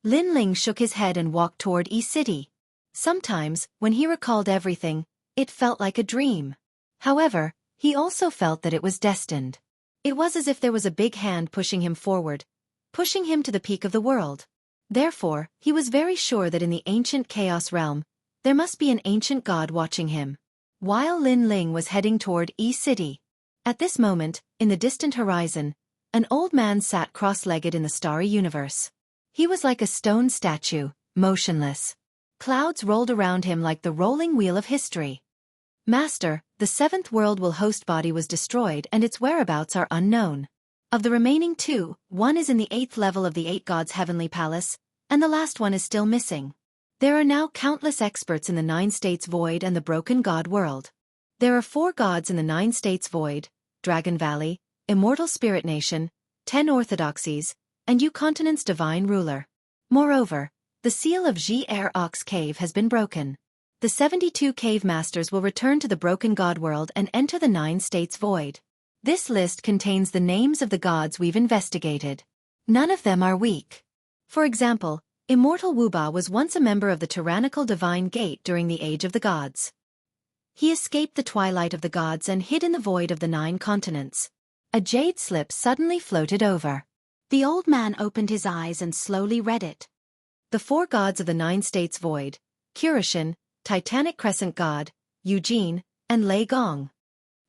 Lin Ling shook his head and walked toward City. Sometimes, when he recalled everything, it felt like a dream. However, he also felt that it was destined. It was as if there was a big hand pushing him forward, pushing him to the peak of the world. Therefore, he was very sure that in the ancient chaos realm, there must be an ancient god watching him. While Lin Ling was heading toward City. At this moment, in the distant horizon, an old man sat cross-legged in the starry universe. He was like a stone statue, motionless. Clouds rolled around him like the rolling wheel of history. Master, the seventh world will host body was destroyed and its whereabouts are unknown. Of the remaining two, one is in the 8th level of the 8 gods' heavenly palace, and the last one is still missing. There are now countless experts in the 9 states void and the broken god world. There are 4 gods in the 9 states void, Dragon Valley, Immortal Spirit Nation, 10 orthodoxies, and U continent's divine ruler. Moreover, the seal of Ox cave has been broken. The 72 cave masters will return to the broken god world and enter the 9 states void. This list contains the names of the gods we've investigated. None of them are weak. For example, Immortal Wuba was once a member of the tyrannical Divine Gate during the Age of the Gods. He escaped the twilight of the gods and hid in the void of the 9 continents. A jade slip suddenly floated over. The old man opened his eyes and slowly read it. The 4 gods of the 9 states void, Kurishin, Titanic Crescent God, Eugene, and Lei Gong.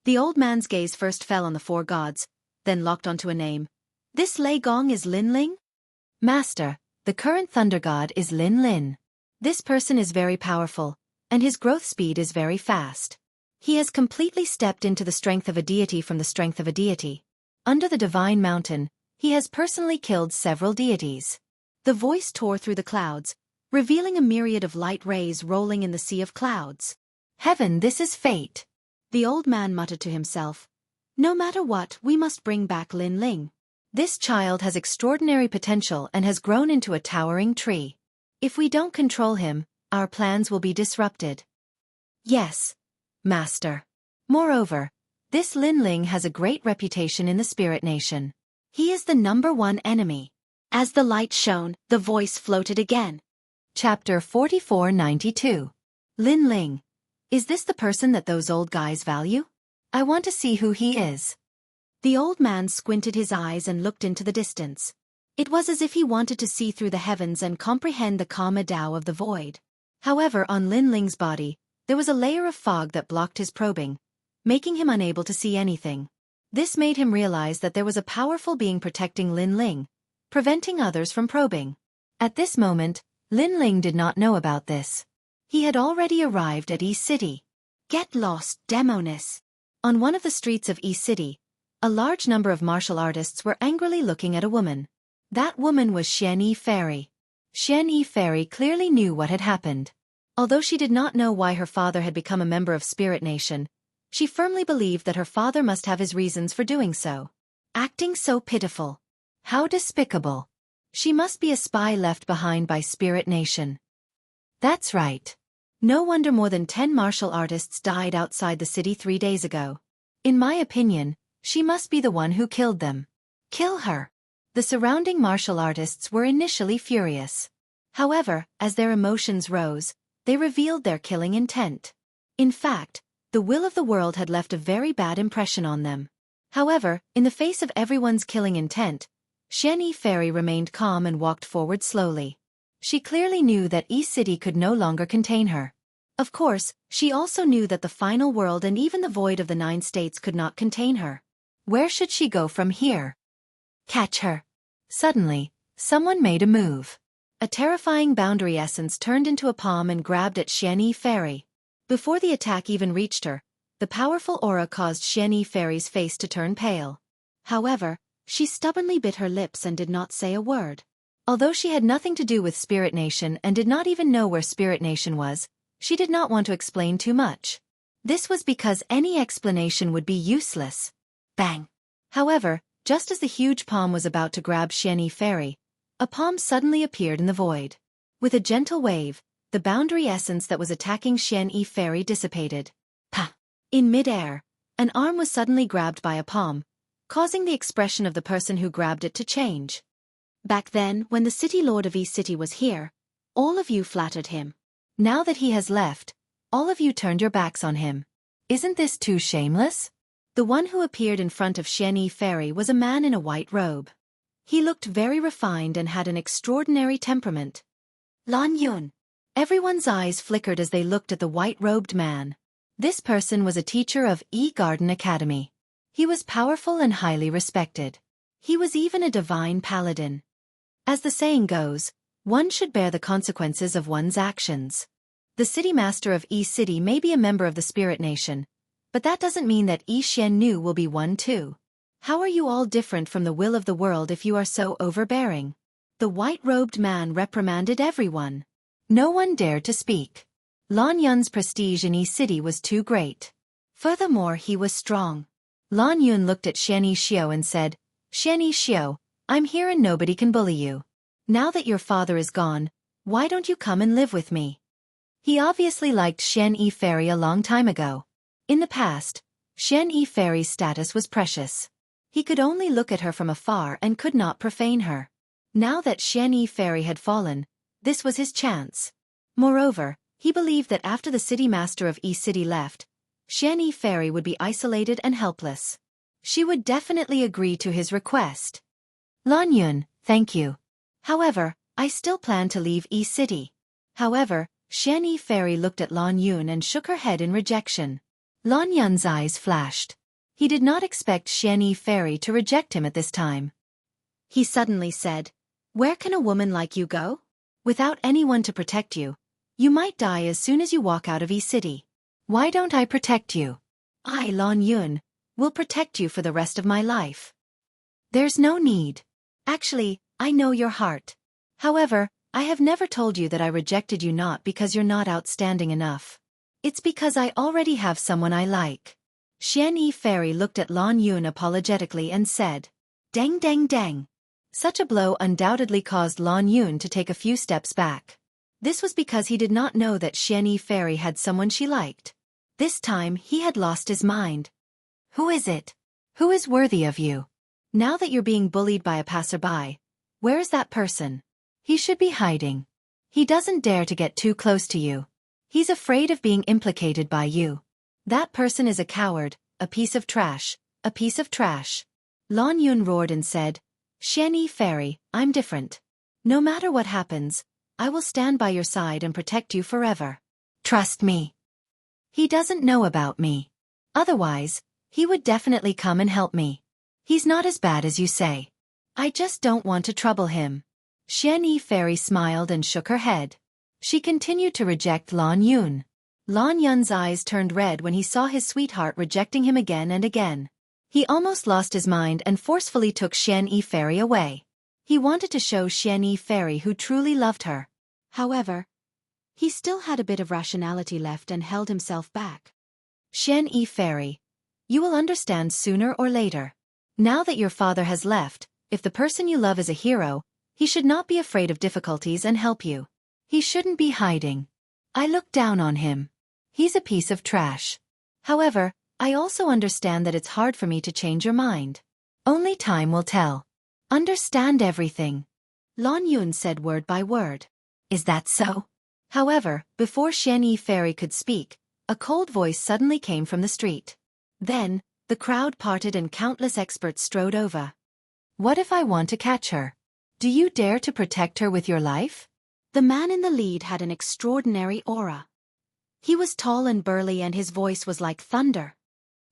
The old man's gaze first fell on the 4 gods, then locked onto a name. This Lei Gong is Lin Ling? Master, the current thunder god is Lin Lin. This person is very powerful, and his growth speed is very fast. He has completely stepped into the strength of a deity from the strength of a deity. Under the divine mountain, he has personally killed several deities. The voice tore through the clouds, revealing a myriad of light rays rolling in the sea of clouds. Heaven, this is fate. The old man muttered to himself. No matter what, we must bring back Lin Ling. This child has extraordinary potential and has grown into a towering tree. If we don't control him, our plans will be disrupted. Yes, Master. Moreover, this Lin Ling has a great reputation in the Spirit Nation. He is the #1 enemy. As the light shone, the voice floated again. Chapter 4492. Lin Ling. Is this the person that those old guys value? I want to see who he is. The old man squinted his eyes and looked into the distance. It was as if he wanted to see through the heavens and comprehend the Kama Tao of the void. However, on Lin Ling's body, there was a layer of fog that blocked his probing, making him unable to see anything. This made him realize that there was a powerful being protecting Lin Ling, preventing others from probing. At this moment, Lin Ling did not know about this. He had already arrived at City. Get lost, Demonis. On one of the streets of City, a large number of martial artists were angrily looking at a woman. That woman was Xianxia Fairy. Xianxia Fairy clearly knew what had happened. Although she did not know why her father had become a member of Spirit Nation, she firmly believed that her father must have his reasons for doing so. Acting so pitiful. How despicable. She must be a spy left behind by Spirit Nation. That's right. No wonder more than 10 martial artists died outside the city 3 days ago. In my opinion, she must be the one who killed them. Kill her. The surrounding martial artists were initially furious. However, as their emotions rose, they revealed their killing intent. In fact, The will of the world had left a very bad impression on them. However, in the face of everyone's killing intent, Xianxia Fairy remained calm and walked forward slowly. She clearly knew that East City could no longer contain her. Of course, she also knew that the final world and even the void of the 9 states could not contain her. Where should she go from here? Catch her. Suddenly, someone made a move. A terrifying boundary essence turned into a palm and grabbed at Xianxia Fairy. Before the attack even reached her, the powerful aura caused Xianxia Fairy's face to turn pale. However, she stubbornly bit her lips and did not say a word. Although she had nothing to do with Spirit Nation and did not even know where Spirit Nation was, she did not want to explain too much. This was because any explanation would be useless. Bang! However, just as the huge palm was about to grab Xianxia Fairy, a palm suddenly appeared in the void. With a gentle wave, the boundary essence that was attacking Xianxia Fairy dissipated. Pa! In mid-air, an arm was suddenly grabbed by a palm, causing the expression of the person who grabbed it to change. Back then, when the city lord of East City was here, all of you flattered him. Now that he has left, all of you turned your backs on him. Isn't this too shameless? The one who appeared in front of Xianxia Fairy was a man in a white robe. He looked very refined and had an extraordinary temperament. Lan Yun. Everyone's eyes flickered as they looked at the white-robed man. This person was a teacher of Garden Academy. He was powerful and highly respected. He was even a divine paladin. As the saying goes, one should bear the consequences of one's actions. The city master of East City may be a member of the Spirit Nation, but that doesn't mean that Yi Xiannu will be one too. How are you all different from the will of the world if you are so overbearing? The white-robed man reprimanded everyone. No one dared to speak. Lan Yun's prestige in East City was too great. Furthermore, he was strong. Lan Yun looked at Xianxia and said, Xianxia, I'm here and nobody can bully you. Now that your father is gone, why don't you come and live with me? He obviously liked Xianxia Fairy a long time ago. In the past, Xianxia Fairy's status was precious. He could only look at her from afar and could not profane her. Now that Xianxia Fairy had fallen, this was his chance. Moreover, he believed that after the city master of East City left, Xianxia Fairy would be isolated and helpless. She would definitely agree to his request. Lan Yun, thank you. However, I still plan to leave East City. However, Xianxia Fairy looked at Lan Yun and shook her head in rejection. Lan Yun's eyes flashed. He did not expect Xianxia Fairy to reject him at this time. He suddenly said, Where can a woman like you go? Without anyone to protect you, you might die as soon as you walk out of East City. Why don't I protect you? I, Lan Yun, will protect you for the rest of my life. There's no need. Actually, I know your heart. However, I have never told you that I rejected you not because you're not outstanding enough. It's because I already have someone I like. Xianxia Fairy looked at Lan Yun apologetically and said, Dang dang dang. Such a blow undoubtedly caused Lan Yun to take a few steps back. This was because he did not know that Xianxia Fairy had someone she liked. This time he had lost his mind. Who is it? Who is worthy of you? Now that you're being bullied by a passerby, where is that person? He should be hiding. He doesn't dare to get too close to you. He's afraid of being implicated by you. That person is a coward, a piece of trash, a piece of trash. Lan Yun roared and said, Xianxia Fairy, I'm different. No matter what happens, I will stand by your side and protect you forever. Trust me. He doesn't know about me. Otherwise, he would definitely come and help me. He's not as bad as you say. I just don't want to trouble him. Xianxia Fairy smiled and shook her head. She continued to reject Lan Yun. Lan Yun's eyes turned red when he saw his sweetheart rejecting him again and again. He almost lost his mind and forcefully took Xianxia Fairy away. He wanted to show Xianxia Fairy who truly loved her. However, he still had a bit of rationality left and held himself back. Xianxia Fairy, you will understand sooner or later. Now that your father has left, if the person you love is a hero, he should not be afraid of difficulties and help you. He shouldn't be hiding. I look down on him. He's a piece of trash. However, I also understand that it's hard for me to change your mind. Only time will tell. Understand everything. Lan Yun said word by word. Is that so? However, before Xianxia Fairy could speak, A cold voice suddenly came from the street. Then, the crowd parted and countless experts strode over. What if I want to catch her? Do you dare to protect her with your life? The man in the lead had an extraordinary aura. He was tall and burly and his voice was like thunder.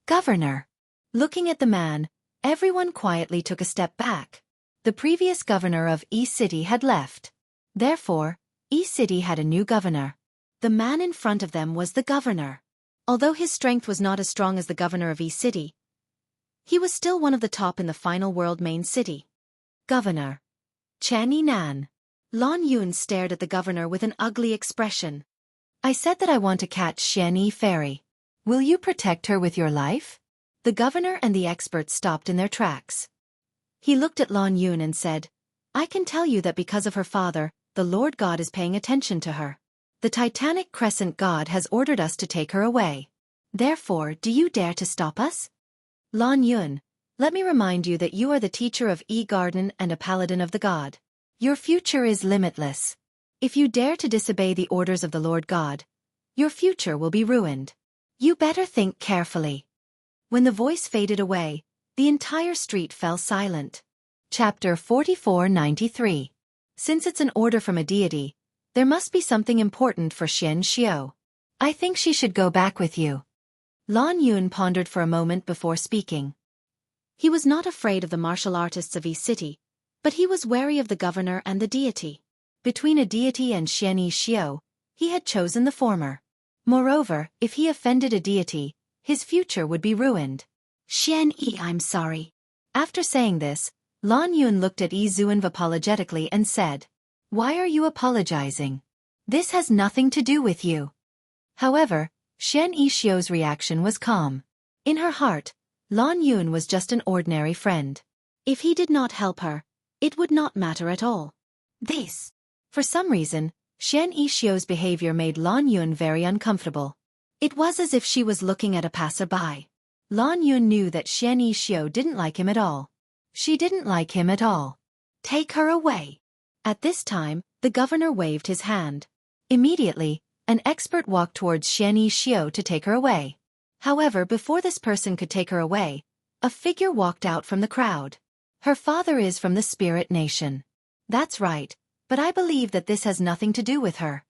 Governor. Looking at the man, everyone quietly took a step back. The previous governor of E City had left. Therefore, E City had a new governor. The man in front of them was the governor. Although his strength was not as strong as the governor of E City, he was still one of the top in the final world main city. Governor. Chen Yinan. Lan Yun stared at the governor with an ugly expression. I said that I want to catch Xianxia Fairy. Will you protect her with your life? The governor and the experts stopped in their tracks. He looked at Lan Yun and said, I can tell you that because of her father, the Lord God is paying attention to her. The Titanic Crescent God has ordered us to take her away. Therefore, do you dare to stop us? Lan Yun, let me remind you that you are the teacher of E-Garden and a paladin of the god. Your future is limitless. If you dare to disobey the orders of the Lord God, your future will be ruined. You better think carefully. When the voice faded away, the entire street fell silent. Chapter 4493. Since it's an order from a deity, there must be something important for Xianxia. I think she should go back with you. Lan Yun pondered for a moment before speaking. He was not afraid of the martial artists of East City, but he was wary of the governor and the deity. Between a deity and Xianxia, he had chosen the former. Moreover, if he offended a deity, his future would be ruined. Xianxia, I'm sorry. After saying this, Lan Yun looked at Yi Zuan apologetically and said, Why are you apologizing? This has nothing to do with you. However, Xianxia's reaction was calm. In her heart, Lan Yun was just an ordinary friend. If he did not help her, it would not matter at all. For some reason, Xianxia's behavior made Lan Yun very uncomfortable. It was as if she was looking at a passerby. Lan Yun knew that Xianxia didn't like him at all. She didn't like him at all. Take her away. At this time, the governor waved his hand. Immediately, an expert walked towards Xianxia to take her away. However, before this person could take her away, a figure walked out from the crowd. Her father is from the Spirit Nation. That's right, but I believe that this has nothing to do with her.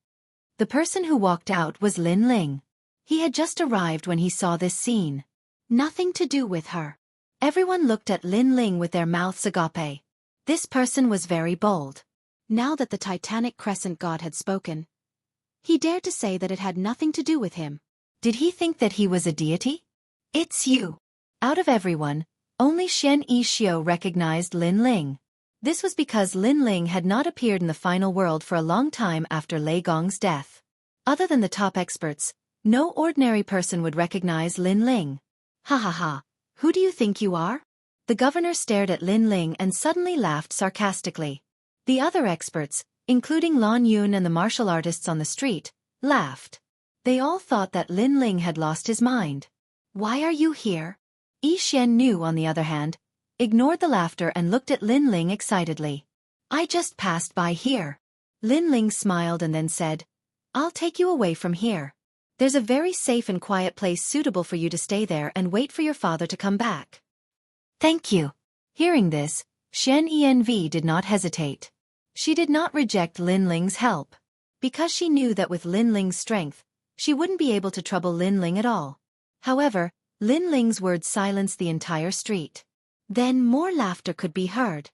The person who walked out was Lin Ling. He had just arrived when he saw this scene. Nothing to do with her. Everyone looked at Lin Ling with their mouths agape. This person was very bold. Now that the Titanic Crescent God had spoken, he dared to say that it had nothing to do with him. Did he think that he was a deity? It's you. Out of everyone, only Xianxia recognized Lin Ling. This was because Lin Ling had not appeared in the final world for a long time after Lei Gong's death. Other than the top experts, no ordinary person would recognize Lin Ling. Ha ha ha. Who do you think you are? The governor stared at Lin Ling and suddenly laughed sarcastically. The other experts, including Lan Yun and the martial artists on the street, laughed. They all thought that Lin Ling had lost his mind. Why are you here? Yi Xiannu, on the other hand, ignored the laughter and looked at Lin Ling excitedly. I just passed by here. Lin Ling smiled and then said, I'll take you away from here. There's a very safe and quiet place suitable for you to stay there and wait for your father to come back. Thank you. Hearing this, Xianxia did not hesitate. She did not reject Lin Ling's help. Because she knew that with Lin Ling's strength, she wouldn't be able to trouble Lin Ling at all. However, Lin Ling's words silenced the entire street. Then more laughter could be heard.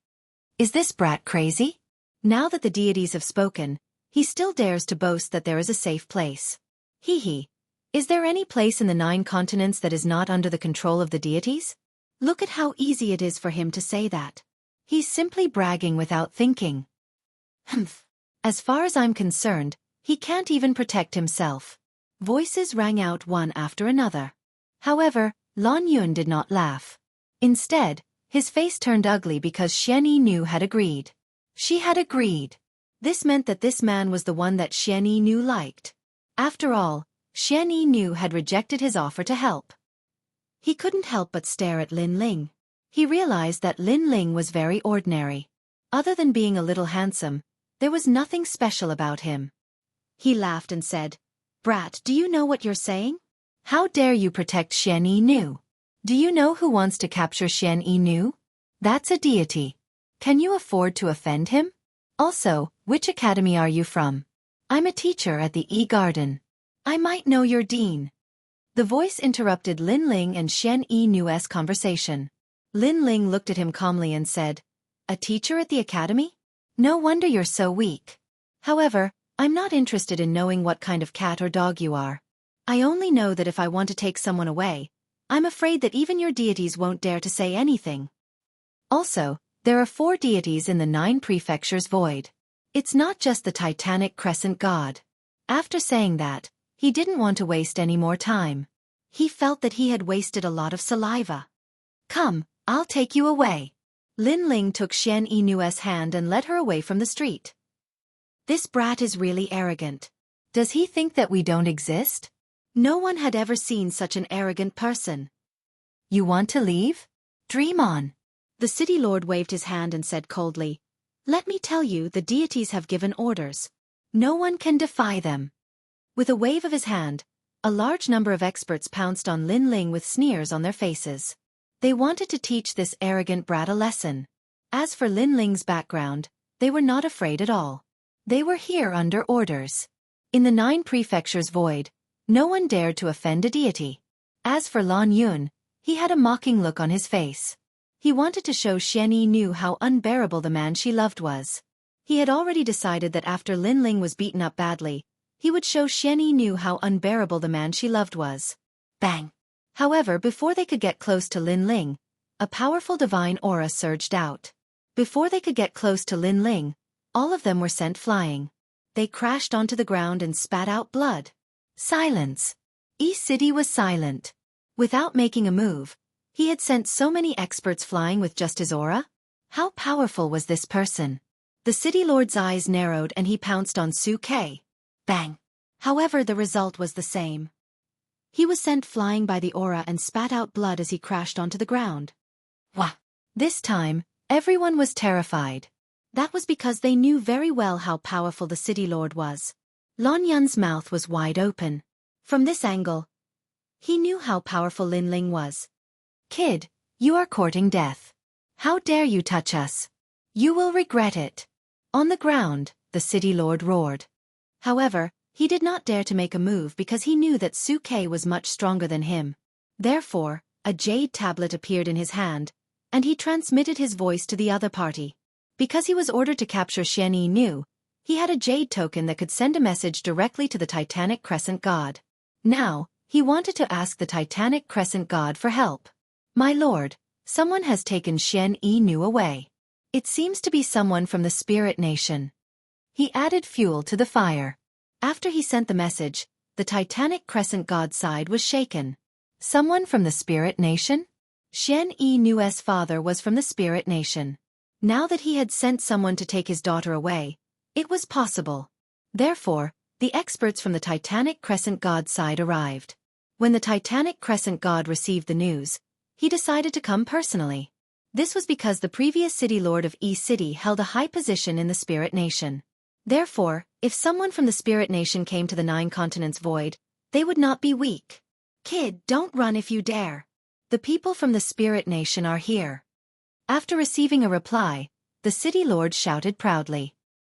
Is this brat crazy? Now that the deities have spoken, he still dares to boast that there is a safe place. Hee hee. Is there any place in the 9 continents that is not under the control of the deities? Look at how easy it is for him to say that. He's simply bragging without thinking. Humph. As far as I'm concerned, he can't even protect himself. Voices rang out one after another. However, Lan Yun did not laugh. Instead, his face turned ugly because Xianxia had agreed. She had agreed. This meant that this man was the one that Xianxia liked. After all, Xianxia had rejected his offer to help. He couldn't help but stare at Lin Ling. He realized that Lin Ling was very ordinary. Other than being a little handsome, there was nothing special about him. He laughed and said, Brat, do you know what you're saying? How dare you protect Xianxia? Do you know who wants to capture Xianxia? That's a deity. Can you afford to offend him? Also, which academy are you from? I'm a teacher at the E-Garden. I might know your dean. The voice interrupted Lin Ling and Xianxia's conversation. Lin Ling looked at him calmly and said, "A teacher at the academy? No wonder you're so weak. However, I'm not interested in knowing what kind of cat or dog you are. I only know that if I want to take someone away, I'm afraid that even your deities won't dare to say anything. Also, there are 4 deities in the 9 prefectures void. It's not just the Titanic Crescent God." After saying that, he didn't want to waste any more time. He felt that he had wasted a lot of saliva. "Come, I'll take you away." Lin Ling took Xianxia's hand and led her away from the street. This brat is really arrogant. Does he think that we don't exist? No one had ever seen such an arrogant person. You want to leave? Dream on. The city lord waved his hand and said coldly, "Let me tell you, the deities have given orders. No one can defy them." With a wave of his hand, a large number of experts pounced on Lin Ling with sneers on their faces. They wanted to teach this arrogant brat a lesson. As for Lin Ling's background, they were not afraid at all. They were here under orders. In the 9 prefectures void, no one dared to offend a deity. As for Lan Yun, he had a mocking look on his face. He wanted to show Xianxia how unbearable the man she loved was. He had already decided that after Lin Ling was beaten up badly, he would show Xianxia how unbearable the man she loved was. Bang! However, before they could get close to Lin Ling, a powerful divine aura surged out. Before they could get close to Lin Ling, all of them were sent flying. They crashed onto the ground and spat out blood. Silence. E-City was silent. Without making a move, he had sent so many experts flying with just his aura. How powerful was this person? The city lord's eyes narrowed and he pounced on Su Ke. Bang! However, the result was the same. He was sent flying by the aura and spat out blood as he crashed onto the ground. Wah! This time, everyone was terrified. That was because they knew very well how powerful the city lord was. Lan Yun's mouth was wide open. From this angle, he knew how powerful Lin Ling was. "Kid, you are courting death. How dare you touch us? You will regret it." On the ground, the city lord roared. However, he did not dare to make a move because he knew that Su Ke was much stronger than him. Therefore, a jade tablet appeared in his hand, and he transmitted his voice to the other party. Because he was ordered to capture Xianxia, he had a jade token that could send a message directly to the Titanic Crescent God. Now, he wanted to ask the Titanic Crescent God for help. "My lord, someone has taken Xianxia away. It seems to be someone from the Spirit Nation." He added fuel to the fire. After he sent the message, the Titanic Crescent God side was shaken. Someone from the Spirit Nation? Xianxia's father was from the Spirit Nation. Now that he had sent someone to take his daughter away, it was possible. Therefore, the experts from the Titanic Crescent God side arrived. When the Titanic Crescent God received the news, he decided to come personally. This was because the previous city lord of E-City held a high position in the Spirit Nation. Therefore, if someone from the Spirit Nation came to the 9 continents void, they would not be weak. "Kid, don't run if you dare. The people from the Spirit Nation are here." After receiving a reply, the city lord shouted proudly.